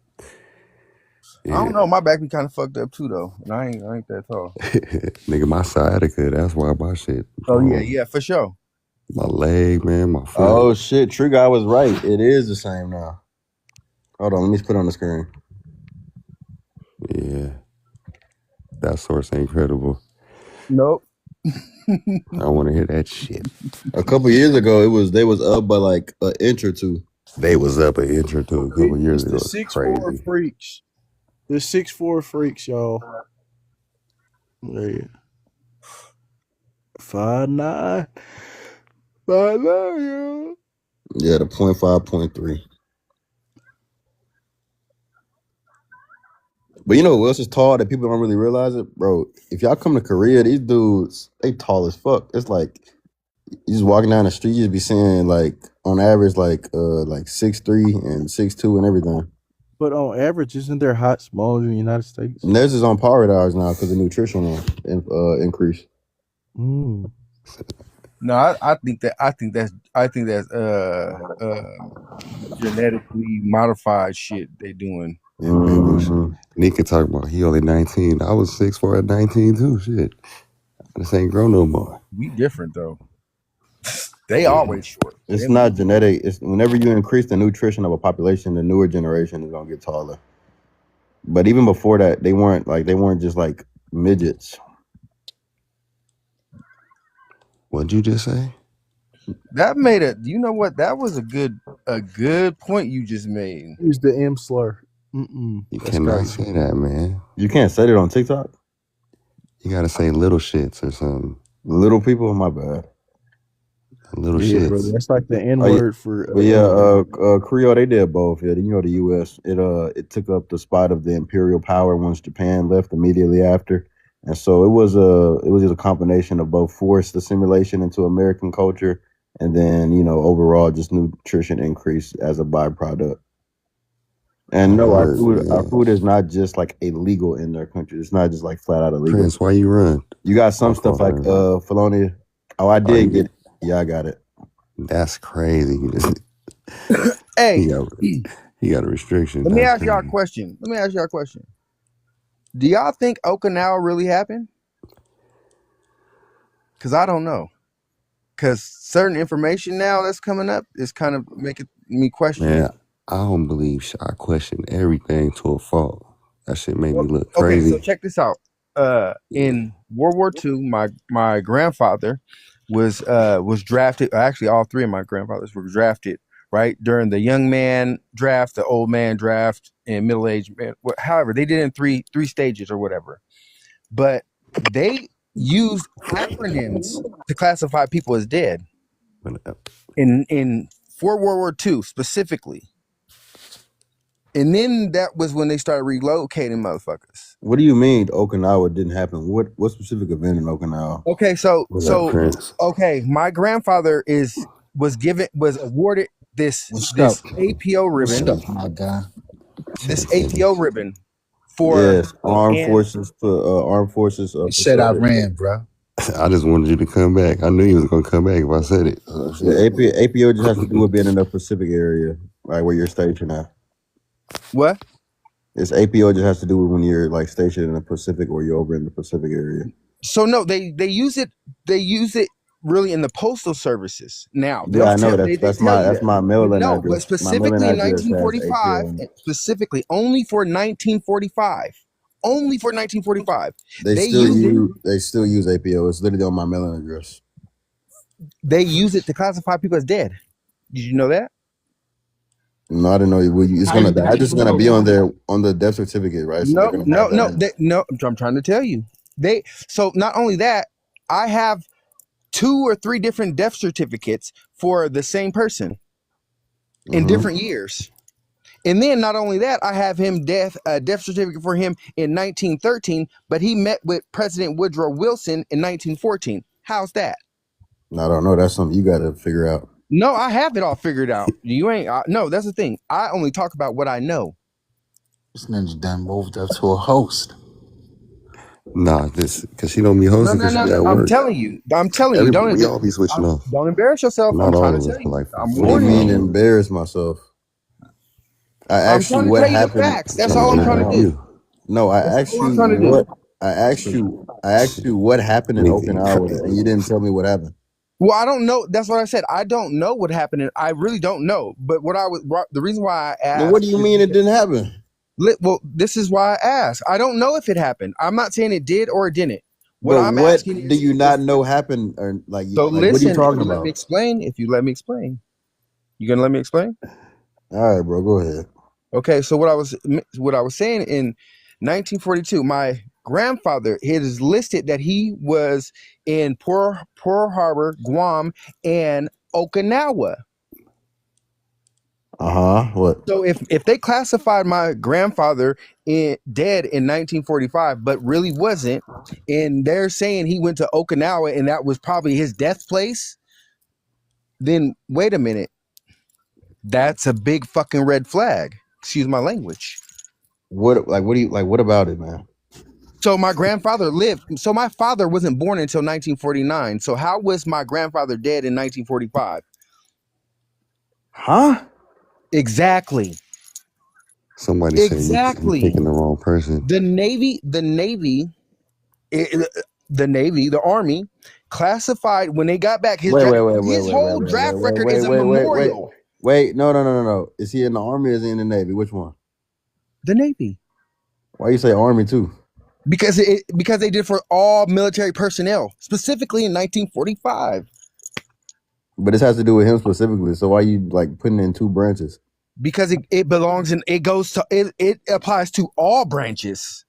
yeah. I don't know. My back be kind of fucked up too, though. And I ain't that tall. Nigga, my sciatica, that's why my shit. Oh yeah, for sure. My leg, man, my foot. Oh shit, Tree Guy was right. It is the same now. Hold on, let me put it on the screen. Yeah. That source ain't credible. Nope. I want to hear that shit. A couple years ago, they was up by like an inch or two. They was up an inch or two a couple years ago. The 6'4" freaks. The 6'4" freaks, y'all. Yeah. 5'9". 5'9", y'all. Yeah, the 0.5, 0.3. But you know what else is tall that people don't really realize it? Bro, if y'all come to Korea, these dudes, they tall as fuck. It's like, you just walking down the street, you just be seeing like, on average, like 6'3" and 6'2" and everything. But on average, isn't their height smaller than the United States? And theirs is on par with ours now because of nutritional increase. Mm. No, I think that's genetically modified shit they doing. Nika talking about he only 19. I was 6'4" at 19 too. Shit. This ain't grown no more. We different though. They always short. It's not genetic. It's whenever you increase the nutrition of a population, the newer generation is gonna get taller. But even before that, they weren't just like midgets. What'd you just say? That made it. You know what? That was a good point you just made. Use the M slur. Mm-mm. You That's cannot crazy. say that, man. You can't say that on TikTok. You gotta say little shits or something. Little people, my bad. Little Yeah, shits. brother. That's like the N word for. But Creole, they did both. Yeah, you know the U.S. It took up the spot of the imperial power once Japan left immediately after, and so it was just a combination of both forced assimilation into American culture, and then overall just nutrition increase as a byproduct. And no, our food is not just like illegal in their country. It's not just like flat out illegal. Prince, why you run? You got some stuff like Felony. Oh, I did get it. Yeah, I got it. That's crazy. Hey, he got a restriction. let me ask y'all a question. Do y'all think Okinawa really happened? Because I don't know. Because certain information now that's coming up is kind of making me question. Man, I don't believe shit. I question everything to a fault. That shit made me look crazy. Okay, so check this out. In World War II, my grandfather was drafted. Actually, all three of my grandfathers were drafted right during the young man draft, the old man draft, and middle age man. However, they did it in three stages or whatever. But they used acronyms to classify people as dead in for World War II specifically. And then that was when they started relocating motherfuckers. What do you mean Okinawa didn't happen? What specific event in Okinawa? Okay, okay, my grandfather was awarded this APO ribbon. What's up, my guy? This APO ribbon for armed forces. You said I ran, bro. I just wanted you to come back. I knew you was gonna come back if I said it. The APO just has to do with being in the Pacific area, right where you're stationed at. What? This APO just has to do with when you're like stationed in the Pacific or you're over in the Pacific area. So no, they use it really in the postal services. Now Yeah, I know they that's tell you that's that. my But mailing no, but address. My mailing specifically in address has 1945, APO in it. specifically only for 1945, only for 1945, they They still use APO. It's literally on my mailing address. They use it to classify people as dead. Did you know that? No, I didn't know it's How gonna. you The how address you is gonna be know? on there on the death certificate, right? So they're No, gonna no, have that no, in it. no. I'm trying to tell you. So not only that, I have 2 or 3 different death certificates for the same person in different years. And then not only that, I have him death certificate for him in 1913, but he met with President Woodrow Wilson in 1914. How's that? I don't know. That's something you got to figure out. No, I have it all figured out. You ain't. No, that's the thing. I only talk about what I know. This ninja done moved up to a host. Nah, this because she don't be hosting because she at I'm work. telling you. We all be switching off. Don't embarrass yourself. Not I'm all trying of to us, tell but you. like I'm What do you warning mean you. embarrass myself? I I'm asked you trying to what tell you the happened. facts. That's all I'm trying to do. No, I That's asked all I'm you trying to do. what I asked you what happened in Nigga, Okinawa, and you didn't tell me what happened. Well, I don't know. That's what I said. I don't know what happened. And I really don't know. But the reason why I Then what asked do you is mean it because, didn't happen? well, this is why I asked. I don't know if it happened. I'm not saying it did or it didn't. What But I'm what asking do you not is know happened, or like so what are you listen, talking if you let me about? explain, you gonna let me explain? All right, bro, go ahead. Okay, so what I was saying in 1942, my grandfather, it is listed that he was in Pearl Harbor, Guam, and Okinawa. What? So if they classified my grandfather dead in 1945, but really wasn't, and they're saying he went to Okinawa and that was probably his death place, then wait a minute, that's a big fucking red flag. Excuse my language. What about it, man? So my grandfather lived. So my father wasn't born until 1949. So how was my grandfather dead in 1945? Huh? Exactly. somebody said you picking the wrong person. The Navy, the Army classified when they got back his whole draft record is a memorial. Wait, no. Is he in the Army or is he in the Navy? Which one? The Navy. Why you say Army too? Because they did for all military personnel, specifically in 1945. But this has to do with him specifically. So why you like putting in 2 branches? Because it belongs in, it applies to all branches.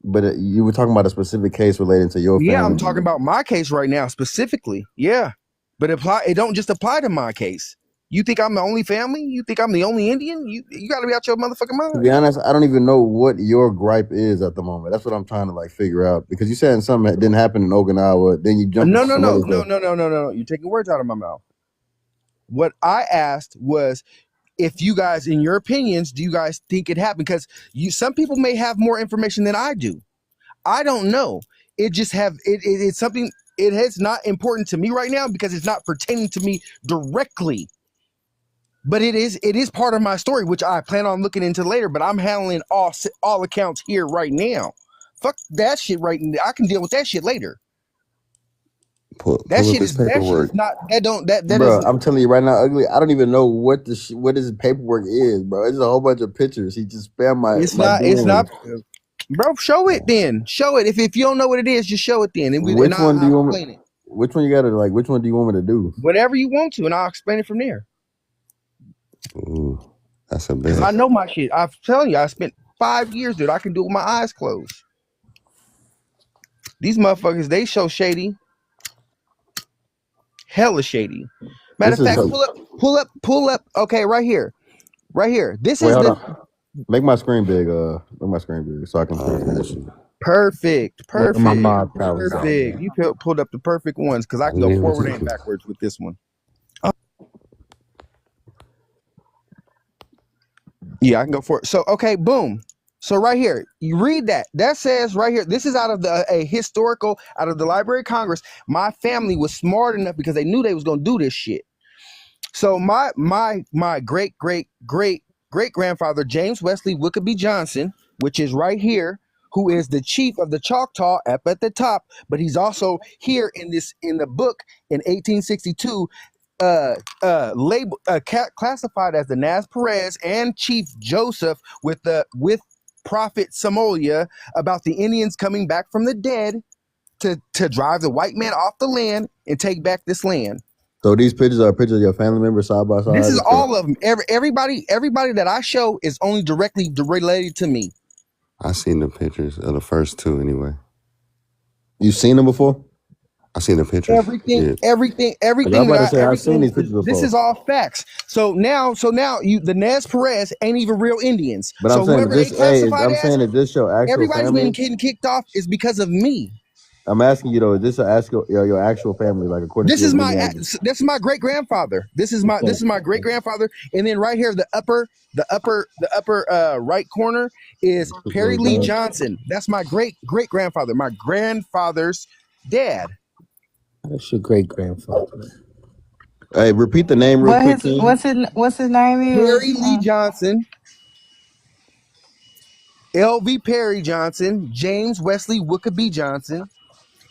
But you were talking about a specific case relating to your family. Yeah, I'm talking about my case right now specifically. Yeah, but it don't just apply to my case. You think I'm the only family? You think I'm the only Indian? You got to be out your motherfucking mind. To be honest, I don't even know what your gripe is at the moment. That's what I'm trying to like figure out, because you said something that didn't happen in Okinawa, then you jump. No. You're taking words out of my mouth. What I asked was, if you guys, in your opinions, do you guys think it happened? Because some people may have more information than I do. I don't know. It's something. It is not important to me right now because it's not pertaining to me directly. But it is part of my story, which I plan on looking into later. But I'm handling all accounts here right now. Fuck that shit right now. I can deal with that shit later. Pull up his paperwork. Bro, I'm telling you right now, Ugly, I don't even know what his paperwork is, bro. It's a whole bunch of pictures. He just spammed my. It's not. Bro, show it then. Show it. If you don't know what it is, just show it then. Which one do you want me? Which one you gotta like? Which one do you want me to do? Whatever you want to, and I'll explain it from there. Ooh, that's a bit. I know my shit. I'm telling you, I spent 5 years, dude. I can do it with my eyes closed. These motherfuckers, they show shady. Hella shady. Matter of fact, pull up. Okay, right here. This is Make my screen big. Make my screen big so I can finish. Perfect. My mod powers out, Perfect. You pulled up the perfect ones because I can go forward and backwards with this one. Yeah, I can go forward. So, okay, boom. So right here, you read that. That says right here, this is out of the Library of Congress. My family was smart enough because they knew they was gonna do this shit. So my great grandfather James Wesley Wickaby Johnson, which is right here, who is the chief of the Choctaw up at the top, but he's also here in the book in 1862, classified as the Nez Perez and Chief Joseph with Prophet Samolia about the Indians coming back from the dead to drive the white man off the land and take back this land. So these pictures are pictures of your family members side by side. This is all of them. Everybody that I show is only directly related to me. I seen the pictures of the first two anyway. You seen them before? I seen the pictures. Everything. I'm about to say I've seen these pictures before. This is all facts. So now the Nez Perez ain't even real Indians. But so I'm saying whoever that this show actual everybody's family. been getting kicked off is because of me. I'm asking you though, is this your actual family, like according This to is your my genealogy? this is my great grandfather. This is my great grandfather, and then right here the upper right corner is Perry Lee Johnson. That's my great grandfather. My grandfather's dad. That's your great grandfather. Hey, repeat the name real quick. What's his name is? Perry Lee Johnson, L.V. Perry Johnson, James Wesley Wickaby Johnson.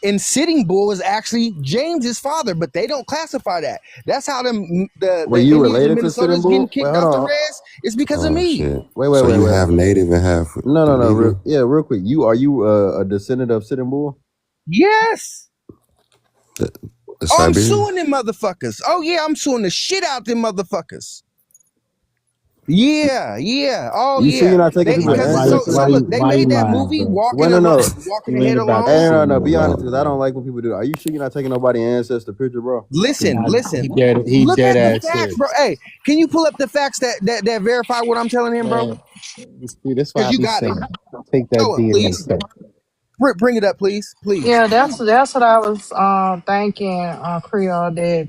And Sitting Bull is actually James's father, but they don't classify that. That's how the Were you Indians related in to Minnesota Sitting is Bull? getting kicked off the res. It's because of me. Shit. Wait. You have native and have No. Real quick. Are you a descendant of Sitting Bull? Yes. The I'm Siberian? suing them motherfuckers. Oh yeah, I'm suing the shit out them motherfuckers. Yeah. Oh You yeah. sure you're not taking people Look, they made that movie Walking Ahead Alone. No. Be honest, because I don't like when people do that. Are you sure you're not taking nobody ancestor picture, bro? Listen. He Look dead at the ass facts, serious. bro. Hey, can you pull up the facts that verify what I'm telling him, bro? That's why I You be got saying, it. take that Show it, DNA please. test. Bring it up, please. Yeah, that's what I was thinking, Creole, that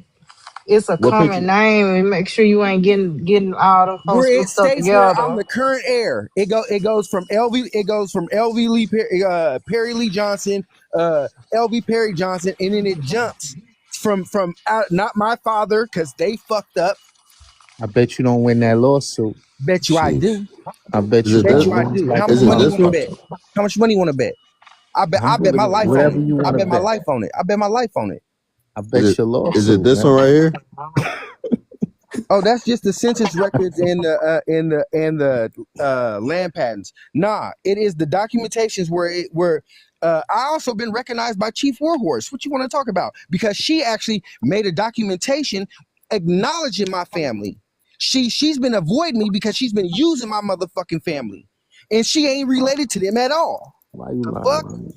it's a What picture? common name, and make sure you ain't getting all them folks Where it mixed up states where I'm together. the current heir. It goes from LV Lee Perry Lee Johnson, LV Perry Johnson, and then it jumps from out, not my father, because they fucked up. I bet you don't win that lawsuit. Bet you I do. I bet Is you it Bet this you I one? do. How Is much it money you this want one? to bet? How much money you want to bet? I bet my life on Whatever it. you I want to bet my bet. life on it. I bet my life on it. I bet your lawsuit. Is it this man. one right here? Oh, that's just the census records and the land patents. Nah, it is the documentations where I also been recognized by Chief Warhorse. What you want to talk about? Because she actually made a documentation acknowledging my family. She's been avoiding me because she's been using my motherfucking family, and she ain't related to them at all. Why you lying? Fuck. On me?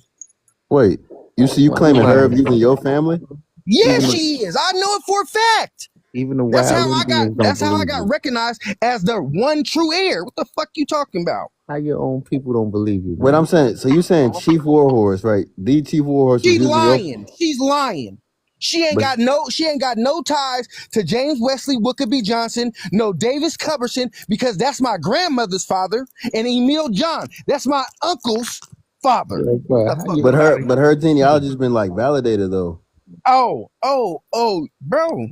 Wait, you claiming her using your family? Yeah, she is. I know it for a fact. Even the That's wild how I got. Indians don't That's how I believe got you. recognized as the one true heir. What the fuck you talking about? How your own people don't believe you? What man? I'm saying, so you saying Chief Warhorse, right? The Chief Warhorse was She's using lying. She's lying. She ain't got no ties to James Wesley Wickaby Johnson, no Davis Cumberson, because that's my grandmother's father, and Emil John. That's my uncle's father. Yeah, bro, how you- But her genealogy's been like validated though. Oh, bro.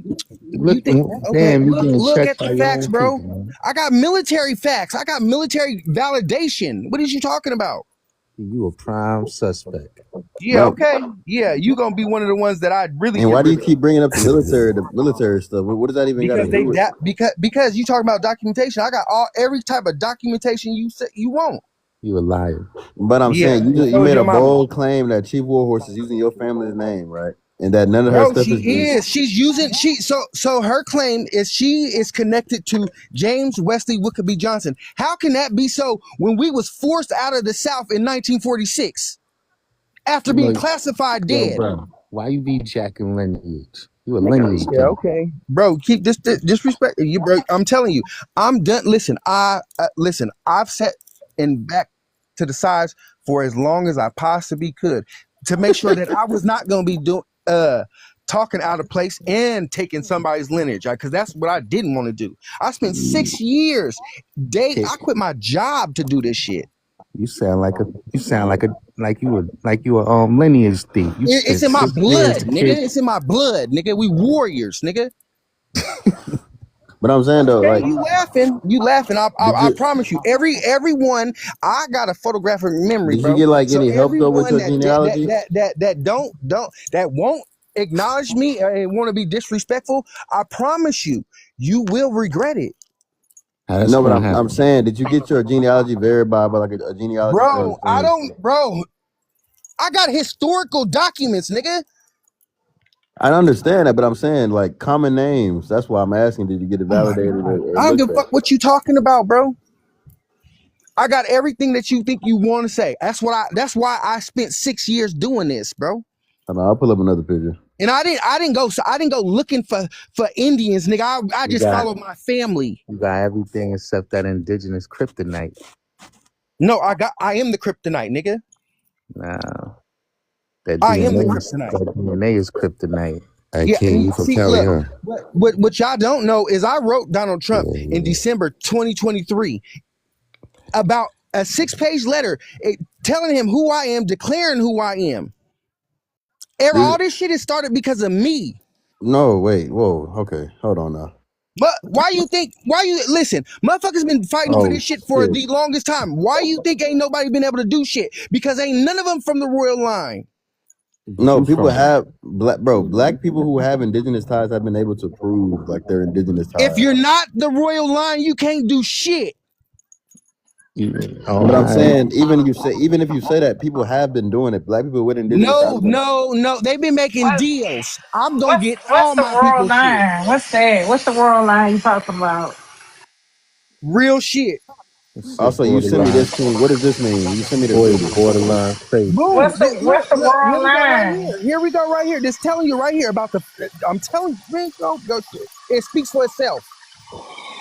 Look, Okay, damn, you getting look checked at by the your facts, own bro. people, man. I got military facts. I got military validation. What is you talking about? You a prime suspect. Yeah, Bro. okay. Yeah, you gonna be one of the ones that I really. And get why do you rid of. keep bringing up the military stuff? What does that even got to Because do with? because you talking about documentation. I got every type of documentation you want. You a liar. But I'm Yeah, saying you so made your a mama. bold claim that Chief Warhorse is using your family's name, right? And that none of her Bro, stuff she is. She's using so her claim is she is connected to James Wesley Wickaby Johnson. How can that be so when we was forced out of the South in 1946 after being classified Yo, dead? bro, why you be jacking lineage? You a lineage. Yeah, okay, bro. Keep this disrespect. You, bro. I'm telling you, I'm done. Listen, listen. I've sat and back to the sides for as long as I possibly could to make sure that I was not going to be doing talking out of place and taking somebody's lineage, because that's what I didn't want to do. I spent 6 years. I quit my job to do this shit. You sound like you a lineage thief. It's in my blood, nigga. It's in my blood, nigga. We warriors, nigga. But I'm saying though, Okay, like, you laughing. You laughing. did I you promise you. Everyone, I got a photographic memory, did you bro. get like So any help though with everyone your genealogy? that that won't acknowledge me and want to be disrespectful, I promise you, you will regret it. How that's No, but gonna I'm happen? saying, did you get your genealogy verified by like a genealogy Bro, thing? I got historical documents, nigga. I understand that, but I'm saying like common names. That's why I'm asking, did you get it Oh my validated God. or I don't give looked a at? fuck what you talking about, bro. I got everything that you think you want to say. That's why I spent 6 years doing this, bro. Hold on, I'll pull up another picture. And I didn't go looking for Indians, nigga. I You just got followed my family. you got everything except that indigenous kryptonite. No, I am the kryptonite, nigga. Nah, that I am the DNA, kryptonite. that DNA is kryptonite. Hey, Yeah, King, and you from see, Cali, look, huh? what y'all don't know is I wrote Donald Trump in Yeah. December 2023 about a 6-page letter telling him who I am, declaring who I am. All this shit has started because of me. No, wait, whoa, okay, hold on now. But listen, motherfuckers been fighting for Oh this shit for shit. the longest time. Why you think ain't nobody been able to do shit? Because ain't none of them from the royal line. No, You people from? have black people who have indigenous ties have been able to prove like their indigenous If ties. you're not the royal line, you can't do shit. But I'm saying, even if you say that, people have been doing it. Black people with indigenous ties. No. They've been making deals. I'm gonna get What's all the my world people shit. line? What's that? What's the world line you talking about? Real shit. This shit Also, you send me borderline, this thing. What does this mean? You send me the picture. borderline crazy. Boom. What's the Look, here world we go right line? here. Here we go right here. Just telling you right here about I'm telling you, man, go shit. It speaks for itself.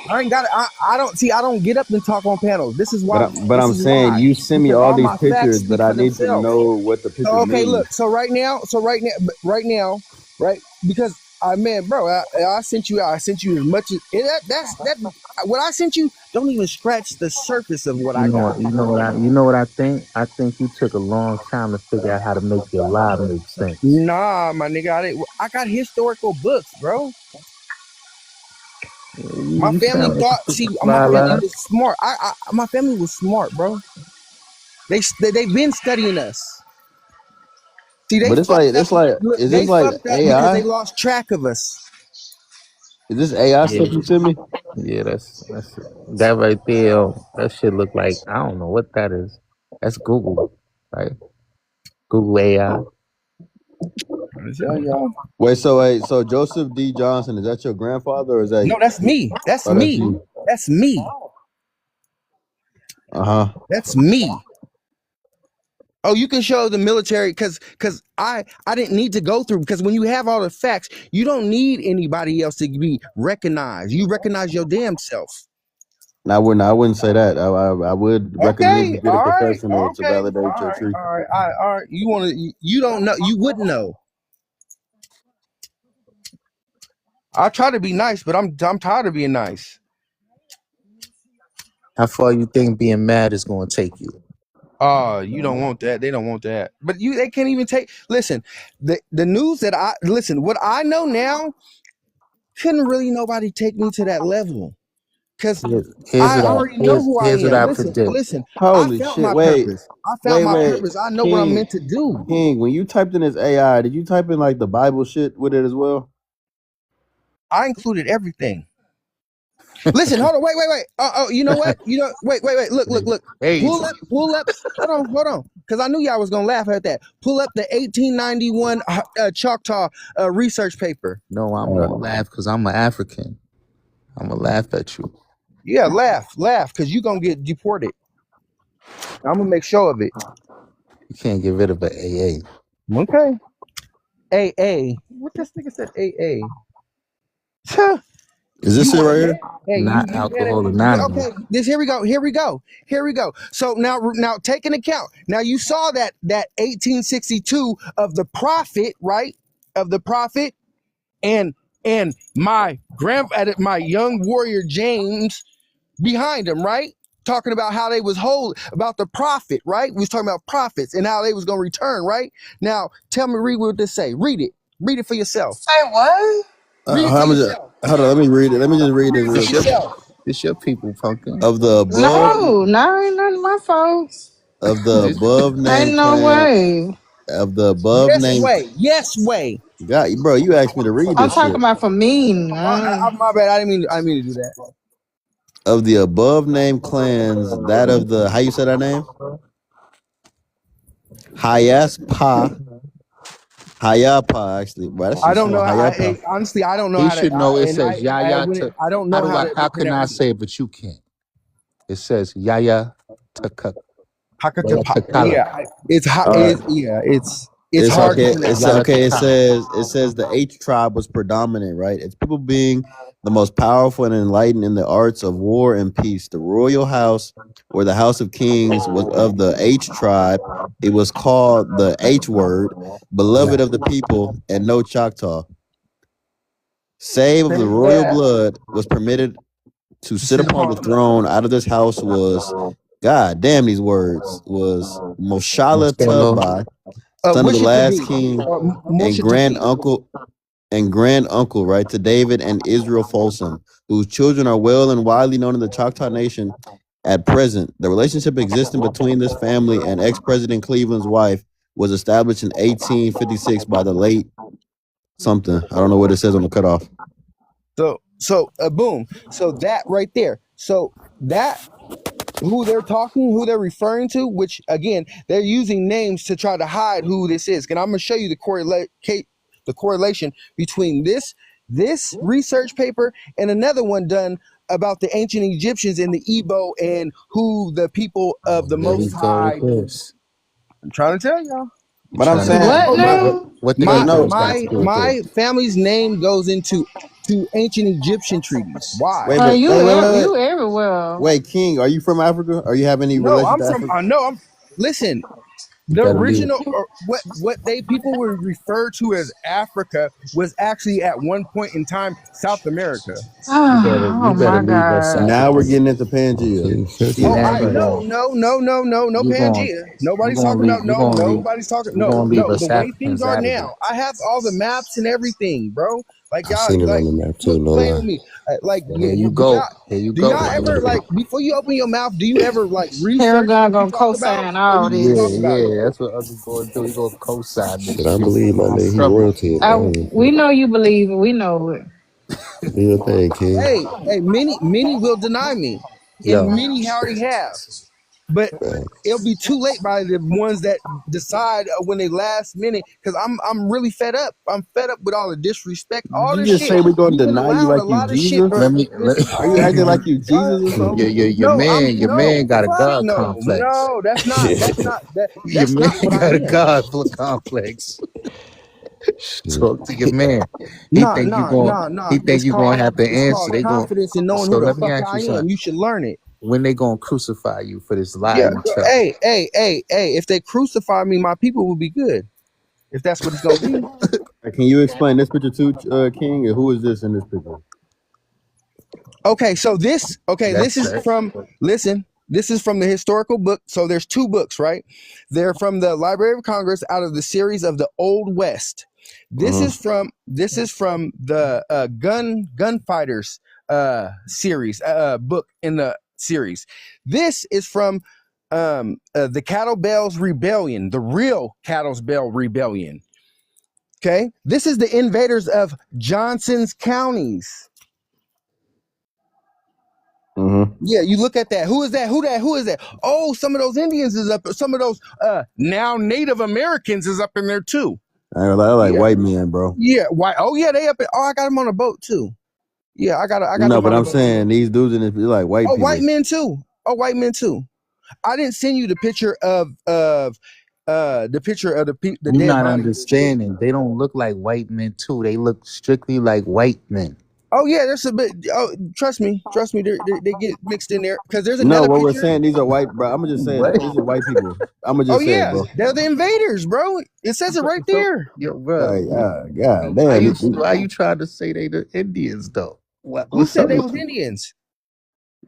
I ain't got it. I don't get up and talk on panels. This is why. But I'm saying you send me Because all all these my facts pictures, but speak I for need to themselves. know what the So pictures okay, mean. look. So right now, right? Because bro, I sent you out. I sent you as much as that. What I sent you don't even scratch the surface of what I got. You know what I think? I think you took a long time to figure out how to make your lie make sense. Nah, my nigga, I got historical books, bro. My You family sound like a thought. super See, my fly family lie. was smart. My family was smart, bro. They've been studying us. See, they But it's fucked up. like, Look, is they this like fucked up because AI? they lost track of us. Is this AI Yeah, stuff you send me? yeah, that's that right there. That shit look like I don't know what that is. That's Google, right? Google AI. Wait, so Joseph D. Johnson, is that your grandfather or is that? No, that's me. That's Oh, that's me. you. That's me. That's me. Oh, you can show the military because I didn't need to go through, because when you have all the facts, you don't need anybody else to be recognized. You recognize your damn self. I wouldn't say that. I would recommend you Okay, get a all right, professional to okay, validate your truth. all right. You don't know. You wouldn't know. I try to be nice, but I'm tired of being nice. How far you think being mad is gonna take you? You don't want that. They don't want that. But they can't even take. Listen, the news that what I know now, couldn't really nobody take me to that level, because I already know who I Here's what am. I predict. Listen. I Holy found shit! my purpose. I found my purpose. I know what I'm meant to do. King. When you typed in this AI, did you type in like the Bible shit with it as well? I included everything. Listen, hold on, wait. You know what? Wait. Look. Hey, Pull up. Hold on. Because I knew y'all was gonna laugh at that. Pull up the 1891 Choctaw research paper. no, I'm gonna laugh because I'm an African. I'm gonna laugh at you. Yeah, laugh, because you gonna get deported. I'm gonna make sure of it. You can't get rid of an AA. Okay. AA. What this nigga said? AA. Is this it right here? Hey, Not you better. Alcohol Anonymous. Okay, here we go. So now take an account. Now you saw that 1862 of the prophet, right? Of the prophet, and my my young warrior James behind him, right? Talking about how they was about the prophet, right? We was talking about prophets and how they was gonna return, right? Now tell me, read what this say. Read it for yourself. Say what? Read it How for much? yourself. Hold on, let me read it. Let me just read this This real your, quick. Yourself. this your people, Pumpkin. Of the above, No, no, ain't none of my folks. of the This, above Ain't named no clan, way. of the above Yes named, way. Yes way. God, bro, you asked me to read I'm this talking shit. about for me. My bad. I didn't mean to do that. Of the above named clans, that of the, how you say that name? Hayaspa, Hayapa, actually. Well, that I shit don't know. small. Hayapa. Honestly, I don't know he how to. should know. It says Yaya. I don't How know do how I? to How can I pronounce it. say it? But you can't. It says Yaya Takala. Hakatapa. Takala. Yeah, it's hot. All right. It's It's hard to okay. pronounce. It's Yaya okay. Takala. It says the H tribe was predominant, right? It's people being the most powerful and enlightened in the arts of war and peace. The royal house or the house of kings was of the H tribe. It was called the H word, beloved of the people, and no Choctaw. Save of the royal Yeah. blood was permitted to To sit sit upon the upon. throne out of this house was, God damn these words, was Moshala Marcelo. Tubbai, son of the Wish it to last be. king and Moshe to grand be. uncle right, to David and Israel Folsom, whose children are well and widely known in the Choctaw Nation at present. The relationship existing between this family and ex-president Cleveland's wife was established in 1856 by the late something. I don't know what it says on the cutoff. So boom. So that right there. So that who they're referring to, which again they're using names to try to hide who this is. And I'm gonna show you the correlation between this research paper and another one done about the ancient Egyptians and the Igbo and who the people of the There he Most go with High. this. I'm trying to tell y'all. You But I'm trying to saying, What Oh, now? what the but my no, Negroes got to my do with this? my family's name goes into ancient Egyptian treaties. Why? wait, but You everywhere. wait, King, are you from Africa? Are you have any No, relation I'm to from. Africa? I know. Listen. You The got to leave. original, or what they people would refer to as Africa was actually at one point in time South America. You Oh better my leave West God. Now Africa. we're getting into Pangea. See, shut See your Oh, now mouth. you no, going no, no, no, no, no, you going Pangea. you Nobody's gonna talking leave about you gonna leave nobody's talking you gonna leave the us way things Africans are out of it. now. I have all the maps and everything, bro. Like I y'all, seen it on like the map too. quit No playing lie. with me. Like, Here you do y'all go. Here you do go. y'all ever like before you open your mouth? Do you ever like research Paragon what you gonna talk about, co-sign or all you just Yeah, talk this. about it? yeah. That's what Uncle gonna do. He gonna co-sign this Shit, I shit. believe my I'm nigga. He trouble. royalty. I don't We know you believe it. We know it. do your thing, King. Hey, many will deny me, and Yo. many already have. But it'll be too late by the ones that decide when they last minute. Because I'm really fed up. I'm fed up with all the disrespect, Did all you this just shit. say we're gonna You've been deny you allowing like a you lot of shit, Jesus? bro. Let me Listen, Are you acting like you Jesus or something? your no, man got a fuck God no, complex. no. Your That's man not what I got a am. God complex. Shit. Talk to your man. Nah, nah, nah, He nah. think you gonna have to It's answer. called They going confidence in knowing so who the let me fuck ask I you something. am. You should learn it. When they gonna crucify you for this lie Yeah. you tell? Hey. If they crucify me, my people will be good. If that's what it's gonna be. Can you explain this picture too, King? And who is this in this picture? Okay, so this That's is that. from this is from the historical book. So there's two books, right? They're from the Library of Congress out of the series of the Old West. This is from the gunfighters series book in the series. This is from the Cattle Bells Rebellion, the real Cattle Bell Rebellion. Okay, this is the invaders of Johnson's counties. Yeah, you look at that. Who is that? Who is that? Oh, some of those Indians is up. Some of those now Native Americans is up in there too. I like white men, bro. Yeah. Why? Oh yeah, they up. I got them on a boat too. Yeah, I got No, them but on a I'm boat too. saying these dudes in this they're like white Oh, white people. men too. I didn't send you the picture of the picture of the You're dead not bodies. understanding. They don't look like white men too. They look strictly like white men. Oh yeah, there's a bit. Oh, trust me, they get mixed in there because there's No, another what we're picture. saying, these are white, bro. I'm gonna just say What? it. These are white people. I'm gonna Oh just say it, yeah, bro. they're the invaders, bro. It says it right So, there. yo, bro, God why damn. you trying to say they the Indians though? Who What's said up they with was you? Indians?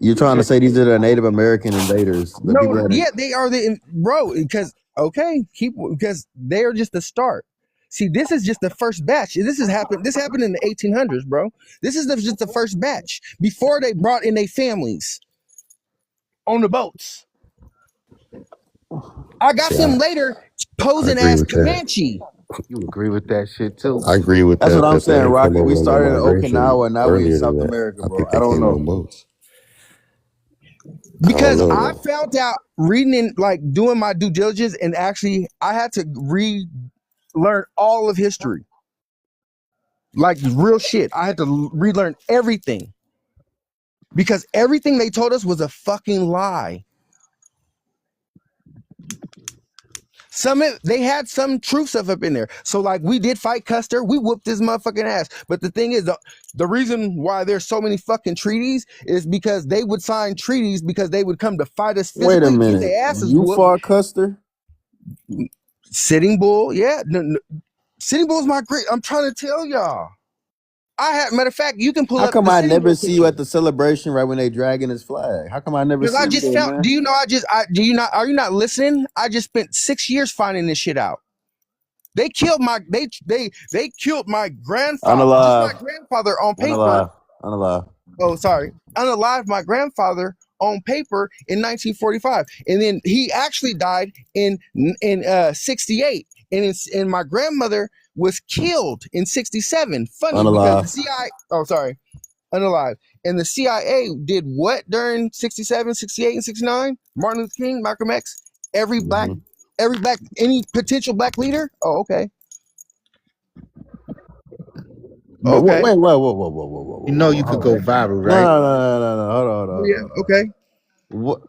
You're trying to say these are the Native American invaders, the people No, that yeah, they are the bro. Because okay, because they are just the start. See, this is just the first batch. This happened in the 1800s, bro. This is just the first batch before they brought in their families on the boats. I got See, them later I posing agree as with that. Comanche. You agree with that shit too? I agree with That's that. what I'm That they saying, didn't come Rocket. We over on their started in migration Okinawa, now we in earlier than South that. America, I bro. think I they don't came know. on boats. I don't Because know I though. found out reading and like doing my due diligence, and actually I had to relearn all of history. Like real shit. I had to relearn everything. Because everything they told us was a fucking lie. They had some truth stuff up in there. So like we did fight Custer, we whooped his motherfucking ass. But the thing is, the reason why there's so many fucking treaties is because they would sign treaties because they would come to fight us Wait a physically, get minute. their asses You whooped. fought Custer? Sitting Bull, yeah. Sitting Bull's my great. I'm trying to tell y'all. Matter of fact, you can pull How up come the I Sitting never Bull see you picture. at the celebration right when they dragging his flag? How come I never Because see I you just there, found. man? Do you know? Are you not listening? I just spent 6 years finding this shit out. They killed my. They killed my grandfather. Just my Unalive. grandfather on paper. Unalive. Unalive. Oh, sorry. Unalived my grandfather on paper in 1945, and then he actually died in 68, and my grandmother was killed in 67. Funny because the Unalive. CIA. Oh, sorry. Unalive. And the CIA did what during 67, 68, and 69? Martin Luther King, Malcolm X, every black, any potential black leader? Oh, okay. But Okay. wait, whoa. You know you could go Hold on. viral, No, right? no. Hold on. Yeah, okay. What?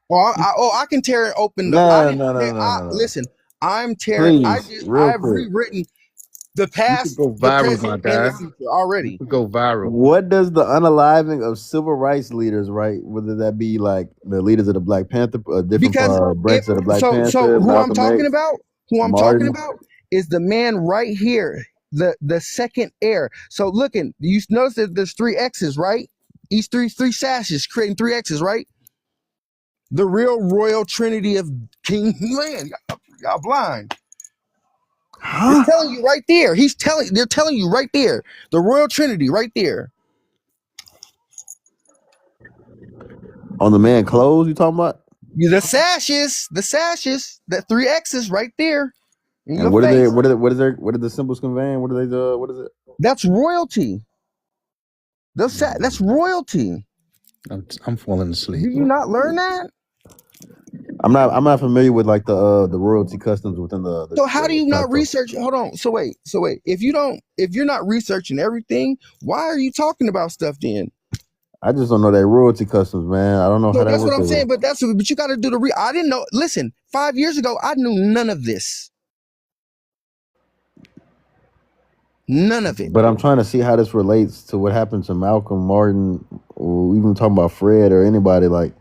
Well, I can tear it open. No. Listen, I'm tearing. Please, real I've quick. rewritten the You could past, go the viral, my present, and the guy. future You already. could go viral. What does the unaliving of civil rights leaders, right? Whether that be like the leaders of the Black Panther, different Because branches of the Black so Panther, who I'm Malcolm talking X, about, Martin. is the man right here, the second heir. So looking, you notice that there's 3 X's, right? Each three sashes creating 3 X's, right? The real royal trinity of King Land. Y'all blind. It's telling you right there. They're telling you right there. The royal trinity right there. On the man clothes you talking about? The sashes, that 3 X's right there in your And what are face. they? What are the symbols conveying? What are they? What is it? That's royalty. That's royalty. I'm falling asleep. Do you not learn that? I'm not familiar with like the royalty customs within the So how do you not Choctaw. research? Hold on. So wait. If you're not researching everything, why are you talking about stuff then? I just don't know that royalty customs, man. I don't know So how that that's what works. I'm saying. But you got to do I didn't know. Listen, 5 years ago, I knew none of this. None of it. But I'm trying to see how this relates to what happened to Malcolm, Martin, or even talking about Fred or anybody. Like,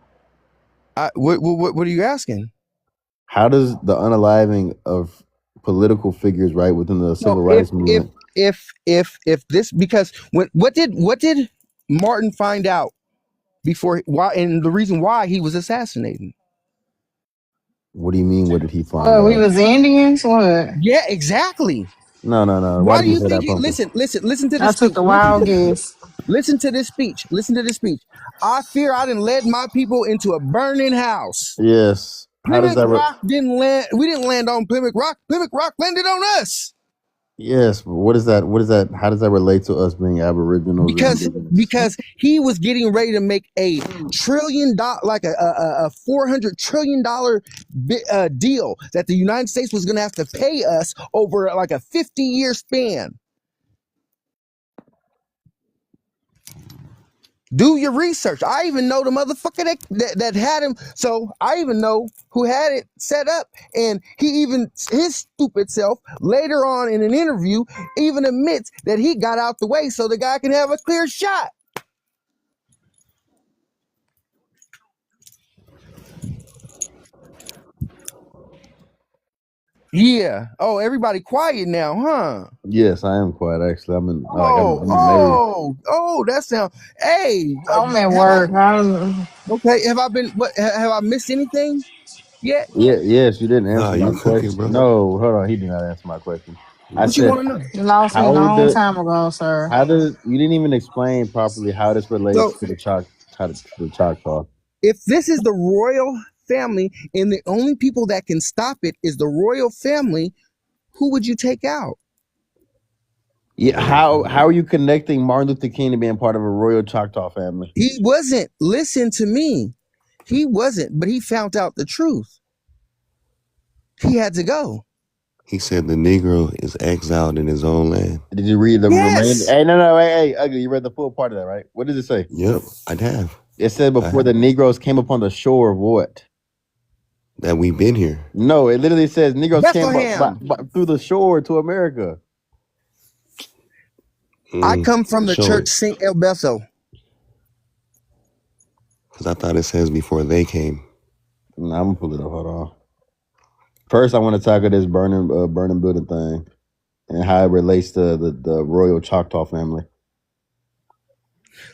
what are you asking? how does the unaliving of political figures, right, within the civil rights movement? If this, because what did Martin find out before why, and the reason why he was assassinated? What do you mean? What did he find Oh, we out? was Indians. What? Yeah, exactly. No. Why Why did do you you say think? that, Pumpkin? Listen to I this speech. took a wild guess. Listen to this speech. I fear I didn't led my people into a burning house. Yes. How does Plymouth that? Rock didn't land. We didn't land on Plymouth Rock. Plymouth Rock landed on us. Yes, but what is that? What is that? How does that relate to us being Aboriginals? Because he was getting ready to make a $1 trillion, like a $400 trillion deal that the United States was going to have to pay us over like a 50-year span. Do your research. I even know the motherfucker that had him. So I even know who had it set up. And his stupid self later on in an interview even admits that he got out the way so the guy can have a clear shot. Yeah. Oh, everybody quiet now, huh? Yes, I am quiet. Actually, I'm amazed. That sounds. Hey, I'm at work. Okay. Have I missed anything yet? Yes, you didn't Nah, answer you my cooking, question. bro. No, hold on. He did not answer my question. I What you said, want to know? You lost me a how long the time ago, sir. how does you didn't even explain properly how this relates So to the Choctaw. if this is the royal family and the only people that can stop it is the royal family, who would you take out? Yeah, how are you connecting Martin Luther King to being part of a royal Choctaw family? He wasn't. Listen to me. He wasn't, but he found out the truth. He had to go. He said the Negro is exiled in his own land. Did you read the remainder? Yes. Hey, no, hey, Ugly, you read the full part of that, right? What does it say? Yep, I'd have. It said I before have. the Negroes came upon the shore of what? That we've been here. No, it literally says Negroes came Bethlehem. through the shore to America. I come from the Show church it. St. El Beso. Because I thought it says before they came. Nah, I'm gonna pull it up. Hold on. First, I want to tackle this burning building thing and how it relates to the royal Choctaw family.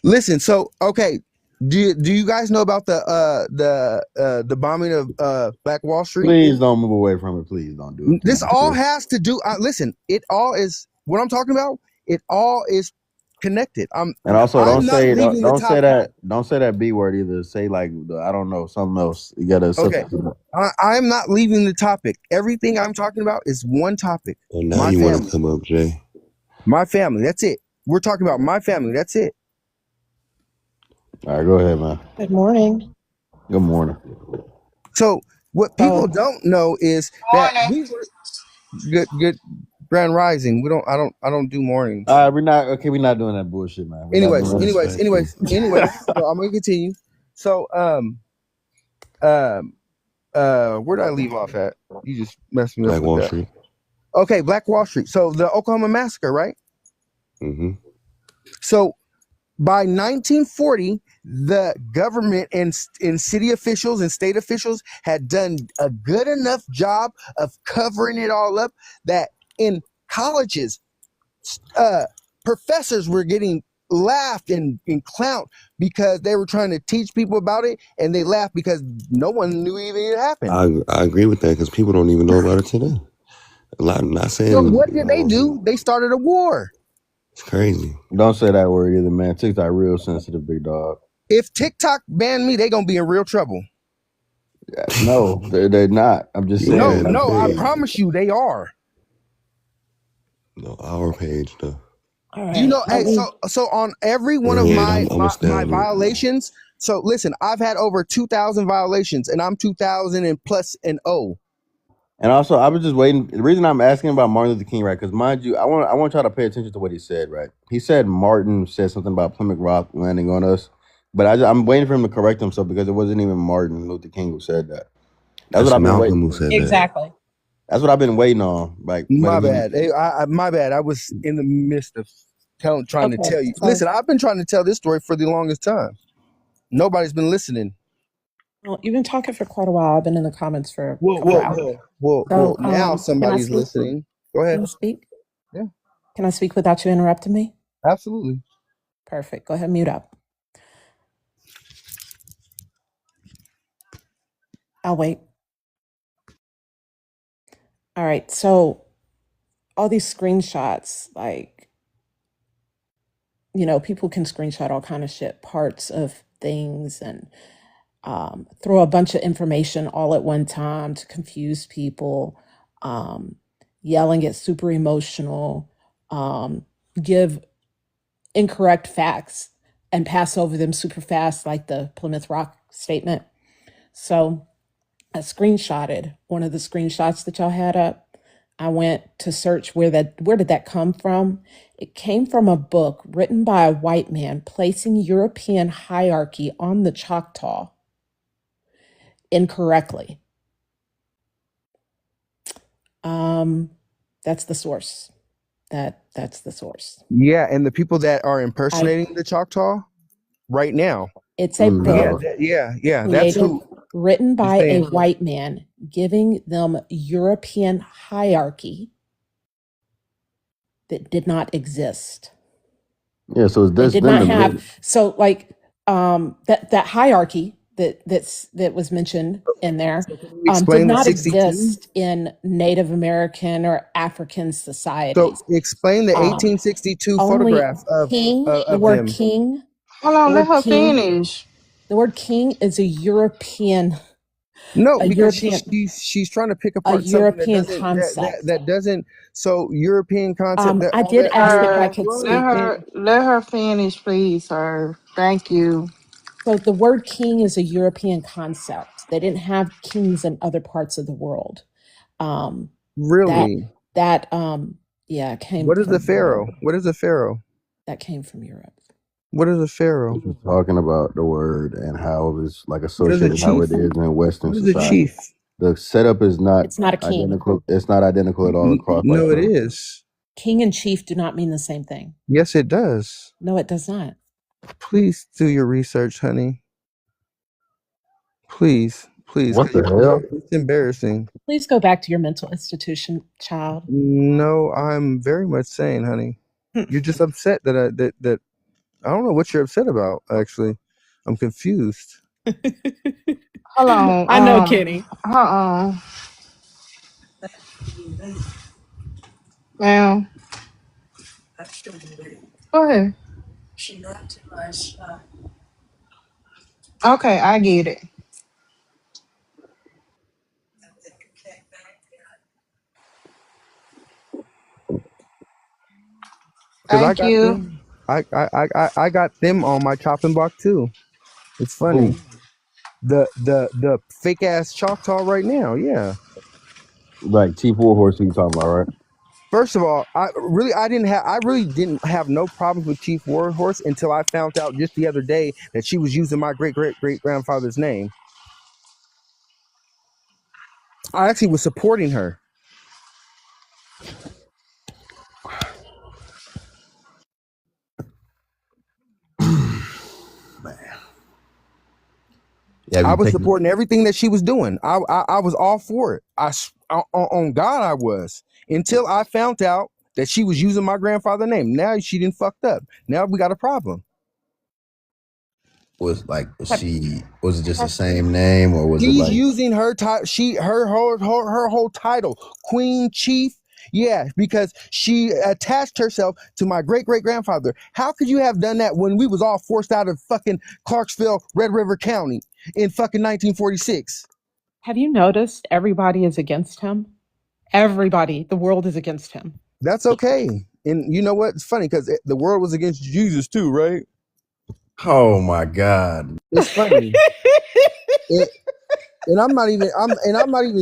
Listen, so okay, do you guys know about the bombing of Black Wall Street? Please don't move away from it. Please don't do it. This all has to do. Listen, it all is what I'm talking about. It all is connected. And also, I'm not leaving the don't say topic. don't say that B word either. Say like I don't know, something else. You gotta. Okay, I'm not leaving the topic. Everything I'm talking about is one topic. Well, now My you want family. to come up, Jay. My family. That's it. We're talking about my family. That's it. All right, go ahead, man. Good morning. Good morning. So what people don't know is that we were good grand rising. I don't do mornings. We're not doing that bullshit, man. Anyways, so I'm gonna continue. So where did I leave off at? You just messed me up. Black Wall Street. Okay, Black Wall Street. So the Oklahoma massacre, right? Mm-hmm. So by 1940, the government and city officials and state officials had done a good enough job of covering it all up that in colleges, professors were getting laughed and clowned because they were trying to teach people about it, and they laughed because no one knew even it happened. I agree with that because people don't even know about it today. A lot. Not saying. So what did they do? They started a war. It's crazy. Don't say that word either, man. TikTok real sensitive, big dog. If TikTok banned me, they gonna be in real trouble. No, they're not. I'm just saying. No, I promise you, they are. No, our page though. All You know, right. hey, so on every one of Yeah, my I'm almost down with it. violations. So listen, I've had over 2,000 violations, and I'm 2,000 and plus an O. And also, I was just waiting. The reason I'm asking about Martin Luther King, right? Because mind you, I want y'all to pay attention to what he said, right? He said Martin said something about Plymouth Rock landing on us, but I'm waiting for him to correct himself because it wasn't even Martin Luther King who said that. That's what I've been Malcolm waiting. who said Exactly. That's what I've been waiting on. Like, My bad. Hey, my bad. I was in the midst of trying to tell you. Listen, I've been trying to tell this story for the longest time. Nobody's been listening. Well, you've been talking for quite a while. I've been in the comments for a couple hours. Well, now somebody's can I speak? listening. Go ahead. Can I speak? Yeah. Can I speak without you interrupting me? Absolutely. Perfect. Go ahead, mute up. I'll wait. All right. So all these screenshots, like, you know, people can screenshot all kind of shit, parts of things, and throw a bunch of information all at one time to confuse people, yelling, get super emotional, give incorrect facts and pass over them super fast, like the Plymouth Rock statement. So I screenshotted one of the screenshots that y'all had up. I went to search where did that come from? It came from a book written by a white man placing European hierarchy on the Choctaw incorrectly. That's the source. That's the source. Yeah, and the people that are impersonating the Choctaw right now. It's a book. Yeah. That's who. Written by a saying. white man, giving them European hierarchy that did not exist. Yeah, so They did not have. So like that hierarchy that was mentioned in there So can you did explain the not 62? exist in Native American or African So societies. explain the 1862 Only photograph of king, the of word him. king, Hold the on, let word her king, finish. the word king is a European, No, a because European, she's trying to pick a apart something that European doesn't concept. that doesn't. So European concept that I all did that ask if I European could Let speak. her European. let her finish, please, sir. Thank you. So the word king is a European concept. They didn't have kings in other parts of the world. Um, that Really, that yeah came what is a from Europe. pharaoh? What is a pharaoh? That came from Europe. What is a pharaoh? Just talking about the word and how it's like What is a associated how chief? it is in Western What is a society. chief? The setup is not It's not a king. identical. It's not identical at all across like No, it the is. King and chief do not mean the same thing. Yes, it does. No, it does not. Please do your research, honey. Please, What because the hell? it's embarrassing. Please go back to your mental institution, child. No, I'm very much saying, honey. You're just upset that I don't know what you're upset about. Actually, I'm confused. Hold on. I know, Kenny. Ma'am, go ahead. Okay, I get it. Cause I Thank got you. them. I got them on my chopping block too. It's funny. who The fake ass Choctaw right now. Yeah. like Chief Warhorse you talking about, right? First of all, I really didn't have no problems with Chief Warhorse until I found out just the other day that she was using my great grandfather's name. I actually was supporting her. Yeah, I you was take supporting everything that she was doing. I was all for it. On God I was, until I found out that she was using my grandfather's name. Now she didn't fucked up. Now we got a problem. was like Have, was it just the have, same name or was it She's like using her her whole title, Queen Chief. Yeah, because she attached herself to my great grandfather. How could you have done that when we was all forced out of fucking Clarksville, Red River County in fucking 1946? have you noticed everybody is against him? Everybody, the world is against him. That's okay. And you know what? It's funny because the world was against Jesus too, right? oh my god. It's funny. And I'm not even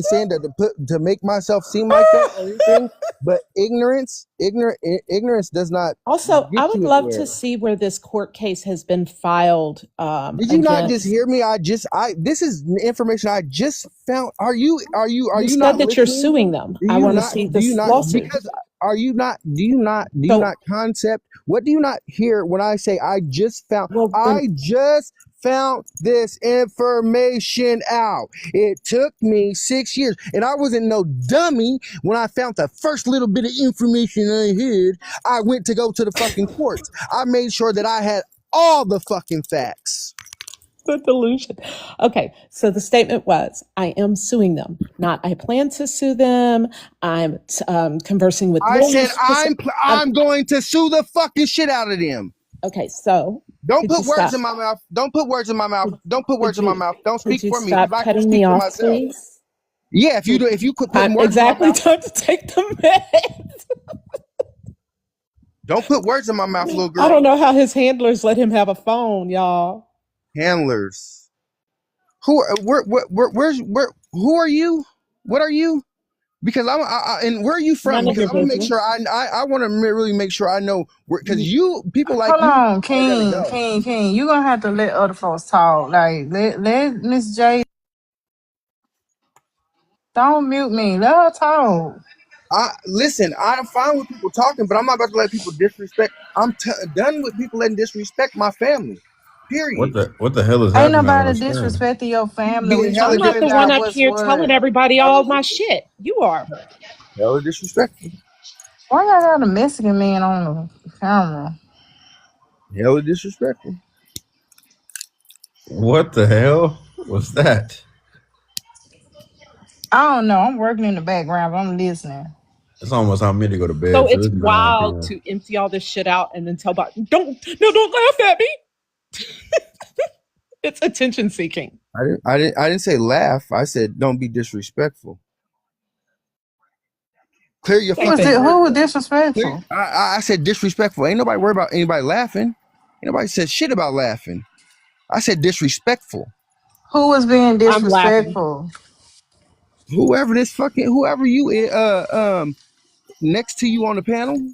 saying that to make myself seem like that or anything, but ignorance does not Also, get I would you love to anywhere. see where this court case has been filed Did you not just against. hear me? This is information I just found. Are you You not said that you're listening? suing them. Do I you want to not see do you this not lawsuit. because do you So, not concept? What do you not hear when I say I just found this information out? It took me 6 years and I wasn't no dummy when I found the first little bit of information I had. I went to go to the fucking courts. I made sure that I had all the fucking facts. the delusion. Okay, so the statement was, I am suing them. Not, I plan to sue them. I'm conversing with I said lawyers. I'm going to sue the fucking shit out of them. Okay, so Don't could you put words stop? in my mouth. Don't put words in my mouth. Don't put words in my mouth. Don't Could speak you for me because stop I can cutting speak me for off, myself. please? Yeah, if you quit putting words Exactly, in my mouth. time to take the meds. Don't put words in my mouth, little girl. I don't know how his handlers let him have a phone, y'all. Handlers. Who are you? What are you? Because and where are you from? None of Because your I want to make business. sure I want to really make sure I know where, because people like Hold you on, are gonna King, go. King, King. You gonna have to let other folks talk. Like let Miss J. Don't mute me. Let her talk. Listen, I'm fine with people talking, but I'm not about to let people disrespect. I'm done with people letting disrespect my family. Period. What the hell is Ain't happening on nobody the screen? disrespecting your People family. being We hella trying I'm to not the figure one out up what's here what. telling everybody all my shit. You are. hella disrespectful. Why y'all got a Mexican man on the camera? Hella disrespectful. What the hell? What's that? I don't know. I'm working in the background, but I'm listening. It's almost time for me to go to So bed. So it's it's 9 wild p.m. to empty all this shit out and then tell about don't laugh at me. It's attention seeking. I didn't say laugh. I said don't be disrespectful. Clear your Who was fucking words. who was disrespectful? I said disrespectful. Ain't nobody worried about anybody laughing. Ain't nobody said shit about laughing. I said disrespectful. Who was being I'm laughing. disrespectful? Whoever you next to you on the panel.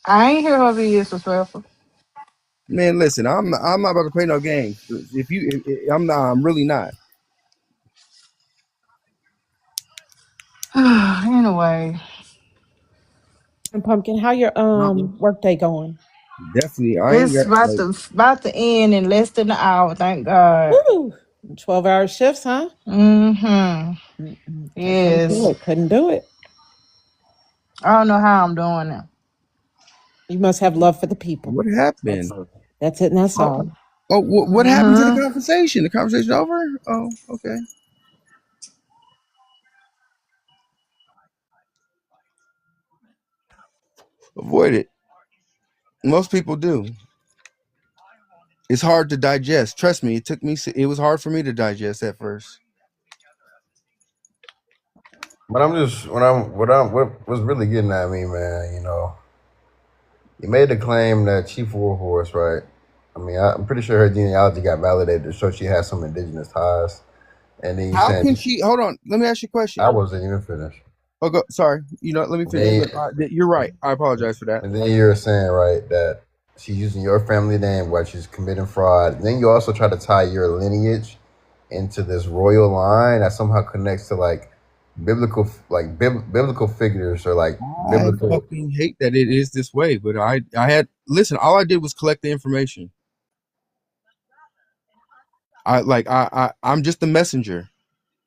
I ain't hear her be disrespectful. Man, listen, I'm not about to play no games. I'm really not. Anyway, And Pumpkin, how your work day going? Definitely, I ain't it's got like. about to end in less than an hour. Thank God. Woo! 12-hour shifts, huh? Mm-hmm. Yes. Couldn't do it. I don't know how I'm doing it. You must have love for the people. What happened? That's it, and that's all. Oh, what happened to the conversation? The conversation over? Oh, okay. Avoid it. Most people do. It's hard to digest. Trust me, it was hard for me to digest at first. But I'm just what was really getting at me, man. You know, you made the claim that Chief Warhorse, right? I mean, I'm pretty sure her genealogy got validated to show she has some indigenous ties. And then you How saying can she? Hold on. Let me ask you a question. I wasn't even finished. Oh, go. Sorry. Let me finish. You're right. I apologize for that. And then you're saying, right, that she's using your family name while she's committing fraud. And then you also try to tie your lineage into this royal line that somehow connects to like biblical figures or like biblical. I fucking hate that it is this way, but I had listen. All I did was collect the information. I'm just the messenger.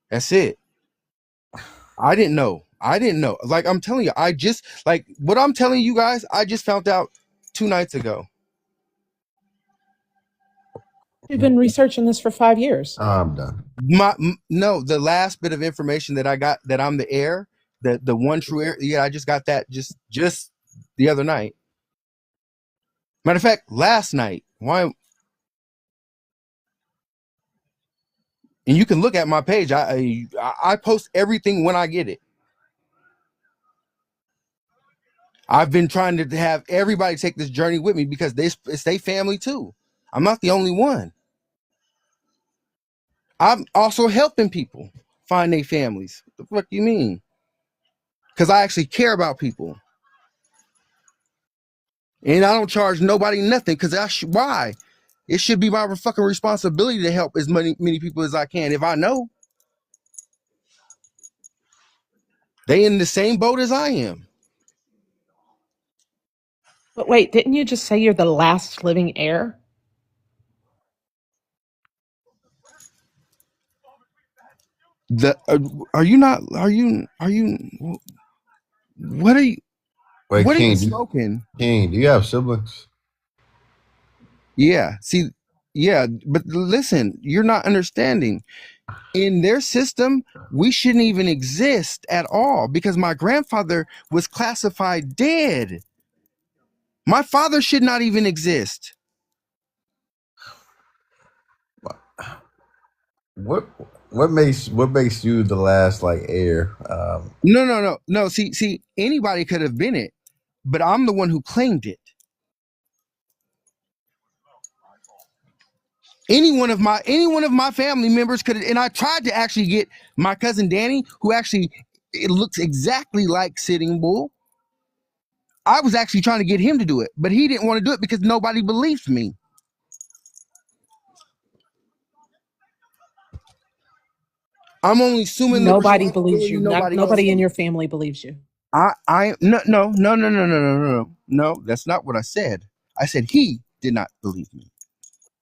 That's it. I didn't know. Like I'm telling you, what I'm telling you guys, I just found out 2 nights ago. You've been researching this for 5 years. I'm done. The last bit of information that I got that I'm the heir, the one true heir. Yeah, I just got that just the other night. Matter of fact, last night. Why? And you can look at my page. I post everything when I get it. I've been trying to have everybody take this journey with me because it's their family too. I'm not the only one. I'm also helping people find their families. What the fuck you mean? Because I actually care about people. And I don't charge nobody nothing because why? It should be my fucking responsibility to help as many people as I can. If I know they in the same boat as I am. But wait, didn't you just say you're the last living heir? Are you not? Are you? What are you? Wait, what King, are you smoking? King, do you have siblings? Yeah. See, yeah, but listen, you're not understanding. In their system, we shouldn't even exist at all because my grandfather was classified dead. My father should not even exist. What makes you the last like heir? No. See, anybody could have been it, but I'm the one who claimed it. Any one of my family members could have, and I tried to actually get my cousin Danny, who actually it looks exactly like Sitting Bull. I was actually trying to get him to do it, but he didn't want to do it because nobody believes me. I'm only assuming Nobody believes you. Nobody in else. your family believes you. No, that's not what I said. I said he did not believe me.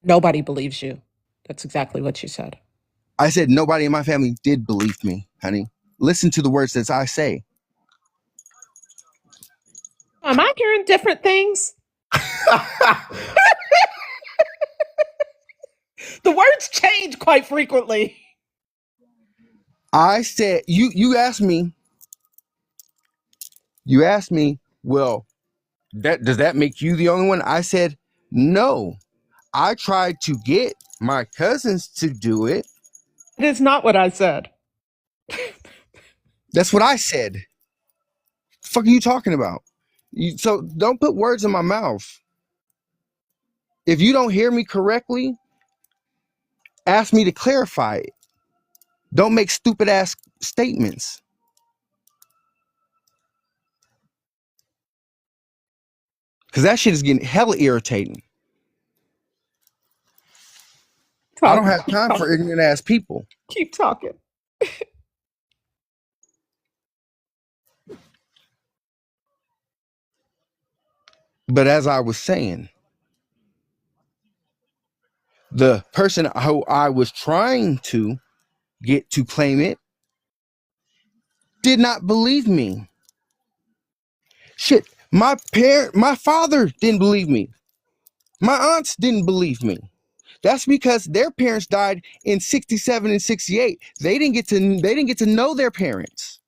Nobody believes you. That's exactly what you said. I said nobody in my family did believe me, honey. Listen to the words that I say. Am I hearing different things? The words change quite frequently. I said you asked me. You asked me, well, does that make you the only one? I said no. I tried to get my cousins to do it. That is not what I said. That's what I said. The fuck are you talking about? So don't put words in my mouth. If you don't hear me correctly, ask me to clarify it. Don't make stupid ass statements. Because that shit is getting hella irritating. I don't have time for ignorant ass people. Keep talking. But as I was saying, the person who I was trying to get to claim it did not believe me. Shit, my father didn't believe me. My aunts didn't believe me. That's because their parents died in 67 and 68. They didn't get to know their parents.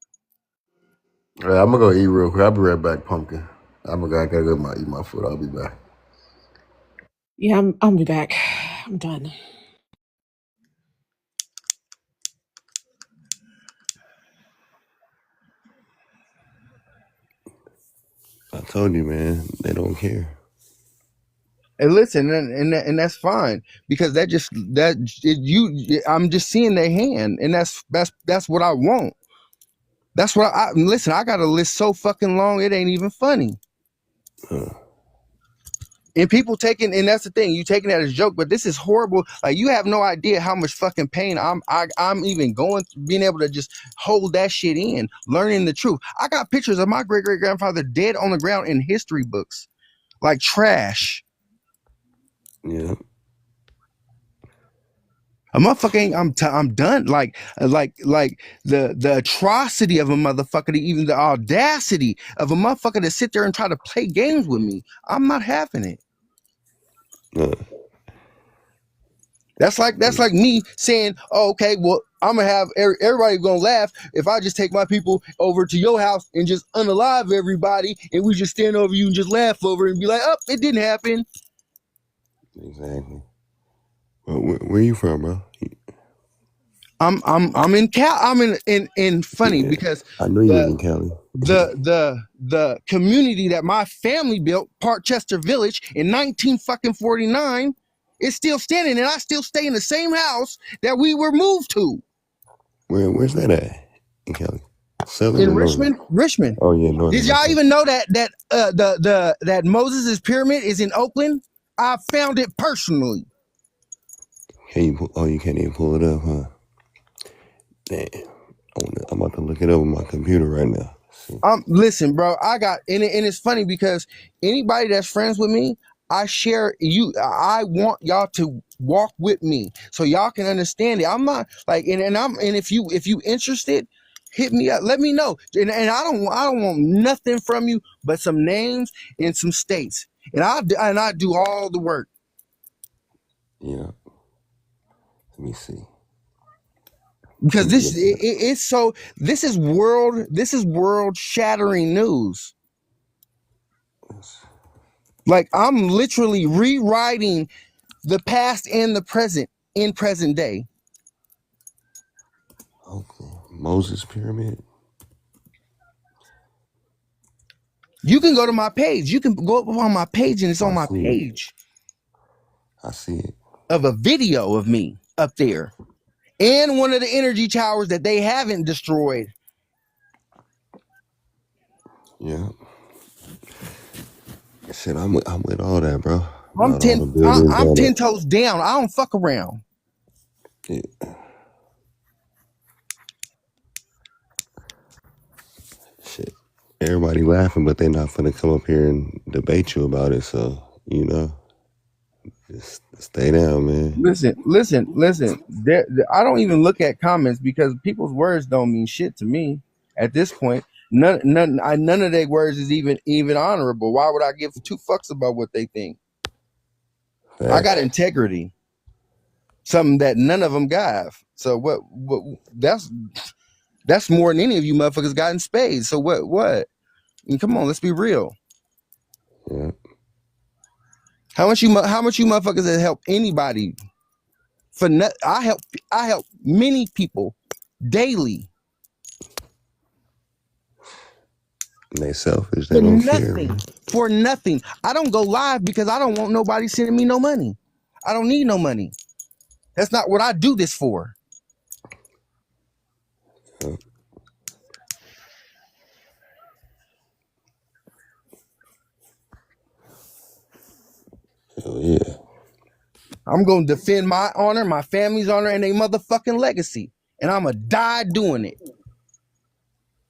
All right, I'm gonna go eat real quick. I'll be right back, Pumpkin. I gotta go eat my food. I'll be back. Yeah, I'll be back. I'm done. I told you, man, they don't care. And listen, and that's fine, because I'm just seeing their hand, and that's what I want. That's what listen. I got a list so fucking long it ain't even funny. And people taking, and that's the thing, you taking that as a joke, but this is horrible. Like, you have no idea how much fucking pain I'm even going through, being able to just hold that shit in, learning the truth. I got pictures of my great great grandfather dead on the ground in history books, like trash. Yeah. A motherfucker ain't, I'm done. Like the atrocity of a motherfucker, even the audacity of a motherfucker to sit there and try to play games with me. I'm not having it. That's like me saying, oh, okay, well, I'm gonna have everybody gonna laugh if I just take my people over to your house and just unalive everybody, and we just stand over you and just laugh over it and be like, oh, it didn't happen. Exactly. Well, where you from, bro? I'm in Cal. I'm in funny, Yeah, because I knew you was in Cali. the community that my family built, Parkchester Village, in 1949, is still standing, and I still stay in the same house that we were moved to. Where's that at in Cali? Southern In or Richmond, northern? Richmond. Oh yeah, northern. Did y'all even know that Moses' pyramid is in Oakland? I found it personally. You can't even pull it up, huh? Damn. I'm about to look it up on my computer right now. Listen, bro, I got, and it's funny because anybody that's friends with me, I want y'all to walk with me so y'all can understand it. I'm not like, and if you interested, hit me up, let me know. And I don't want nothing from you but some names and some states. And I do all the work. Yeah. Let me see. Because this is world shattering news. Like, I'm literally rewriting the past and the present in present day. Okay. Moses Pyramid. You can go to my page. You can go up on my page, and it's on my page. I see it. Of a video of me up there. And one of the energy towers that they haven't destroyed. Yeah. Shit, I'm with all that, bro. I'm 10 toes down. I don't fuck around. Yeah. Shit. Everybody laughing, but they not finna come up here and debate you about it. So, just stay down, man. Listen. I don't even look at comments because people's words don't mean shit to me at this point. None of their words is even honorable. Why would I give two fucks about what they think? I got integrity. something that none of them got. So what that's more than any of you motherfuckers got in spades. So what? I mean, come on, let's be real. Yeah. How much you motherfuckers have helped anybody? I help many people daily And they selfish. They don't care. For nothing. I don't go live because I don't want nobody sending me no money. I don't need no money. That's not what I do this for. Hell yeah. I'm going to defend my honor, my family's honor, and their motherfucking legacy. And I'm going to die doing it.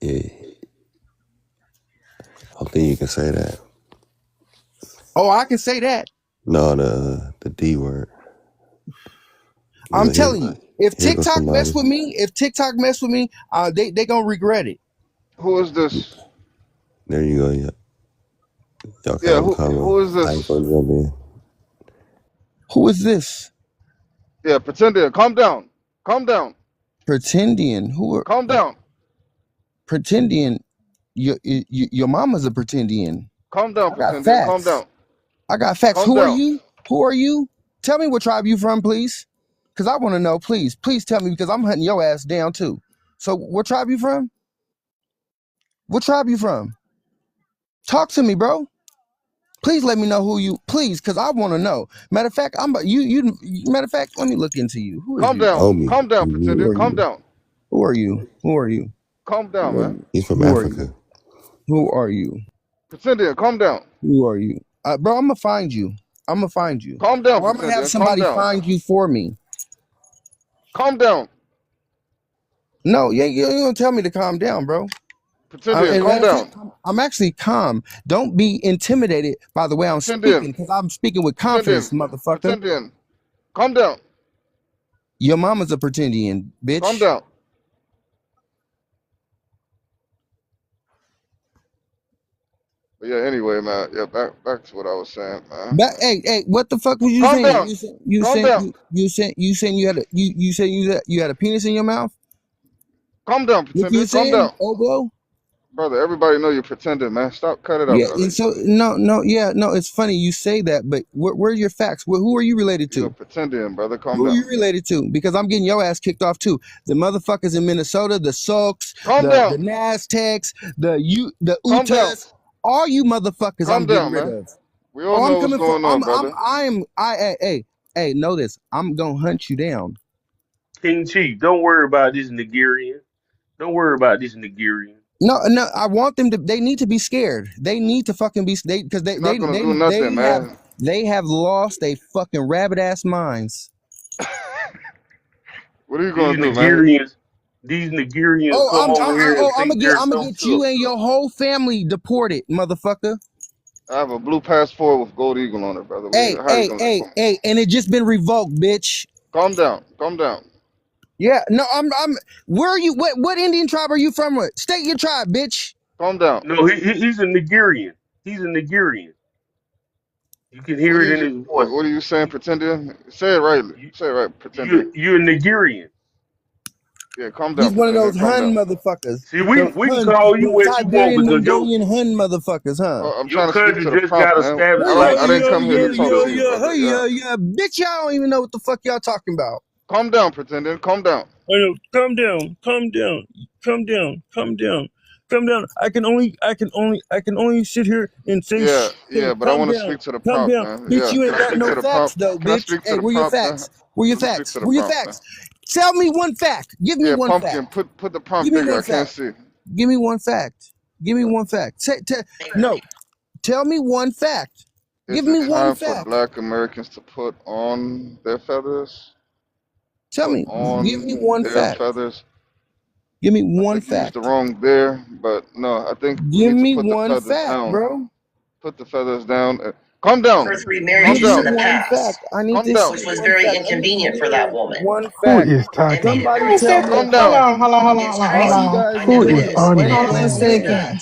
Yeah. I don't think you can say that. Oh, I can say that. No, the D word. I'm telling you, if TikTok mess with me, they gonna regret it. Who is this? There you go. Yeah. Y'all Yeah. Who is this? Who is this? Yeah, Pretendian. Calm down. Calm down. Pretendian. Who are? Calm down. Pretendian. Your mama's a Pretendian. Calm down, Pretendian. Calm down. I got facts. Calm Who down. are you? Who are you? Tell me what tribe you from, please. Because I want to know. Please tell me, because I'm hunting your ass down too. So what tribe you from? What tribe you from? Talk to me, bro. Please let me know who you. Please, because I want to know. Matter of fact, Matter of fact, let me look into you. Who Calm down. Calm down, Pretendian. Calm down. Who are you? Who are you? Calm down, man. He's from Africa. Who are you? Pretendian, calm down. Who are you? Bro, I'm gonna find you. Calm down. Or I'm gonna have somebody find you for me. Calm down. No, you don't tell me to calm down, bro. Pretendian, calm down. I'm actually calm. Don't be intimidated by the way I'm speaking, because I'm speaking with confidence, motherfucker. Pretendian, calm down. Your mama's a Pretendian, bitch. Calm down. But yeah, anyway, man. Yeah, back to what I was saying, man. Hey, what the fuck was you Calm saying? down. You said you had a penis in your mouth? Calm down, Pretendian. Calm down. Oglo? Brother, everybody know you're pretending, man. Stop, cut it out, Yeah, brother. and so no, it's funny you say that, but where are your facts? Who are you related to? You're pretending, brother. Calm Who are down. you related to? Because I'm getting your ass kicked off too. The motherfuckers in Minnesota, the Sulks, Calm down. the Naztecs, the Calm down. Utas, all you motherfuckers Calm I'm getting down, rid man. of. We all know what's going on, brother. Hey, know this. I'm gonna hunt you down. King Chief, don't worry about this Nigerian. Don't worry about this Nigerian. No, I want them to. They need to be scared. They need to fucking be because they Not gonna do nothing, man. They have lost their fucking rabbit ass minds. What are you gonna do, man? These Nigerians come over here and I'm think they're gonna so get you tough. and your whole family deported, motherfucker. I have a blue passport with gold eagle on it, brother. Hey, and it just been revoked, bitch. Calm down. Calm down. Yeah, no, I'm. Where are you? What Indian tribe are you from? State your tribe, bitch. Calm down. No, he's a Nigerian. He's a Nigerian. You can hear it in his voice. What are you saying, pretending? Say it right. Say it right, pretending. You're a Nigerian. Yeah, calm down. He's one of those Hun motherfuckers. See, we can call you what you want because Mongolian Hun motherfuckers, huh? I'm trying to speak to the prop, man. I didn't come here to talk to you. Yeah, bitch, y'all don't even know what the fuck y'all talking about. Calm down, pretending. Calm down. Calm down. Calm down. Calm down. Calm down. Calm down. I can only sit here and say yeah, but I want to speak to the prop, man. Bitch, you ain't got no facts though, bitch. Hey, where your facts? Where your facts? Where your facts? Tell me one fact. Give me one fact. Put the prompt bigger. I can't see. Give me one fact. Give me one fact. No. Tell me one fact. Give me one fact. Is it time for Black Americans to put on their feathers? Tell me. Give me one fact. Feathers. Give me one fact. Used the wrong there, but no, I think give me put one the feathers fact, down. bro. Put the feathers down. Calm down. For 3 marriages in the past, I need which was very inconvenient for that woman. One fact. Who is talking? Somebody tell me. Hold on. Who is on Hold on a second.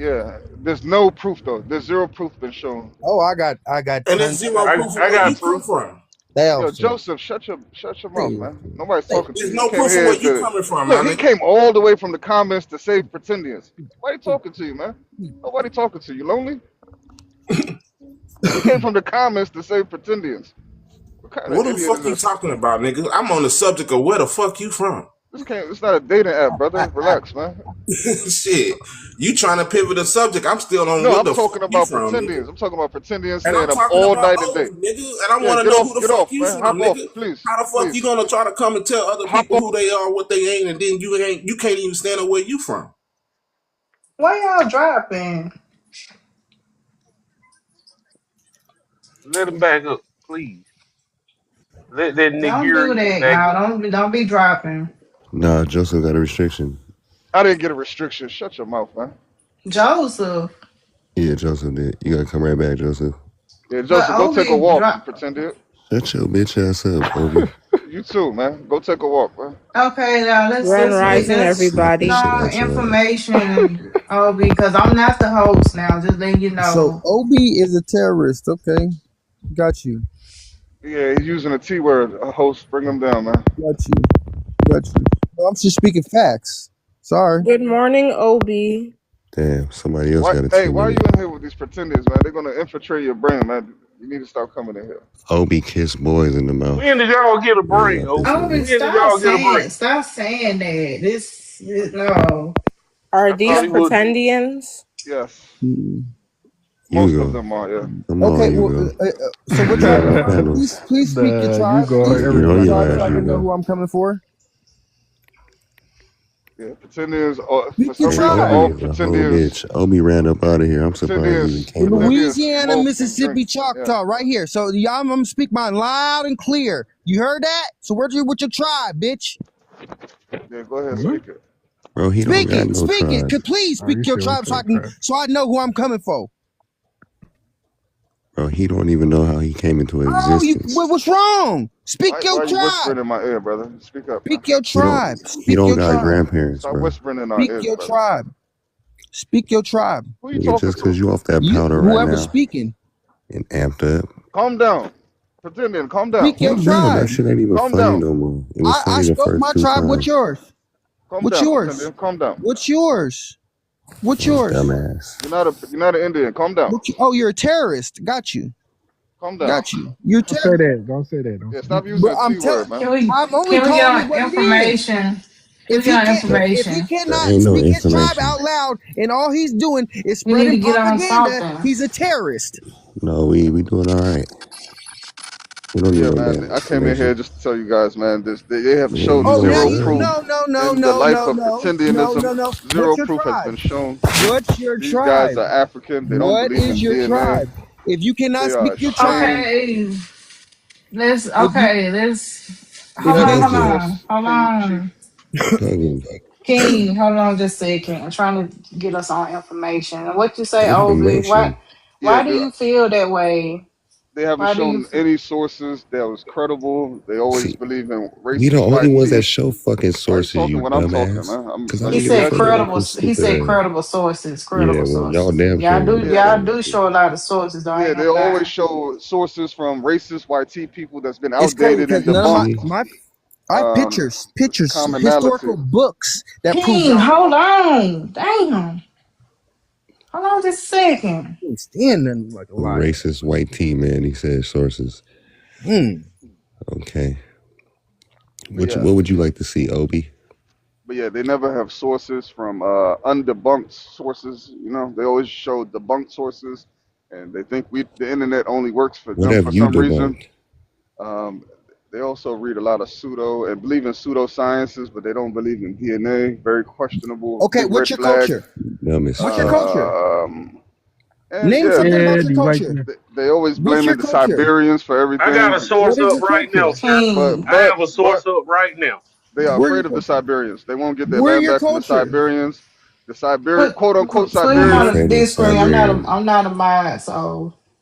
Yeah, there's no proof though. There's zero proof been shown. Oh, I got And there's tons. zero proof. I Where got you proof. come from? Damn, Yo, son. Joseph, shut your mouth, Damn. man. Nobody's talking to There's you. You no came proof of here where you to coming from, my look. He nigga. came all the way from the comments to save pretendians. Why are you talking to you, man? Nobody talking to you. Lonely? He came from the comments to save pretendians. What kind of What the idiot fuck is you this? talking about, nigga? I'm on the subject of where the fuck you from. This can't. It's not a dating app, brother. Relax, man. Shit. You trying to pivot the subject. I'm still on No, where I'm the fuck talking you about from, nigga. pretendians. I'm talking about pretendians And I'm staying up talking all about night and those, day. nigga. And I Yeah, want to know who the get fuck off, you man. from, Hop off, nigga. please, How the fuck you please. gonna try to come and tell other Hop people off. who they are, what they ain't, and then you can't even stand up where you from? Why y'all dropping? Let him back up, please. Let that Don't do Nigerian that, back y'all. up. Don't be dropping. Nah, Joseph got a restriction. I didn't get a restriction. Shut your mouth, man. Joseph. Yeah, Joseph did. You gotta come right back, Joseph. Yeah, But Joseph, go take a Obi walk, you drop. pretendian. Shut your bitch ass up, Obi. You too, man. Go take a walk, man. Okay, now Grand Rising, let's get everybody. Shut on out your ass. information, Obi, because I'm not the host now. Just letting you So know. OB is a terrorist. Okay, got you, Yeah, he's using a T word. Host, bring him down, man. got you, got you. Well, I'm just speaking facts. Sorry. Good morning, Obi. Damn, somebody else Why? got a Hey, 10 why are you minute. in here with these pretenders, man? They're gonna infiltrate your brain, man. You need to stop coming in here. Obi kiss boys in the mouth. When did y'all get a Worry break, about this Obi? Obi, nigga. When did y'all get a break? stop saying that. No. Are I thought these he was. pretendians? Yes, Mm. most You of go. them are. Yeah. Come Okay. on, you Well, go. so what You tribe got you our from? panels. Please speak your The tribe. Hugo, Please speak You know your everybody. your tribe ass, so I you can know go. who I'm coming for. Yeah, pretenders. For Speak your some Hey, reason, Obi all tribe. is a whole pretenders, bitch. Obi ran up out of here. I'm surprised he even came out. Louisiana, smoke and drink. Mississippi, Yeah. Choctaw, right here. So y'all, I'm gonna speak mine loud and clear. You heard that? So where's you with your tribe, bitch? Yeah. Go ahead, Hmm? speak it. Bro, he don't Speak got it, no speak it. tribe. Could please Oh, you speak your said tribe what's so I up, can, crap? so I know who I'm coming for. Bro, he don't even know how he came into Oh, existence. what's wrong? Speak Why your are you whispering tribe. in my ear, brother? Speak up, man. Speak your He don't tribe. he Speak don't your got tribe. grandparents, Stop bro. whispering in our Speak ears, your brother. tribe. Speak your tribe. Who you Nigga, talking just cause to? you off that You, powder right whoever's now speaking, and amped up. Calm down. Pretending. Calm down. speak your Calm down. That tribe. shit ain't even Calm funny down. no more. It was I funny the spoke first my two tribe. What's times. yours? Calm What's down. yours? Pretending. Calm down. What's yours? What's Oh, yours? dumbass. You're not an Indian. Calm down. Oh, you're a terrorist. Got you. Calm down. Got you. You're Don't say that. Don't say that. Don't Yeah, say stop that. using Bro, a T word, man. I'm only Can we get calling it on what it is. information? Can we If get he on can't, if he information? There cannot ain't no speak his tribe information. out loud, and all he's doing is We need to spreading get on propaganda, something. he's a terrorist. No, we doing all right. We don't But need yeah, no man, damn I came in here information. just to tell you guys, man, they have Yeah, shown you Oh, know now zero you good. proof in the life of pretendianism. no. Zero What's your proof has tribe? been shown. What's your These guys tribe? are African. They don't What believe is in your DNA. tribe? If you cannot They are speak your ashamed. tribe, Okay. Let's if you if hold you on, can't, hold Duggan. on, hold King Chief. on. Duggan. King, hold on just a second. I'm trying to get us on information. What you say, Obi? Information. Yeah, Why do you feel that way? they haven't Why do you shown any sources that was credible. They always See, believe in we the racist only white ones that tea. show fucking Why are you sources, talking you when I'm talking, dumbass. man? I'm Cause I letting don't he you give a said guys fuck speak. about credible your he stupid said ass. credible sources, Yeah, credible well, y'all sources. damn sure know what Yeah, that Y'all do is. show a lot of sources though, I yeah, ain't they gonna always lie. show sources from racist YT people that's been it's crazy outdated because and none of debunked. I have Um, pictures, commonality. historical books that prove King, y'all hold wrong. on. Damn. Hold on just a second. I can't stand nothing like a liar. Racist white tea, man. He said sources. Mm. Okay. But yeah, What would you like to see, Obi? they never have sources from undebunked sources. You know, they always show debunked sources, and they think the internet only works for What them have for you some reason. debunked? They also read a lot of pseudo and believe in pseudosciences, but they don't believe in DNA. Very questionable. Okay, Big what's red your flag. culture? Dumbest What's your fuck. culture? And Name yeah, something about Yeah, your the white culture. man. they always What's your blaming the culture? Siberians for I got a everything. What source is up your right now, culture? sir. King. I have a source up right now. They are Where's your afraid of the culture? Siberians. They won't get their Where land your back from the culture? Siberians. The Siberian, quote unquote Put him They on Siberians. a afraid of the big screen. Siberians. I'm not a mod, so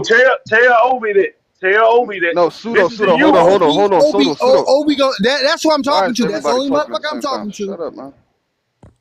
No, tell Obi that. Tell Obi that. No, pseudo, Listen to pseudo. you, Hold on, hold on, Obi. hold on. Pseudo, pseudo. Obi go. That's who I'm Why talking is to. That's the everybody only talking at the motherfucker I'm same time? talking to. Shut up, man.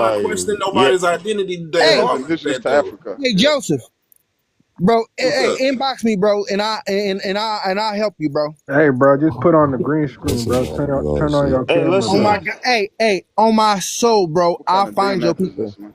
not question Yeah. nobody's identity that Hey, hard That's like indigenous that to though. Africa. hey, Yeah. Joseph, bro. What's Hey, up? inbox me, bro, and I'll help you, bro. Hey, bro, just put on the green screen, This is bro. some Turn on bullshit. your Hey, camera, Oh bro. my listen. God, hey, on my soul, bro. What kind I'll of find your DNF is people. this, man?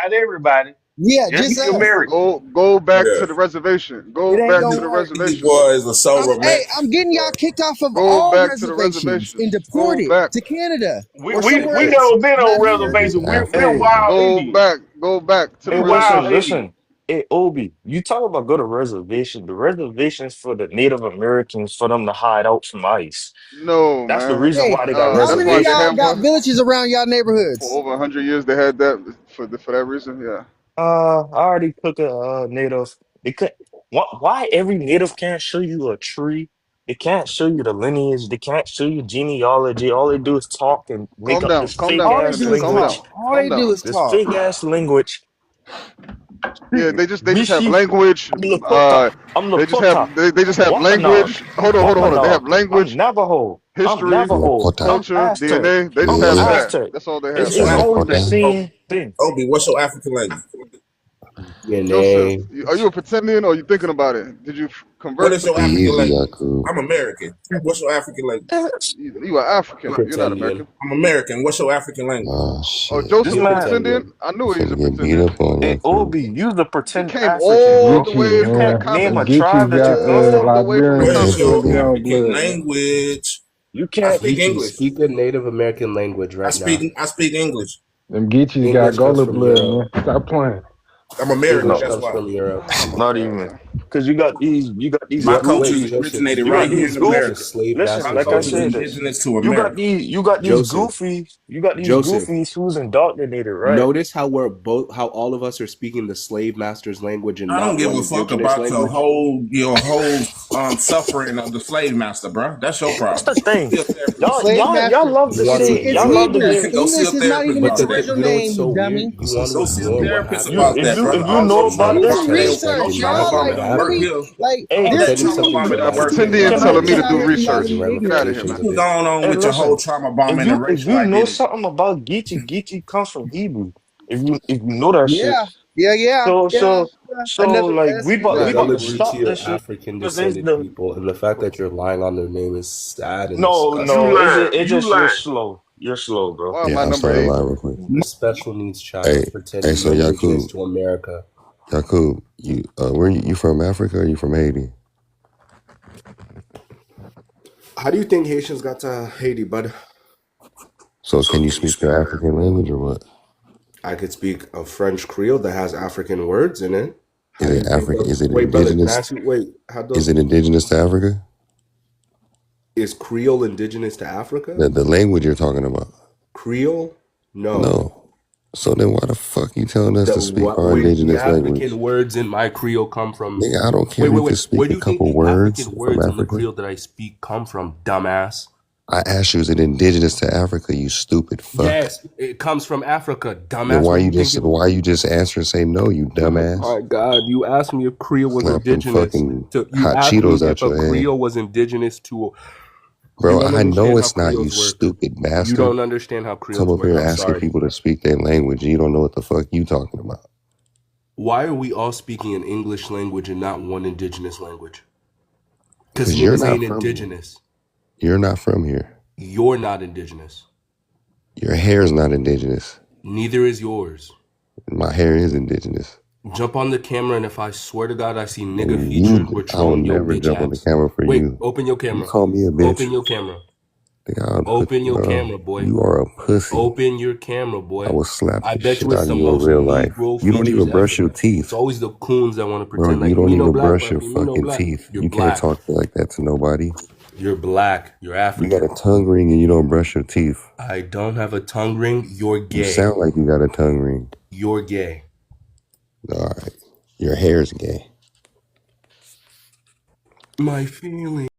not everybody. Yeah, Just just be us. American. Go back Yeah. to the reservation. It Go ain't back to gonna the work. These reservation. boys are so Hey, romantic. I'm getting y'all kicked off of Go all back to the reservations and reservations. Go deported back. to Canada We or we somewhere we else. never been Not on here. reservation. We're Hey, wild Go Indians. back. Go back to the hey, We wild listen, reservation. Indians. listen. Hey, Obi, you talk about go to reservation. The reservations for the Native Americans for them to hide out from ICE. No, That's the man. reason Hey, why they got how That's many why of they y'all reservation. have got one villages around y'all for neighborhoods? over 100 years. They had that for that reason. Yeah. I already took a native. They could. Why every native can't show you a tree? They can't show you the lineage. They can't show you genealogy. All they do is talk and make Calm up down. this Calm fake down, All they ass do McKinney. is Calm talk. down. language. All Calm they do down. is This talk. fake ass language. Yeah, they just have Rishi, language. I'm Lakota. I'm Lakota. They just have Wampanoag. language. Hold on. They have Wampanoag. I'm language, Navajo. I'm history, Navajo. Lakota. I'm culture, Aztec. DNA. They just I'm have Yeah. that. Aztec. That's all they It's, have. What's your it's African always the language? Lakota. same thing. Obi, what's your African language? Joseph, DNA. are you a pretendian or are you thinking about it? Did you What convert is to your Be African easy, language? Yakub. I'm American. What's your African language? you are African? You're not Pretendian. American. I'm American. What's your African language? Oh Oh, shit. This Joseph You're a man, pretendian? pretendian. I You knew he's a finna get beat pretendian. up on, hey, Yakub. Obi, use the He pretend came African, all bro. the Geechee, way You from the can't man. name a continent. Geechee tribe that you got come from. All the way from the Liberian What is descent continent. your in You, your African blood, man. language? you I can't. speak Geechee, English. speak a Native American language I right now. speak I speak English. Them Geechees got English comes Gola from blood, Europe. man. Stop playing. I'm American. English No, That's comes why. from Europe. Oh my not God, even. man. Because you got these My culture Wait, goofy, Joseph, originated you right got here these in the goofy. America. slave Listen, My masters like I culture is said, language. indigenous to you got America. these Joseph, goofies, you got these Joseph, goofies who's indoctrinated, right? notice how we're both, how all of us are speaking the slave masters language and I don't not give one a fuck indigenous about language. your whole suffering of the slave master, bro. That's your That's problem. the thing. See a therapist Y'all, about Slave that. y'all, y'all master. love You to want to say, It's y'all ignore love to that. Hebrew. hear. Go see a English is not therapist even a But about that. cordial you know what's name, so you weird? dummy. You want to Go see a ignore what therapist You, happened about in if that, you, brother. if you All know your in about trauma Do this, some bonding, America your back research, in trauma y'all. bonding Like, don't what are 1905. work we here. like? hey, All I'll There's that tell you trauma something you bonding that don't don't have work to. here, Pretendian brother. can I, telling English me can, to out do here there's research. the combating Get out of ignorance. here, ramifications man. of You it. going on hey, with your whole listen. trauma bombing and If racial you know identity. something about Geechee, Geechee comes from Hebrew. If you know that shit, Yeah, yeah, yeah, so yeah. so yeah. so Another like we about ethnicity. we Get out of about here, to Gullah boy. stop Geechee are this shit African because it's descended the people, and the fact that you're lying on their name is sad and no You disgusting. no lying. it's You just you're lying. slow. You're slow, bro. Why am Yeah, I I number started 8? live real quick. A special needs Hey, child hey, pretending so you're indigenous Yakub, to America. Yakub, where you from Africa or you from Haiti? How do you think Haitians got to Haiti, bud? So can you speak your African language or what? I could speak a French Creole that has African words in it. How Is do it you think African? those? Is it Wait, brother, can I indigenous? ask you? Wait, how Is does it indigenous to Africa? is Creole indigenous to Africa? The language you're talking about? Creole? No. No. So then why the fuck you telling us The to speak what? our Wait, the indigenous language? African words in my Creole come from. Nigga, I don't care Wait, if wait, you wait. can speak Where do a you think couple the words African from words in the Africa. Creole that I speak come from, dumbass? I asked you, is it indigenous to Africa, you stupid fuck? Yes, it comes from Africa, Then dumbass. Where do you think it? why you just answer and say no, you dumbass? My God, you asked me if Creole was Slap them indigenous fucking to. You hot asked me Cheetos if out a your head. Creole was indigenous to. You Bro, don't I know understand how it's not, you Creoles work. stupid You bastard. don't understand how Come Creoles up work. here I'm asking sorry. people to speak their language and you don't know what the fuck you talking about. Why are we all speaking an English language and not one indigenous language? Because Because you're niggas not ain't from here. indigenous. You're not from here. You're not indigenous. Your hair is not indigenous. Neither is yours. My hair is indigenous. Jump on the camera, and if I swear to God I see nigga And featured, we're I will trolling your never bitch jump on the ass. camera for Wait, you. open your You camera. call me a bitch. Open your camera. Nigga, Open your bro, camera, boy. you are a pussy. Open your camera, boy. I will slap I the bet you shit it's out of the you in most real life. Negro You don't features even brush ever. your It's teeth. always the coons that want to Bro, pretend you like don't me no even black brush your puppy, me no fucking black. teeth. You're You can't black. talk like that to nobody. You're black. You're You got African. a tongue ring and you don't brush your teeth. I don't have a tongue ring. You're You gay. sound like you got a tongue ring. You're gay. All right. Your hair's gay. My feelings.